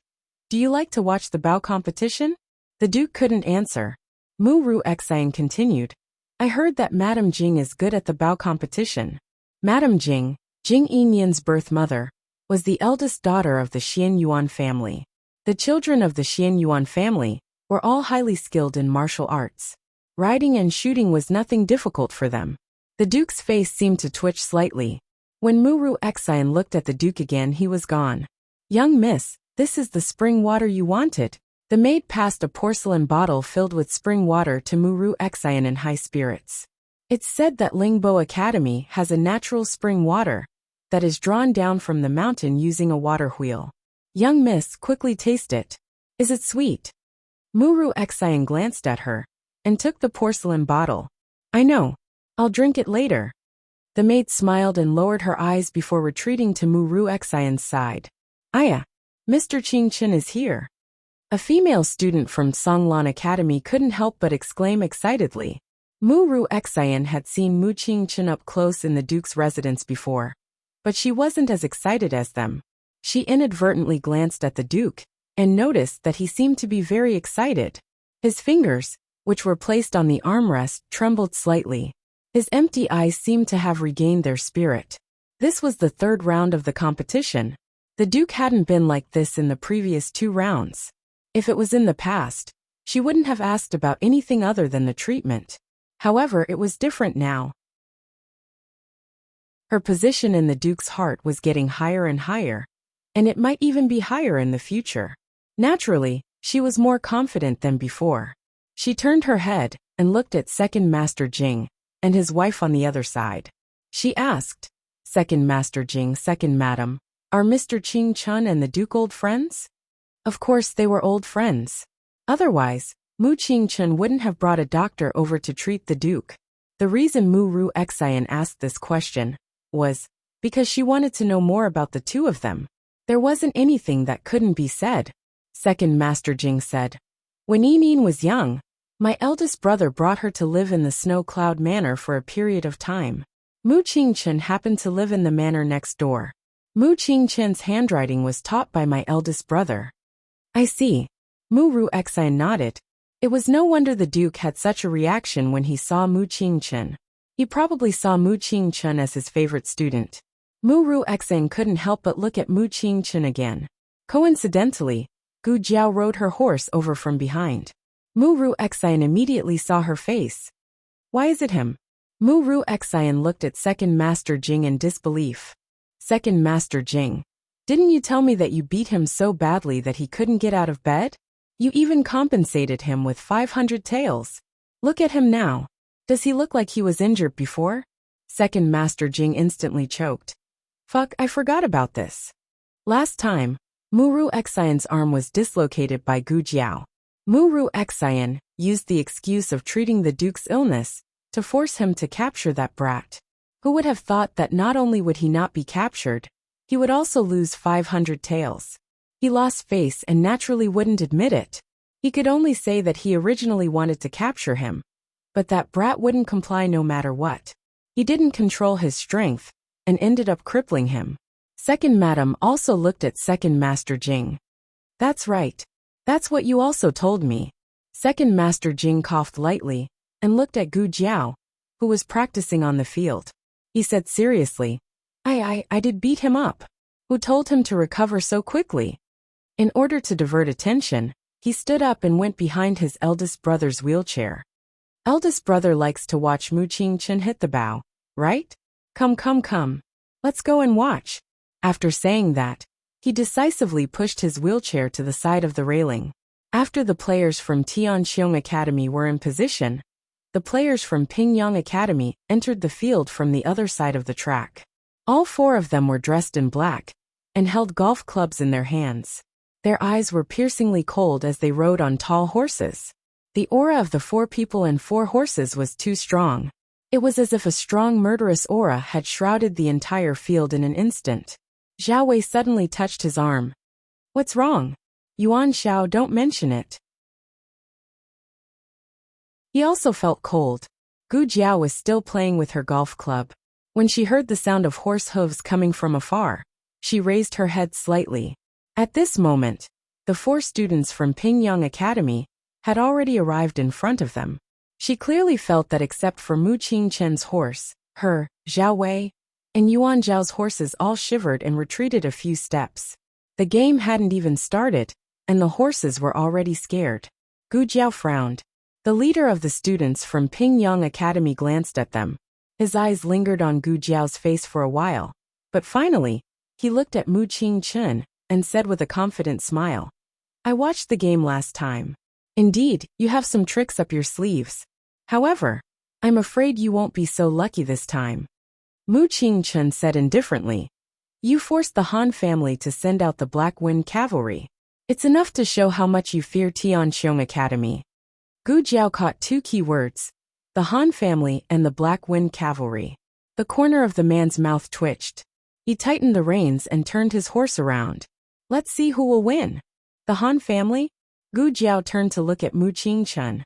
do you like to watch the bow competition?" The Duke couldn't answer. Mu Xian continued, "I heard that Madame Jing is good at the bow competition." Madame Jing, Jing Yinyan's birth mother, was the eldest daughter of the Xian Yuan family. The children of the Xian Yuan family were all highly skilled in martial arts. Riding and shooting was nothing difficult for them. The Duke's face seemed to twitch slightly. When Mu Xian looked at the Duke again, he was gone. "Young miss, this is the spring water you wanted." The maid passed a porcelain bottle filled with spring water to Mu Xian in high spirits. It's said that Lingbo Academy has a natural spring water that is drawn down from the mountain using a water wheel. "Young miss, quickly taste it. Is it sweet?" Mu Xian glanced at her and took the porcelain bottle. "I know. I'll drink it later." The maid smiled and lowered her eyes before retreating to Mu Xian's side. "Aya, Mr. Qingshan is here." A female student from Songlan Academy couldn't help but exclaim excitedly. Mu Xian had seen Mu Qingshan up close in the Duke's residence before, but she wasn't as excited as them. She inadvertently glanced at the Duke and noticed that he seemed to be very excited. His fingers, which were placed on the armrest, trembled slightly. His empty eyes seemed to have regained their spirit. This was the 3rd round of the competition. The Duke hadn't been like this in the previous 2 rounds. If it was in the past, she wouldn't have asked about anything other than the treatment. However, it was different now. Her position in the Duke's heart was getting higher and higher, and it might even be higher in the future. Naturally, she was more confident than before. She turned her head and looked at Second Master Jing and his wife on the other side. She asked, Second Master Jing. Second Madam. Are Mr. Qing Chun and the Duke old friends? Of course they were old friends. Otherwise, Mu Qing Chun wouldn't have brought a doctor over to treat the Duke. The reason Mu Ru Xian asked this question was because she wanted to know more about the two of them. There wasn't anything that couldn't be said. Second Master Jing said, when Yimin was young, my eldest brother brought her to live in the Snow Cloud Manor for a period of time. Mu Qing Chun happened to live in the manor next door. Mu Qing Chun's handwriting was taught by my eldest brother. I see. Mu Ru Xian nodded. It was no wonder the Duke had such a reaction when he saw Mu Qing Chun. He probably saw Mu Qing Chun as his favorite student. Mu Ru Xian couldn't help but look at Mu Qing Chun again. Coincidentally, Gu Jiao rode her horse over from behind. Mu Ru Xian immediately saw her face. Why is it him? Mu Ru Xian looked at Second Master Jing in disbelief. Second Master Jing, didn't you tell me that you beat him so badly that he couldn't get out of bed? You even compensated him with 500 taels. Look at him now. Does he look like he was injured before? Second Master Jing instantly choked. Fuck, I forgot about this. Last time, Mu Ru Xian's arm was dislocated by Gu Jiao. Mu Ru Xian used the excuse of treating the Duke's illness to force him to capture that brat. Who would have thought that not only would he not be captured, he would also lose 500 taels. He lost face and naturally wouldn't admit it. He could only say that he originally wanted to capture him, but that brat wouldn't comply no matter what. He didn't control his strength and ended up crippling him. Second Madam also looked at Second Master Jing. That's right. That's what you also told me. Second Master Jing coughed lightly and looked at Gu Jiao, who was practicing on the field. He said seriously, I did beat him up. Who told him to recover so quickly? In order to divert attention, he stood up and went behind his eldest brother's wheelchair. Eldest brother likes to watch Mu Qing Chun hit the bow, right? Come. Let's go and watch. After saying that, he decisively pushed his wheelchair to the side of the railing. After the players from Tianqiong Academy were in position, the players from Pingyang Academy entered the field from the other side of the track. All four of them were dressed in black and held golf clubs in their hands. Their eyes were piercingly cold as they rode on tall horses. The aura of the four people and four horses was too strong. It was as if a strong murderous aura had shrouded the entire field in an instant. Zhao Wei suddenly touched his arm. What's wrong? Yuan Xiao, don't mention it. He also felt cold. Gu Jiao was still playing with her golf club. When she heard the sound of horse hooves coming from afar, she raised her head slightly. At this moment, the four students from Pingyang Academy had already arrived in front of them. She clearly felt that except for Mu Qing Chen's horse, her, Zhao Wei, and Yuan Zhao's horses all shivered and retreated a few steps. The game hadn't even started, and the horses were already scared. Gu Jiao frowned. The leader of the students from Pingyang Academy glanced at them. His eyes lingered on Gu Jiao's face for a while, but finally, he looked at Mu Qing Chun and said with a confident smile, I watched the game last time. Indeed, you have some tricks up your sleeves. However, I'm afraid you won't be so lucky this time. Mu Qing Chun said indifferently, you forced the Han family to send out the Black Wind Cavalry. It's enough to show how much you fear Tianqiong Academy. Gu Jiao caught two key words, the Han family and the Black Wind Cavalry. The corner of the man's mouth twitched. He tightened the reins and turned his horse around. Let's see who will win. The Han family? Gu Jiao turned to look at Mu Qing Chun.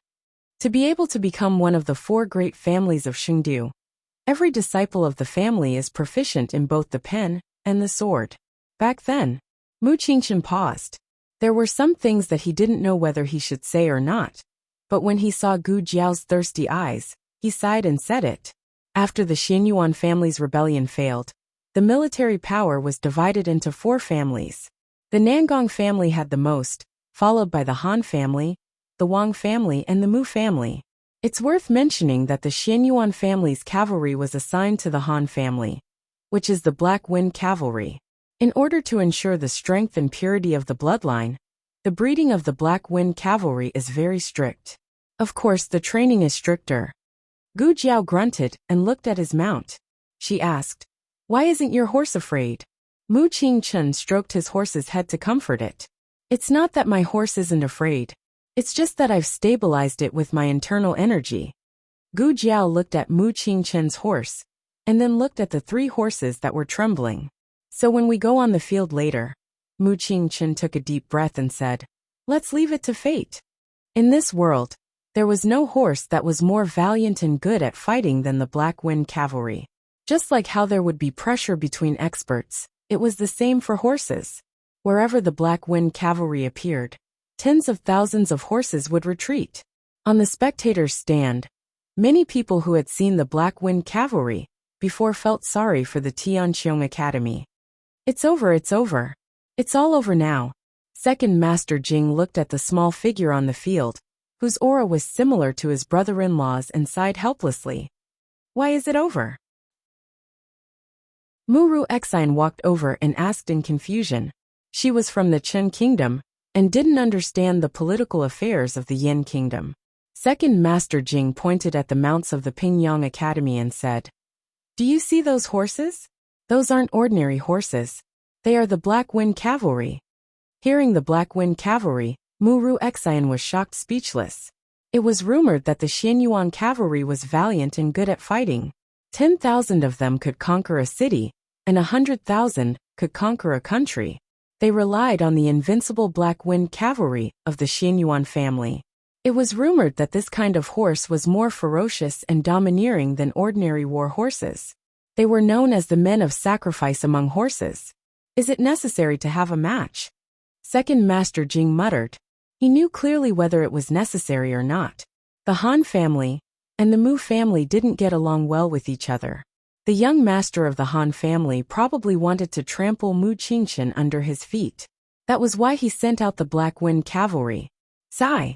To be able to become one of the four great families of Xingdu, every disciple of the family is proficient in both the pen and the sword. Back then, Mu Qing Chun paused. There were some things that he didn't know whether he should say or not, but when he saw Gu Jiao's thirsty eyes, he sighed and said it. After the Xinyuan family's rebellion failed, the military power was divided into four families. The Nangong family had the most, followed by the Han family, the Wang family and the Mu family. It's worth mentioning that the Xinyuan family's cavalry was assigned to the Han family, which is the Black Wind Cavalry. In order to ensure the strength and purity of the bloodline, the breeding of the Black Wind Cavalry is very strict. Of course, the training is stricter. Gu Jiao grunted and looked at his mount. She asked, Why isn't your horse afraid? Mu Qingchen stroked his horse's head to comfort it. It's not that my horse isn't afraid. It's just that I've stabilized it with my internal energy. Gu Jiao looked at Mu Qingchen's horse, and then looked at the 3 horses that were trembling. So when we go on the field later, Mu Qingchen took a deep breath and said, let's leave it to fate. In this world, there was no horse that was more valiant and good at fighting than the Black Wind Cavalry. Just like how there would be pressure between experts, it was the same for horses. Wherever the Black Wind Cavalry appeared, tens of thousands of horses would retreat. On the spectators' stand, many people who had seen the Black Wind Cavalry before felt sorry for the Tianqiong Academy. It's over, it's over. It's all over now. Second Master Jing looked at the small figure on the field, whose aura was similar to his brother-in-law's, and sighed helplessly. Why is it over? Muru Exine walked over and asked in confusion. She was from the Chen Kingdom and didn't understand the political affairs of the Yin Kingdom. Second Master Jing pointed at the mounts of the Pingyang Academy and said, do you see those horses? Those aren't ordinary horses. They are the Black Wind Cavalry. Hearing the Black Wind Cavalry, Muru Exine was shocked speechless. It was rumored that the Xianyuan Cavalry was valiant and good at fighting. 10,000 of them could conquer a city, and 100,000 could conquer a country. They relied on the invincible Black Wind Cavalry of the Xianyuan family. It was rumored that this kind of horse was more ferocious and domineering than ordinary war horses. They were known as the men of sacrifice among horses. Is it necessary to have a match? Second Master Jing muttered. He knew clearly whether it was necessary or not. The Han family and the Mu family didn't get along well with each other. The young master of the Han family probably wanted to trample Mu Qingchen under his feet. That was why he sent out the Black Wind Cavalry. Sigh.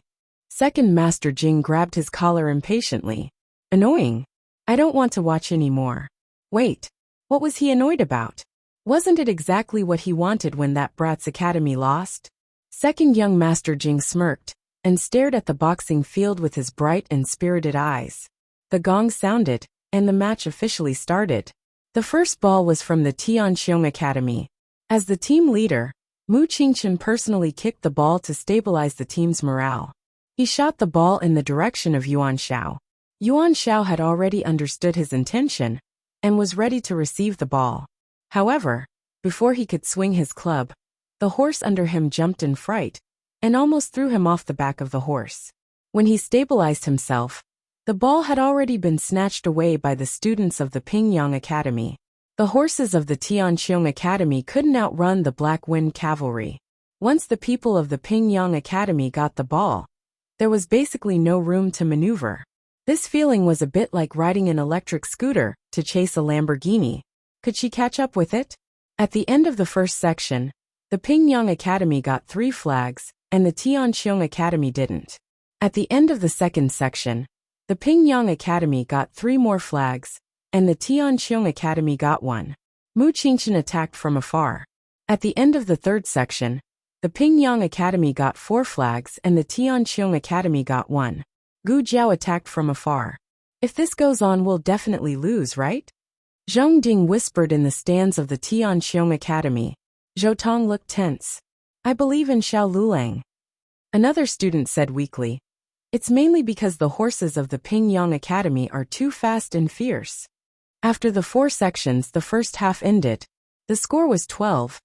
Second Master Jing grabbed his collar impatiently. Annoying. I don't want to watch anymore. Wait. What was he annoyed about? Wasn't it exactly what he wanted when that brat's academy lost? Second young Master Jing smirked and stared at the boxing field with his bright and spirited eyes. The gong sounded, and the match officially started. The first ball was from the Tianqiong Academy. As the team leader, Mu Qingchen personally kicked the ball to stabilize the team's morale. He shot the ball in the direction of Yuan Shao. Yuan Shao had already understood his intention and was ready to receive the ball. However, before he could swing his club, the horse under him jumped in fright and almost threw him off the back of the horse. When he stabilized himself, the ball had already been snatched away by the students of the Pingyang Academy. The horses of the Tianqiong Academy couldn't outrun the Black Wind Cavalry. Once the people of the Pingyang Academy got the ball, there was basically no room to maneuver. This feeling was a bit like riding an electric scooter to chase a Lamborghini. Could she catch up with it? At the end of the first section, the Pingyang Academy got 3 flags, and the Tianqiong Academy didn't. At the end of the second section, the Pingyang Academy got 3 more flags, and the Tianqiong Academy got 1. Mu Qingchen attacked from afar. At the end of the third section, the Pingyang Academy got 4 flags and the Tianqiong Academy got 1. Gu Jiao attacked from afar. If this goes on, we'll definitely lose, right? Zhang Ding whispered in the stands of the Tianqiong Academy. Zhou Tong looked tense. I believe in Xiao Lulang. Another student said weakly. It's mainly because the horses of the Pingyang Academy are too fast and fierce. After the 4 sections, the first half ended. The score was 12-2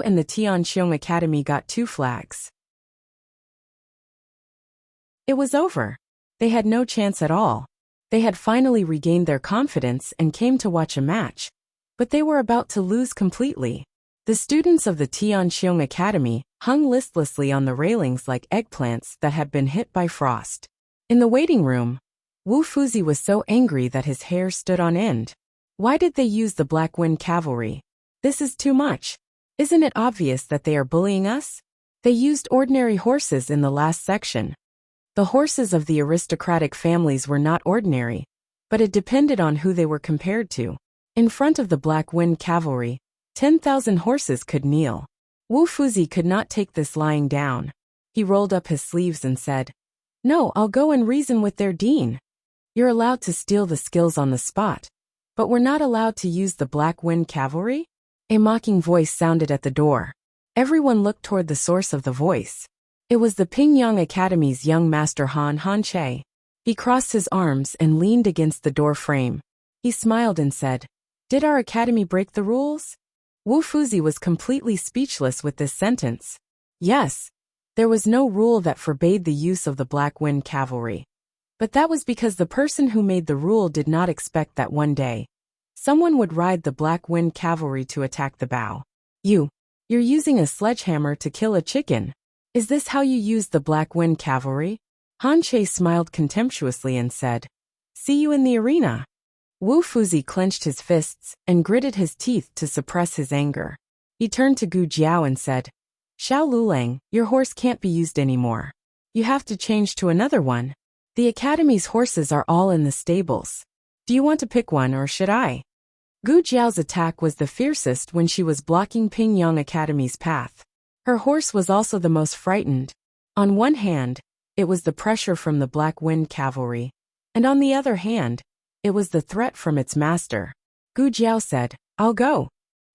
and the Tianqiong Academy got 2 flags. It was over. They had no chance at all. They had finally regained their confidence and came to watch a match, but they were about to lose completely. The students of the Tianqiong Academy hung listlessly on the railings like eggplants that had been hit by frost. In the waiting room, Wu Fuzi was so angry that his hair stood on end. Why did they use the Black Wind Cavalry? This is too much. Isn't it obvious that they are bullying us? They used ordinary horses in the last section. The horses of the aristocratic families were not ordinary, but it depended on who they were compared to. In front of the Black Wind Cavalry, 10,000 horses could kneel. Wu Fuzi could not take this lying down. He rolled up his sleeves and said, "No, I'll go and reason with their dean. You're allowed to steal the skills on the spot, But we're not allowed to use the Black Wind Cavalry? A mocking voice sounded at the door. Everyone looked toward the source of the voice. It was the Pingyang Academy's young master Han Che. He crossed his arms and leaned against the door frame. He smiled and said, "Did our academy break the rules?" Wu Fuzi was completely speechless with this sentence. Yes. There was no rule that forbade the use of the Black Wind Cavalry. But that was because the person who made the rule did not expect that one day someone would ride the Black Wind Cavalry to attack the bow. You're using a sledgehammer to kill a chicken. Is this how you use the Black Wind Cavalry? Han Che smiled contemptuously and said, "See you in the arena." Wu Fuzi clenched his fists and gritted his teeth to suppress his anger. He turned to Gu Jiao and said, "Xiao Lulang, your horse can't be used anymore. You have to change to another one. The academy's horses are all in the stables. Do you want to pick one or should I?" Gu Jiao's attack was the fiercest when she was blocking Pingyang Academy's path. Her horse was also the most frightened. On one hand, it was the pressure from the Black Wind Cavalry, and on the other hand, it was the threat from its master. Gu Jiao said, "I'll go."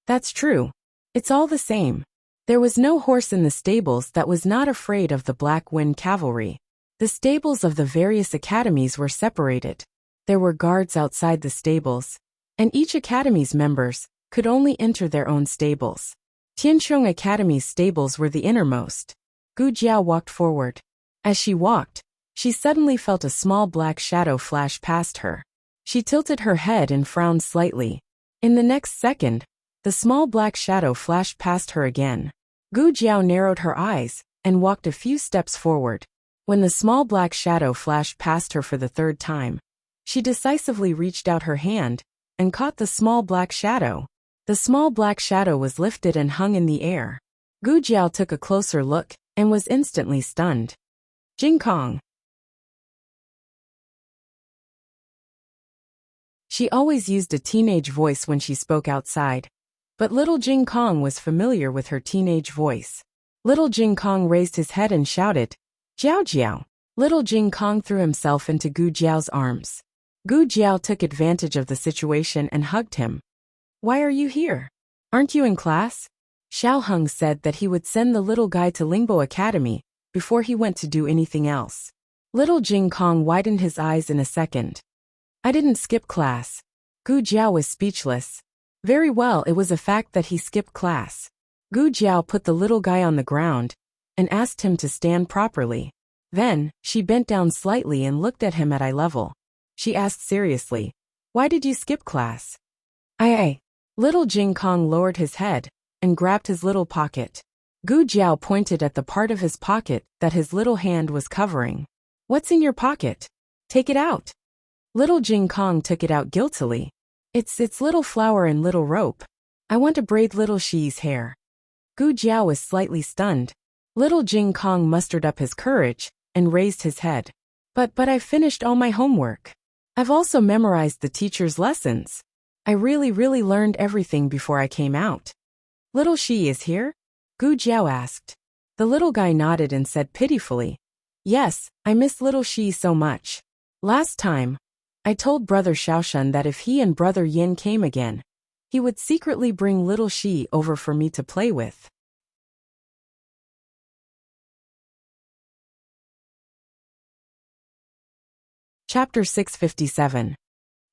"That's true. It's all the same." There was no horse in the stables that was not afraid of the Black Wind Cavalry. The stables of the various academies were separated. There were guards outside the stables, and each academy's members could only enter their own stables. Tianchong Academy's stables were the innermost. Gu Jiao walked forward. As she walked, she suddenly felt a small black shadow flash past her. She tilted her head and frowned slightly. In the next second, the small black shadow flashed past her again. Gu Jiao narrowed her eyes and walked a few steps forward. When the small black shadow flashed past her for the third time, she decisively reached out her hand and caught the small black shadow. The small black shadow was lifted and hung in the air. Gu Jiao took a closer look and was instantly stunned. Jing Kong. She always used a teenage voice when she spoke outside, but little Jing Kong was familiar with her teenage voice. Little Jing Kong raised his head and shouted, "Jiao Jiao." Little Jing Kong threw himself into Gu Jiao's arms. Gu Jiao took advantage of the situation and hugged him. "Why are you here? Aren't you in class?" Xiao Heng said that he would send the little guy to Lingbo Academy before he went to do anything else. Little Jing Kong widened his eyes in a second. "I didn't skip class." Gu Jiao was speechless. Very well, it was a fact that he skipped class. Gu Jiao put the little guy on the ground and asked him to stand properly. Then, she bent down slightly and looked at him at eye level. She asked seriously, "Why did you skip class?" I. Little Jing Kong lowered his head and grabbed his little pocket. Gu Jiao pointed at the part of his pocket that his little hand was covering. "What's in your pocket? Take it out." Little Jing Kong took it out guiltily. It's little flower and little rope. I want to braid little Shi's hair." Gu Jiao was slightly stunned. Little Jing Kong mustered up his courage and raised his head. But I've finished all my homework. I've also memorized the teacher's lessons. I really learned everything before I came out." "Little Shi is here?" Gu Jiao asked. The little guy nodded and said pitifully, "Yes, I miss little Shi so much. Last time, I told Brother Xiaoshan that if he and Brother Yin came again, he would secretly bring little Shi over for me to play with." Chapter 657.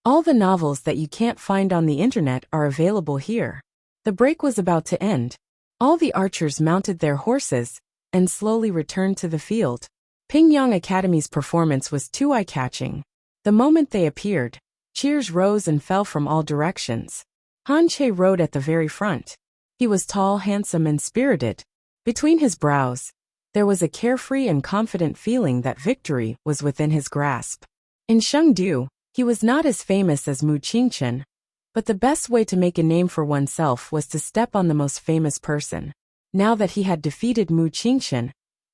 All the novels that you can't find on the internet are available here. The break was about to end. All the archers mounted their horses and slowly returned to the field. Pingyang Academy's performance was too eye-catching. The moment they appeared, cheers rose and fell from all directions. Han Che rode at the very front. He was tall, handsome, and spirited. Between his brows, there was a carefree and confident feeling that victory was within his grasp. In Chengdu, he was not as famous as Mu Qingchen, but the best way to make a name for oneself was to step on the most famous person. Now that he had defeated Mu Qingchen,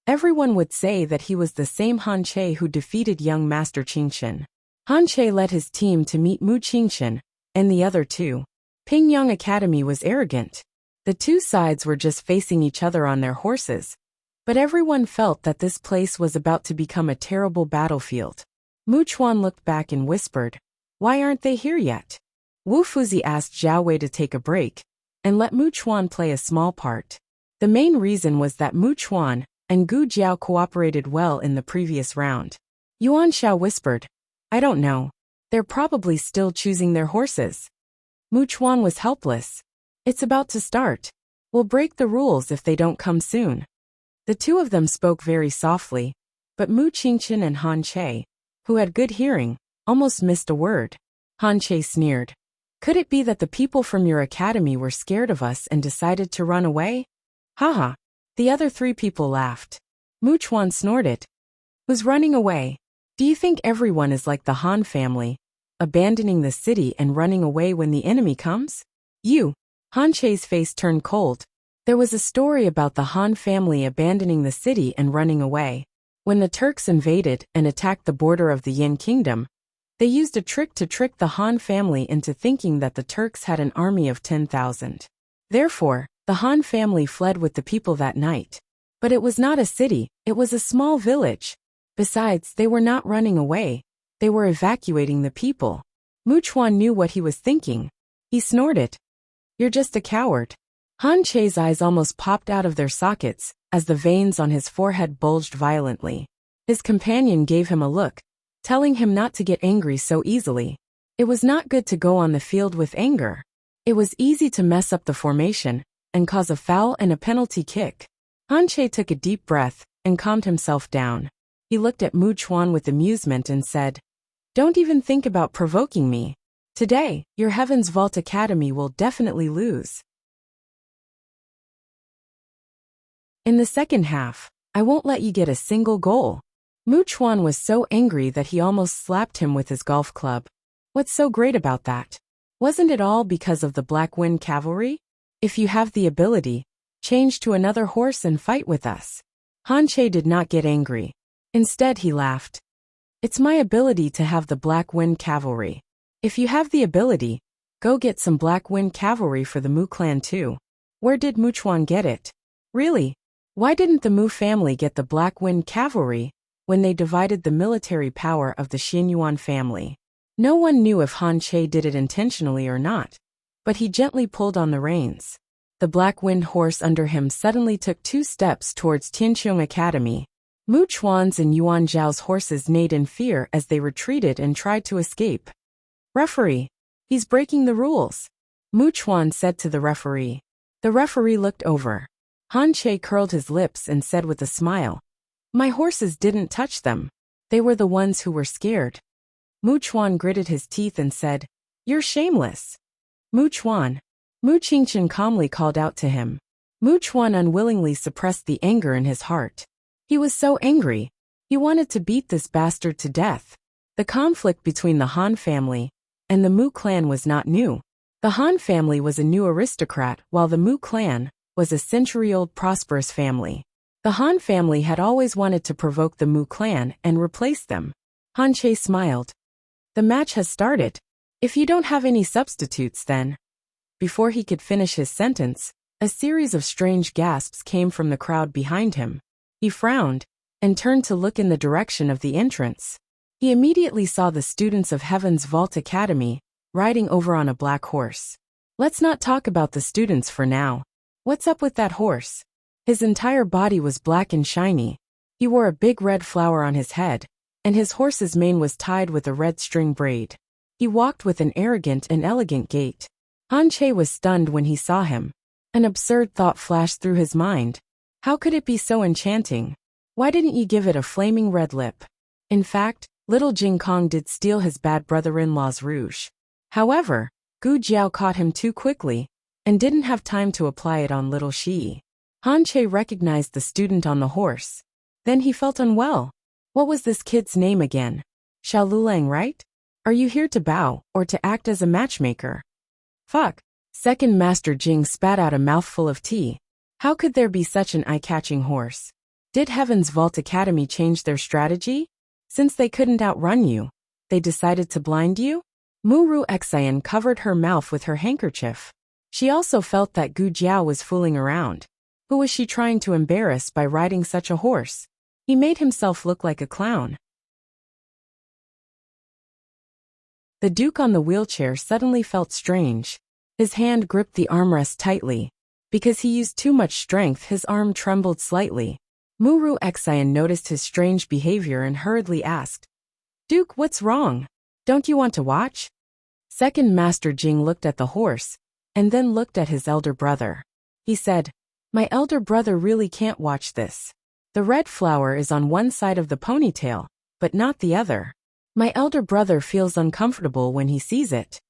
everyone would say that he was the same Han Che who defeated young Master Qingchen. Han Che led his team to meet Mu Qingchen and the other two. Pingyang Academy was arrogant. The two sides were just facing each other on their horses, but everyone felt that this place was about to become a terrible battlefield. Mu Chuan looked back and whispered, "Why aren't they here yet?" Wu Fuzi asked Zhao Wei to take a break and let Mu Chuan play a small part. The main reason was that Mu Chuan and Gu Jiao cooperated well in the previous round. Yuan Shao whispered, "I don't know. They're probably still choosing their horses." Mu Chuan was helpless. "It's about to start. We'll break the rules if they don't come soon." The two of them spoke very softly, but Mu Qingchen and Han Che, who had good hearing, almost missed a word. Han Che sneered. "Could it be that the people from your academy were scared of us and decided to run away?" "Haha." The other three people laughed. Mu Chuan snorted. "Who's running away? Do you think everyone is like the Han family, abandoning the city and running away when the enemy comes?" "You." Han Che's face turned cold. There was a story about the Han family abandoning the city and running away. When the Turks invaded and attacked the border of the Yin kingdom, they used a trick to trick the Han family into thinking that the Turks had an army of 10,000. Therefore, the Han family fled with the people that night. But it was not a city, it was a small village. Besides, they were not running away, they were evacuating the people. Mu Chuan knew what he was thinking. He snorted. "You're just a coward." Han Che's eyes almost popped out of their sockets as the veins on his forehead bulged violently. His companion gave him a look, telling him not to get angry so easily. It was not good to go on the field with anger. It was easy to mess up the formation and cause a foul and a penalty kick. Han Che took a deep breath and calmed himself down. He looked at Mu Chuan with amusement and said, "Don't even think about provoking me. Today, your Heaven's Vault Academy will definitely lose." In the second half, "I won't let you get a single goal." Mu Chuan was so angry that he almost slapped him with his golf club. "What's so great about that? Wasn't it all because of the Black Wind Cavalry? If you have the ability, change to another horse and fight with us." Han Che did not get angry. Instead, he laughed. "It's my ability to have the Black Wind Cavalry. If you have the ability, go get some Black Wind Cavalry for the Mu clan too." Where did Mu Chuan get it? Really? Why didn't the Mu family get the Black Wind Cavalry when they divided the military power of the Xinyuan family? No one knew if Han Che did it intentionally or not, but he gently pulled on the reins. The Black Wind horse under him suddenly took 2 steps towards Tianqiong Academy. Mu Chuan's and Yuan Zhao's horses neighed in fear as they retreated and tried to escape. "Referee, he's breaking the rules," Mu Chuan said to the referee. The referee looked over. Han Che curled his lips and said with a smile, "My horses didn't touch them. They were the ones who were scared." Mu Chuan gritted his teeth and said, "You're shameless." "Mu Chuan." Mu Qingchen calmly called out to him. Mu Chuan unwillingly suppressed the anger in his heart. He was so angry. He wanted to beat this bastard to death. The conflict between the Han family and the Mu clan was not new. The Han family was a new aristocrat while the Mu clan was a century-old prosperous family. The Han family had always wanted to provoke the Mu clan and replace them. Han Che smiled. "The match has started. If you don't have any substitutes then." Before he could finish his sentence, a series of strange gasps came from the crowd behind him. He frowned and turned to look in the direction of the entrance. He immediately saw the students of Heaven's Vault Academy riding over on a black horse. Let's not talk about the students for now. What's up with that horse? His entire body was black and shiny. He wore a big red flower on his head, and his horse's mane was tied with a red string braid. He walked with an arrogant and elegant gait. Han Che was stunned when he saw him. An absurd thought flashed through his mind. How could it be so enchanting? Why didn't you give it a flaming red lip? In fact, little Jing Kong did steal his bad brother-in-law's rouge. However, Gu Jiao caught him too quickly and didn't have time to apply it on little Shi. Han Che recognized the student on the horse. Then he felt unwell. What was this kid's name again? Xiao Lulang, right? Are you here to bow or to act as a matchmaker? Fuck. Second Master Jing spat out a mouthful of tea. How could there be such an eye-catching horse? Did Heaven's Vault Academy change their strategy? Since they couldn't outrun you, they decided to blind you? Muru Xian covered her mouth with her handkerchief. She also felt that Gu Jiao was fooling around. Who was she trying to embarrass by riding such a horse? He made himself look like a clown. The Duke on the wheelchair suddenly felt strange. His hand gripped the armrest tightly. Because he used too much strength, his arm trembled slightly. Muru Xian noticed his strange behavior and hurriedly asked, "Duke, what's wrong? Don't you want to watch?" Second Master Jing looked at the horse, and then looked at his elder brother. He said, "My elder brother really can't watch this. The red flower is on one side of the ponytail, but not the other. My elder brother feels uncomfortable when he sees it."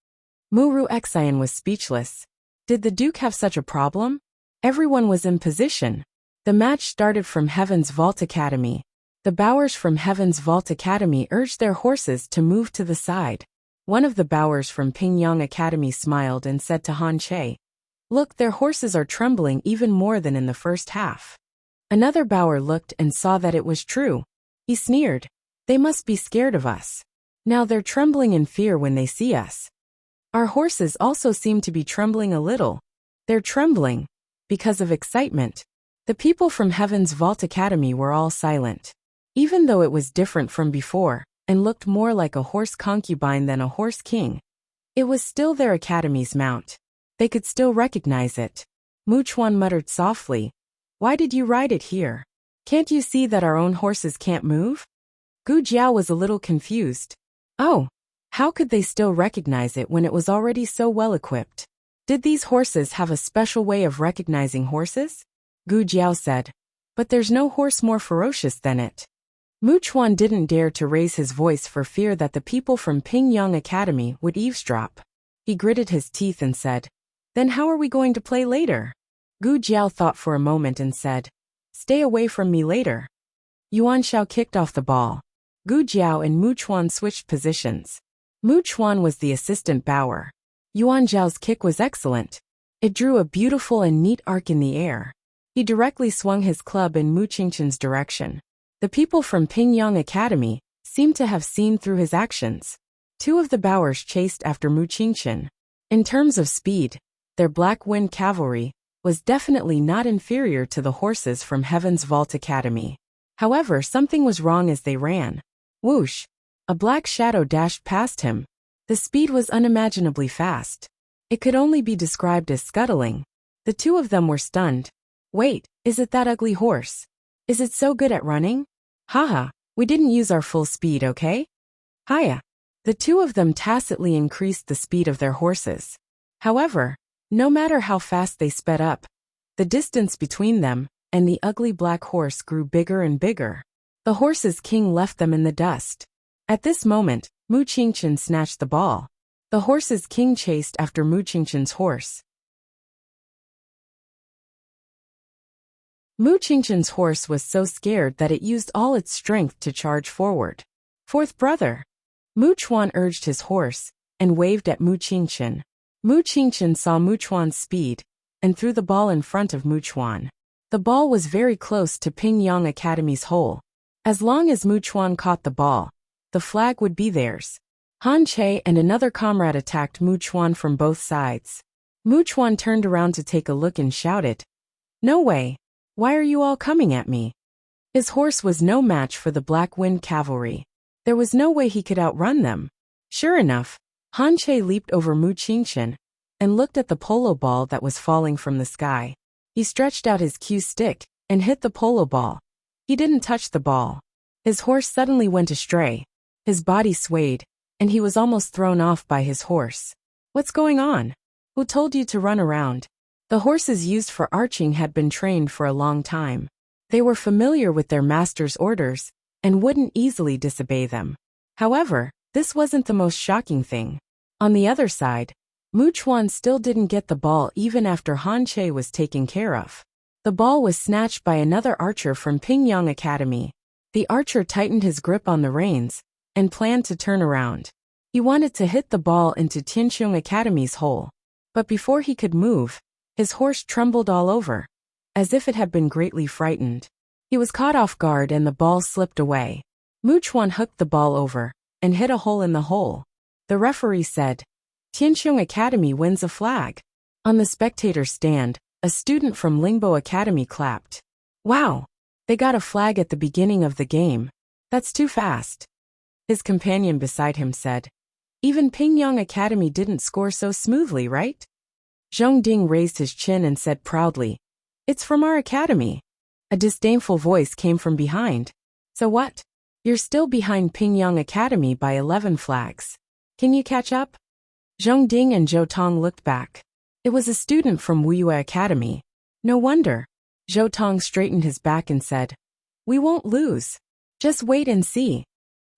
Muru Xian was speechless. Did the Duke have such a problem? Everyone was in position. The match started from Heaven's Vault Academy. The bowers from Heaven's Vault Academy urged their horses to move to the side. One of the bowers from Pingyang Academy smiled and said to Han Che, "Look, their horses are trembling even more than in the first half." Another bower looked and saw that it was true. He sneered, "They must be scared of us. Now they're trembling in fear when they see us. Our horses also seem to be trembling a little. They're trembling because of excitement." The people from Heaven's Vault Academy were all silent. Even though it was different from before, and looked more like a horse concubine than a horse king, it was still their academy's mount. They could still recognize it. Mu Chuan muttered softly, "Why did you ride it here? Can't you see that our own horses can't move?" Gu Jiao was a little confused. Oh, how could they still recognize it when it was already so well equipped? Did these horses have a special way of recognizing horses? Gu Jiao said, "But there's no horse more ferocious than it." Mu Chuan didn't dare to raise his voice for fear that the people from Pingyang Academy would eavesdrop. He gritted his teeth and said, "Then how are we going to play later?" Gu Jiao thought for a moment and said, "Stay away from me later." Yuan Shao kicked off the ball. Gu Jiao and Mu Chuan switched positions. Mu Chuan was the assistant bower. Yuan Zhao's kick was excellent. It drew a beautiful and neat arc in the air. He directly swung his club in Mu Qingqian's direction. The people from Pingyang Academy seemed to have seen through his actions. Two of the bowers chased after Mu Qingqian. In terms of speed, their Black Wind cavalry was definitely not inferior to the horses from Heaven's Vault Academy. However, something was wrong as they ran. Whoosh! A black shadow dashed past him. The speed was unimaginably fast. It could only be described as scuttling. The two of them were stunned. Wait, is it that ugly horse? Is it so good at running? Haha, we didn't use our full speed, okay? Hiya. The two of them tacitly increased the speed of their horses. However, no matter how fast they sped up, the distance between them and the ugly black horse grew bigger and bigger. The horse's king left them in the dust. At this moment, Mu Qingqian snatched the ball. The horse's king chased after Mu Qingqian's horse. Mu Qingqian's horse was so scared that it used all its strength to charge forward. Fourth brother. Mu Chuan urged his horse and waved at Mu Qingqian. Mu Qingqian saw Mu Chuan's speed and threw the ball in front of Mu Chuan. The ball was very close to Pingyang Academy's hole. As long as Mu Chuan caught the ball, the flag would be theirs. Han Che and another comrade attacked Mu Chuan from both sides. Mu Chuan turned around to take a look and shouted, "No way! Why are you all coming at me?" His horse was no match for the Black Wind cavalry. There was no way he could outrun them. Sure enough, Han Che leaped over Mu Qingqian and looked at the polo ball that was falling from the sky. He stretched out his cue stick and hit the polo ball. He didn't touch the ball. His horse suddenly went astray. His body swayed, and he was almost thrown off by his horse. What's going on? Who told you to run around? The horses used for arching had been trained for a long time. They were familiar with their master's orders and wouldn't easily disobey them. However, this wasn't the most shocking thing. On the other side, Mu Chuan still didn't get the ball even after Han Che was taken care of. The ball was snatched by another archer from Pingyang Academy. The archer tightened his grip on the reins and planned to turn around. He wanted to hit the ball into Tianqiong Academy's hole. But before he could move, his horse trembled all over, as if it had been greatly frightened. He was caught off guard and the ball slipped away. Mu Chuan hooked the ball over and hit a hole in the hole. The referee said, "Tianqiong Academy wins a flag." On the spectator stand, a student from Lingbo Academy clapped. Wow! They got a flag at the beginning of the game. That's too fast. His companion beside him said, Even Pingyang Academy didn't score so smoothly, right? Zhong Ding raised his chin and said proudly, "It's from our academy." A disdainful voice came from behind. "So what? You're still behind Pingyang Academy by 11 flags. Can you catch up?" Zhong Ding and Zhou Tong looked back. It was a student from Wuxia Academy. No wonder. Zhou Tong straightened his back and said, "We won't lose. Just wait and see."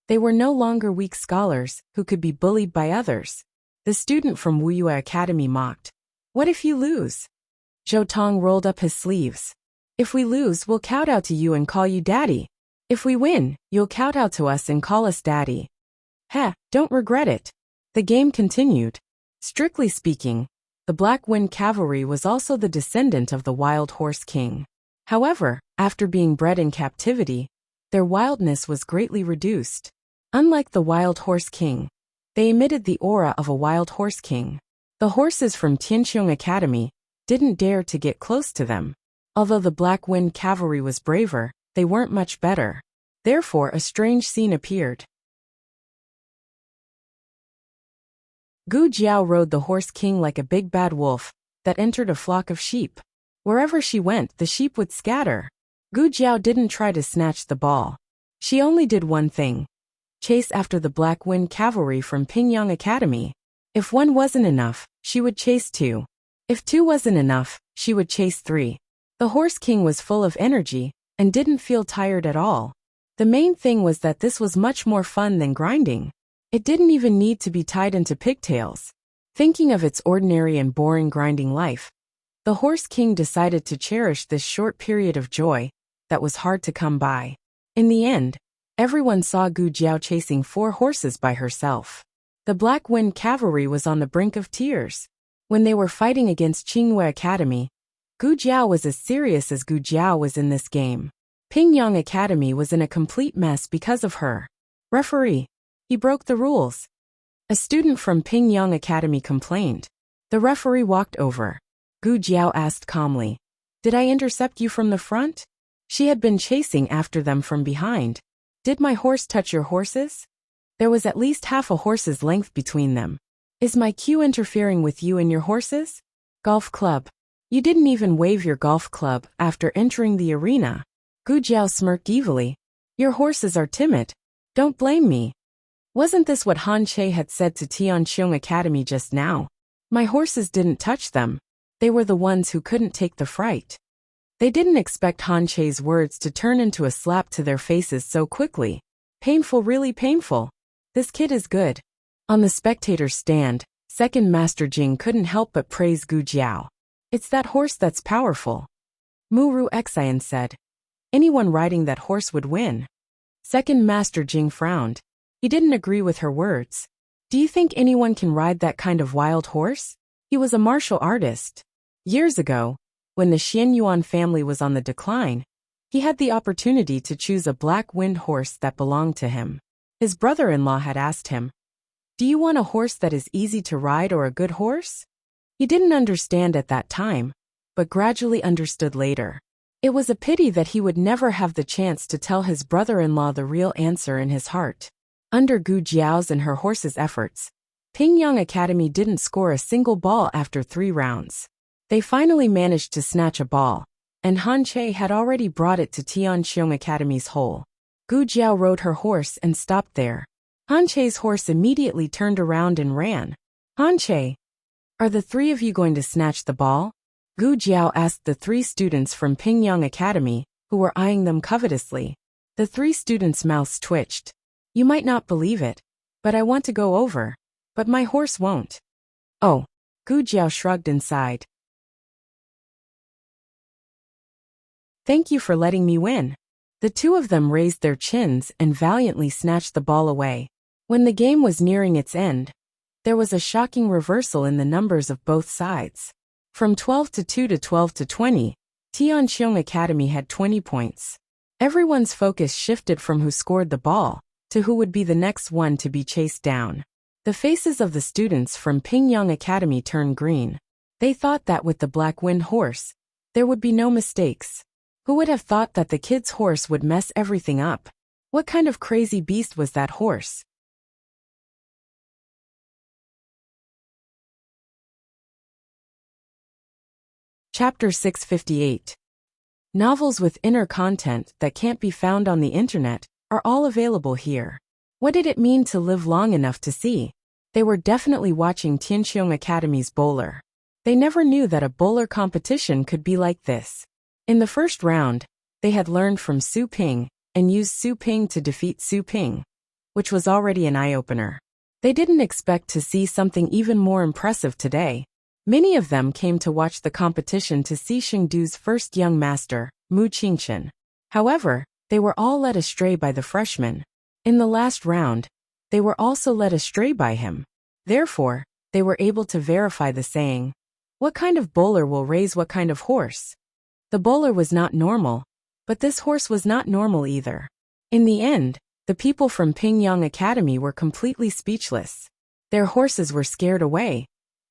They were no longer weak scholars who could be bullied by others. The student from Wuxia Academy mocked. "What if you lose?" Zhou Tong rolled up his sleeves. "If we lose, we'll kowtow to you and call you daddy. If we win, you'll kowtow to us and call us daddy. Heh, don't regret it." The game continued. Strictly speaking, the Black Wind Cavalry was also the descendant of the Wild Horse King. However, after being bred in captivity, their wildness was greatly reduced. Unlike the Wild Horse King, they emitted the aura of a Wild Horse King. The horses from Tianqiong Academy didn't dare to get close to them. Although the Black Wind Cavalry was braver, they weren't much better. Therefore, a strange scene appeared. Gu Jiao rode the Horse King like a big bad wolf that entered a flock of sheep. Wherever she went, the sheep would scatter. Gu Jiao didn't try to snatch the ball. She only did one thing: chase after the Black Wind Cavalry from Pingyang Academy. If one wasn't enough, she would chase two. If two wasn't enough, she would chase three. The Horse King was full of energy and didn't feel tired at all. The main thing was that this was much more fun than grinding. It didn't even need to be tied into pigtails. Thinking of its ordinary and boring grinding life, the Horse King decided to cherish this short period of joy that was hard to come by. In the end, everyone saw Gu Jiao chasing 4 horses by herself. The Black Wind Cavalry was on the brink of tears. When they were fighting against Qinghua Academy, Gu Jiao was as serious as Gu Jiao was in this game. Pingyang Academy was in a complete mess because of her. "Referee, he broke the rules." A student from Pingyang Academy complained. The referee walked over. Gu Jiao asked calmly, "Did I intercept you from the front?" She had been chasing after them from behind. "Did my horse touch your horses?" There was at least half a horse's length between them. "Is my cue interfering with you and your horses?" "Golf club. You didn't even wave your golf club after entering the arena." Gu Jiao smirked evilly. "Your horses are timid. Don't blame me." Wasn't this what Han Che had said to Tianqiong Academy just now? My horses didn't touch them. They were the ones who couldn't take the fright. They didn't expect Han Che's words to turn into a slap to their faces so quickly. Painful, really painful. This kid is good. On the spectator's stand, Second Master Jing couldn't help but praise Gu Jiao. "It's that horse that's powerful." Muru Xian said. "Anyone riding that horse would win." Second Master Jing frowned. He didn't agree with her words. "Do you think anyone can ride that kind of wild horse?" He was a martial artist. Years ago, when the Xianyuan family was on the decline, he had the opportunity to choose a Black Wind horse that belonged to him. His brother-in-law had asked him, "Do you want a horse that is easy to ride or a good horse?" He didn't understand at that time, but gradually understood later. It was a pity that he would never have the chance to tell his brother-in-law the real answer in his heart. Under Gu Jiao's and her horse's efforts, Pingyang Academy didn't score a single ball after 3 rounds. They finally managed to snatch a ball, and Han Che had already brought it to Tianqiong Academy's hole. Gu Jiao rode her horse and stopped there. Han Che's horse immediately turned around and ran. "Han Che, are the 3 of you going to snatch the ball?" Gu Jiao asked the 3 students from Pingyang Academy, who were eyeing them covetously. The 3 students' mouths twitched. "You might not believe it, but I want to go over, but my horse won't." "Oh." Gu Jiao shrugged and sighed. "Thank you for letting me win." The 2 of them raised their chins and valiantly snatched the ball away. When the game was nearing its end, there was a shocking reversal in the numbers of both sides. From 12-2 to 12-20, Tianqiong Academy had 20 points. Everyone's focus shifted from who scored the ball to who would be the next one to be chased down. The faces of the students from Pingyang Academy turned green. They thought that with the Black Wind horse, there would be no mistakes. Who would have thought that the kid's horse would mess everything up? What kind of crazy beast was that horse? Chapter 658. Novels with inner content that can't be found on the internet are all available here. What did it mean to live long enough to see? They were definitely watching Tianqiong Academy's bowler. They never knew that a bowler competition could be like this. In the first round, they had learned from Su Ping and used Su Ping to defeat Su Ping, which was already an eye-opener. They didn't expect to see something even more impressive today. Many of them came to watch the competition to see Chengdu's first young master, Mu Qingchen. However, they were all led astray by the freshman. In the last round, they were also led astray by him. Therefore, they were able to verify the saying, "What kind of bowler will raise what kind of horse?" The bowler was not normal, but this horse was not normal either. In the end, the people from Pingyang Academy were completely speechless. Their horses were scared away,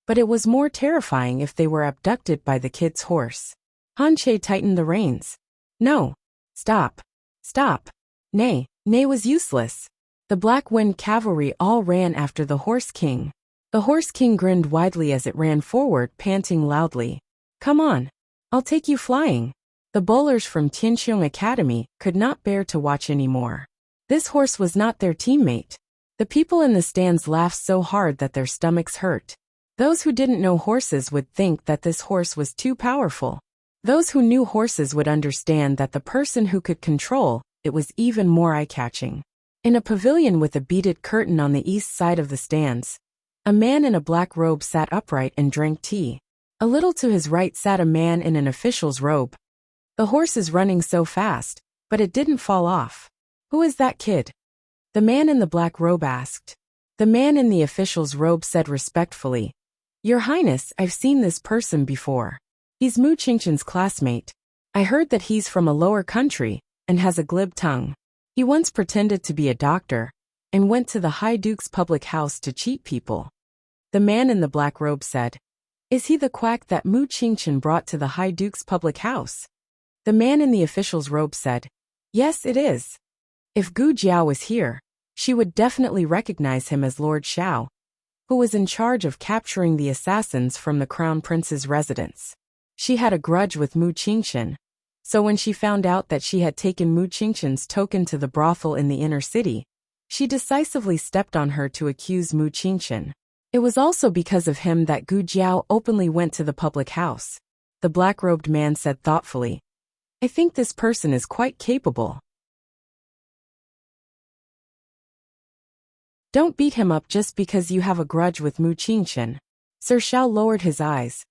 but it was more terrifying if they were abducted by the kid's horse. Han Che tightened the reins. "No. Stop. Stop." Nay was useless. The Black Wind cavalry all ran after the Horse King. The Horse King grinned widely as it ran forward, panting loudly. "Come on. I'll take you flying." The bowlers from Tianqiong Academy could not bear to watch anymore. This horse was not their teammate. The people in the stands laughed so hard that their stomachs hurt. Those who didn't know horses would think that this horse was too powerful. Those who knew horses would understand that the person who could control it was even more eye-catching. In a pavilion with a beaded curtain on the east side of the stands, a man in a black robe sat upright and drank tea. A little to his right sat a man in an official's robe. "The horse is running so fast, but it didn't fall off. Who is that kid?" the man in the black robe asked. The man in the official's robe said respectfully, "Your Highness, I've seen this person before. He's Mu Qingchen's classmate. I heard that he's from a lower country and has a glib tongue. He once pretended to be a doctor and went to the High Duke's public house to cheat people." The man in the black robe said, "Is he the quack that Mu Qingchen brought to the High Duke's public house?" The man in the official's robe said, "Yes, it is. If Gu Jiao was here, she would definitely recognize him as Lord Xiao, who was in charge of capturing the assassins from the Crown Prince's residence. She had a grudge with Mu Qingchen, so when she found out that she had taken Mu Qingchen's token to the brothel in the inner city, she decisively stepped on her to accuse Mu Qingchen. It was also because of him that Gu Jiao openly went to the public house." The black-robed man said thoughtfully, "I think this person is quite capable. Don't beat him up just because you have a grudge with Mu Qingchen." Sir Xiao lowered his eyes.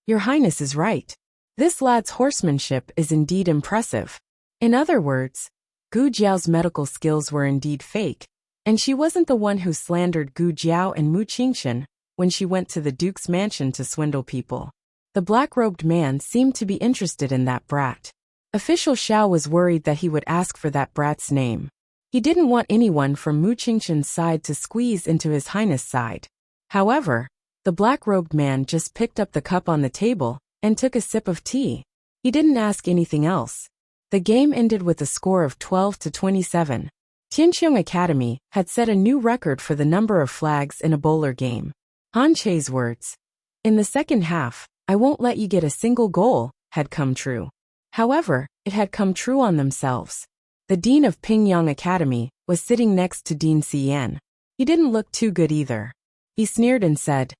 "Your Highness is right. This lad's horsemanship is indeed impressive." In other words, Gu Jiao's medical skills were indeed fake, and she wasn't the one who slandered Gu Jiao and Mu Qingchen when she went to the Duke's mansion to swindle people. The black-robed man seemed to be interested in that brat. Official Xiao was worried that he would ask for that brat's name. He didn't want anyone from Mu Qingchen's side to squeeze into His Highness' side. However, the black-robed man just picked up the cup on the table and took a sip of tea. He didn't ask anything else. The game ended with a score of 12-27. Tianqiong Academy had set a new record for the number of flags in a bowler game. Han Che's words, "In the second half, I won't let you get a single goal," had come true. However, it had come true on themselves. The dean of Pingyang Academy was sitting next to Dean Xian. He didn't look too good either. He sneered and said,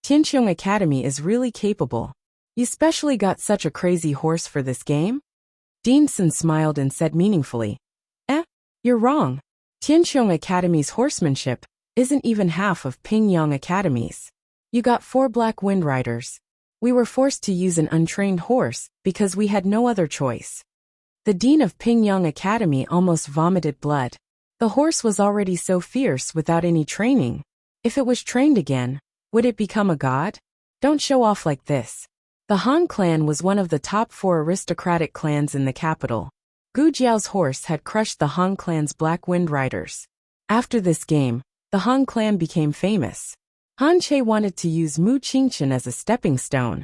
"Tianqiong Academy is really capable. You specially got such a crazy horse for this game?" Dean Sun smiled and said meaningfully, "You're wrong. Tianqiong Academy's horsemanship isn't even half of Pingyang Academy's. You got 4 Black Wind Riders. We were forced to use an untrained horse because we had no other choice." The dean of Pingyang Academy almost vomited blood. The horse was already so fierce without any training. If it was trained again, would it become a god? Don't show off like this. The Han clan was one of the top 4 aristocratic clans in the capital. Gu Jiao's horse had crushed the Han clan's Black Wind Riders. After this game, the Han clan became famous. Han Che wanted to use Mu Qingchen as a stepping stone,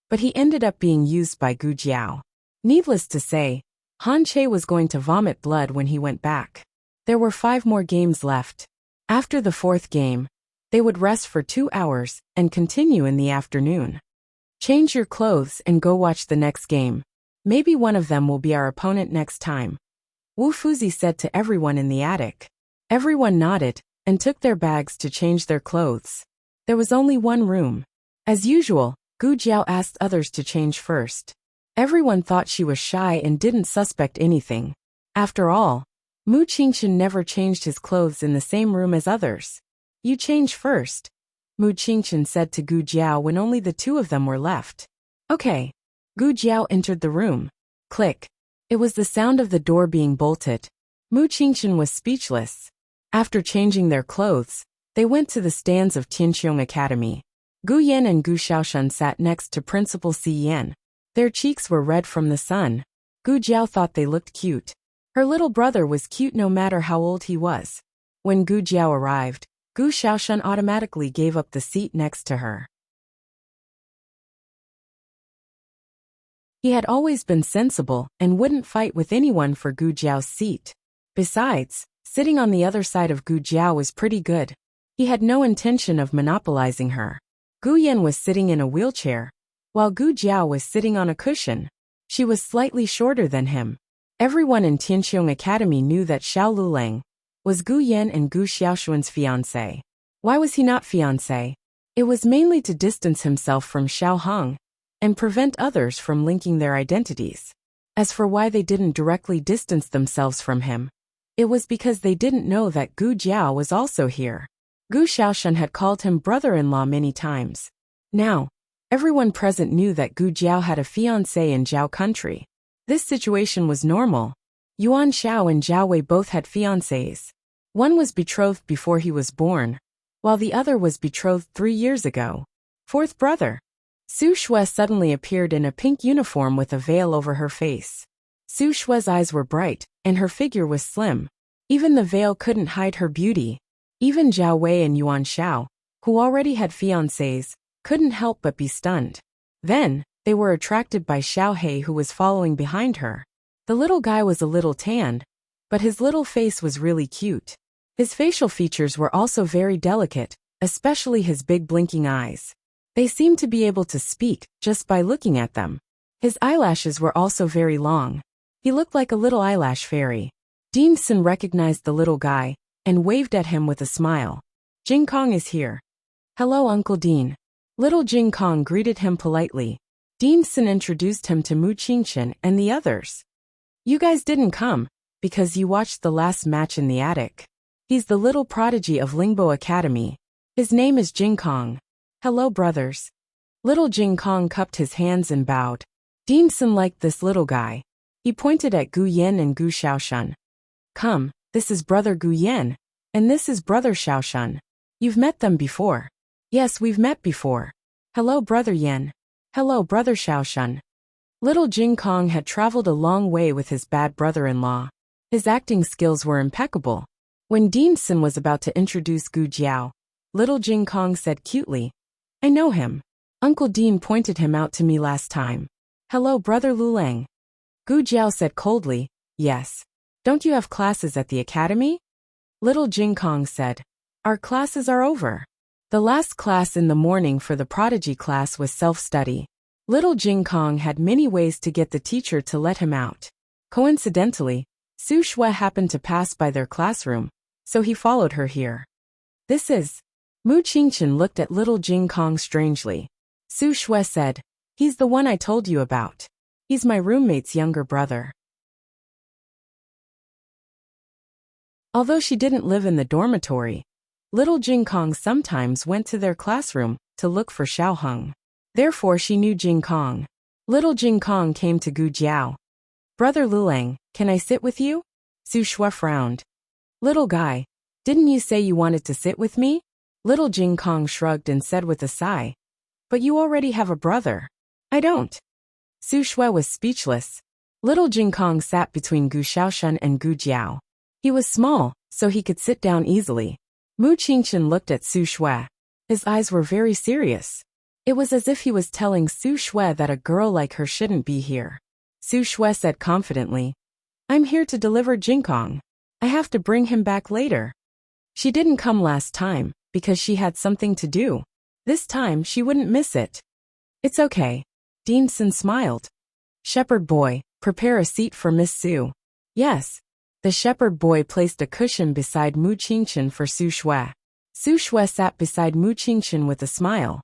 but he ended up being used by Gu Jiao. Needless to say, Han Che was going to vomit blood when he went back. There were 5 more games left. After the 4th game, they would rest for 2 hours and continue in the afternoon. Change your clothes and go watch the next game. Maybe one of them will be our opponent next time. Wu Fuzi said to everyone in the attic. Everyone nodded and took their bags to change their clothes. There was only one room. As usual, Gu Jiao asked others to change first. Everyone thought she was shy and didn't suspect anything. After all, Mu Qingchen never changed his clothes in the same room as others. You change first, Mu Qingchen said to Gu Jiao when only the two of them were left. Okay. Gu Jiao entered the room. Click. It was the sound of the door being bolted. Mu Qingchen was speechless. After changing their clothes, they went to the stands of Tianqiong Academy. Gu Yan and Gu Xiaoshan sat next to Principal Si Yan. Their cheeks were red from the sun. Gu Jiao thought they looked cute. Her little brother was cute no matter how old he was. When Gu Jiao arrived, Gu Xiaoshan automatically gave up the seat next to her. He had always been sensible and wouldn't fight with anyone for Gu Jiao's seat. Besides, sitting on the other side of Gu Jiao was pretty good. He had no intention of monopolizing her. Gu Yan was sitting in a wheelchair, while Gu Jiao was sitting on a cushion. She was slightly shorter than him. Everyone in Tianqiong Academy knew that Xiao Lulang was Gu Yan and Gu Xiaoshuan's fiancé. Why was he not fiancé? It was mainly to distance himself from Xiao Hong and prevent others from linking their identities. As for why they didn't directly distance themselves from him, it was because they didn't know that Gu Jiao was also here. Gu Xiaoshan had called him brother-in-law many times. Now, everyone present knew that Gu Jiao had a fiancé in Zhao country. This situation was normal. Yuan Xiao and Zhao Wei both had fiancés. One was betrothed before he was born, while the other was betrothed 3 years ago. Fourth brother. Su Shui suddenly appeared in a pink uniform with a veil over her face. Su Shui's eyes were bright, and her figure was slim. Even the veil couldn't hide her beauty. Even Zhao Wei and Yuan Xiao, who already had fiancés, couldn't help but be stunned. Then, they were attracted by Xiao He, who was following behind her. The little guy was a little tanned, but his little face was really cute. His facial features were also very delicate, especially his big blinking eyes. They seemed to be able to speak just by looking at them. His eyelashes were also very long. He looked like a little eyelash fairy. Dean Sun recognized the little guy and waved at him with a smile. Jing Kong is here. Hello, Uncle Dean. Little Jing Kong greeted him politely. Dean Sun introduced him to Mu Qingchen and the others. You guys didn't come because you watched the last match in the attic. He's the little prodigy of Lingbo Academy. His name is Jing Kong. Hello, brothers. Little Jing Kong cupped his hands and bowed. Dean Sun liked this little guy. He pointed at Gu Yan and Gu Xiaoshan. Come, this is brother Gu Yan, and this is brother Xiaoshan. You've met them before. Yes, we've met before. Hello, brother Yan. Hello, brother Xiaoshan. Little Jing Kong had traveled a long way with his bad brother-in-law. His acting skills were impeccable. When Dean Sun was about to introduce Gu Jiao, little Jing Kong said cutely, I know him. Uncle Dean pointed him out to me last time. Hello, brother Lulang. Gu Jiao said coldly, yes. Don't you have classes at the academy? Little Jing Kong said, our classes are over. The last class in the morning for the prodigy class was self-study. Little Jing Kong had many ways to get the teacher to let him out. Coincidentally, Su Shui happened to pass by their classroom, so he followed her here. This is... Mu Qingchen looked at little Jing Kong strangely. Su Shui said, he's the one I told you about. He's my roommate's younger brother. Although she didn't live in the dormitory, little Jing Kong sometimes went to their classroom to look for Xiao Hong. Therefore she knew Jing Kong. Little Jing Kong came to Gu Jiao. Brother Lulang, can I sit with you? Su Shui frowned. Little guy, didn't you say you wanted to sit with me? Little Jing Kong shrugged and said with a sigh. But you already have a brother. I don't. Su Shui was speechless. Little Jing Kong sat between Gu Xiaoshan and Gu Jiao. He was small, so he could sit down easily. Mu Qingchen looked at Su Shui. His eyes were very serious. It was as if he was telling Su Shui that a girl like her shouldn't be here. Su Shui said confidently, I'm here to deliver Jing Kong. I have to bring him back later. She didn't come last time because she had something to do. This time she wouldn't miss it. It's okay. Deanson smiled. Shepherd boy, prepare a seat for Miss Sue. Yes. The shepherd boy placed a cushion beside Mu Qingchen for Su Shui. Su Shui sat beside Mu Qingchen with a smile.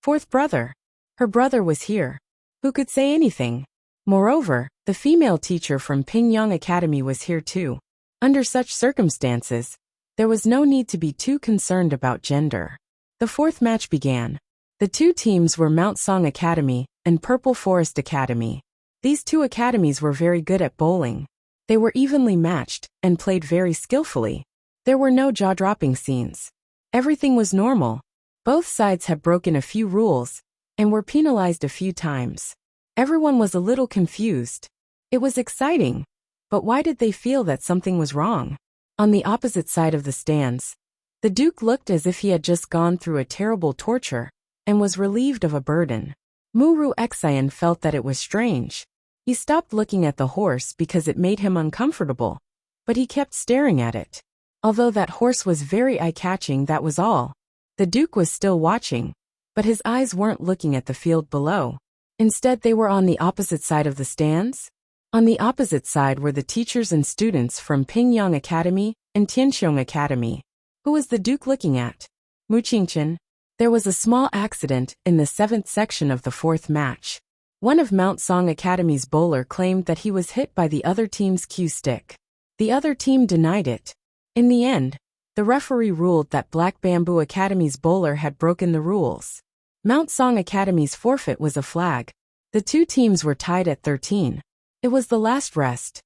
Fourth brother. Her brother was here. Who could say anything? Moreover, the female teacher from Pingyang Academy was here too. Under such circumstances, there was no need to be too concerned about gender. The fourth match began. The two teams were Mount Song Academy and Purple Forest Academy. These two academies were very good at bowling. They were evenly matched and played very skillfully. There were no jaw-dropping scenes. Everything was normal. Both sides had broken a few rules and were penalized a few times. Everyone was a little confused. It was exciting, but why did they feel that something was wrong? On the opposite side of the stands, the Duke looked as if he had just gone through a terrible torture and was relieved of a burden. Muru Xian felt that it was strange. He stopped looking at the horse because it made him uncomfortable, but he kept staring at it. Although that horse was very eye-catching, that was all. The Duke was still watching, but his eyes weren't looking at the field below. Instead, they were on the opposite side of the stands. On the opposite side were the teachers and students from Pingyang Academy and Tianxiong Academy. Who was the Duke looking at? Mu Qingchen. There was a small accident in the 7th section of the 4th match. One of Mount Song Academy's bowler claimed that he was hit by the other team's cue stick. The other team denied it. In the end, the referee ruled that Black Bamboo Academy's bowler had broken the rules. Mount Song Academy's forfeit was a flag. The two teams were tied at 13. It was the last rest.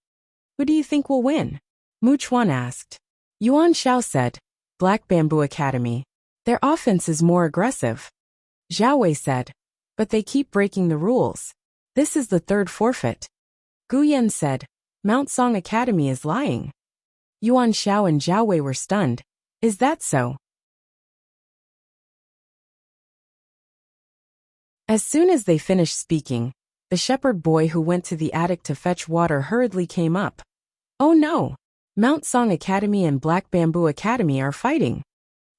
Who do you think will win? Mu Chuan asked. Yuan Xiao said, Black Bamboo Academy. Their offense is more aggressive. Zhao Wei said, but they keep breaking the rules. This is the 3rd forfeit. Gu Yan said, Mount Song Academy is lying. Yuan Xiao and Zhao Wei were stunned. Is that so? As soon as they finished speaking, the shepherd boy who went to the attic to fetch water hurriedly came up. Oh no! Mount Song Academy and Black Bamboo Academy are fighting.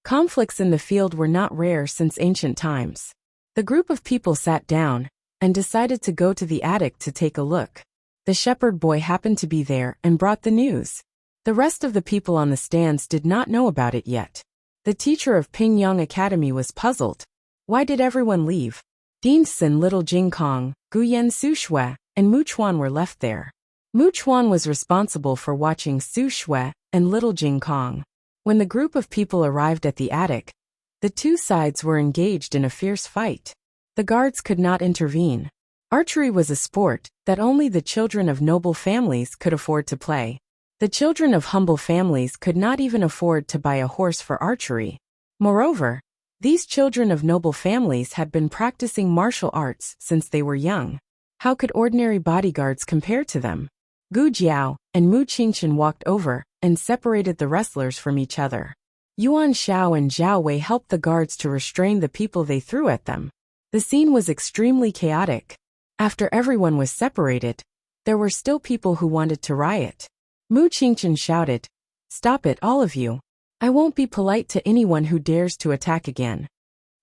Conflicts in the field were not rare since ancient times. The group of people sat down and decided to go to the attic to take a look. The shepherd boy happened to be there and brought the news. The rest of the people on the stands did not know about it yet. The teacher of Pingyang Academy was puzzled. Why did everyone leave? Deanson, Little Jing Kong, Guyen Su Shui, and Mu Chuan were left there. Mu Chuan was responsible for watching Su Shui and Little Jing Kong. When the group of people arrived at the attic, the two sides were engaged in a fierce fight. The guards could not intervene. Archery was a sport that only the children of noble families could afford to play. The children of humble families could not even afford to buy a horse for archery. Moreover, these children of noble families had been practicing martial arts since they were young. How could ordinary bodyguards compare to them? Gu Jiao and Mu Qingchen walked over and separated the wrestlers from each other. Yuan Xiao and Zhao Wei helped the guards to restrain the people they threw at them. The scene was extremely chaotic. After everyone was separated, there were still people who wanted to riot. Mu Qingchen shouted, "Stop it, all of you. I won't be polite to anyone who dares to attack again."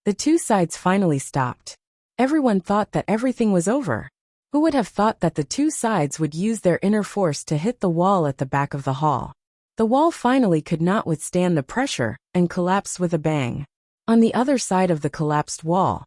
The two sides finally stopped. Everyone thought that everything was over. Who would have thought that the two sides would use their inner force to hit the wall at the back of the hall? The wall finally could not withstand the pressure and collapsed with a bang. On the other side of the collapsed wall,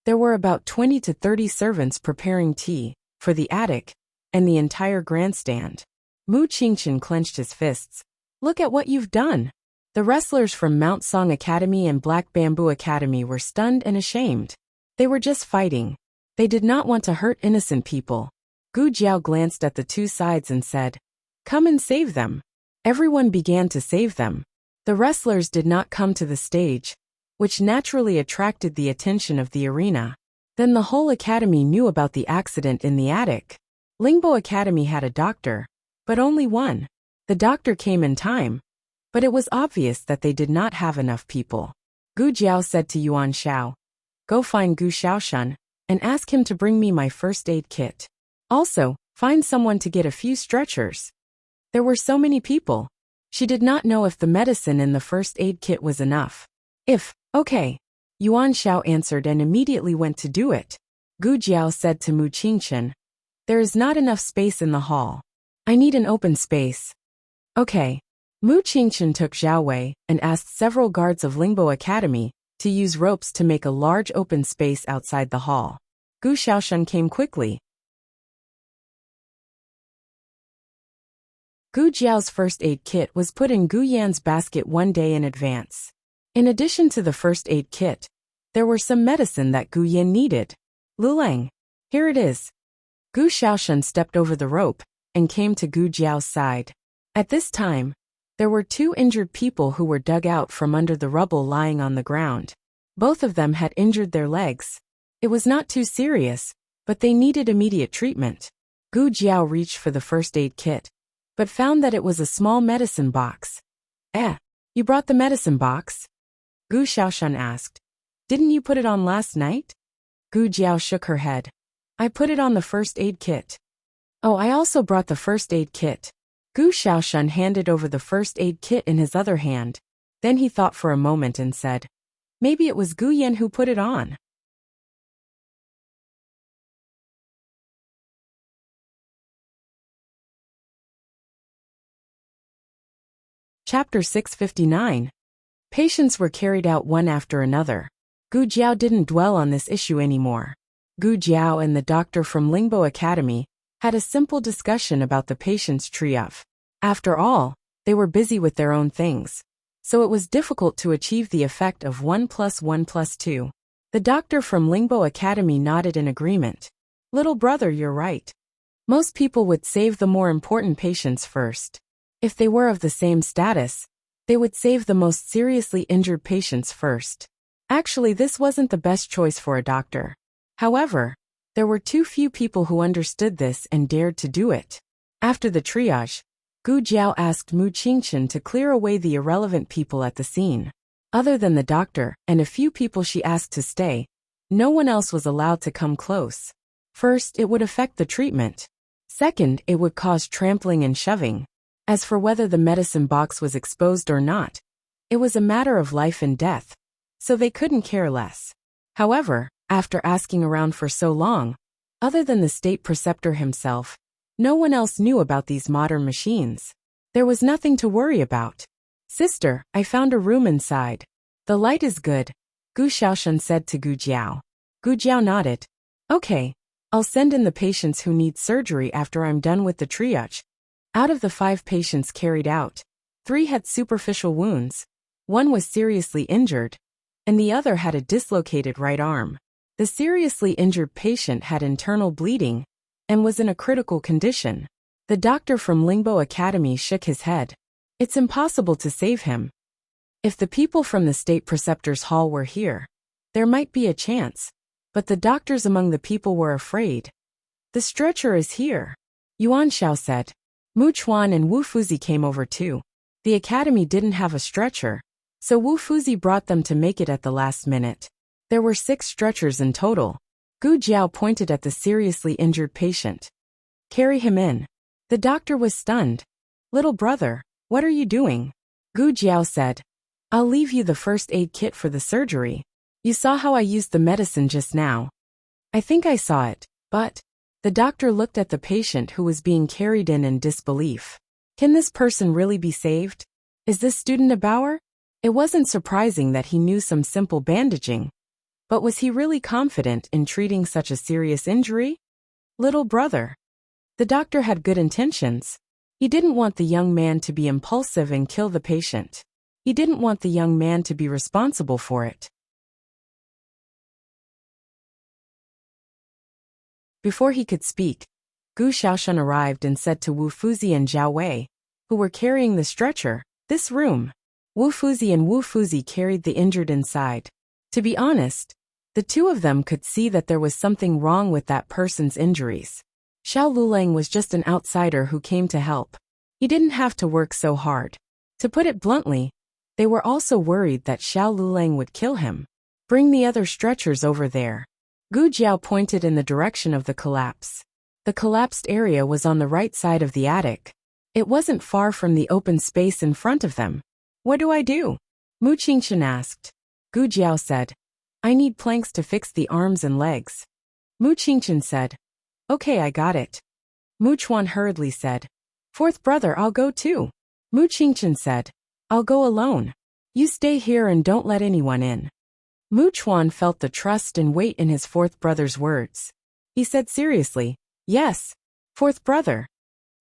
there were about 20 to 30 servants preparing tea for the attic and the entire grandstand. Mu Qingchen clenched his fists. "Look at what you've done." The wrestlers from Mount Song Academy and Black Bamboo Academy were stunned and ashamed. They were just fighting. They did not want to hurt innocent people. Gu Jiao glanced at the two sides and said, "Come and save them." Everyone began to save them. The wrestlers did not come to the stage, which naturally attracted the attention of the arena. Then the whole academy knew about the accident in the attic. Lingbo Academy had a doctor, but only one. The doctor came in time, but it was obvious that they did not have enough people. Gu Jiao said to Yuan Xiao, "Go find Gu Xiaoshan and ask him to bring me my first aid kit. Also, find someone to get a few stretchers." There were so many people. She did not know if the medicine in the first aid kit was enough. Okay. Yuan Xiao answered and immediately went to do it. Gu Jiao said to Mu Qingchen, "There is not enough space in the hall. I need an open space." "Okay." Mu Qingchen took Zhao Wei and asked several guards of Lingbo Academy to use ropes to make a large open space outside the hall. Gu Xiaoshan came quickly. Gu Jiao's first aid kit was put in Gu Yan's basket one day in advance. In addition to the first aid kit, there were some medicine that Gu Yan needed. "Lulang, here it is." Gu Xiaoshan stepped over the rope and came to Gu Jiao's side. At this time, there were 2 injured people who were dug out from under the rubble lying on the ground. Both of them had injured their legs. It was not too serious, but they needed immediate treatment. Gu Jiao reached for the first aid kit, but found that it was a small medicine box. You brought the medicine box?" Gu Xiaoshan asked. "Didn't you put it on last night?" Gu Jiao shook her head. "I put it on the first aid kit." "Oh, I also brought the first aid kit." Gu Xiaoshan handed over the first aid kit in his other hand. Then he thought for a moment and said, "Maybe it was Gu Yan who put it on." Chapter 659. Patients were carried out one after another. Gu Jiao didn't dwell on this issue anymore. Gu Jiao and the doctor from Lingbo Academy had a simple discussion about the patient's triage. After all, they were busy with their own things, so it was difficult to achieve the effect of 1 + 1 + 2. The doctor from Lingbo Academy nodded in agreement. "Little brother, you're right. Most people would save the more important patients first. If they were of the same status, they would save the most seriously injured patients first." Actually, this wasn't the best choice for a doctor. However, there were too few people who understood this and dared to do it. After the triage, Gu Jiao asked Mu Qingchen to clear away the irrelevant people at the scene. Other than the doctor and a few people she asked to stay, no one else was allowed to come close. First, it would affect the treatment. Second, it would cause trampling and shoving. As for whether the medicine box was exposed or not, it was a matter of life and death, so they couldn't care less. However, after asking around for so long, other than the state preceptor himself, no one else knew about these modern machines. There was nothing to worry about. "Sister, I found a room inside. The light is good," Gu Xiaoshan said to Gu Jiao. Gu Jiao nodded. "Okay, I'll send in the patients who need surgery after I'm done with the triage." Out of the 5 patients carried out, 3 had superficial wounds, 1 was seriously injured, and the other had a dislocated right arm. The seriously injured patient had internal bleeding and was in a critical condition. The doctor from Lingbo Academy shook his head. "It's impossible to save him. If the people from the state preceptor's hall were here, there might be a chance, but the doctors among the people were afraid." "The stretcher is here," Yuan Xiao said. Mu Chuan and Wu Fuzi came over too. The academy didn't have a stretcher, so Wu Fuzi brought them to make it at the last minute. There were 6 stretchers in total. Gu Jiao pointed at the seriously injured patient. "Carry him in." The doctor was stunned. "Little brother, what are you doing?" Gu Jiao said, "I'll leave you the first aid kit for the surgery. You saw how I used the medicine just now." "I think I saw it, but..." The doctor looked at the patient who was being carried in disbelief. "Can this person really be saved? Is this student a Bauer?" It wasn't surprising that he knew some simple bandaging. But was he really confident in treating such a serious injury? "Little brother." The doctor had good intentions. He didn't want the young man to be impulsive and kill the patient. He didn't want the young man to be responsible for it. Before he could speak, Gu Xiaoshan arrived and said to Wu Fuzi and Zhao Wei, who were carrying the stretcher, "This room." Wu Fuzi and Wu Fuzi carried the injured inside. To be honest, the 2 of them could see that there was something wrong with that person's injuries. Xiao Lulang was just an outsider who came to help. He didn't have to work so hard. To put it bluntly, they were also worried that Xiao Lulang would kill him. "Bring the other stretchers over there." Gu Jiao pointed in the direction of the collapse. The collapsed area was on the right side of the attic. It wasn't far from the open space in front of them. "What do I do?" Mu Qingchen asked. Gu Jiao said, I need planks to fix the arms and legs. Mu Qingchen said. Okay, I got it. Mu Chuan hurriedly said. Fourth brother, I'll go too. Mu Qingchen said. I'll go alone. You stay here and don't let anyone in. Mu Chuan felt the trust and weight in his fourth brother's words. He said seriously, yes, fourth brother.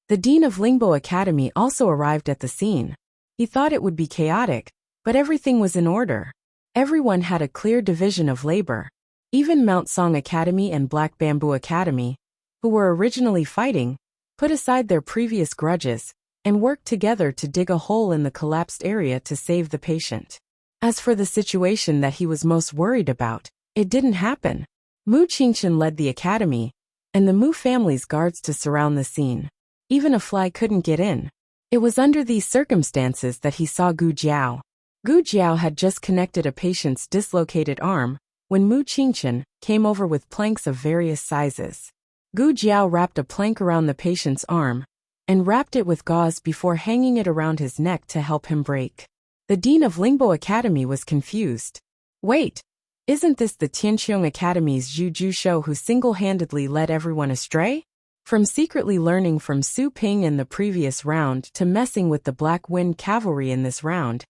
The dean of Lingbo Academy also arrived at the scene. He thought it would be chaotic, but everything was in order. Everyone had a clear division of labor. Even Mount Song Academy and Black Bamboo Academy, who were originally fighting, put aside their previous grudges and worked together to dig a hole in the collapsed area to save the patient. As for the situation that he was most worried about, it didn't happen. Mu Qingchen led the academy, and the Mu family's guards to surround the scene. Even a fly couldn't get in. It was under these circumstances that he saw Gu Jiao. Gu Jiao had just connected a patient's dislocated arm when Mu Qingchen came over with planks of various sizes. Gu Jiao wrapped a plank around the patient's arm and wrapped it with gauze before hanging it around his neck to help him break. The dean of Lingbo Academy was confused. Wait, isn't this the Tianqiong Academy's Zhu Jusho who single-handedly led everyone astray? From secretly learning from Su Ping in the previous round to messing with the Black Wind Cavalry in this round,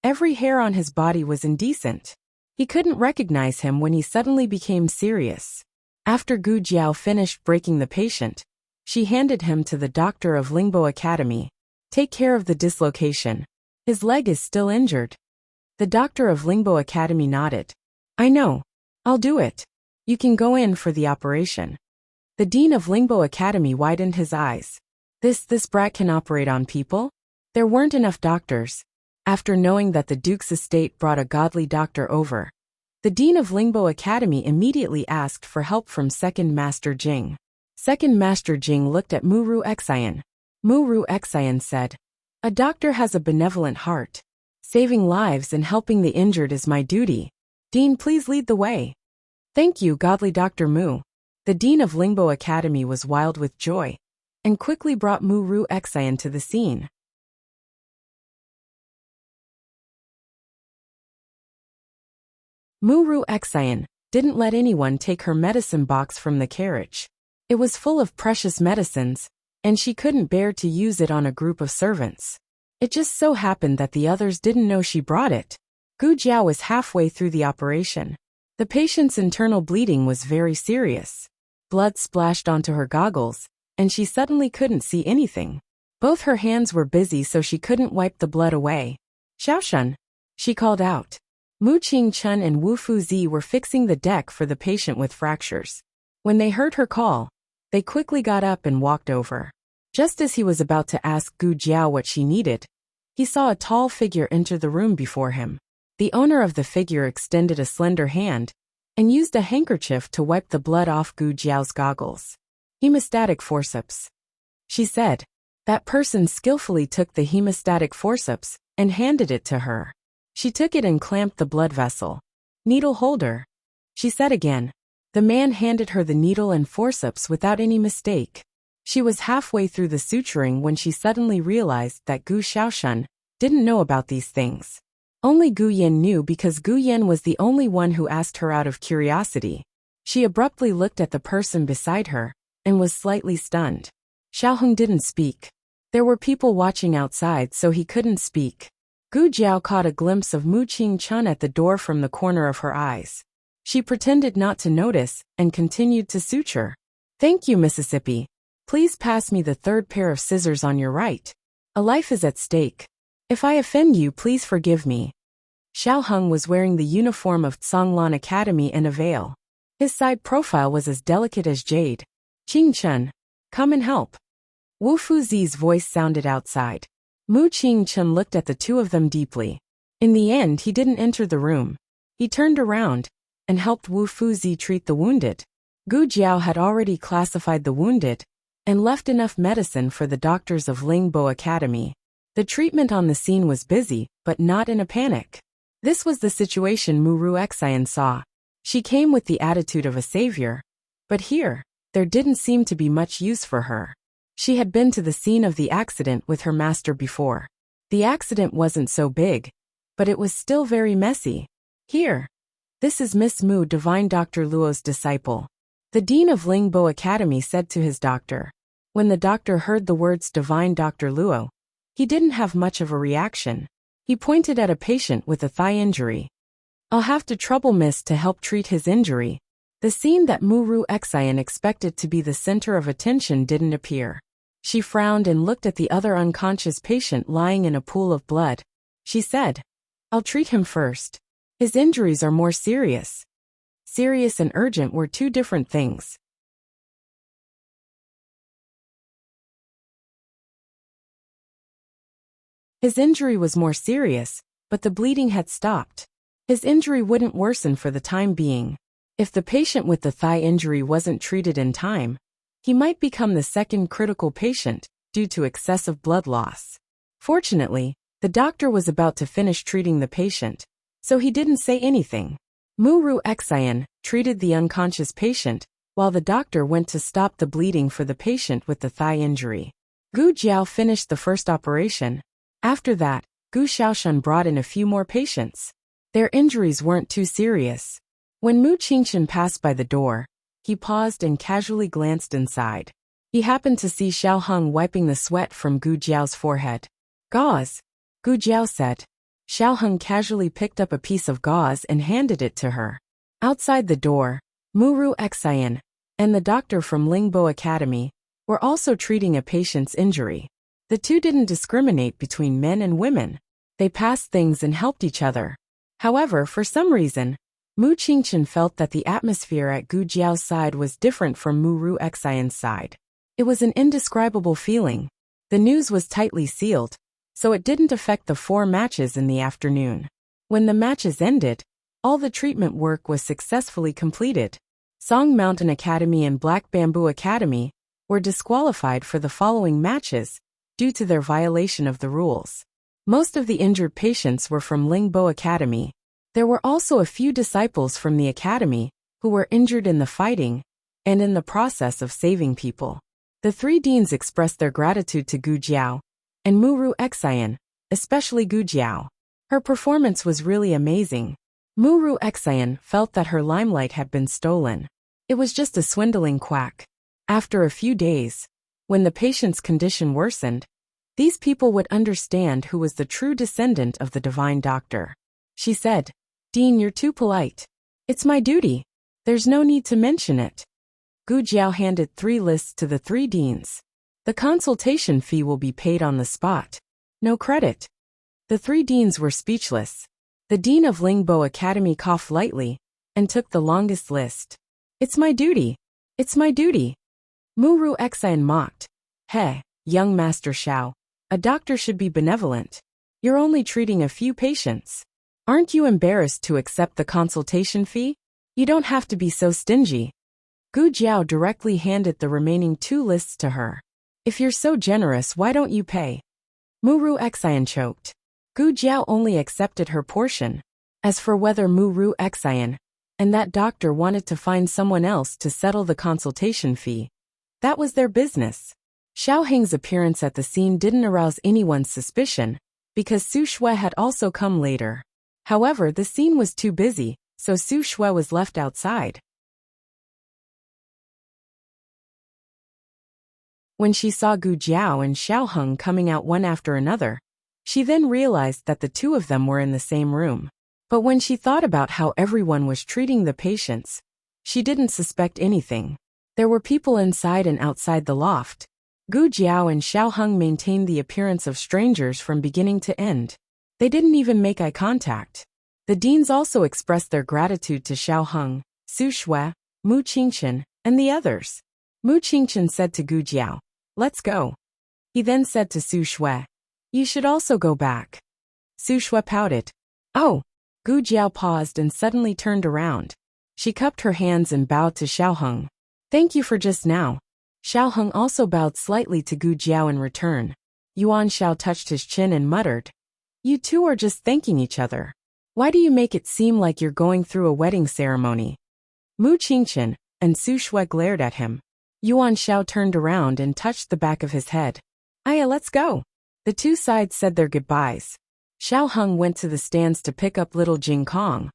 every hair on his body was indecent. He couldn't recognize him when he suddenly became serious. After Gu Jiao finished breaking the patient, she handed him to the doctor of Lingbo Academy. Take care of the dislocation. His leg is still injured. The doctor of Lingbo Academy nodded. I know. I'll do it. You can go in for the operation. The dean of Lingbo Academy widened his eyes. This brat can operate on people? There weren't enough doctors. After knowing that the Duke's estate brought a godly doctor over, the dean of Lingbo Academy immediately asked for help from Second Master Jing. Second Master Jing looked at Muru Xian. Muru Xian said, a doctor has a benevolent heart. Saving lives and helping the injured is my duty. Dean, please lead the way. Thank you, godly Dr. Mu. The dean of Lingbo Academy was wild with joy and quickly brought Muru Xian to the scene. Muru Xian didn't let anyone take her medicine box from the carriage. It was full of precious medicines, and she couldn't bear to use it on a group of servants. It just so happened that the others didn't know she brought it. Gu Jiao was halfway through the operation. The patient's internal bleeding was very serious. Blood splashed onto her goggles, and she suddenly couldn't see anything. Both her hands were busy so she couldn't wipe the blood away. Xiaoshun, she called out. Mu Qingchen and Wu Fuzi were fixing the deck for the patient with fractures. When they heard her call, they quickly got up and walked over. Just as he was about to ask Gu Jiao what she needed, he saw a tall figure enter the room before him. The owner of the figure extended a slender hand and used a handkerchief to wipe the blood off Gu Jiao's goggles. Hemostatic forceps, she said. That person skillfully took the hemostatic forceps and handed it to her. She took it and clamped the blood vessel. Needle holder, she said again. The man handed her the needle and forceps without any mistake. She was halfway through the suturing when she suddenly realized that Gu Xiaoshun didn't know about these things. Only Gu Yan knew because Gu Yan was the only one who asked her out of curiosity. She abruptly looked at the person beside her and was slightly stunned. Xiaoheng didn't speak. There were people watching outside, so he couldn't speak. Gu Jiao caught a glimpse of Mu Qingchen at the door from the corner of her eyes. She pretended not to notice and continued to suture. Thank you, Mississippi. Please pass me the third pair of scissors on your right. A life is at stake. If I offend you, please forgive me. Xiaoheng was wearing the uniform of Tsonglan Academy and a veil. His side profile was as delicate as jade. Qingchen, come and help. Wu Fuzi's voice sounded outside. Mu Qingchen looked at the two of them deeply. In the end, he didn't enter the room. He turned around and helped Wu Fuzi treat the wounded. Gu Jiao had already classified the wounded and left enough medicine for the doctors of Lingbo Academy. The treatment on the scene was busy, but not in a panic. This was the situation Muru Xian saw. She came with the attitude of a savior, but here, there didn't seem to be much use for her. She had been to the scene of the accident with her master before. The accident wasn't so big, but it was still very messy. Here, "This is Miss Mu, Divine Dr. Luo's disciple," the dean of Lingbo Academy said to his doctor. When the doctor heard the words Divine Dr. Luo, he didn't have much of a reaction. He pointed at a patient with a thigh injury. "I'll have to trouble Miss to help treat his injury." The scene that Muru Xian expected to be the center of attention didn't appear. She frowned and looked at the other unconscious patient lying in a pool of blood. She said, "I'll treat him first. His injuries are more serious." Serious and urgent were two different things. His injury was more serious, but the bleeding had stopped. His injury wouldn't worsen for the time being. If the patient with the thigh injury wasn't treated in time, he might become the second critical patient due to excessive blood loss. Fortunately, the doctor was about to finish treating the patient, so he didn't say anything. Muru Xian treated the unconscious patient, while the doctor went to stop the bleeding for the patient with the thigh injury. Gu Jiao finished the first operation. After that, Gu Xiaoshan brought in a few more patients. Their injuries weren't too serious. When Mu Qingchen passed by the door, he paused and casually glanced inside. He happened to see Xiao Heng wiping the sweat from Gu Jiao's forehead. "Gauze," Gu Jiao said. Xiao Heng casually picked up a piece of gauze and handed it to her. Outside the door, Muru Xian and the doctor from Lingbo Academy were also treating a patient's injury. The two didn't discriminate between men and women. They passed things and helped each other. However, for some reason, Mu Qingchen felt that the atmosphere at Gu Jiao's side was different from Muru Xian's side. It was an indescribable feeling. The news was tightly sealed, so it didn't affect the 4 matches in the afternoon. When the matches ended, all the treatment work was successfully completed. Song Mountain Academy and Black Bamboo Academy were disqualified for the following matches due to their violation of the rules. Most of the injured patients were from Lingbo Academy. There were also a few disciples from the academy who were injured in the fighting and in the process of saving people. The 3 deans expressed their gratitude to Gu Jiao and Muru Xian, especially Gu Jiao. Her performance was really amazing. Muru Xian felt that her limelight had been stolen. It was just a swindling quack. After a few days, when the patient's condition worsened, these people would understand who was the true descendant of the divine doctor. She said, "Dean, you're too polite. It's my duty. There's no need to mention it." Gu Jiao handed 3 lists to the 3 deans. "The consultation fee will be paid on the spot. No credit." The 3 deans were speechless. The dean of Lingbo Academy coughed lightly and took the longest list. "It's my duty. It's my duty." Muru Xian mocked. "Hey, young Master Xiao, a doctor should be benevolent. You're only treating a few patients. Aren't you embarrassed to accept the consultation fee? You don't have to be so stingy." Gu Jiao directly handed the remaining 2 lists to her. "If you're so generous, why don't you pay?" Muru Xian choked. Gu Jiao only accepted her portion. As for whether Muru Xian and that doctor wanted to find someone else to settle the consultation fee, that was their business. Xiao Heng's appearance at the scene didn't arouse anyone's suspicion, because Su Shui had also come later. However, the scene was too busy, so Su Shui was left outside. When she saw Gu Jiao and Xiao Heng coming out one after another, she then realized that the 2 of them were in the same room. But when she thought about how everyone was treating the patients, she didn't suspect anything. There were people inside and outside the loft. Gu Jiao and Xiao Heng maintained the appearance of strangers from beginning to end. They didn't even make eye contact. The deans also expressed their gratitude to Xiao Heng, Su Shui, Mu Qingchen, and the others. Mu Qingchen said to Gu Jiao, "Let's go." He then said to Su Shui, "You should also go back." Su Shui pouted. "Oh." Gu Jiao paused and suddenly turned around. She cupped her hands and bowed to Xiao Heng. "Thank you for just now." Xiao Heng also bowed slightly to Gu Jiao in return. Yuan Xiao touched his chin and muttered, "You two are just thanking each other. Why do you make it seem like you're going through a wedding ceremony?" Mu Qingchen and Su Shui glared at him. Yuan Xiao turned around and touched the back of his head. "Aya, let's go." The 2 sides said their goodbyes. Xiao Heng went to the stands to pick up little Jing Kong,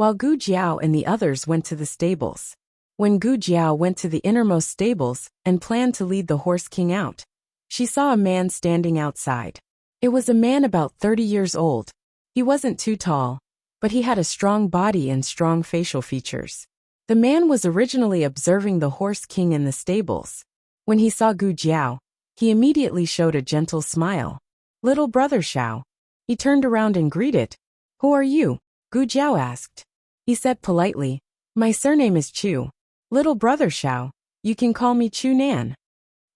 while Gu Jiao and the others went to the stables. When Gu Jiao went to the innermost stables and planned to lead the Horse King out, she saw a man standing outside. It was a man about 30 years old. He wasn't too tall, but he had a strong body and strong facial features. The man was originally observing the Horse King in the stables. When he saw Gu Jiao, he immediately showed a gentle smile. "Little brother Xiao." He turned around and greeted. "Who are you?" Gu Jiao asked. He said politely, "My surname is Chu. Little brother Xiao, you can call me Chu Nan."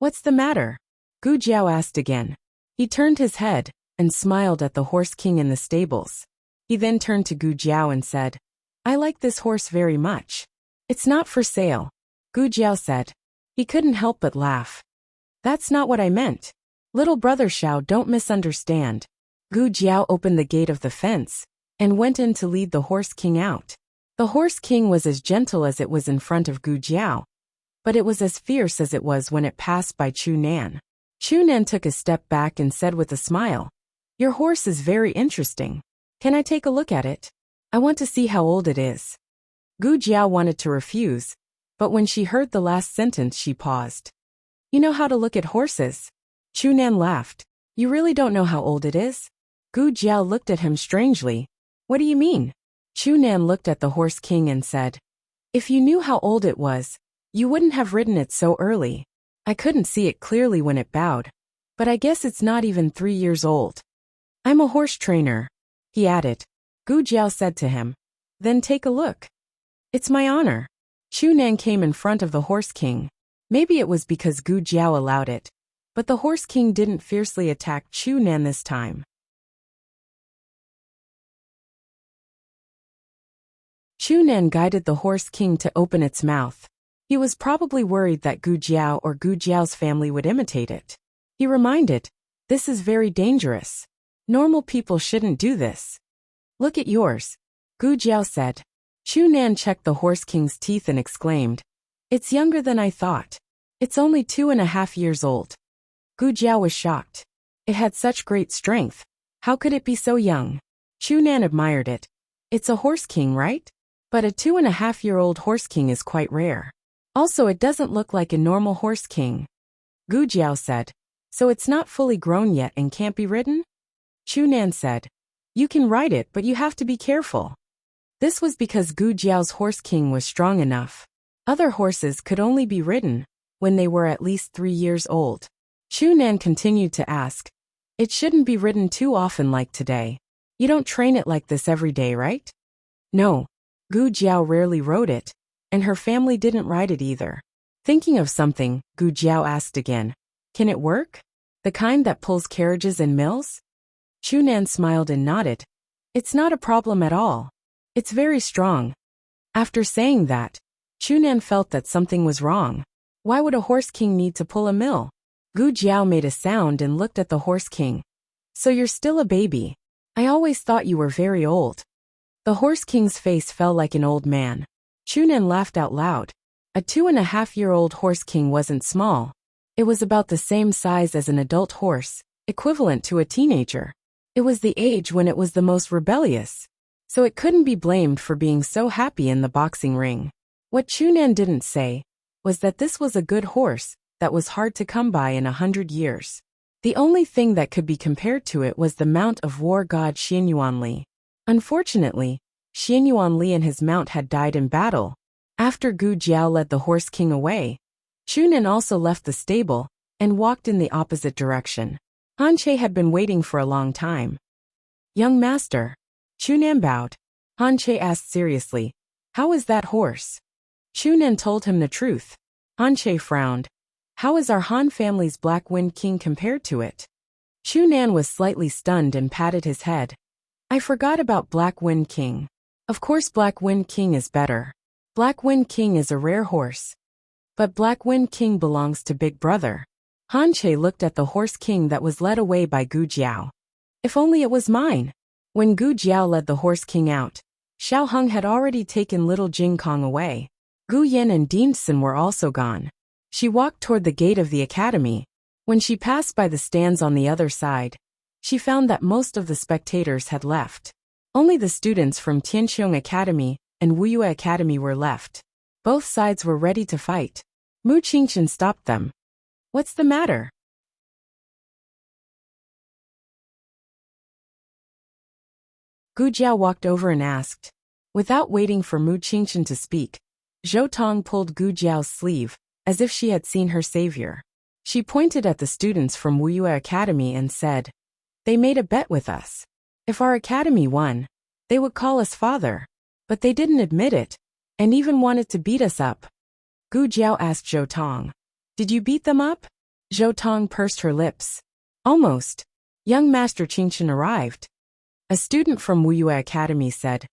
"What's the matter?" Gu Jiao asked again. He turned his head and smiled at the Horse King in the stables. He then turned to Gu Jiao and said, "I like this horse very much. It's not for sale." Gu Jiao said. He couldn't help but laugh. "That's not what I meant. Little brother Xiao, don't misunderstand." Gu Jiao opened the gate of the fence and went in to lead the Horse King out. The Horse King was as gentle as it was in front of Gu Jiao, but it was as fierce as it was when it passed by Chu Nan. Chu Nan took a step back and said with a smile, "Your horse is very interesting. Can I take a look at it? I want to see how old it is." Gu Jiao wanted to refuse, but when she heard the last sentence she paused. "You know how to look at horses?" Chu Nan laughed. "You really don't know how old it is?" Gu Jiao looked at him strangely. "What do you mean?" Chu Nan looked at the Horse King and said, "If you knew how old it was, you wouldn't have ridden it so early. I couldn't see it clearly when it bowed, but I guess it's not even 3 years old." "I'm a horse trainer," he added. Gu Jiao said to him, "Then take a look." "It's my honor." Chu Nan came in front of the Horse King. Maybe it was because Gu Jiao allowed it, but the Horse King didn't fiercely attack Chu Nan this time. Chu Nan guided the Horse King to open its mouth. He was probably worried that Gu Jiao or Gu Jiao's family would imitate it. He reminded, "This is very dangerous. Normal people shouldn't do this." "Look at yours," Gu Jiao said. Chu Nan checked the Horse King's teeth and exclaimed, "It's younger than I thought. It's only 2.5 years old." Gu Jiao was shocked. It had such great strength. How could it be so young? Chu Nan admired it. It's a Horse King, right? But a 2.5-year-old Horse King is quite rare. Also, it doesn't look like a normal Horse King. Gu Jiao said, "So it's not fully grown yet and can't be ridden?" Chu Nan said, "You can ride it, but you have to be careful." This was because Gu Jiao's Horse King was strong enough. Other horses could only be ridden when they were at least 3 years old. Chu Nan continued to ask, "It shouldn't be ridden too often like today. You don't train it like this every day, right?" "No. Gu Jiao rarely rode it, and her family didn't ride it either." Thinking of something, Gu Jiao asked again, "Can it work? The kind that pulls carriages and mills?" Chu Nan smiled and nodded. "It's not a problem at all. It's very strong." After saying that, Chu Nan felt that something was wrong. Why would a Horse King need to pull a mill? Gu Jiao made a sound and looked at the Horse King. "So you're still a baby. I always thought you were very old." The Horse King's face fell like an old man. Chu Nan laughed out loud. A 2.5-year-old Horse King wasn't small. It was about the same size as an adult horse, equivalent to a teenager. It was the age when it was the most rebellious, so it couldn't be blamed for being so happy in the boxing ring. What Chu Nan didn't say was that this was a good horse that was hard to come by in 100 years. The only thing that could be compared to it was the mount of war god Xianyuan Li. Unfortunately, Xianyuan Li and his mount had died in battle. After Gu Jiao led the Horse King away, Chu Nan also left the stable and walked in the opposite direction. Han Che had been waiting for a long time. "Young master." Chu Nan bowed. Han Che asked seriously, "How is that horse?" Chu Nan told him the truth. Han Che frowned. "How is our Han family's Black Wind King compared to it?" Chu Nan was slightly stunned and patted his head. "I forgot about Black Wind King. Of course Black Wind King is better. Black Wind King is a rare horse. But Black Wind King belongs to Big Brother." Han Che looked at the Horse King that was led away by Gu Jiao. "If only it was mine." When Gu Jiao led the Horse King out, Xiao Heng had already taken little Jing Kong away. Gu Yin and Diensten were also gone. She walked toward the gate of the academy. When she passed by the stands on the other side, she found that most of the spectators had left. Only the students from Tianqiong Academy and Wuxia Academy were left. Both sides were ready to fight. Mu Qingchen stopped them. What's the matter? Gu Jiao walked over and asked. Without waiting for Mu Qingchen to speak, Zhou Tong pulled Gu Jiao's sleeve, as if she had seen her savior. She pointed at the students from Wuxia Academy and said, "They made a bet with us. If our academy won, they would call us father. But they didn't admit it, and even wanted to beat us up." Gu Jiao asked Zhou Tong, "Did you beat them up?" Zhou Tong pursed her lips. "Almost." Young Master Qingchen arrived. A student from Wuxia Academy said,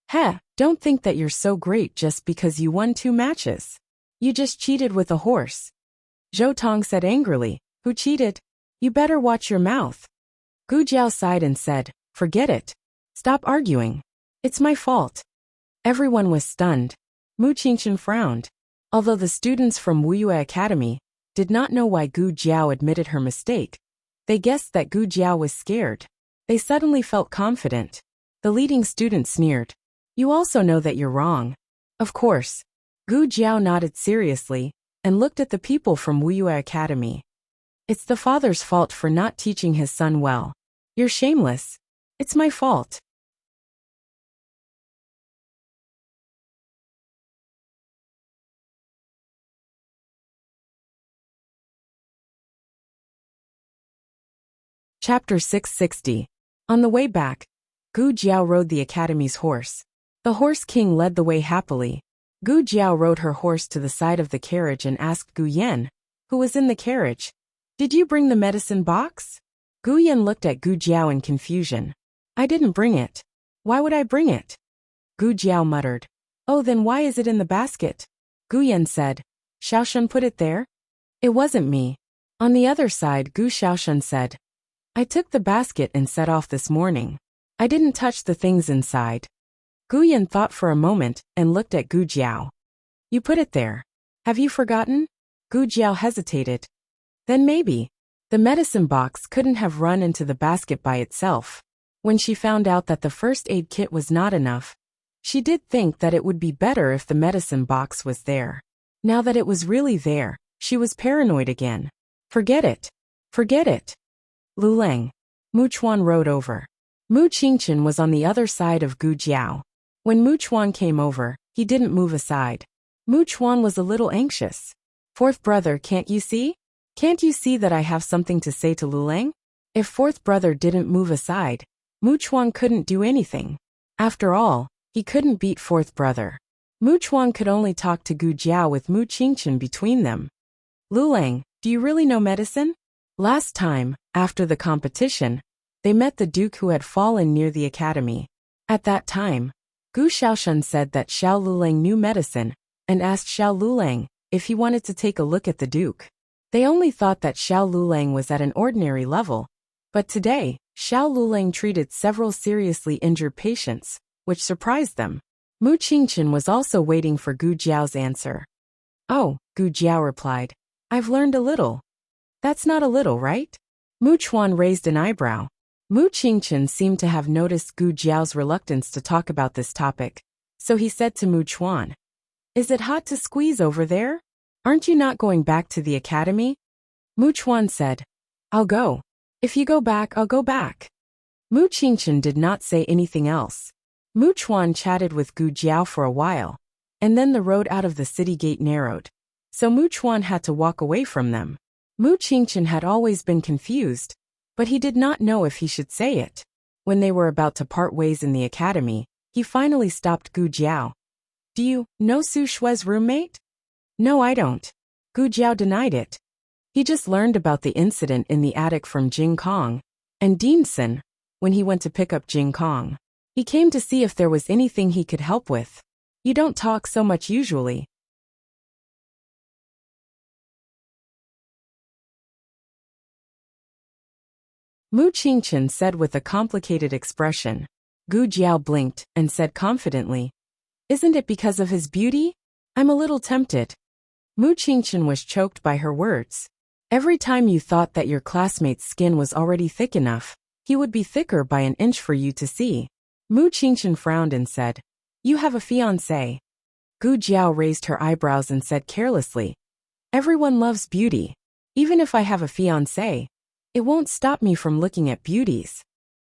"Heh, don't think that you're so great just because you won 2 matches. You just cheated with a horse." Zhou Tong said angrily, "Who cheated? You better watch your mouth." Gu Jiao sighed and said, "Forget it. Stop arguing. It's my fault." Everyone was stunned. Mu Qingchen frowned. Although the students from Wuxia Academy did not know why Gu Jiao admitted her mistake, they guessed that Gu Jiao was scared. They suddenly felt confident. The leading student sneered. "You also know that you're wrong." Of course. Gu Jiao nodded seriously and looked at the people from Wuxia Academy. "It's the father's fault for not teaching his son well. You're shameless. It's my fault." Chapter 660. On the way back, Gu Jiao rode the academy's horse. The Horse King led the way happily. Gu Jiao rode her horse to the side of the carriage and asked Gu Yan, who was in the carriage, "Did you bring the medicine box?" Gu Yan looked at Gu Jiao in confusion. "I didn't bring it. Why would I bring it?" Gu Jiao muttered. "Oh, then why is it in the basket?" Gu Yan said, "Xiaoshun put it there?" "It wasn't me." On the other side, Gu Xiaoshun said, "I took the basket and set off this morning. I didn't touch the things inside." Gu Yan thought for a moment and looked at Gu Jiao. "You put it there. Have you forgotten?" Gu Jiao hesitated. Then maybe. The medicine box couldn't have run into the basket by itself. When she found out that the first aid kit was not enough, she did think that it would be better if the medicine box was there. Now that it was really there, she was paranoid again. Forget it. Forget it. Lu Leng. Mu Chuan rode over. Mu Qingchen was on the other side of Gu Jiao. When Mu Chuan came over, he didn't move aside. Mu Chuan was a little anxious. "Fourth brother, can't you see? Can't you see that I have something to say to Lu Leng?" If fourth brother didn't move aside, Mu Chuan couldn't do anything. After all, he couldn't beat fourth brother. Mu Chuan could only talk to Gu Jiao with Mu Qingchen between them. "Lu Leng, do you really know medicine?" Last time, after the competition, they met the duke who had fallen near the academy. At that time, Gu Xiaoshun said that Xiao Luleng knew medicine and asked Xiao Luleng if he wanted to take a look at the duke. They only thought that Xiao Luleng was at an ordinary level, but today, Xiao Luleng treated several seriously injured patients, which surprised them. Mu Qingchen was also waiting for Gu Jiao's answer. "Oh," Gu Jiao replied, "I've learned a little." "That's not a little, right?" Mu Chuan raised an eyebrow. Mu Qingchen seemed to have noticed Gu Jiao's reluctance to talk about this topic, so he said to Mu Chuan, "Is it hot to squeeze over there? Aren't you not going back to the academy?" Mu Chuan said, "I'll go. If you go back, I'll go back." Mu Qingchen did not say anything else. Mu Chuan chatted with Gu Jiao for a while, and then the road out of the city gate narrowed, so Mu Chuan had to walk away from them. Mu Qingchen had always been confused, but he did not know if he should say it. When they were about to part ways in the academy, he finally stopped Gu Jiao. "Do you know Su Shue's roommate?" "No, I don't." Gu Jiao denied it. He just learned about the incident in the attic from Jing Kong, and Dean Sin, when he went to pick up Jing Kong. He came to see if there was anything he could help with. "You don't talk so much usually." Mu Qingchen said with a complicated expression. Gu Jiao blinked and said confidently, "Isn't it because of his beauty? I'm a little tempted." Mu Qingchen was choked by her words. Every time you thought that your classmate's skin was already thick enough, he would be thicker by an inch for you to see. Mu Qingchen frowned and said, "You have a fiancé." Gu Jiao raised her eyebrows and said carelessly, "Everyone loves beauty. Even if I have a fiancé, it won't stop me from looking at beauties."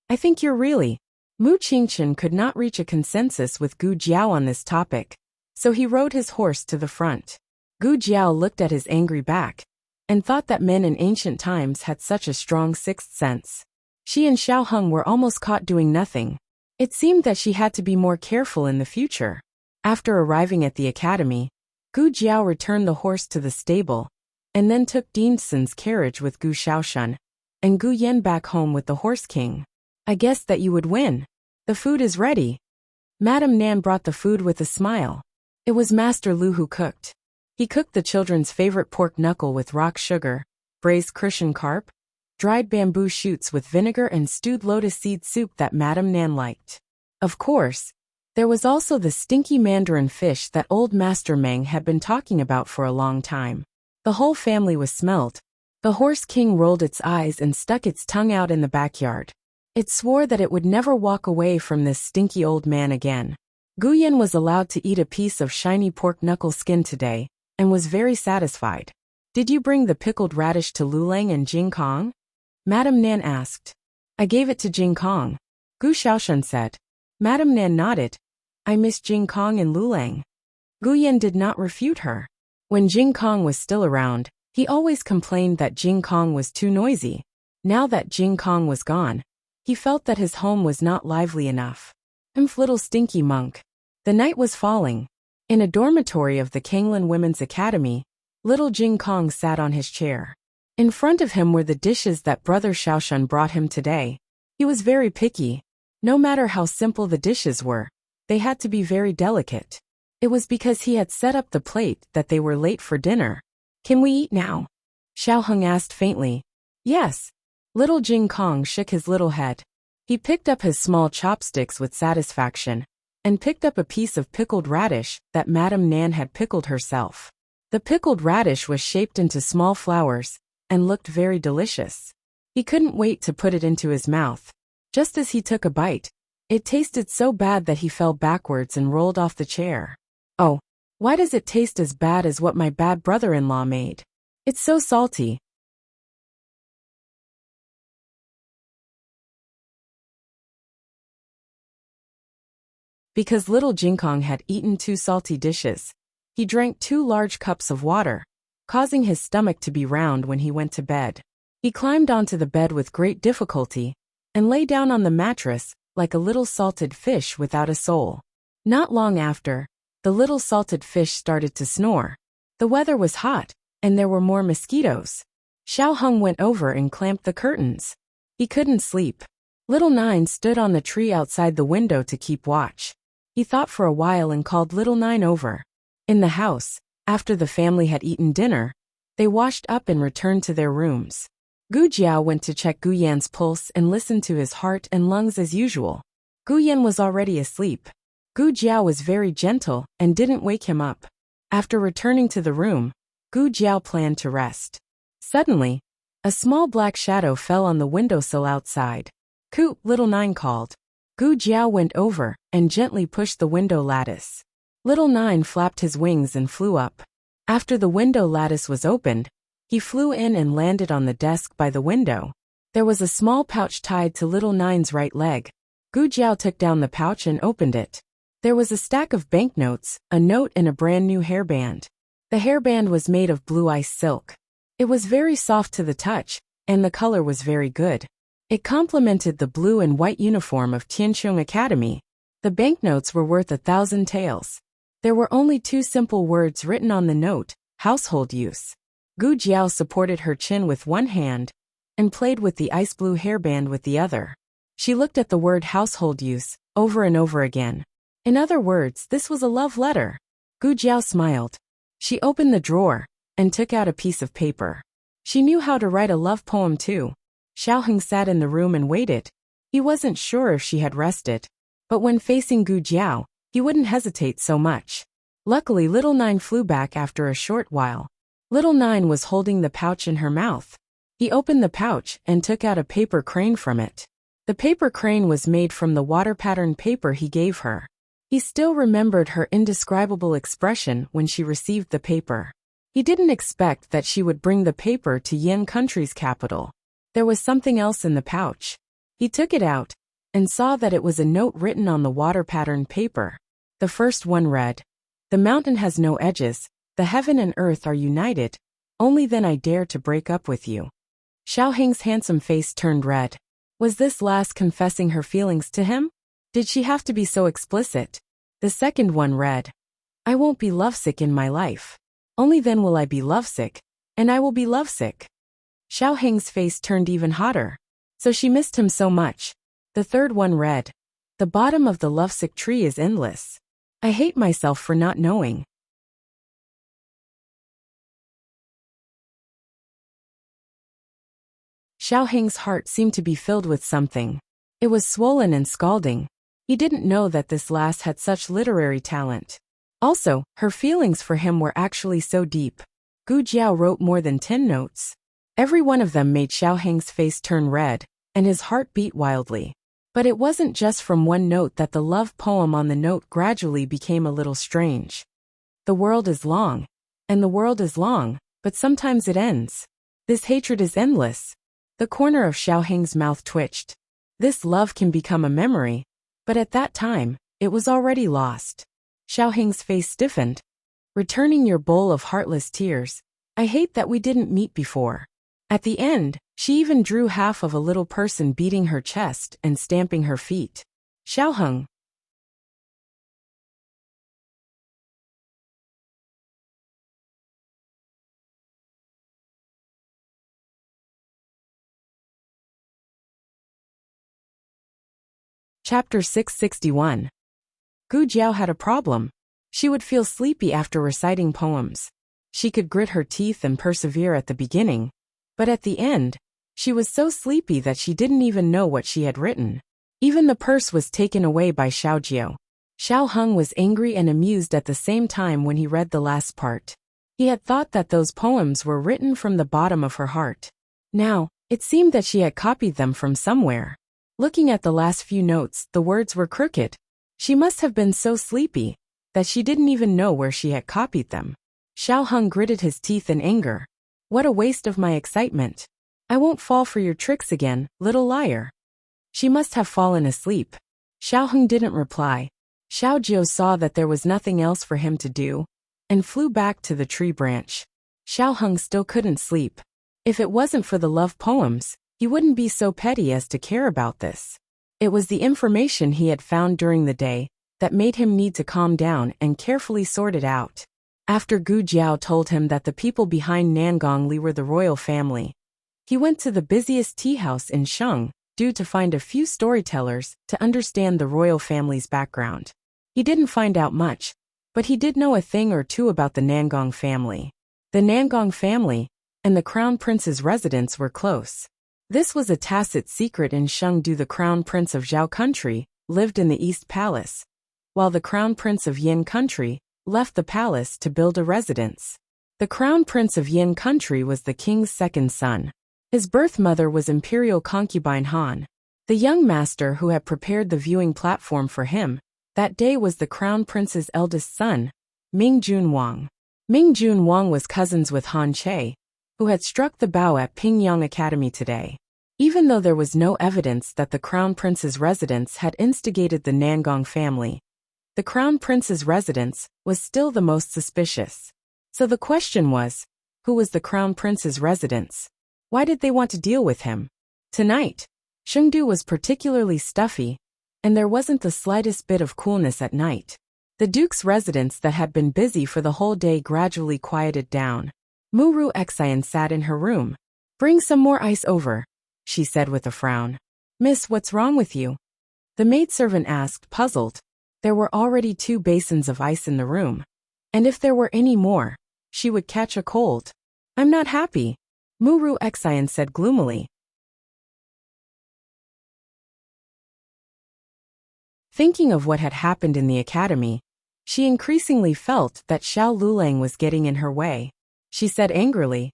"I think you're really—" Mu Qingchen could not reach a consensus with Gu Jiao on this topic, so he rode his horse to the front. Gu Jiao looked at his angry back and thought that men in ancient times had such a strong sixth sense. She and Xiao Heng were almost caught doing nothing. It seemed that she had to be more careful in the future. After arriving at the academy, Gu Jiao returned the horse to the stable and then took Dinson's carriage with Gu Xiaoshan and Gu Yan back home with the Horse King. "I guessed that you would win. The food is ready." Madame Nan brought the food with a smile. It was Master Lu who cooked. He cooked the children's favorite pork knuckle with rock sugar, braised Crucian carp, dried bamboo shoots with vinegar and stewed lotus seed soup that Madame Nan liked. Of course, there was also the stinky mandarin fish that old Master Meng had been talking about for a long time. The whole family was smelled. The Horse King rolled its eyes and stuck its tongue out in the backyard. It swore that it would never walk away from this stinky old man again. Guyan was allowed to eat a piece of shiny pork knuckle skin today, and was very satisfied. "Did you bring the pickled radish to Lulang and Jing Kong?" Madame Nan asked. "I gave it to Jing Kong," Gu Xiaoshan said. Madame Nan nodded. "I miss Jing Kong and Lulang." Guyan did not refute her. When Jing Kong was still around, he always complained that Jing Kong was too noisy. Now that Jing Kong was gone, he felt that his home was not lively enough. Little stinky monk. The night was falling. In a dormitory of the Kanglan Women's Academy, little Jing Kong sat on his chair. In front of him were the dishes that Brother Xiaoshan brought him today. He was very picky. No matter how simple the dishes were, they had to be very delicate. It was because he had set up the plate that they were late for dinner. "Can we eat now?" Xiao Heng asked faintly. "Yes." Little Jing Kong shook his little head. He picked up his small chopsticks with satisfaction, and picked up a piece of pickled radish that Madame Nan had pickled herself. The pickled radish was shaped into small flowers, and looked very delicious. He couldn't wait to put it into his mouth. Just as he took a bite, it tasted so bad that he fell backwards and rolled off the chair. "Oh, why does it taste as bad as what my bad brother-in-law made? It's so salty." Because little Jingkong had eaten 2 salty dishes, he drank 2 large cups of water, causing his stomach to be round when he went to bed. He climbed onto the bed with great difficulty, and lay down on the mattress, like a little salted fish without a soul. Not long after, the little salted fish started to snore. The weather was hot, and there were more mosquitoes. Xiao Heng went over and clamped the curtains. He couldn't sleep. Little Nine stood on the tree outside the window to keep watch. He thought for a while and called Little Nine over. In the house, after the family had eaten dinner, they washed up and returned to their rooms. Gu Jiao went to check Gu Yan's pulse and listened to his heart and lungs as usual. Gu Yan was already asleep. Gu Jiao was very gentle and didn't wake him up. After returning to the room, Gu Jiao planned to rest. Suddenly, a small black shadow fell on the windowsill outside. "Coo," Little Nine called. Gu Jiao went over and gently pushed the window lattice. Little Nine flapped his wings and flew up. After the window lattice was opened, he flew in and landed on the desk by the window. There was a small pouch tied to Little Nine's right leg. Gu Jiao took down the pouch and opened it. There was a stack of banknotes, a note and a brand new hairband. The hairband was made of blue ice silk. It was very soft to the touch, and the color was very good. It complemented the blue and white uniform of Tianqiong Academy. The banknotes were worth 1,000 taels. There were only 2 simple words written on the note: household use. Gu Jiao supported her chin with one hand and played with the ice blue hairband with the other. She looked at the word household use over and over again. In other words, this was a love letter. Gu Jiao smiled. She opened the drawer and took out a piece of paper. She knew how to write a love poem too. Xiao Heng sat in the room and waited. He wasn't sure if she had rested, but when facing Gu Jiao, he wouldn't hesitate so much. Luckily, Little Nine flew back after a short while. Little Nine was holding the pouch in her mouth. He opened the pouch and took out a paper crane from it. The paper crane was made from the water-patterned paper he gave her. He still remembered her indescribable expression when she received the paper. He didn't expect that she would bring the paper to Yin country's capital. There was something else in the pouch. He took it out and saw that it was a note written on the water-patterned paper. The first one read, "The mountain has no edges, the heaven and earth are united, only then I dare to break up with you." Xiao Heng's handsome face turned red. Was this lass confessing her feelings to him? Did she have to be so explicit? The second one read, "I won't be lovesick in my life. Only then will I be lovesick, and I will be lovesick." Xiao Heng's face turned even hotter. So she missed him so much. The third one read, "The bottom of the lovesick tree is endless. I hate myself for not knowing." Xiao Heng's heart seemed to be filled with something. It was swollen and scalding. He didn't know that this lass had such literary talent. Also, her feelings for him were actually so deep. Gu Jiao wrote more than 10 notes. Every one of them made Xiao Heng's face turn red, and his heart beat wildly. But it wasn't just from one note that the love poem on the note gradually became a little strange. The world is long, and the world is long, but sometimes it ends. This hatred is endless. The corner of Xiao Heng's mouth twitched. This love can become a memory, but at that time, it was already lost. Xiao Heng's face stiffened. "Returning your bowl of heartless tears. I hate that we didn't meet before." At the end, she even drew half of a little person beating her chest and stamping her feet. Xiao Heng. Chapter 661. Gu Jiao had a problem. She would feel sleepy after reciting poems. She could grit her teeth and persevere at the beginning, but at the end, she was so sleepy that she didn't even know what she had written. Even the purse was taken away by Xiaojiao. Xiao Heng was angry and amused at the same time when he read the last part. He had thought that those poems were written from the bottom of her heart. Now, it seemed that she had copied them from somewhere. Looking at the last few notes, the words were crooked. She must have been so sleepy that she didn't even know where she had copied them. Xiao Heng gritted his teeth in anger. "What a waste of my excitement. I won't fall for your tricks again, little liar." She must have fallen asleep. Xiao Heng didn't reply. Xiaojiao saw that there was nothing else for him to do, and flew back to the tree branch. Xiao Heng still couldn't sleep. If it wasn't for the love poems, he wouldn't be so petty as to care about this. It was the information he had found during the day that made him need to calm down and carefully sort it out. After Gu Jiao told him that the people behind Nangong Li were the royal family, he went to the busiest tea house in Sheng, due to find a few storytellers to understand the royal family's background. He didn't find out much, but he did know a thing or two about the Nangong family. The Nangong family and the Crown Prince's residence were close. This was a tacit secret in Shengdu. The Crown Prince of Zhao Country lived in the East Palace, while the Crown Prince of Yin Country left the palace to build a residence. The Crown Prince of Yin Country was the king's second son. His birth mother was Imperial concubine Han. The young master who had prepared the viewing platform for him that day was the Crown Prince's eldest son, Ming Jun Wang. Ming Jun Wang was cousins with Han Che, who had struck the bow at Pingyang Academy today. Even though there was no evidence that the Crown Prince's residence had instigated the Nangong family, the Crown Prince's residence was still the most suspicious. So the question was, who was the Crown Prince's residence? Why did they want to deal with him? Tonight, Chengdu was particularly stuffy, and there wasn't the slightest bit of coolness at night. The Duke's residence that had been busy for the whole day gradually quieted down. Muru Xian sat in her room. "Bring some more ice over," she said with a frown. "Miss, what's wrong with you?" The maidservant asked, puzzled. There were already 2 basins of ice in the room, and if there were any more, she would catch a cold. "I'm not happy," Muru Xian said gloomily. Thinking of what had happened in the academy, she increasingly felt that Xiao Lulang was getting in her way. She said angrily.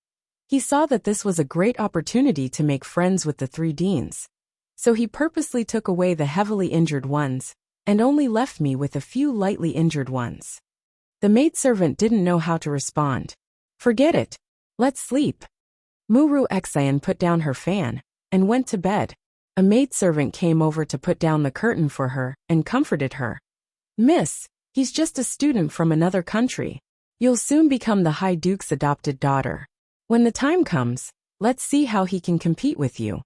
He saw that this was a great opportunity to make friends with the 3 deans. So he purposely took away the heavily injured ones, and only left me with a few lightly injured ones. The maidservant didn't know how to respond. Forget it. Let's sleep. Muru Xian put down her fan, and went to bed. A maidservant came over to put down the curtain for her, and comforted her. Miss, he's just a student from another country. You'll soon become the High Duke's adopted daughter. When the time comes, let's see how he can compete with you.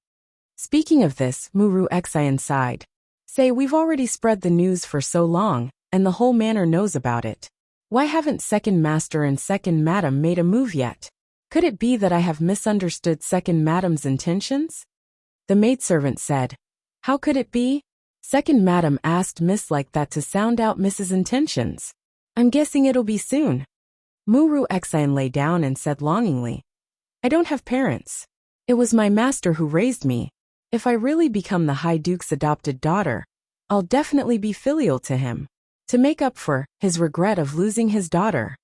Speaking of this, Muru Xian sighed. Say, we've already spread the news for so long, and the whole manor knows about it. Why haven't Second Master and Second Madam made a move yet? Could it be that I have misunderstood Second Madam's intentions? The maidservant said. How could it be? Second Madam asked Miss like that to sound out Miss's intentions. I'm guessing it'll be soon. Muru Xian lay down and said longingly. I don't have parents. It was my master who raised me. If I really become the High Duke's adopted daughter, I'll definitely be filial to him, to make up for his regret of losing his daughter.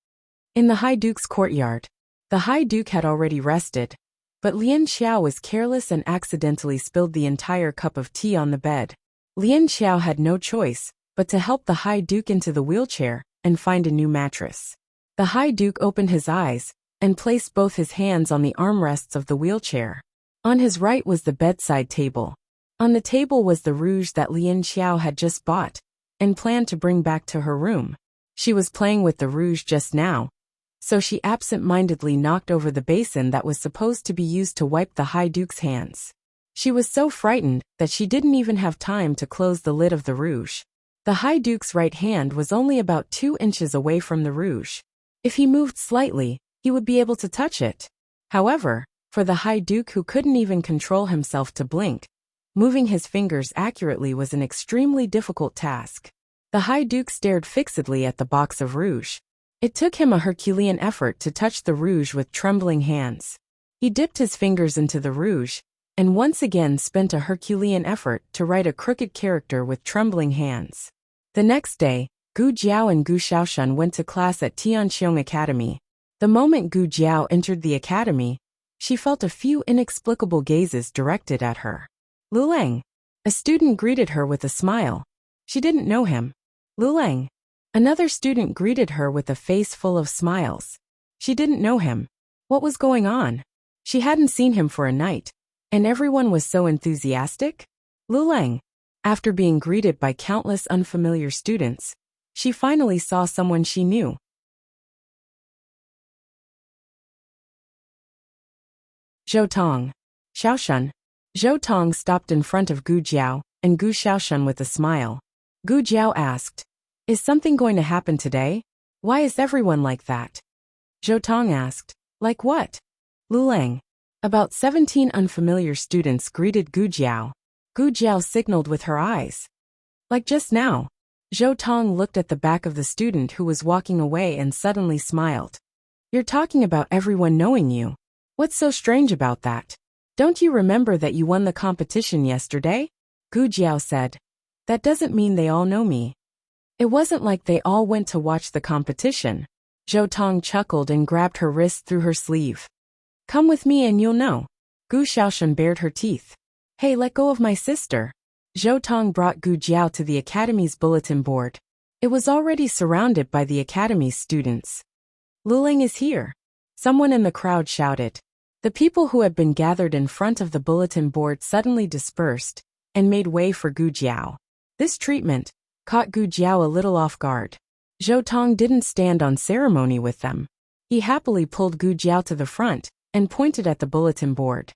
In the High Duke's courtyard, the High Duke had already rested, but Lian Xiao was careless and accidentally spilled the entire cup of tea on the bed. Lian Xiao had no choice but to help the High Duke into the wheelchair and find a new mattress. The High Duke opened his eyes and placed both his hands on the armrests of the wheelchair. On his right was the bedside table. On the table was the rouge that Lian Xiao had just bought and planned to bring back to her room. She was playing with the rouge just now, so she absent-mindedly knocked over the basin that was supposed to be used to wipe the High Duke's hands. She was so frightened that she didn't even have time to close the lid of the rouge. The High Duke's right hand was only about 2 inches away from the rouge. If he moved slightly, he would be able to touch it. However, for the High Duke, who couldn't even control himself to blink, moving his fingers accurately was an extremely difficult task. The High Duke stared fixedly at the box of rouge. It took him a Herculean effort to touch the rouge with trembling hands. He dipped his fingers into the rouge, and once again spent a Herculean effort to write a crooked character with trembling hands. The next day, Gu Jiao and Gu Xiaoshan went to class at Tianqiong Academy. The moment Gu Jiao entered the academy, she felt a few inexplicable gazes directed at her. Lu Lang. A student greeted her with a smile. She didn't know him. Lu Lang. Another student greeted her with a face full of smiles. She didn't know him. What was going on? She hadn't seen him for a night, and everyone was so enthusiastic. Lu Lang. After being greeted by countless unfamiliar students, she finally saw someone she knew. Zhou Tong. Xiaoshan. Zhou Tong stopped in front of Gu Jiao and Gu Xiaoshan with a smile. Gu Jiao asked, Is something going to happen today? Why is everyone like that? Zhou Tong asked, Like what? Lu Lang. About 17 unfamiliar students greeted Gu Jiao. Gu Jiao signaled with her eyes. Like just now. Zhou Tong looked at the back of the student who was walking away and suddenly smiled. You're talking about everyone knowing you. What's so strange about that? Don't you remember that you won the competition yesterday? Gu Jiao said. That doesn't mean they all know me. It wasn't like they all went to watch the competition. Zhou Tong chuckled and grabbed her wrist through her sleeve. Come with me and you'll know. Gu Xiaoshan bared her teeth. Hey, let go of my sister. Zhou Tong brought Gu Jiao to the academy's bulletin board. It was already surrounded by the academy's students. Lu Lang is here. Someone in the crowd shouted. The people who had been gathered in front of the bulletin board suddenly dispersed and made way for Gu Jiao. This treatment caught Gu Jiao a little off guard. Zhou Tong didn't stand on ceremony with them. He happily pulled Gu Jiao to the front and pointed at the bulletin board.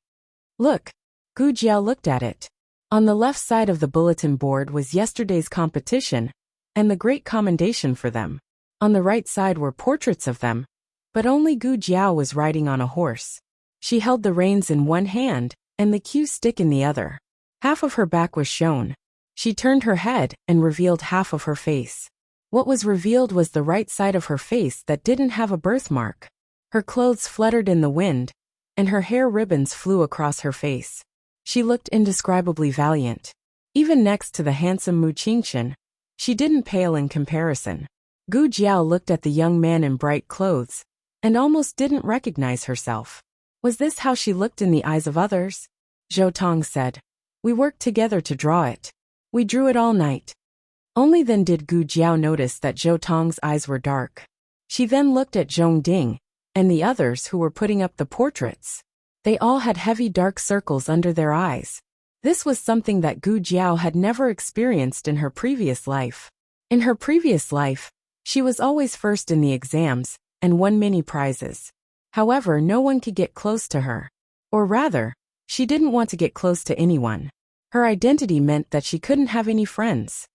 Look. Gu Jiao looked at it. On the left side of the bulletin board was yesterday's competition and the great commendation for them. On the right side were portraits of them, but only Gu Jiao was riding on a horse. She held the reins in one hand and the cue stick in the other. Half of her back was shown. She turned her head and revealed half of her face. What was revealed was the right side of her face that didn't have a birthmark. Her clothes fluttered in the wind, and her hair ribbons flew across her face. She looked indescribably valiant. Even next to the handsome Mu Qingqian, she didn't pale in comparison. Gu Jiao looked at the young man in bright clothes and almost didn't recognize herself. Was this how she looked in the eyes of others? Zhou Tong said. We worked together to draw it. We drew it all night. Only then did Gu Jiao notice that Zhou Tong's eyes were dark. She then looked at Zhong Ding and the others who were putting up the portraits. They all had heavy dark circles under their eyes. This was something that Gu Jiao had never experienced in her previous life. In her previous life, she was always first in the exams and won many prizes. However, no one could get close to her. Or rather, she didn't want to get close to anyone. Her identity meant that she couldn't have any friends.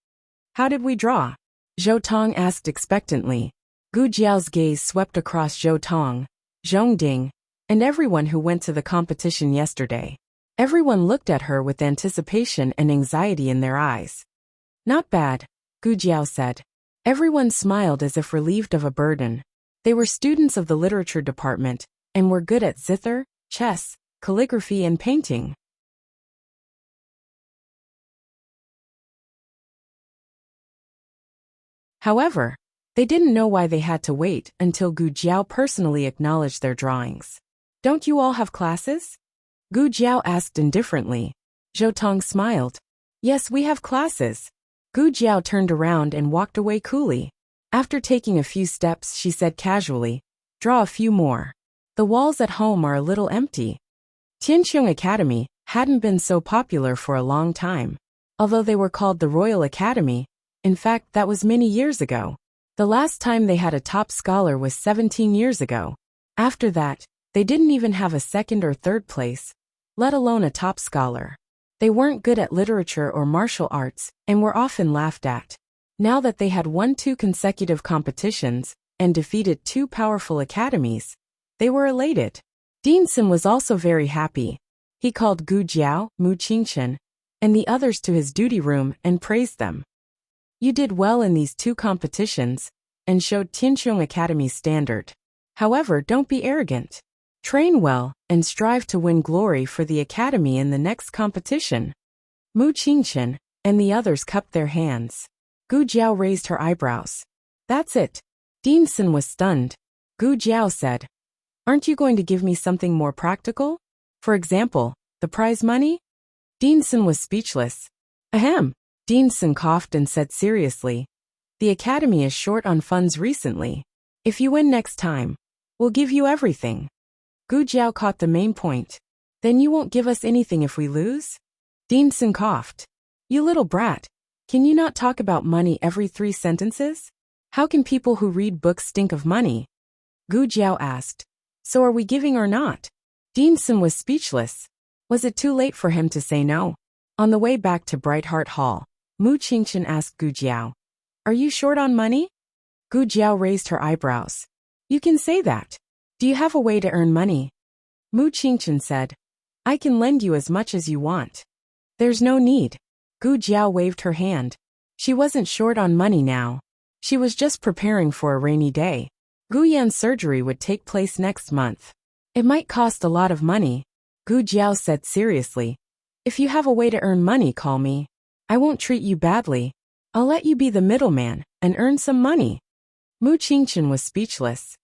How did we draw? Zhou Tong asked expectantly. Gu Jiao's gaze swept across Zhou Tong, Zhong Ding, and everyone who went to the competition yesterday. Everyone looked at her with anticipation and anxiety in their eyes. Not bad, Gu Jiao said. Everyone smiled as if relieved of a burden. They were students of the literature department and were good at zither, chess, calligraphy and painting. However, they didn't know why they had to wait until Gu Jiao personally acknowledged their drawings. Don't you all have classes? Gu Jiao asked indifferently. Zhou Tong smiled. Yes, we have classes. Gu Jiao turned around and walked away coolly. After taking a few steps, she said casually, draw a few more. The walls at home are a little empty. Tianqiong Academy hadn't been so popular for a long time. Although they were called the Royal Academy, in fact that was many years ago. The last time they had a top scholar was 17 years ago. After that, they didn't even have a second or third place, let alone a top scholar. They weren't good at literature or martial arts and were often laughed at. Now that they had won 2 consecutive competitions and defeated 2 powerful academies, they were elated. Dean Sim was also very happy. He called Gu Jiao, Mu Qingchen, and the others to his duty room and praised them. You did well in these 2 competitions and showed Tianqiong Academy's standard. However, don't be arrogant. Train well and strive to win glory for the academy in the next competition. Mu Qingchen and the others cupped their hands. Gu Jiao raised her eyebrows. That's it. Dean Sim was stunned. Gu Jiao said, aren't you going to give me something more practical? For example, the prize money? Dean Sim was speechless. Ahem. Dean Sim coughed and said seriously, the academy is short on funds recently. If you win next time, we'll give you everything. Gu Jiao caught the main point. Then you won't give us anything if we lose? Dean Sim coughed. You little brat. Can you not talk about money every 3 sentences? How can people who read books stink of money? Gu Jiao asked. So are we giving or not? Dean Sim was speechless. Was it too late for him to say no? On the way back to Bright Heart Hall, Mu Qingchen asked Gu Jiao, are you short on money? Gu Jiao raised her eyebrows. You can say that. Do you have a way to earn money? Mu Qingchen said, I can lend you as much as you want. There's no need. Gu Jiao waved her hand. She wasn't short on money now. She was just preparing for a rainy day. Gu Yan's surgery would take place next month. It might cost a lot of money. Gu Jiao said seriously. If you have a way to earn money, call me. I won't treat you badly. I'll let you be the middleman and earn some money. Mu Qingchen was speechless.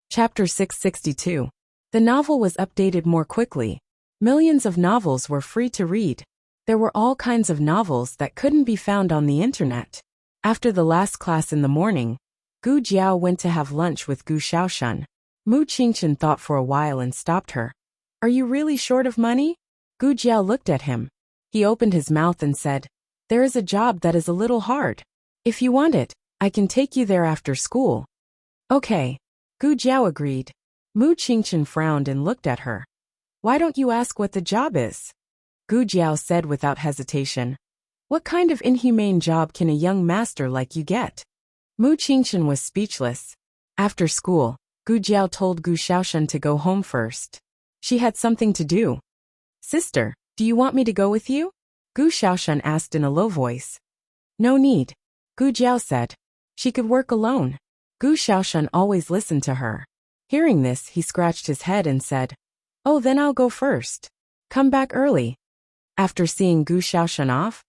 Chapter 662. The novel was updated more quickly. Millions of novels were free to read. There were all kinds of novels that couldn't be found on the internet. After the last class in the morning, Gu Jiao went to have lunch with Gu Shaoshun. Mu Qingchen thought for a while and stopped her. Are you really short of money? Gu Jiao looked at him. He opened his mouth and said, there is a job that is a little hard. If you want it, I can take you there after school. Okay. Gu Jiao agreed. Mu Qingchen frowned and looked at her. Why don't you ask what the job is? Gu Jiao said without hesitation. What kind of inhumane job can a young master like you get? Mu Qingchen was speechless. After school, Gu Jiao told Gu Shaoshun to go home first. She had something to do. Sister, do you want me to go with you? Gu Shaoshun asked in a low voice. No need. Gu Jiao said. She could work alone. Gu Shaoshun always listened to her. Hearing this, he scratched his head and said, oh, then I'll go first. Come back early. After seeing Gu Shaoshun off,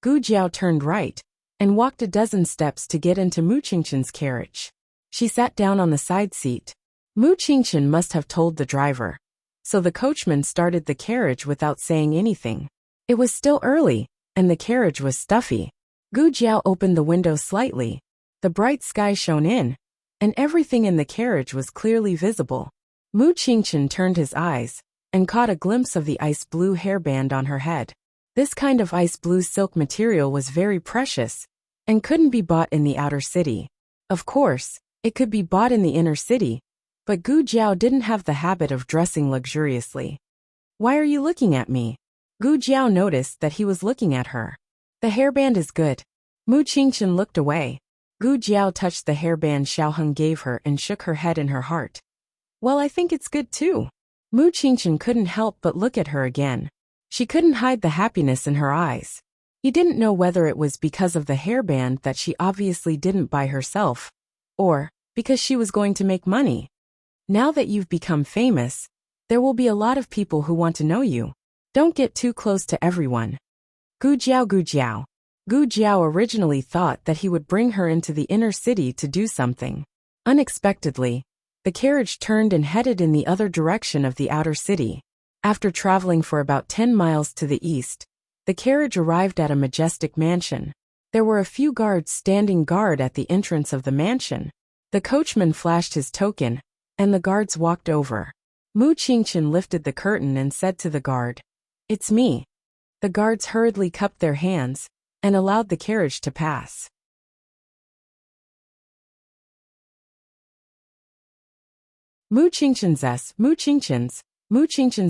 Gu Jiao turned right and walked a dozen steps to get into Mu Qingqin's carriage. She sat down on the side seat. Mu Qingqin must have told the driver, so the coachman started the carriage without saying anything. It was still early, and the carriage was stuffy. Gu Jiao opened the window slightly. The bright sky shone in, and everything in the carriage was clearly visible. Mu Qingqin turned his eyes and caught a glimpse of the ice blue hairband on her head. This kind of ice blue silk material was very precious and couldn't be bought in the outer city. Of course, it could be bought in the inner city, but Gu Jiao didn't have the habit of dressing luxuriously. "Why are you looking at me?" Gu Jiao noticed that he was looking at her. "The hairband is good." Mu Qingqin looked away. Gu Jiao touched the hairband Xiaoheng gave her and shook her head in her heart. "Well, I think it's good too." Mu Qingqin couldn't help but look at her again. She couldn't hide the happiness in her eyes. He didn't know whether it was because of the hairband that she obviously didn't buy herself, or because she was going to make money. "Now that you've become famous, there will be a lot of people who want to know you. Don't get too close to everyone." Gu Jiao, Gu Jiao. Gu Jiao originally thought that he would bring her into the inner city to do something. Unexpectedly, the carriage turned and headed in the other direction of the outer city. After traveling for about 10 miles to the east, the carriage arrived at a majestic mansion. There were a few guards standing guard at the entrance of the mansion. The coachman flashed his token, and the guards walked over. Mu Qingqin lifted the curtain and said to the guard, "It's me." The guards hurriedly cupped their hands and allowed the carriage to pass. Mu Qingqin's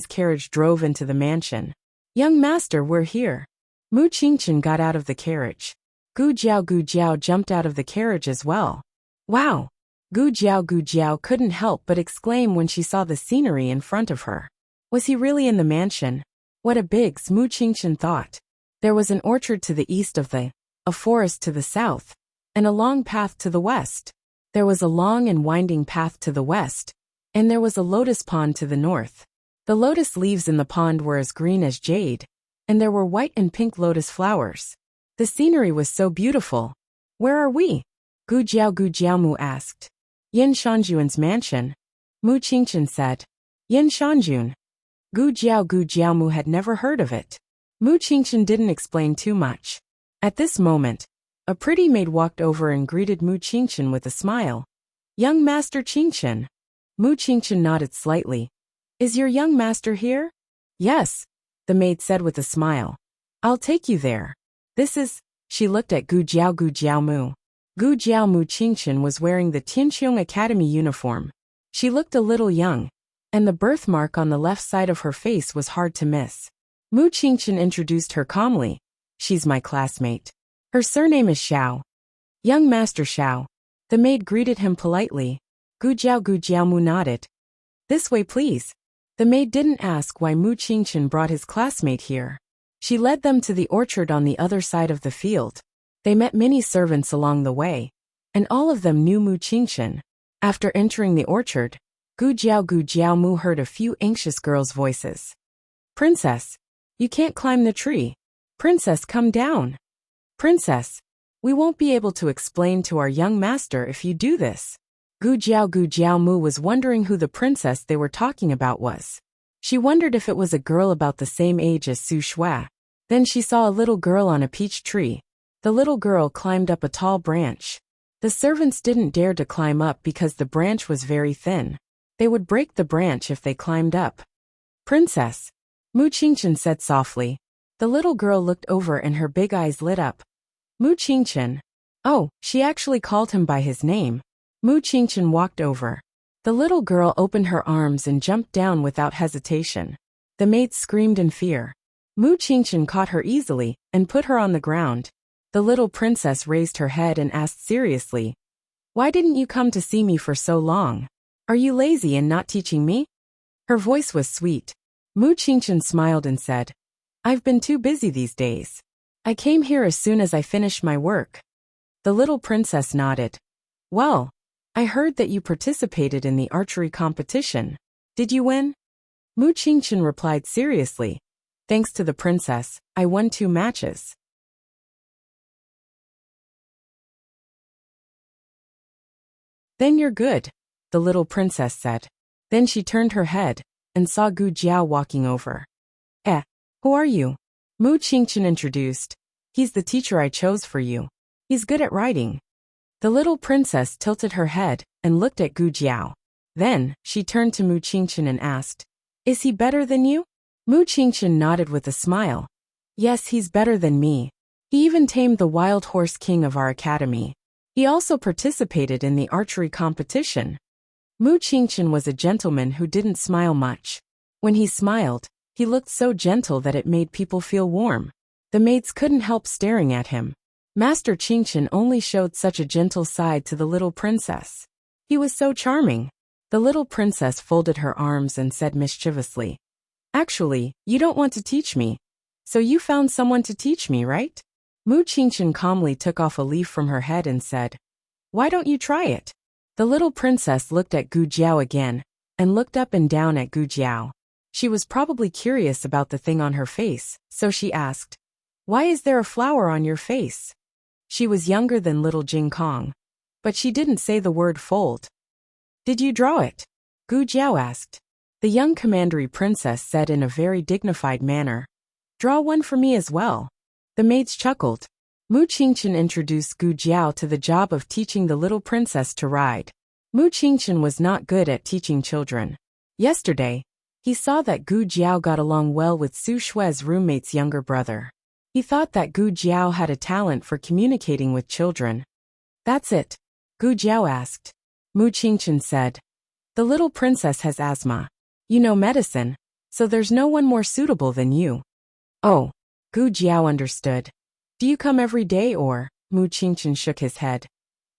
carriage drove into the mansion. "Young master, we're here." Mu Qingqin got out of the carriage. Gu Jiao jumped out of the carriage as well. "Wow!" Gu Jiao couldn't help but exclaim when she saw the scenery in front of her. Was he really in the mansion? What a big, Mu Qingqin thought. There was an orchard to the east of a forest to the south, and a long path to the west. There was a long and winding path to the west, and there was a lotus pond to the north. The lotus leaves in the pond were as green as jade, and there were white and pink lotus flowers. The scenery was so beautiful. "Where are we?" Gu Jiao Mu asked. "Yin Shanjuan's mansion," Mu Qingqin said. "Yin Shanjun." Gu Jiao Mu had never heard of it. Mu Qingqin didn't explain too much. At this moment, a pretty maid walked over and greeted Mu Qingqin with a smile. "Young Master Qingqin." Mu Qingqin nodded slightly. "Is your young master here?" "Yes," the maid said with a smile. "I'll take you there. This is..." She looked at Gu Jiao Mu. Gu Jiao Mu Qingqin was wearing the Tianqiong Academy uniform. She looked a little young, and the birthmark on the left side of her face was hard to miss. Mu Qingqin introduced her calmly. "She's my classmate. Her surname is Xiao." "Young Master Xiao." The maid greeted him politely. Gu Jiao Mu nodded. "This way, please." The maid didn't ask why Mu Qingqin brought his classmate here. She led them to the orchard on the other side of the field. They met many servants along the way, and all of them knew Mu Qingqin. After entering the orchard, Gu Jiao Mu heard a few anxious girls' voices. "Princess, you can't climb the tree. Princess, come down. Princess, we won't be able to explain to our young master if you do this." Gu Jiao Mu was wondering who the princess they were talking about was. She wondered if it was a girl about the same age as Su Shui. Then she saw a little girl on a peach tree. The little girl climbed up a tall branch. The servants didn't dare to climb up because the branch was very thin. They would break the branch if they climbed up. "Princess," Mu Qingqin said softly. The little girl looked over and her big eyes lit up. "Mu Qingqin." Oh, she actually called him by his name. Mu Qingqin walked over. The little girl opened her arms and jumped down without hesitation. The maid screamed in fear. Mu Qingqin caught her easily and put her on the ground. The little princess raised her head and asked seriously, "Why didn't you come to see me for so long? Are you lazy and not teaching me?" Her voice was sweet. Mu Qingqin smiled and said, "I've been too busy these days. I came here as soon as I finished my work." The little princess nodded. "Well, I heard that you participated in the archery competition. Did you win?" Mu Qingqin replied seriously. "Thanks to the princess, I won 2 matches." Then you're good, the little princess said. Then she turned her head and saw Gu Jiao walking over. Who are you? Mu Qingchen introduced. He's the teacher I chose for you. He's good at writing. The little princess tilted her head and looked at Gu Jiao. Then, she turned to Mu Qingchen and asked, Is he better than you? Mu Qingchen nodded with a smile. Yes, he's better than me. He even tamed the wild horse king of our academy. He also participated in the archery competition. Mu Qingchen was a gentleman who didn't smile much. When he smiled, he looked so gentle that it made people feel warm. The maids couldn't help staring at him. Master Qingchen only showed such a gentle side to the little princess. He was so charming. The little princess folded her arms and said mischievously, Actually, you don't want to teach me. So you found someone to teach me, right? Mu Qingchen calmly took off a leaf from her head and said, Why don't you try it? The little princess looked at Gu Jiao again, and looked up and down at Gu Jiao. She was probably curious about the thing on her face, so she asked, Why is there a flower on your face? She was younger than little Jing Kong, but she didn't say the word fold. Did you draw it? Gu Jiao asked. The young commandery princess said in a very dignified manner, Draw one for me as well. The maids chuckled. Mu Qingchen introduced Gu Jiao to the job of teaching the little princess to ride. Mu Qingchen was not good at teaching children. Yesterday, he saw that Gu Jiao got along well with Su Shue's roommate's younger brother. He thought that Gu Jiao had a talent for communicating with children. That's it? Gu Jiao asked. Mu Qingchen said, The little princess has asthma. You know medicine, so there's no one more suitable than you. Oh, Gu Jiao understood. Do you come every day or? Mu Qingchen shook his head.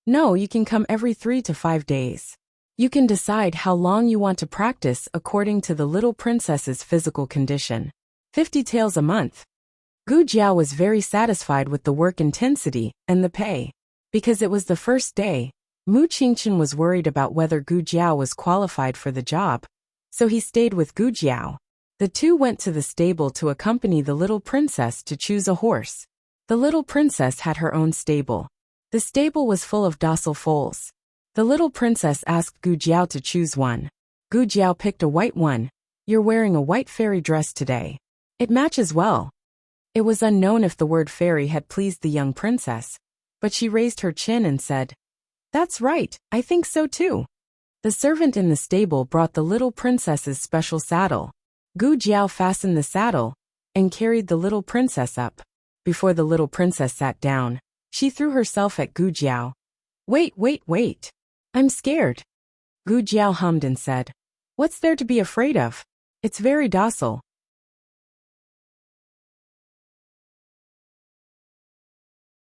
No, you can come every 3 to 5 days. You can decide how long you want to practice according to the little princess's physical condition. 50 taels a month. Gu Jiao was very satisfied with the work intensity and the pay. Because it was the first day, Mu Qingchen was worried about whether Gu Jiao was qualified for the job, so he stayed with Gu Jiao. The two went to the stable to accompany the little princess to choose a horse. The little princess had her own stable. The stable was full of docile foals. The little princess asked Gu Jiao to choose one. Gu Jiao picked a white one. You're wearing a white fairy dress today. It matches well. It was unknown if the word fairy had pleased the young princess, but she raised her chin and said, That's right, I think so too. The servant in the stable brought the little princess's special saddle. Gu Jiao fastened the saddle and carried the little princess up. Before the little princess sat down, she threw herself at Gu Jiao. Wait. I'm scared. Gu Jiao hummed and said, What's there to be afraid of? It's very docile.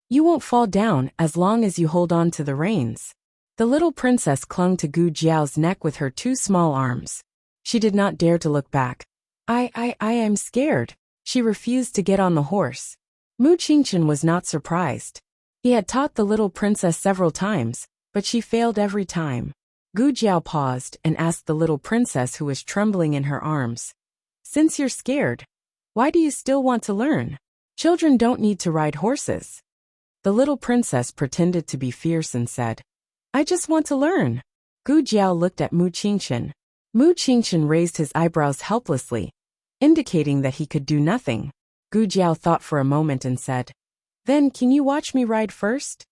You won't fall down as long as you hold on to the reins. The little princess clung to Gu Jiao's neck with her 2 small arms. She did not dare to look back. I am scared. She refused to get on the horse. Mu Qingchen was not surprised. He had taught the little princess several times, but she failed every time. Gu Jiao paused and asked the little princess who was trembling in her arms, Since you're scared, why do you still want to learn? Children don't need to ride horses. The little princess pretended to be fierce and said, I just want to learn. Gu Jiao looked at Mu Qingchen. Mu Qingchen raised his eyebrows helplessly, indicating that he could do nothing. Gu Jiao thought for a moment and said, Then can you watch me ride first?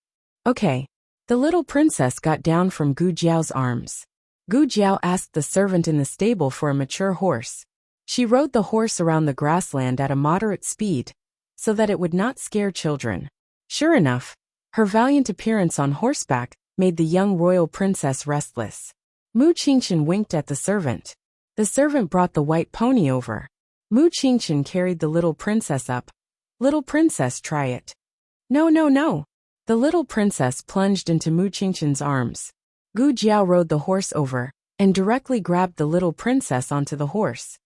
Okay. The little princess got down from Gu Jiao's arms. Gu Jiao asked the servant in the stable for a mature horse. She rode the horse around the grassland at a moderate speed, so that it would not scare children. Sure enough, her valiant appearance on horseback made the young royal princess restless. Mu Qingchen winked at the servant. The servant brought the white pony over. Mu Qingchen carried the little princess up. Little princess, try it. No. The little princess plunged into Mu Qingchen's arms. Gu Jiao rode the horse over, and directly grabbed the little princess onto the horse.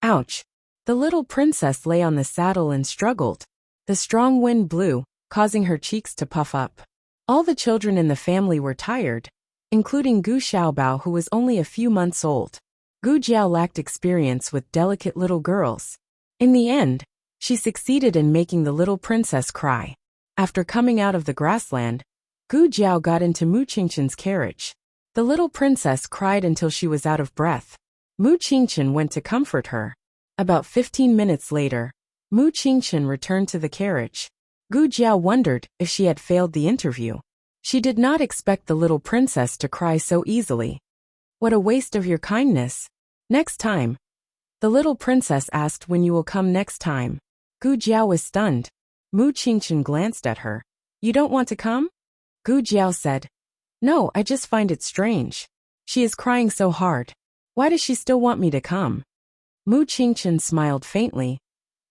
Ouch! The little princess lay on the saddle and struggled. The strong wind blew, causing her cheeks to puff up. All the children in the family were tired, including Gu Xiaobao, who was only a few months old. Gu Jiao lacked experience with delicate little girls. In the end, she succeeded in making the little princess cry. After coming out of the grassland, Gu Jiao got into Mu Qingchen's carriage. The little princess cried until she was out of breath. Mu Qingchen went to comfort her. About 15 minutes later, Mu Qingchen returned to the carriage. Gu Jiao wondered if she had failed the interview. She did not expect the little princess to cry so easily. What a waste of your kindness. Next time. The little princess asked when you will come next time. Gu Jiao was stunned. Mu Qingchen glanced at her. You don't want to come? Gu Jiao said. No, I just find it strange. She is crying so hard. Why does she still want me to come? Mu Qingchen smiled faintly.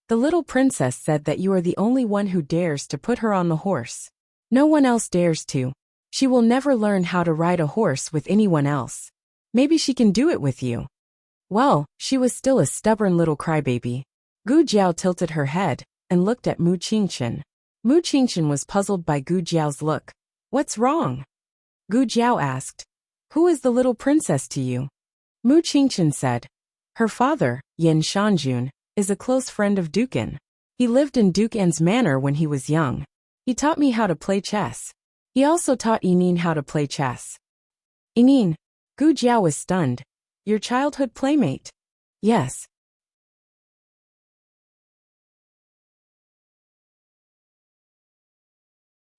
The little princess said that you are the only one who dares to put her on the horse. No one else dares to. She will never learn how to ride a horse with anyone else. Maybe she can do it with you. Well, she was still a stubborn little crybaby. Gu Jiao tilted her head and looked at Mu Qingchen. Mu Qingchen was puzzled by Gu Jiao's look. What's wrong? Gu Jiao asked. Who is the little princess to you? Mu Qingchen said. Her father, Yin Shanjun, is a close friend of Dukan. He lived in Dukan's manor when he was young. He taught me how to play chess. He also taught Yinin how to play chess. Yinin. Gu Jiao was stunned. Your childhood playmate? Yes.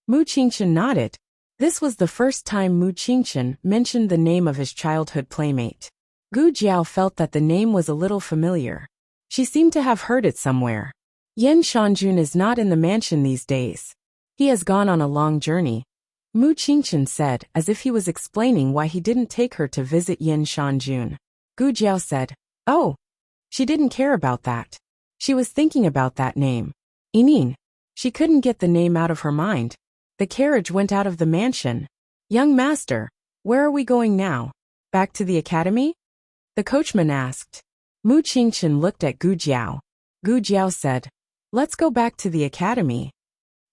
Mu Qingchen nodded. This was the first time Mu Qingchen mentioned the name of his childhood playmate. Gu Jiao felt that the name was a little familiar. She seemed to have heard it somewhere. Yin Shanjun is not in the mansion these days. He has gone on a long journey. Mu Qingchen said as if he was explaining why he didn't take her to visit Yin Shanjun. Gu Jiao said, Oh. She didn't care about that. She was thinking about that name. Yinin. She couldn't get the name out of her mind. The carriage went out of the mansion. Young master, where are we going now? Back to the academy? The coachman asked. Mu Qingchen looked at Gu Jiao. Gu Jiao said, Let's go back to the academy.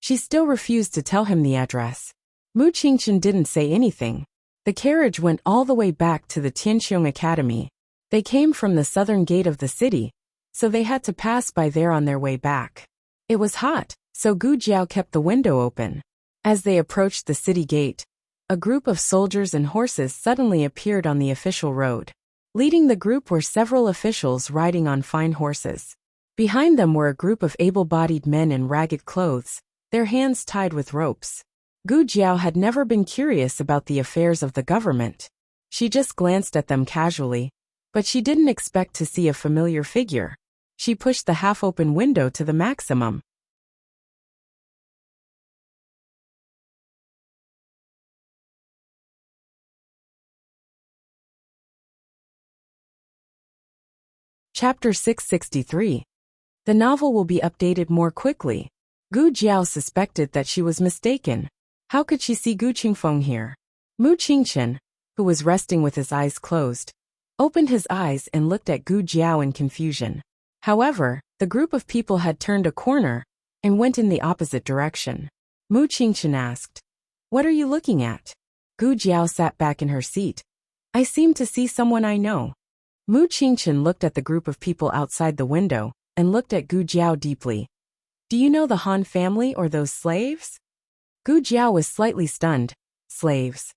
She still refused to tell him the address. Mu Qingchen didn't say anything. The carriage went all the way back to the Tianqiong Academy. They came from the southern gate of the city, so they had to pass by there on their way back. It was hot, so Gu Jiao kept the window open. As they approached the city gate, a group of soldiers and horses suddenly appeared on the official road. Leading the group were several officials riding on fine horses. Behind them were a group of able-bodied men in ragged clothes, their hands tied with ropes. Gu Jiao had never been curious about the affairs of the government. She just glanced at them casually, but she didn't expect to see a familiar figure. She pushed the half-open window to the maximum. Chapter 663. The novel will be updated more quickly. Gu Jiao suspected that she was mistaken. How could she see Gu Qingfeng here? Mu Qingchen, who was resting with his eyes closed, opened his eyes and looked at Gu Jiao in confusion. However, the group of people had turned a corner and went in the opposite direction. Mu Qingchen asked, What are you looking at? Gu Jiao sat back in her seat. I seem to see someone I know. Mu Qingchen looked at the group of people outside the window and looked at Gu Jiao deeply. Do you know the Han family or those slaves? Gu Jiao was slightly stunned. Slaves.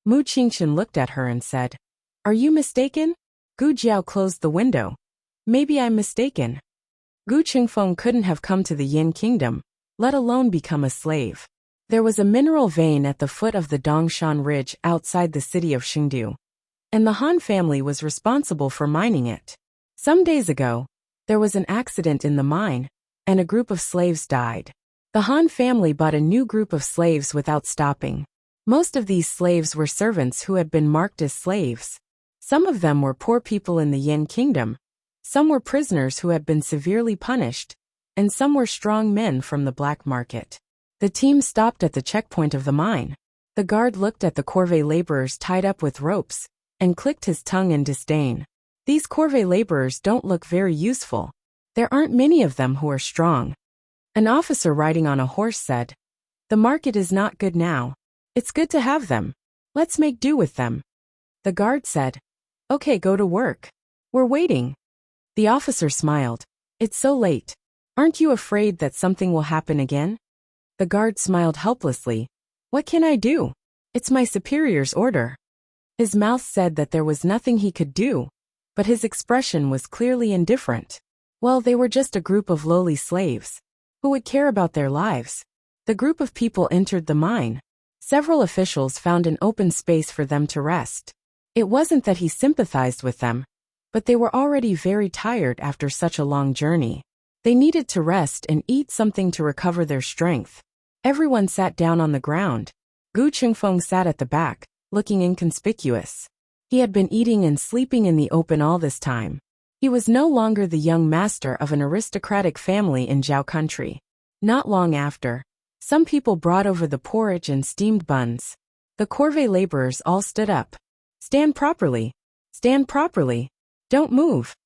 Mu Qingchen looked at her and said, Are you mistaken? Gu Jiao closed the window. Maybe I'm mistaken. Gu Qingfeng couldn't have come to the Yin kingdom, let alone become a slave. There was a mineral vein at the foot of the Dongshan Ridge outside the city of Xingdu, and the Han family was responsible for mining it. Some days ago, there was an accident in the mine, and a group of slaves died. The Han family bought a new group of slaves without stopping. Most of these slaves were servants who had been marked as slaves. Some of them were poor people in the Yin kingdom, some were prisoners who had been severely punished, and some were strong men from the black market. The team stopped at the checkpoint of the mine. The guard looked at the corvée laborers tied up with ropes, and clicked his tongue in disdain. These corvée laborers don't look very useful. There aren't many of them who are strong. An officer riding on a horse said, The market is not good now. It's good to have them. Let's make do with them. The guard said, Okay, go to work. We're waiting. The officer smiled. It's so late. Aren't you afraid that something will happen again? The guard smiled helplessly. What can I do? It's my superior's order. His mouth said that there was nothing he could do, but his expression was clearly indifferent. Well, they were just a group of lowly slaves. Who would care about their lives? The group of people entered the mine. Several officials found an open space for them to rest. It wasn't that he sympathized with them, but they were already very tired after such a long journey. They needed to rest and eat something to recover their strength. Everyone sat down on the ground. Gu Qingfeng sat at the back, looking inconspicuous. He had been eating and sleeping in the open all this time. He was no longer the young master of an aristocratic family in Zhao country. Not long after, some people brought over the porridge and steamed buns. The corvée laborers all stood up. Stand properly. Stand properly. Don't move.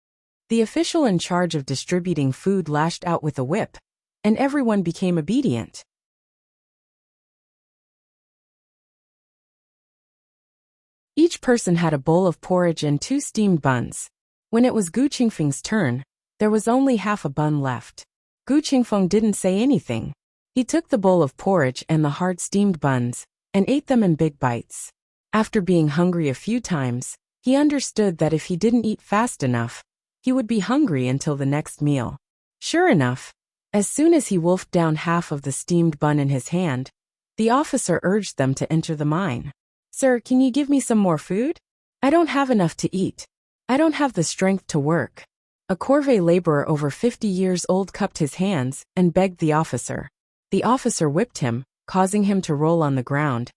The official in charge of distributing food lashed out with a whip, and everyone became obedient. Each person had a bowl of porridge and 2 steamed buns. When it was Gu Qingfeng's turn, there was only half a bun left. Gu Qingfeng didn't say anything. He took the bowl of porridge and the hard steamed buns, and ate them in big bites. After being hungry a few times, he understood that if he didn't eat fast enough, he would be hungry until the next meal. Sure enough, as soon as he wolfed down half of the steamed bun in his hand, the officer urged them to enter the mine. Sir, can you give me some more food? I don't have enough to eat. I don't have the strength to work. A corvée laborer over 50 years old cupped his hands and begged the officer. The officer whipped him, causing him to roll on the ground.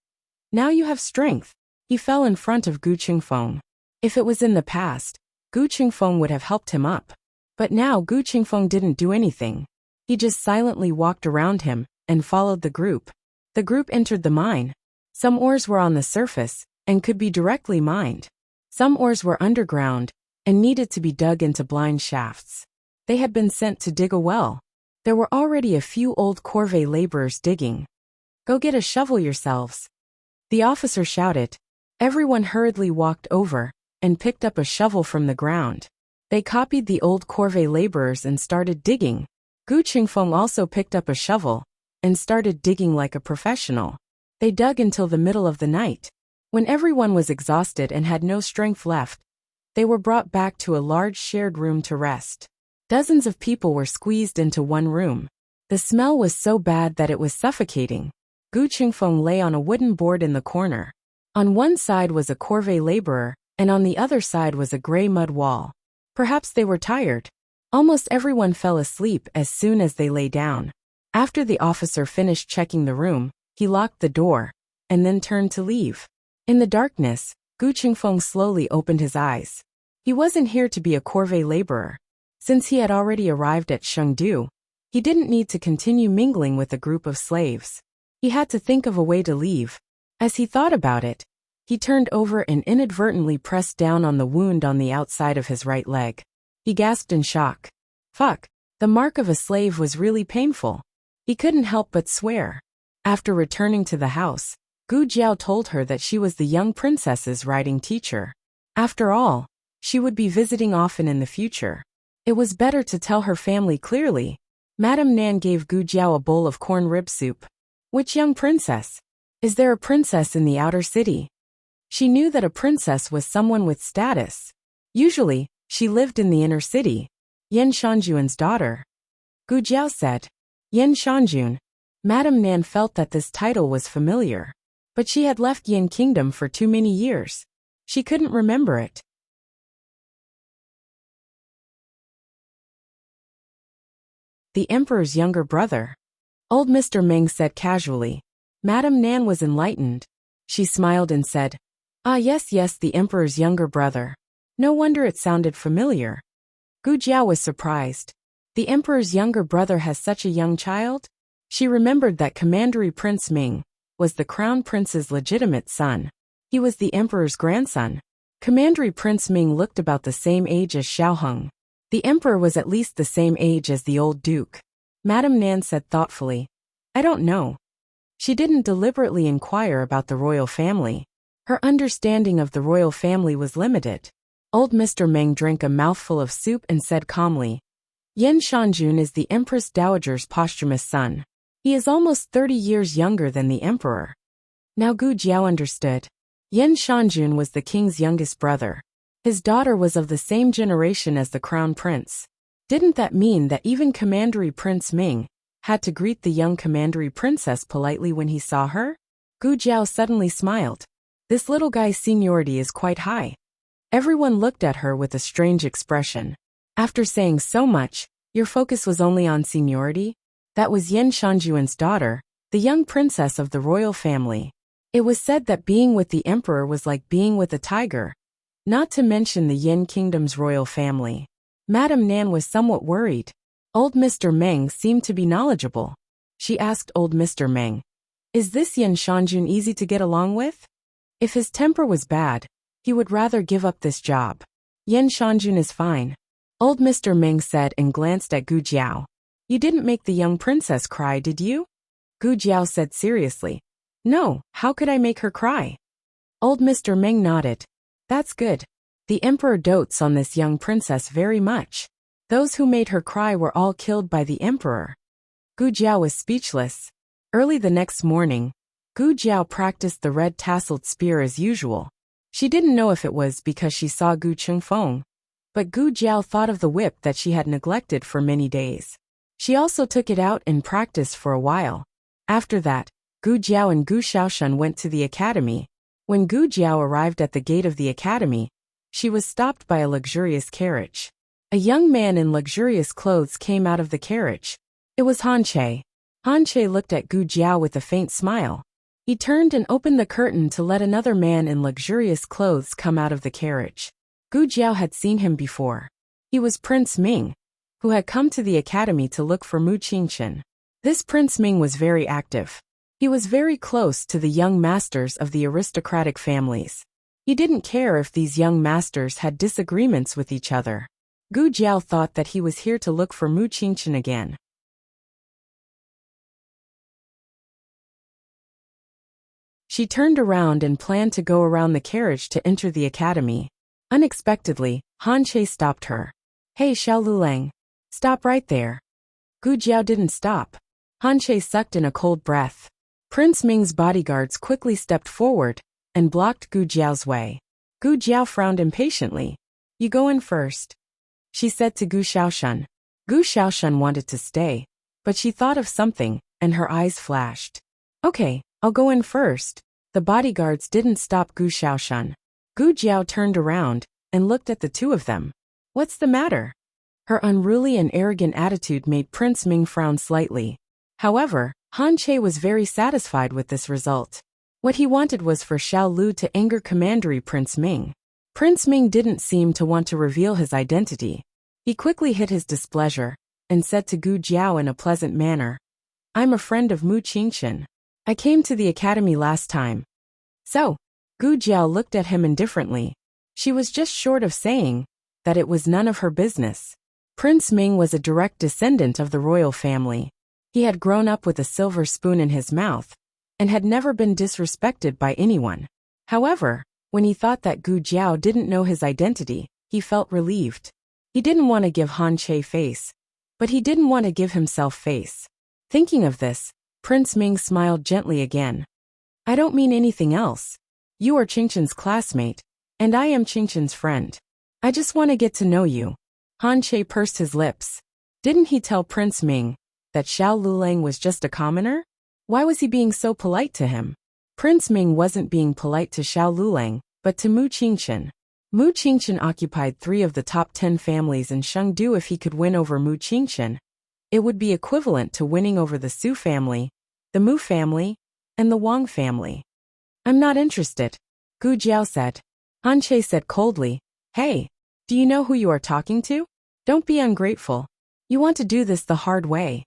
Now you have strength. He fell in front of Gu Qingfeng. If it was in the past, Gu Qingfeng would have helped him up. But now Gu Qingfeng didn't do anything. He just silently walked around him and followed the group. The group entered the mine. Some ores were on the surface and could be directly mined. Some ores were underground and needed to be dug into blind shafts. They had been sent to dig a well. There were already a few old corvée laborers digging. Go get a shovel yourselves. The officer shouted. Everyone hurriedly walked over and picked up a shovel from the ground. They copied the old corvée laborers and started digging. Gu Qingfeng also picked up a shovel and started digging like a professional. They dug until the middle of the night. When everyone was exhausted and had no strength left, they were brought back to a large shared room to rest. Dozens of people were squeezed into one room. The smell was so bad that it was suffocating. Gu Qingfeng lay on a wooden board in the corner. On one side was a corvée laborer, and on the other side was a gray mud wall. Perhaps they were tired. Almost everyone fell asleep as soon as they lay down. After the officer finished checking the room, he locked the door, and then turned to leave. In the darkness, Gu Qingfeng slowly opened his eyes. He wasn't here to be a corvée laborer. Since he had already arrived at Chengdu, he didn't need to continue mingling with a group of slaves. He had to think of a way to leave. As he thought about it, he turned over and inadvertently pressed down on the wound on the outside of his right leg. He gasped in shock. Fuck, the mark of a slave was really painful. He couldn't help but swear. After returning to the house, Gu Jiao told her that she was the young princess's riding teacher. After all, she would be visiting often in the future. It was better to tell her family clearly. Madame Nan gave Gu Jiao a bowl of corn rib soup. Which young princess? Is there a princess in the outer city? She knew that a princess was someone with status. Usually, she lived in the inner city. Yan Shanjun's daughter. Gu Jiao said. Yan Shanjun. Madame Nan felt that this title was familiar. But she had left Yin Kingdom for too many years. She couldn't remember it. The emperor's younger brother. Old Mr. Meng said casually. Madame Nan was enlightened. She smiled and said, Ah yes, the emperor's younger brother. No wonder it sounded familiar. Gu Jiao was surprised. The emperor's younger brother has such a young child? She remembered that Commandery Prince Ming was the crown prince's legitimate son. He was the emperor's grandson. Commandery Prince Ming looked about the same age as Xiaoheng. The emperor was at least the same age as the old duke. Madame Nan said thoughtfully, I don't know. She didn't deliberately inquire about the royal family. Her understanding of the royal family was limited. Old Mr. Meng drank a mouthful of soup and said calmly, Yan Shanjun is the Empress Dowager's posthumous son. He is almost 30 years younger than the emperor. Now Gu Jiao understood. Yan Shanjun was the king's youngest brother. His daughter was of the same generation as the crown prince. Didn't that mean that even Commandery Prince Ming had to greet the young Commandery Princess politely when he saw her? Gu Jiao suddenly smiled. This little guy's seniority is quite high. Everyone looked at her with a strange expression. After saying so much, your focus was only on seniority? That was Yan Shanjuan's daughter, the young princess of the royal family. It was said that being with the emperor was like being with a tiger. Not to mention the Yin kingdom's royal family. Madame Nan was somewhat worried. Old Mr. Meng seemed to be knowledgeable. She asked old Mr. Meng, "Is this Yan Shanjun easy to get along with?" If his temper was bad, he would rather give up this job. Yan Shanjun is fine, old Mr. Meng said and glanced at Gu Jiao. You didn't make the young princess cry, did you? Gu Jiao said seriously. No, how could I make her cry? Old Mr. Meng nodded. That's good. The emperor dotes on this young princess very much. Those who made her cry were all killed by the emperor. Gu Jiao was speechless. Early the next morning, Gu Jiao practiced the red-tasseled spear as usual. She didn't know if it was because she saw Gu Chengfeng, but Gu Jiao thought of the whip that she had neglected for many days. She also took it out and practiced for a while. After that, Gu Jiao and Gu Xiaoshan went to the academy. When Gu Jiao arrived at the gate of the academy, she was stopped by a luxurious carriage. A young man in luxurious clothes came out of the carriage. It was Han Che. Han Che looked at Gu Jiao with a faint smile. He turned and opened the curtain to let another man in luxurious clothes come out of the carriage. Gu Jiao had seen him before. He was Prince Ming, who had come to the academy to look for Mu Qingchen. This Prince Ming was very active. He was very close to the young masters of the aristocratic families. He didn't care if these young masters had disagreements with each other. Gu Jiao thought that he was here to look for Mu Qingchen again. She turned around and planned to go around the carriage to enter the academy. Unexpectedly, Han Che stopped her. Hey Xiao Lulang. Stop right there. Gu Jiao didn't stop. Han Che sucked in a cold breath. Prince Ming's bodyguards quickly stepped forward and blocked Gu Jiao's way. Gu Jiao frowned impatiently. You go in first, she said to Gu Xiaoshan. Gu Xiaoshan wanted to stay, but she thought of something, and her eyes flashed. Okay, I'll go in first. The bodyguards didn't stop Gu Xiaoshan. Gu Jiao turned around and looked at the two of them. What's the matter? Her unruly and arrogant attitude made Prince Ming frown slightly. However, Han Che was very satisfied with this result. What he wanted was for Xiao Lu to anger Commandery Prince Ming. Prince Ming didn't seem to want to reveal his identity. He quickly hid his displeasure and said to Gu Jiao in a pleasant manner, I'm a friend of Mu Qingchen. I came to the academy last time. So, Gu Jiao looked at him indifferently. She was just short of saying that it was none of her business. Prince Ming was a direct descendant of the royal family. He had grown up with a silver spoon in his mouth and had never been disrespected by anyone. However, when he thought that Gu Jiao didn't know his identity, he felt relieved. He didn't want to give Han Che face, but he didn't want to give himself face. Thinking of this, Prince Ming smiled gently again. I don't mean anything else. You are Qingchen's classmate, and I am Qingchen's friend. I just want to get to know you. Han Che pursed his lips. Didn't he tell Prince Ming that Xiao Lulang was just a commoner? Why was he being so polite to him? Prince Ming wasn't being polite to Xiao Lulang, but to Mu Qingchen. Mu Qingchen occupied 3 of the top 10 families in Chengdu. If he could win over Mu Qingchen, it would be equivalent to winning over the Su family, the Mu family, and the Wang family. I'm not interested, Gu Jiao said. Han Che said coldly, Hey, do you know who you are talking to? Don't be ungrateful. You want to do this the hard way.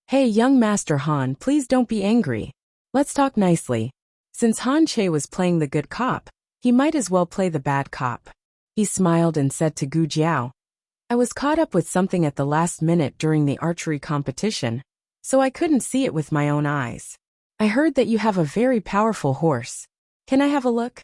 Hey young Master Han, please don't be angry. Let's talk nicely. Since Han Che was playing the good cop, he might as well play the bad cop. He smiled and said to Gu Jiao, I was caught up with something at the last minute during the archery competition, so I couldn't see it with my own eyes. I heard that you have a very powerful horse. Can I have a look?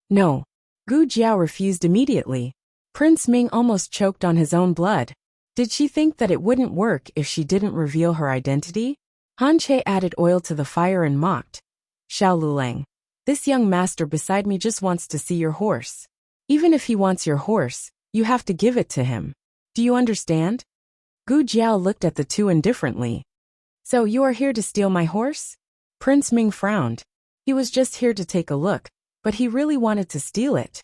No. Gu Jiao refused immediately. Prince Ming almost choked on his own blood. Did she think that it wouldn't work if she didn't reveal her identity? Han Che added oil to the fire and mocked. Xiao Lulang. This young master beside me just wants to see your horse. Even if he wants your horse, you have to give it to him. Do you understand? Gu Jiao looked at the two indifferently. So you are here to steal my horse? Prince Ming frowned. He was just here to take a look, but he really wanted to steal it.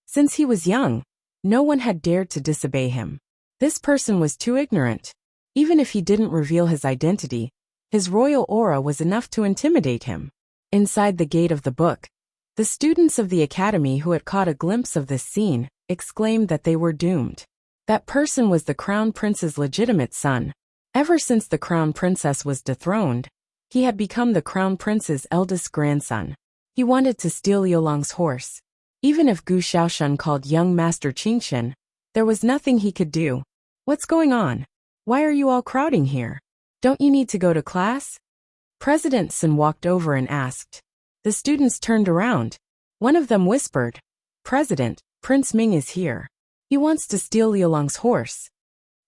Since he was young, no one had dared to disobey him. This person was too ignorant. Even if he didn't reveal his identity, his royal aura was enough to intimidate him. Inside the gate of the book, the students of the academy who had caught a glimpse of this scene exclaimed that they were doomed. That person was the crown prince's legitimate son. Ever since the crown princess was dethroned, he had become the crown prince's eldest grandson. He wanted to steal Liulong's horse. Even if Gu Xiaoshan called young Master Qingshan, there was nothing he could do. What's going on? Why are you all crowding here? Don't you need to go to class? President Sun walked over and asked. The students turned around. One of them whispered, President, Prince Ming is here. He wants to steal Liulong's horse.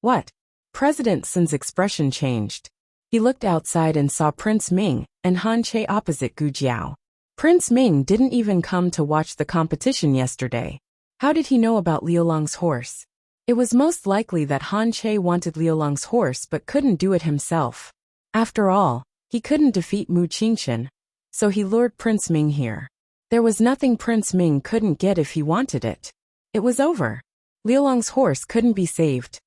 What? President Sun's expression changed. He looked outside and saw Prince Ming and Han Che opposite Gu Jiao. Prince Ming didn't even come to watch the competition yesterday. How did he know about Liulong's horse? It was most likely that Han Che wanted Liulong's horse but couldn't do it himself. After all, he couldn't defeat Mu Qingshan, so he lured Prince Ming here. There was nothing Prince Ming couldn't get if he wanted it. It was over. Liulong's horse couldn't be saved.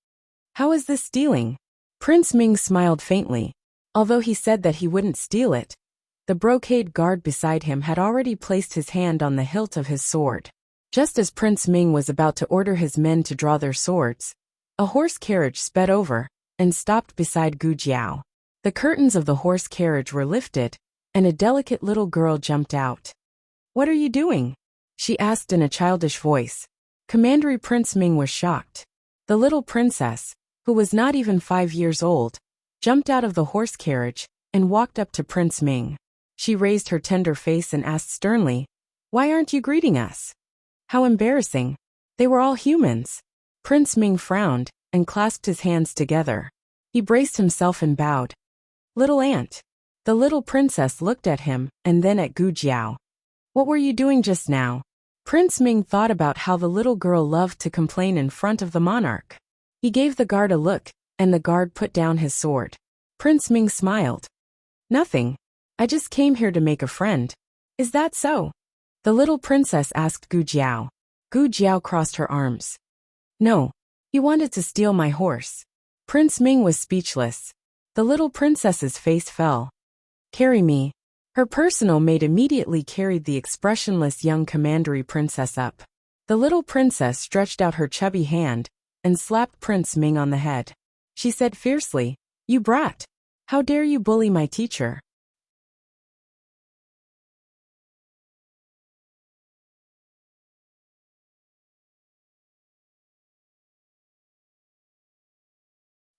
How is this stealing? Prince Ming smiled faintly. Although he said that he wouldn't steal it, the brocade guard beside him had already placed his hand on the hilt of his sword. Just as Prince Ming was about to order his men to draw their swords, a horse carriage sped over and stopped beside Gu Jiao. The curtains of the horse carriage were lifted, and a delicate little girl jumped out. What are you doing? She asked in a childish voice. Commandery Prince Ming was shocked. The little princess, who was not even 5 years old, jumped out of the horse carriage and walked up to Prince Ming. She raised her tender face and asked sternly, Why aren't you greeting us? How embarrassing. They were all humans. Prince Ming frowned and clasped his hands together. He braced himself and bowed. Little aunt. The little princess looked at him and then at Gu Jiao. What were you doing just now? Prince Ming thought about how the little girl loved to complain in front of the monarch. He gave the guard a look, and the guard put down his sword. Prince Ming smiled. Nothing. I just came here to make a friend. Is that so? The little princess asked Gu Jiao. Gu Jiao crossed her arms. No. He wanted to steal my horse. Prince Ming was speechless. The little princess's face fell. Carry me. Her personal maid immediately carried the expressionless young commandery princess up. The little princess stretched out her chubby hand and slapped Prince Ming on the head. She said fiercely, You brat! How dare you bully my teacher?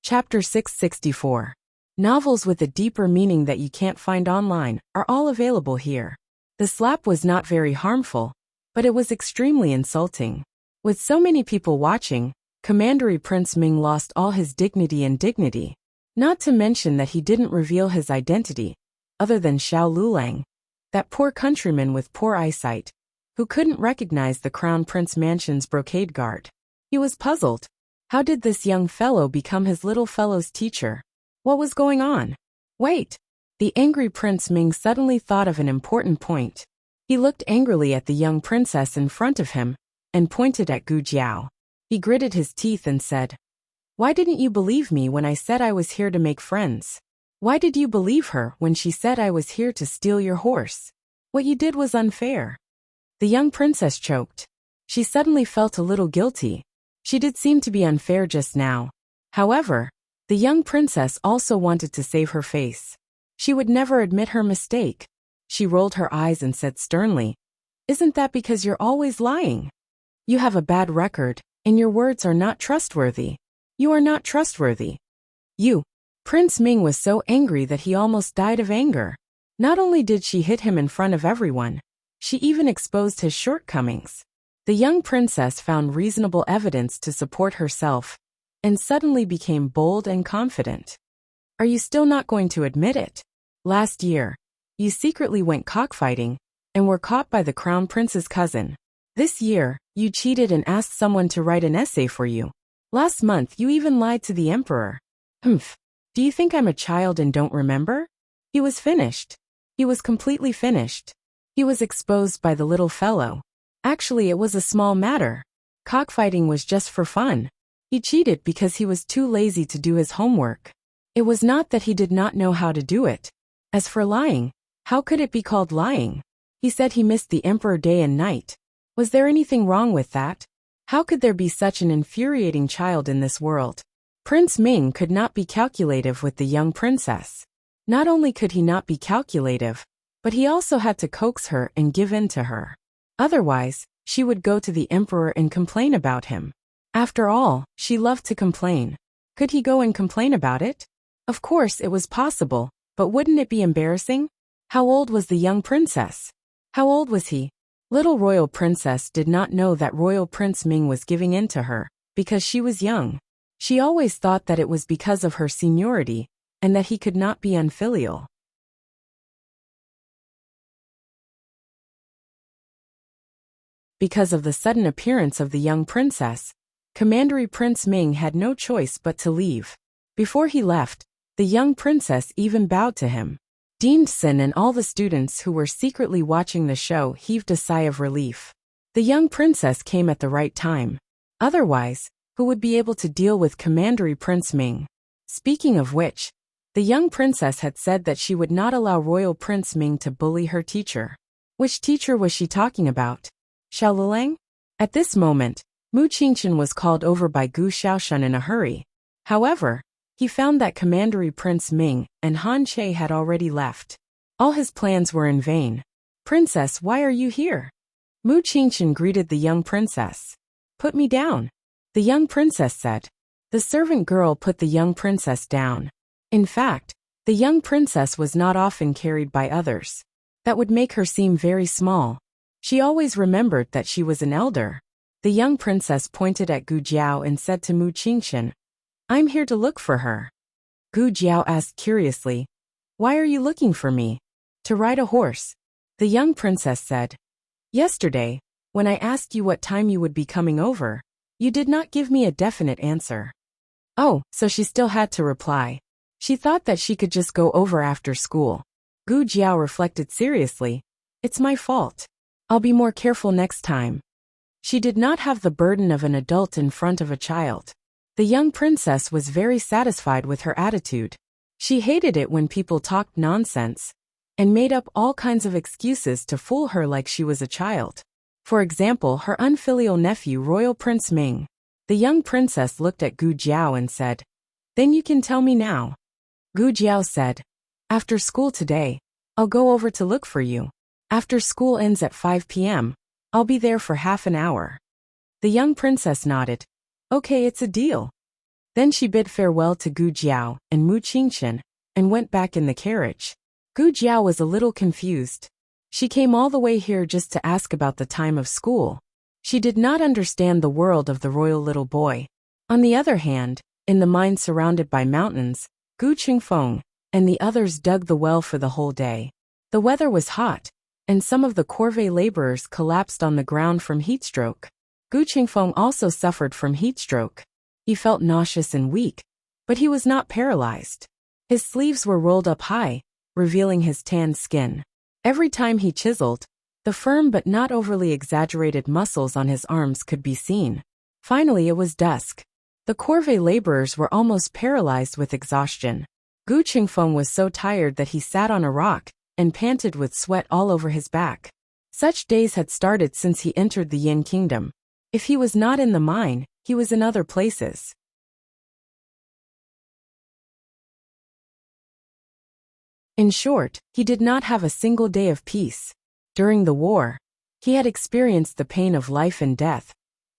Chapter 664. Novels with a deeper meaning that you can't find online are all available here. The slap was not very harmful, but it was extremely insulting. With so many people watching, Commandery Prince Ming lost all his dignity. Not to mention that he didn't reveal his identity, other than Xiao Lulang, that poor countryman with poor eyesight, who couldn't recognize the Crown Prince Mansion's brocade guard. He was puzzled. How did this young fellow become his little fellow's teacher? What was going on? Wait! The angry Prince Ming suddenly thought of an important point. He looked angrily at the young princess in front of him and pointed at Gu Jiao. He gritted his teeth and said, Why didn't you believe me when I said I was here to make friends? Why did you believe her when she said I was here to steal your horse? What you did was unfair. The young princess choked. She suddenly felt a little guilty. She did seem to be unfair just now. However, the young princess also wanted to save her face. She would never admit her mistake. She rolled her eyes and said sternly, Isn't that because you're always lying? You have a bad record, and your words are not trustworthy. You are not trustworthy. You. Prince Ming was so angry that he almost died of anger. Not only did she hit him in front of everyone, she even exposed his shortcomings. The young princess found reasonable evidence to support herself, and suddenly became bold and confident. Are you still not going to admit it? Last year, you secretly went cockfighting and were caught by the crown prince's cousin. This year, you cheated and asked someone to write an essay for you. Last month, you even lied to the emperor. Humph. Do you think I'm a child and don't remember? He was finished. He was completely finished. He was exposed by the little fellow. Actually, it was a small matter. Cockfighting was just for fun. He cheated because he was too lazy to do his homework. It was not that he did not know how to do it. As for lying, how could it be called lying? He said he missed the emperor day and night. Was there anything wrong with that? How could there be such an infuriating child in this world? Prince Ming could not be calculative with the young princess. Not only could he not be calculative, but he also had to coax her and give in to her. Otherwise, she would go to the emperor and complain about him. After all, she loved to complain. Could he go and complain about it? Of course it was possible, but wouldn't it be embarrassing? How old was the young princess? How old was he? Little royal princess did not know that royal Prince Ming was giving in to her, because she was young. She always thought that it was because of her seniority, and that he could not be unfilial. Because of the sudden appearance of the young princess, Commandery Prince Ming had no choice but to leave. Before he left, the young princess even bowed to him. Dean Sin and all the students who were secretly watching the show heaved a sigh of relief. The young princess came at the right time. Otherwise, who would be able to deal with Commandery Prince Ming? Speaking of which, the young princess had said that she would not allow Royal Prince Ming to bully her teacher. Which teacher was she talking about? Xiao Lilang? At this moment, Mu Qingchen was called over by Gu Xiaoshan in a hurry. However, he found that Commandery Prince Ming and Han Che had already left. All his plans were in vain. Princess, why are you here? Mu Qingchen greeted the young princess. Put me down. The young princess said. The servant girl put the young princess down. In fact, the young princess was not often carried by others. That would make her seem very small. She always remembered that she was an elder. The young princess pointed at Gu Jiao and said to Mu Qingchen, I'm here to look for her. Gu Jiao asked curiously, Why are you looking for me? To ride a horse. The young princess said, Yesterday, when I asked you what time you would be coming over, you did not give me a definite answer. Oh, so she still had to reply. She thought that she could just go over after school. Gu Jiao reflected seriously. It's my fault. I'll be more careful next time. She did not have the burden of an adult in front of a child. The young princess was very satisfied with her attitude. She hated it when people talked nonsense and made up all kinds of excuses to fool her like she was a child. For example, her unfilial nephew, Royal Prince Ming. The young princess looked at Gu Jiao and said, Then you can tell me now. Gu Jiao said, After school today, I'll go over to look for you. After school ends at 5 p.m., I'll be there for half an hour. The young princess nodded. Okay, it's a deal. Then she bid farewell to Gu Jiao and Mu Qingchen and went back in the carriage. Gu Jiao was a little confused. She came all the way here just to ask about the time of school. She did not understand the world of the royal little boy. On the other hand, in the mine surrounded by mountains, Gu Qingfeng and the others dug the well for the whole day. The weather was hot, and some of the corvée laborers collapsed on the ground from heatstroke. Gu Qingfeng also suffered from heatstroke. He felt nauseous and weak, but he was not paralyzed. His sleeves were rolled up high, revealing his tanned skin. Every time he chiseled, the firm but not overly exaggerated muscles on his arms could be seen. Finally it was dusk. The corvée laborers were almost paralyzed with exhaustion. Gu Qingfeng was so tired that he sat on a rock and panted with sweat all over his back. Such days had started since he entered the Yin Kingdom. If he was not in the mine, he was in other places. In short, he did not have a single day of peace. During the war, he had experienced the pain of life and death,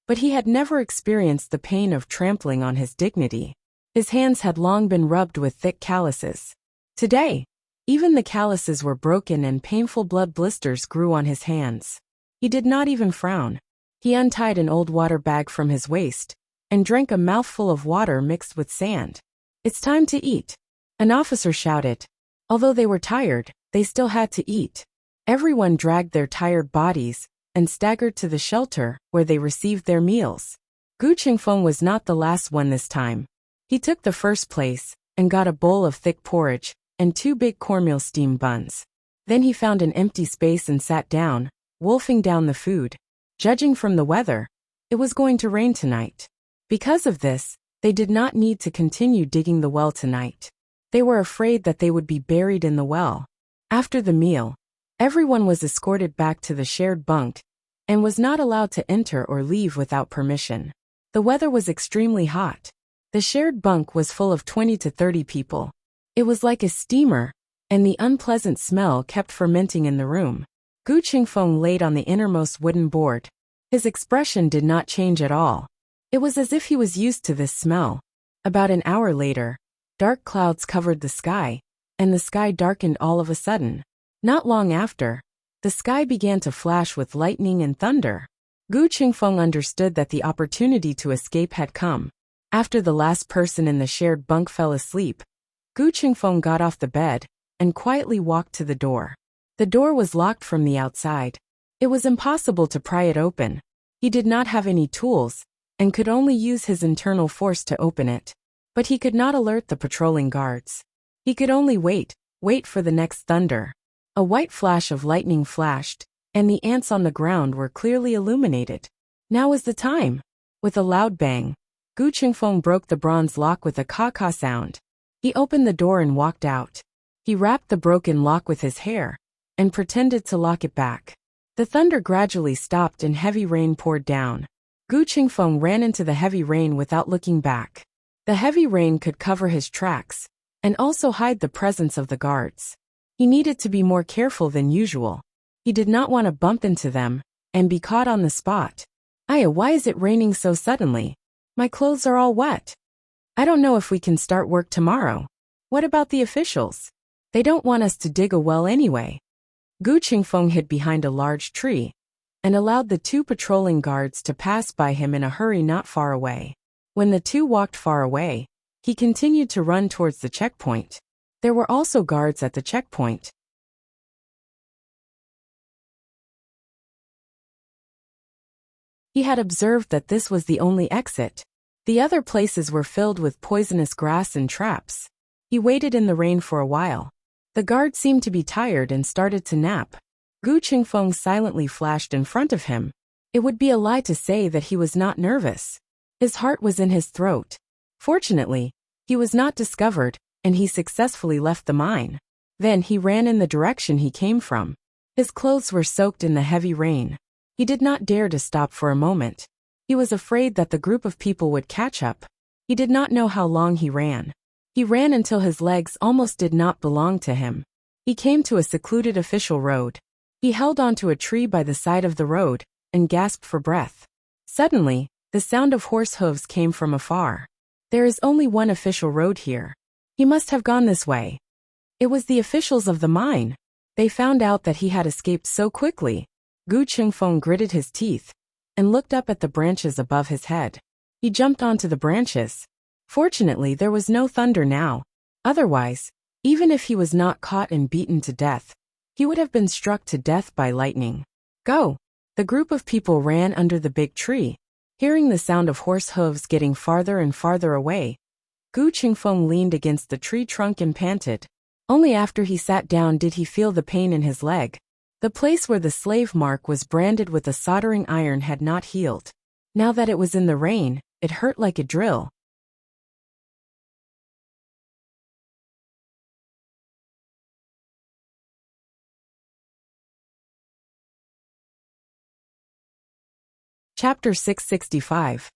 but he had never experienced the pain of trampling on his dignity. His hands had long been rubbed with thick calluses. Today, even the calluses were broken and painful blood blisters grew on his hands. He did not even frown. He untied an old water bag from his waist and drank a mouthful of water mixed with sand. It's time to eat. An officer shouted. Although they were tired, they still had to eat. Everyone dragged their tired bodies and staggered to the shelter where they received their meals. Gu Qingfeng was not the last one this time. He took the first place and got a bowl of thick porridge and 2 big cornmeal steam buns. Then he found an empty space and sat down, wolfing down the food. Judging from the weather, it was going to rain tonight. Because of this, they did not need to continue digging the well tonight. They were afraid that they would be buried in the well. After the meal, everyone was escorted back to the shared bunk and was not allowed to enter or leave without permission. The weather was extremely hot. The shared bunk was full of 20 to 30 people. It was like a steamer, and the unpleasant smell kept fermenting in the room. Gu Qingfeng laid on the innermost wooden board. His expression did not change at all. It was as if he was used to this smell. About an hour later, dark clouds covered the sky, and the sky darkened all of a sudden. Not long after, the sky began to flash with lightning and thunder. Gu Qingfeng understood that the opportunity to escape had come. After the last person in the shared bunk fell asleep, Gu Qingfeng got off the bed and quietly walked to the door. The door was locked from the outside. It was impossible to pry it open. He did not have any tools and could only use his internal force to open it. But he could not alert the patrolling guards. He could only wait for the next thunder. A white flash of lightning flashed, and the ants on the ground were clearly illuminated. Now was the time. With a loud bang, Gu Qingfeng broke the bronze lock with a caw-caw sound. He opened the door and walked out. He wrapped the broken lock with his hair and pretended to lock it back. The thunder gradually stopped and heavy rain poured down. Gu Qingfeng ran into the heavy rain without looking back. The heavy rain could cover his tracks and also hide the presence of the guards. He needed to be more careful than usual. He did not want to bump into them and be caught on the spot. Aya, why is it raining so suddenly? My clothes are all wet. I don't know if we can start work tomorrow. What about the officials? They don't want us to dig a well anyway. Gu Qingfeng hid behind a large tree and allowed the 2 patrolling guards to pass by him in a hurry not far away. When the 2 walked far away, he continued to run towards the checkpoint. There were also guards at the checkpoint. He had observed that this was the only exit. The other places were filled with poisonous grass and traps. He waited in the rain for a while. The guard seemed to be tired and started to nap. Gu Qingfeng silently flashed in front of him. It would be a lie to say that he was not nervous. His heart was in his throat. Fortunately, he was not discovered, and he successfully left the mine. Then he ran in the direction he came from. His clothes were soaked in the heavy rain. He did not dare to stop for a moment. He was afraid that the group of people would catch up. He did not know how long he ran. He ran until his legs almost did not belong to him. He came to a secluded official road. He held onto a tree by the side of the road and gasped for breath. Suddenly, the sound of horse hooves came from afar. There is only one official road here. He must have gone this way. It was the officials of the mine. They found out that he had escaped so quickly. Gu Qingfeng gritted his teeth and looked up at the branches above his head. He jumped onto the branches. Fortunately, there was no thunder now. Otherwise, even if he was not caught and beaten to death, he would have been struck to death by lightning. Go! The group of people ran under the big tree. Hearing the sound of horse hooves getting farther and farther away, Gu Qingfeng leaned against the tree trunk and panted. Only after he sat down did he feel the pain in his leg. The place where the slave mark was branded with a soldering iron had not healed. Now that it was in the rain, it hurt like a drill. Chapter 665.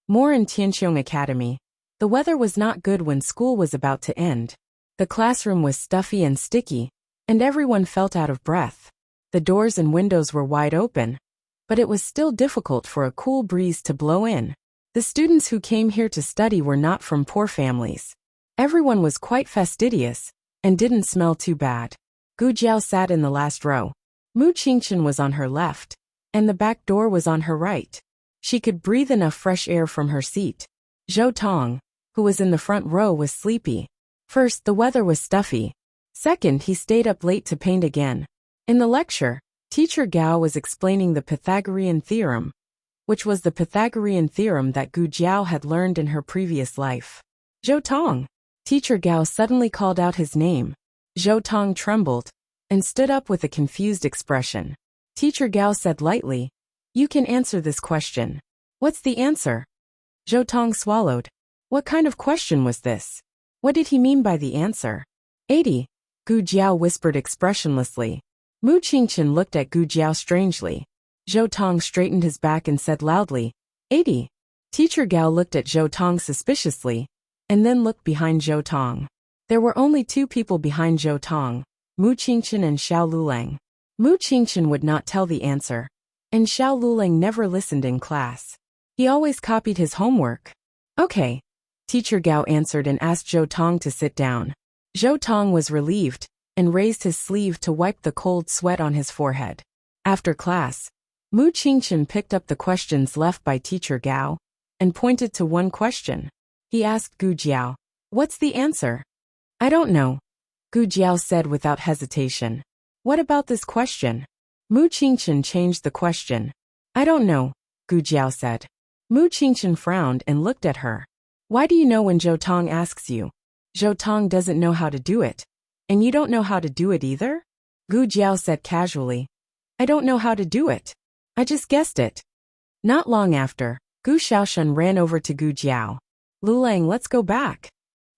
More in Tianqiong Academy. The weather was not good when school was about to end. The classroom was stuffy and sticky, and everyone felt out of breath. The doors and windows were wide open, but it was still difficult for a cool breeze to blow in. The students who came here to study were not from poor families. Everyone was quite fastidious and didn't smell too bad. Gu Jiao sat in the last row. Mu Qingchen was on her left, and the back door was on her right. She could breathe enough fresh air from her seat. Zhou Tong, who was in the front row, was sleepy. First, the weather was stuffy. Second, he stayed up late to paint again. In the lecture, Teacher Gao was explaining the Pythagorean theorem, which was the Pythagorean theorem that Gu Jiao had learned in her previous life. Zhou Tong. Teacher Gao suddenly called out his name. Zhou Tong trembled and stood up with a confused expression. Teacher Gao said lightly, "You can answer this question." "What's the answer?" Zhou Tong swallowed. What kind of question was this? What did he mean by the answer? 80. Gu Jiao whispered expressionlessly. Mu Qingchen looked at Gu Jiao strangely. Zhou Tong straightened his back and said loudly, 80. Teacher Gao looked at Zhou Tong suspiciously, and then looked behind Zhou Tong. There were only two people behind Zhou Tong, Mu Qingchen and Xiao Lulang. Mu Qingchen would not tell the answer, and Xiao Lulang never listened in class. He always copied his homework. Okay. Teacher Gao answered and asked Zhou Tong to sit down. Zhou Tong was relieved, and raised his sleeve to wipe the cold sweat on his forehead. After class, Mu Qingchen picked up the questions left by Teacher Gao, and pointed to one question. He asked Gu Jiao, "What's the answer?" "I don't know," Gu Jiao said without hesitation. "What about this question?" Mu Qingchen changed the question. "I don't know," Gu Jiao said. Mu Qingchen frowned and looked at her. "Why do you know when Zhou Tong asks you? Zhou Tong doesn't know how to do it. And you don't know how to do it either?" Gu Jiao said casually. "I don't know how to do it. I just guessed it." Not long after, Gu Xiaoshan ran over to Gu Jiao. "Lulang, let's go back."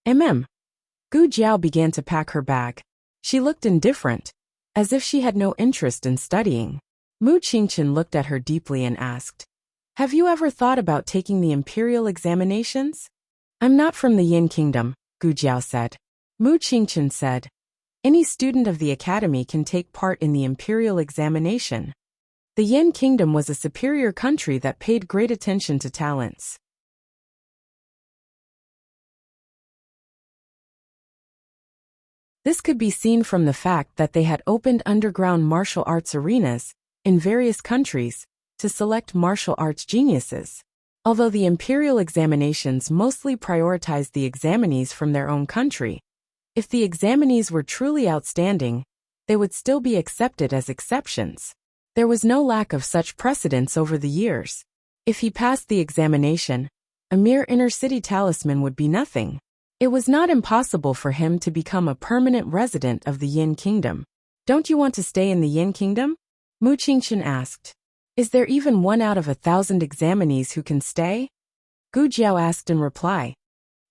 Gu Jiao began to pack her bag. She looked indifferent, as if she had no interest in studying. Mu Qingchen looked at her deeply and asked, "Have you ever thought about taking the imperial examinations?" "I'm not from the Yin Kingdom," Gu Jiao said. Mu Qingchen said, "Any student of the academy can take part in the imperial examination." The Yin Kingdom was a superior country that paid great attention to talents. This could be seen from the fact that they had opened underground martial arts arenas in various countries to select martial arts geniuses. Although the imperial examinations mostly prioritized the examinees from their own country, if the examinees were truly outstanding, they would still be accepted as exceptions. There was no lack of such precedents over the years. If he passed the examination, a mere inner-city talisman would be nothing. It was not impossible for him to become a permanent resident of the Yin Kingdom. "Don't you want to stay in the Yin Kingdom?" Mu Qingchen asked. "Is there even 1 out of 1,000 examinees who can stay?" Gu Jiao asked in reply.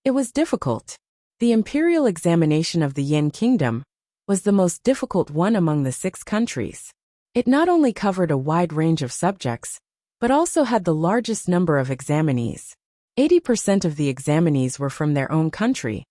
It was difficult. The imperial examination of the Yin Kingdom was the most difficult one among the 6 countries. It not only covered a wide range of subjects, but also had the largest number of examinees. 80% of the examinees were from their own country,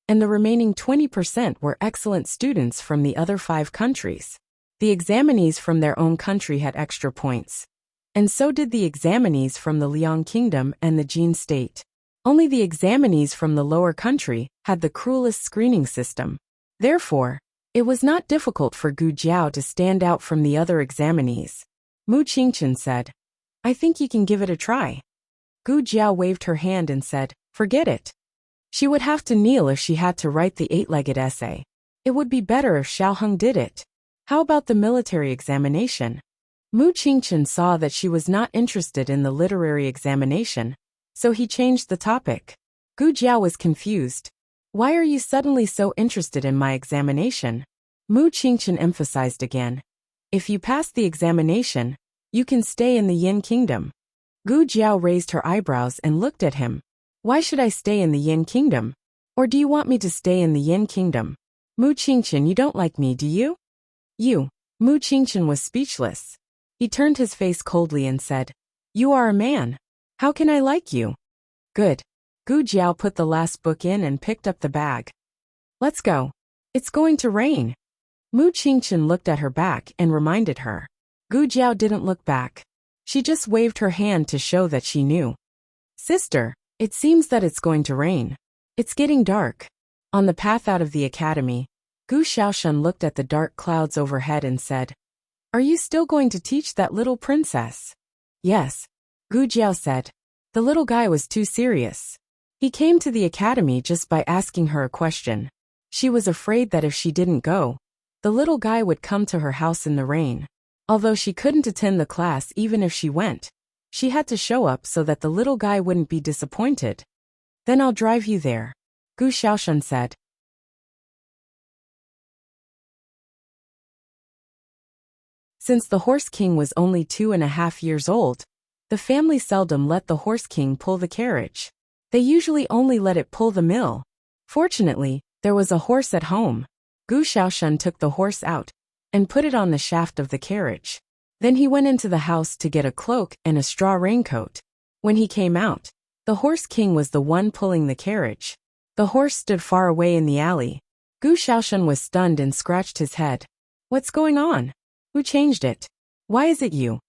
and the remaining 20% were excellent students from the other 5 countries. The examinees from their own country had extra points, and so did the examinees from the Liang Kingdom and the Jin State. Only the examinees from the lower country had the cruelest screening system. Therefore, it was not difficult for Gu Jiao to stand out from the other examinees. Mu Qingchen said, "I think you can give it a try." Gu Jiao waved her hand and said, "Forget it." She would have to kneel if she had to write the 8-legged essay. It would be better if Xiao Heng did it. How about the military examination? Mu Qingchen saw that she was not interested in the literary examination, so he changed the topic. Gu Jiao was confused. "Why are you suddenly so interested in my examination?" Mu Qingchen emphasized again. "If you pass the examination, you can stay in the Yin Kingdom." Gu Jiao raised her eyebrows and looked at him. "Why should I stay in the Yin Kingdom? Or do you want me to stay in the Yin Kingdom?" "Mu Qingchen, you don't like me, do you?" "You." Mu Qingchen was speechless. He turned his face coldly and said, "You are a man. How can I like you?" "Good." Gu Jiao put the last book in and picked up the bag. "Let's go. It's going to rain." Mu Qingchen looked at her back and reminded her. Gu Jiao didn't look back. She just waved her hand to show that she knew. "Sister, it seems that it's going to rain. It's getting dark." On the path out of the academy, Gu Xiaoshan looked at the dark clouds overhead and said, "Are you still going to teach that little princess?" "Yes," Gu Jiao said. The little guy was too serious. He came to the academy just by asking her a question. She was afraid that if she didn't go, the little guy would come to her house in the rain. Although she couldn't attend the class even if she went, she had to show up so that the little guy wouldn't be disappointed. Then I'll drive you there, Gu Xiaoshan said. Since the Horse King was only 2.5 years old, the family seldom let the Horse King pull the carriage. They usually only let it pull the mill. Fortunately, there was a horse at home. Gu Xiaoshan took the horse out and put it on the shaft of the carriage. Then he went into the house to get a cloak and a straw raincoat. When he came out, the Horse King was the one pulling the carriage. The horse stood far away in the alley. Gu Xiaoshan was stunned and scratched his head. What's going on? Who changed it? Why is it you?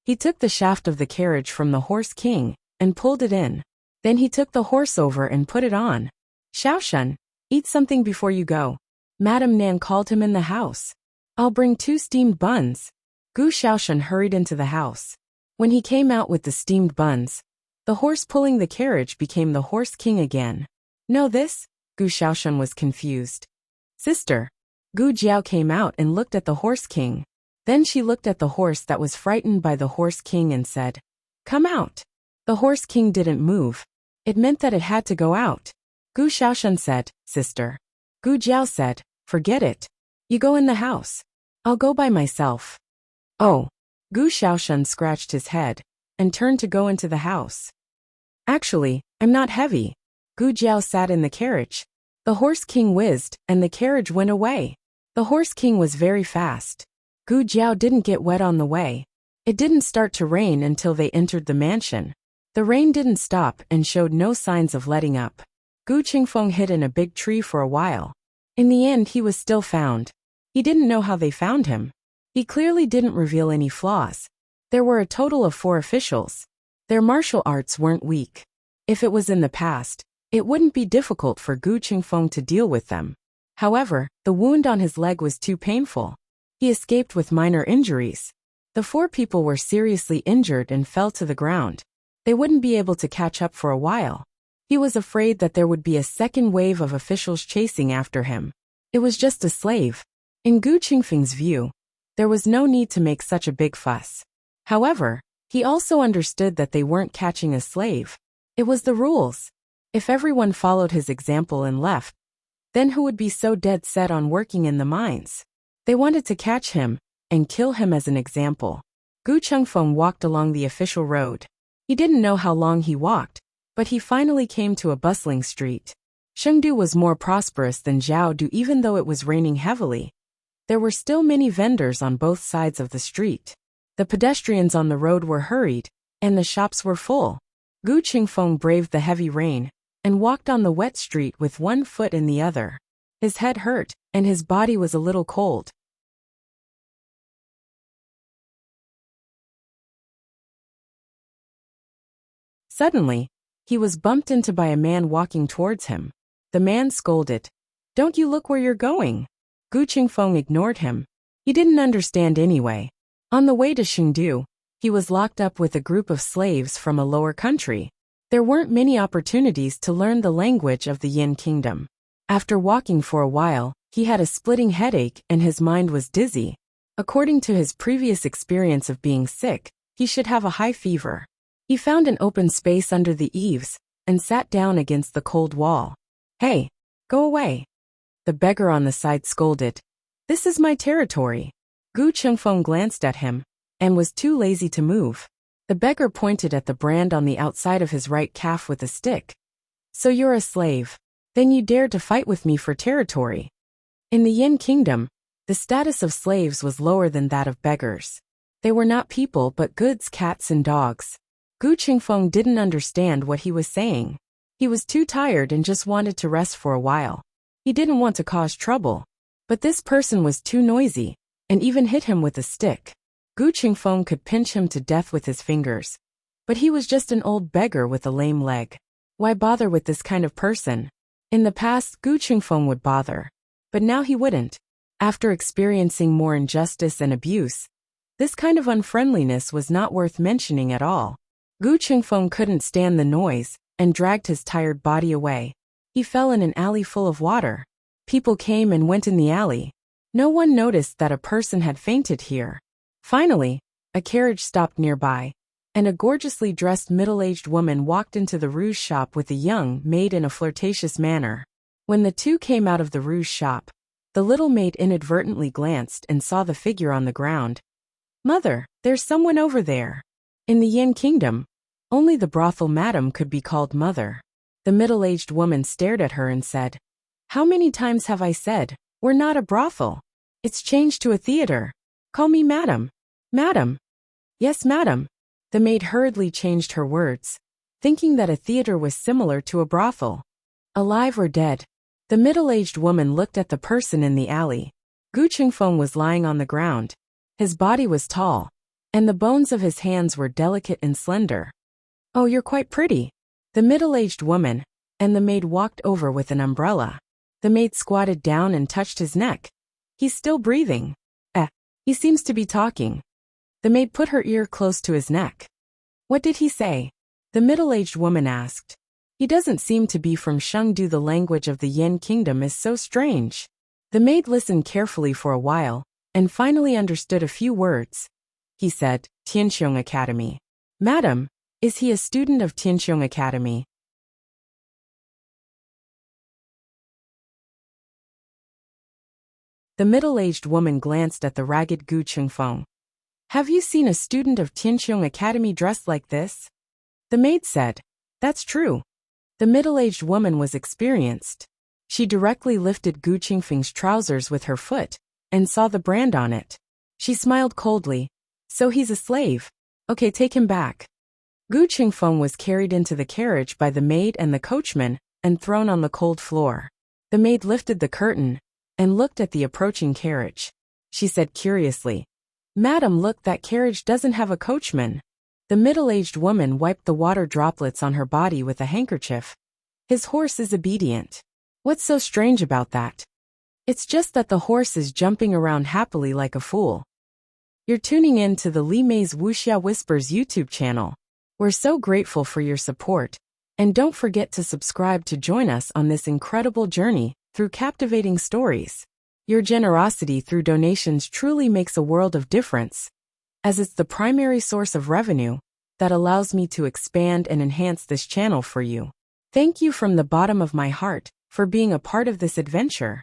He took the shaft of the carriage from the Horse King and pulled it in. Then he took the horse over and put it on. Xiaoshan, eat something before you go. Madame Nan called him in the house. I'll bring 2 steamed buns. Gu Xiaoshan hurried into the house. When he came out with the steamed buns, the horse pulling the carriage became the Horse King again. Know this? Gu Xiaoshan was confused. Sister. Gu Jiao came out and looked at the Horse King. Then she looked at the horse that was frightened by the Horse King and said, Come out. The Horse King didn't move. It meant that it had to go out. Gu Xiaoshan said, Sister. Gu Jiao said, Forget it. You go in the house. I'll go by myself. Oh. Gu Xiaoshan scratched his head and turned to go into the house. Actually, I'm not heavy. Gu Jiao sat in the carriage. The Horse King whizzed and the carriage went away. The Horse King was very fast. Gu Jiao didn't get wet on the way. It didn't start to rain until they entered the mansion. The rain didn't stop and showed no signs of letting up. Gu Qingfeng hid in a big tree for a while. In the end he was still found. He didn't know how they found him. He clearly didn't reveal any flaws. There were a total of 4 officials. Their martial arts weren't weak. If it was in the past, it wouldn't be difficult for Gu Qingfeng to deal with them. However, the wound on his leg was too painful. He escaped with minor injuries. The 4 people were seriously injured and fell to the ground. They wouldn't be able to catch up for a while. He was afraid that there would be a second wave of officials chasing after him. It was just a slave. In Gu Qingfeng's view, there was no need to make such a big fuss. However, he also understood that they weren't catching a slave. It was the rules. If everyone followed his example and left, then who would be so dead set on working in the mines? They wanted to catch him and kill him as an example. Gu Qingfeng walked along the official road. He didn't know how long he walked, but he finally came to a bustling street. Chengdu was more prosperous than Jiaodu even though it was raining heavily. There were still many vendors on both sides of the street. The pedestrians on the road were hurried, and the shops were full. Gu Qingfeng braved the heavy rain and walked on the wet street with one foot in the other. His head hurt, and his body was a little cold. Suddenly, he was bumped into by a man walking towards him. The man scolded, Don't you look where you're going? Gu Qingfeng ignored him. He didn't understand anyway. On the way to Chengdu, he was locked up with a group of slaves from a lower country. There weren't many opportunities to learn the language of the Yin Kingdom. After walking for a while, he had a splitting headache and his mind was dizzy. According to his previous experience of being sick, he should have a high fever. He found an open space under the eaves and sat down against the cold wall. Hey, go away. The beggar on the side scolded. This is my territory. Gu Qingfeng glanced at him and was too lazy to move. The beggar pointed at the brand on the outside of his right calf with a stick. So you're a slave. Then you dared to fight with me for territory. In the Yin Kingdom, the status of slaves was lower than that of beggars. They were not people but goods, cats and dogs. Gu Qingfeng didn't understand what he was saying. He was too tired and just wanted to rest for a while. He didn't want to cause trouble. But this person was too noisy, and even hit him with a stick. Gu Qingfeng could pinch him to death with his fingers. But he was just an old beggar with a lame leg. Why bother with this kind of person? In the past, Gu Qingfeng would bother. But now he wouldn't. After experiencing more injustice and abuse, this kind of unfriendliness was not worth mentioning at all. Gu Qingfeng couldn't stand the noise and dragged his tired body away. He fell in an alley full of water. People came and went in the alley. No one noticed that a person had fainted here. Finally, a carriage stopped nearby, and a gorgeously dressed middle-aged woman walked into the rouge shop with a young maid in a flirtatious manner. When the two came out of the rouge shop, the little maid inadvertently glanced and saw the figure on the ground. "Mother, there's someone over there." In the Yin Kingdom, only the brothel madam could be called mother. The middle-aged woman stared at her and said, "How many times have I said, we're not a brothel? It's changed to a theater. Call me madam." "Madam." "Yes, madam." The maid hurriedly changed her words, thinking that a theater was similar to a brothel. Alive or dead? The middle-aged woman looked at the person in the alley. Gu Qingfeng was lying on the ground. His body was tall, and the bones of his hands were delicate and slender. "Oh, you're quite pretty." The middle-aged woman and the maid walked over with an umbrella. The maid squatted down and touched his neck. "He's still breathing." He seems to be talking." The maid put her ear close to his neck. "What did he say?" the middle-aged woman asked. "He doesn't seem to be from Shengdu. The language of the Yin Kingdom is so strange." The maid listened carefully for a while, and finally understood a few words. He said, "Tianqiong Academy." "Madam, is he a student of Tianqiong Academy?" The middle-aged woman glanced at the ragged Gu Qingfeng. "Have you seen a student of Tianqiong Academy dressed like this?" The maid said, "That's true." The middle-aged woman was experienced. She directly lifted Gu Qingfeng's trousers with her foot and saw the brand on it. She smiled coldly. "So he's a slave. Okay, take him back." Gu Qingfeng was carried into the carriage by the maid and the coachman and thrown on the cold floor. The maid lifted the curtain and looked at the approaching carriage. She said curiously, "Madam, look, that carriage doesn't have a coachman." The middle-aged woman wiped the water droplets on her body with a handkerchief. "His horse is obedient." "What's so strange about that?" "It's just that the horse is jumping around happily like a fool." You're tuning in to the Li Mei's Wuxia Whispers YouTube channel. We're so grateful for your support, and don't forget to subscribe to join us on this incredible journey through captivating stories. Your generosity through donations truly makes a world of difference, as it's the primary source of revenue that allows me to expand and enhance this channel for you. Thank you from the bottom of my heart for being a part of this adventure.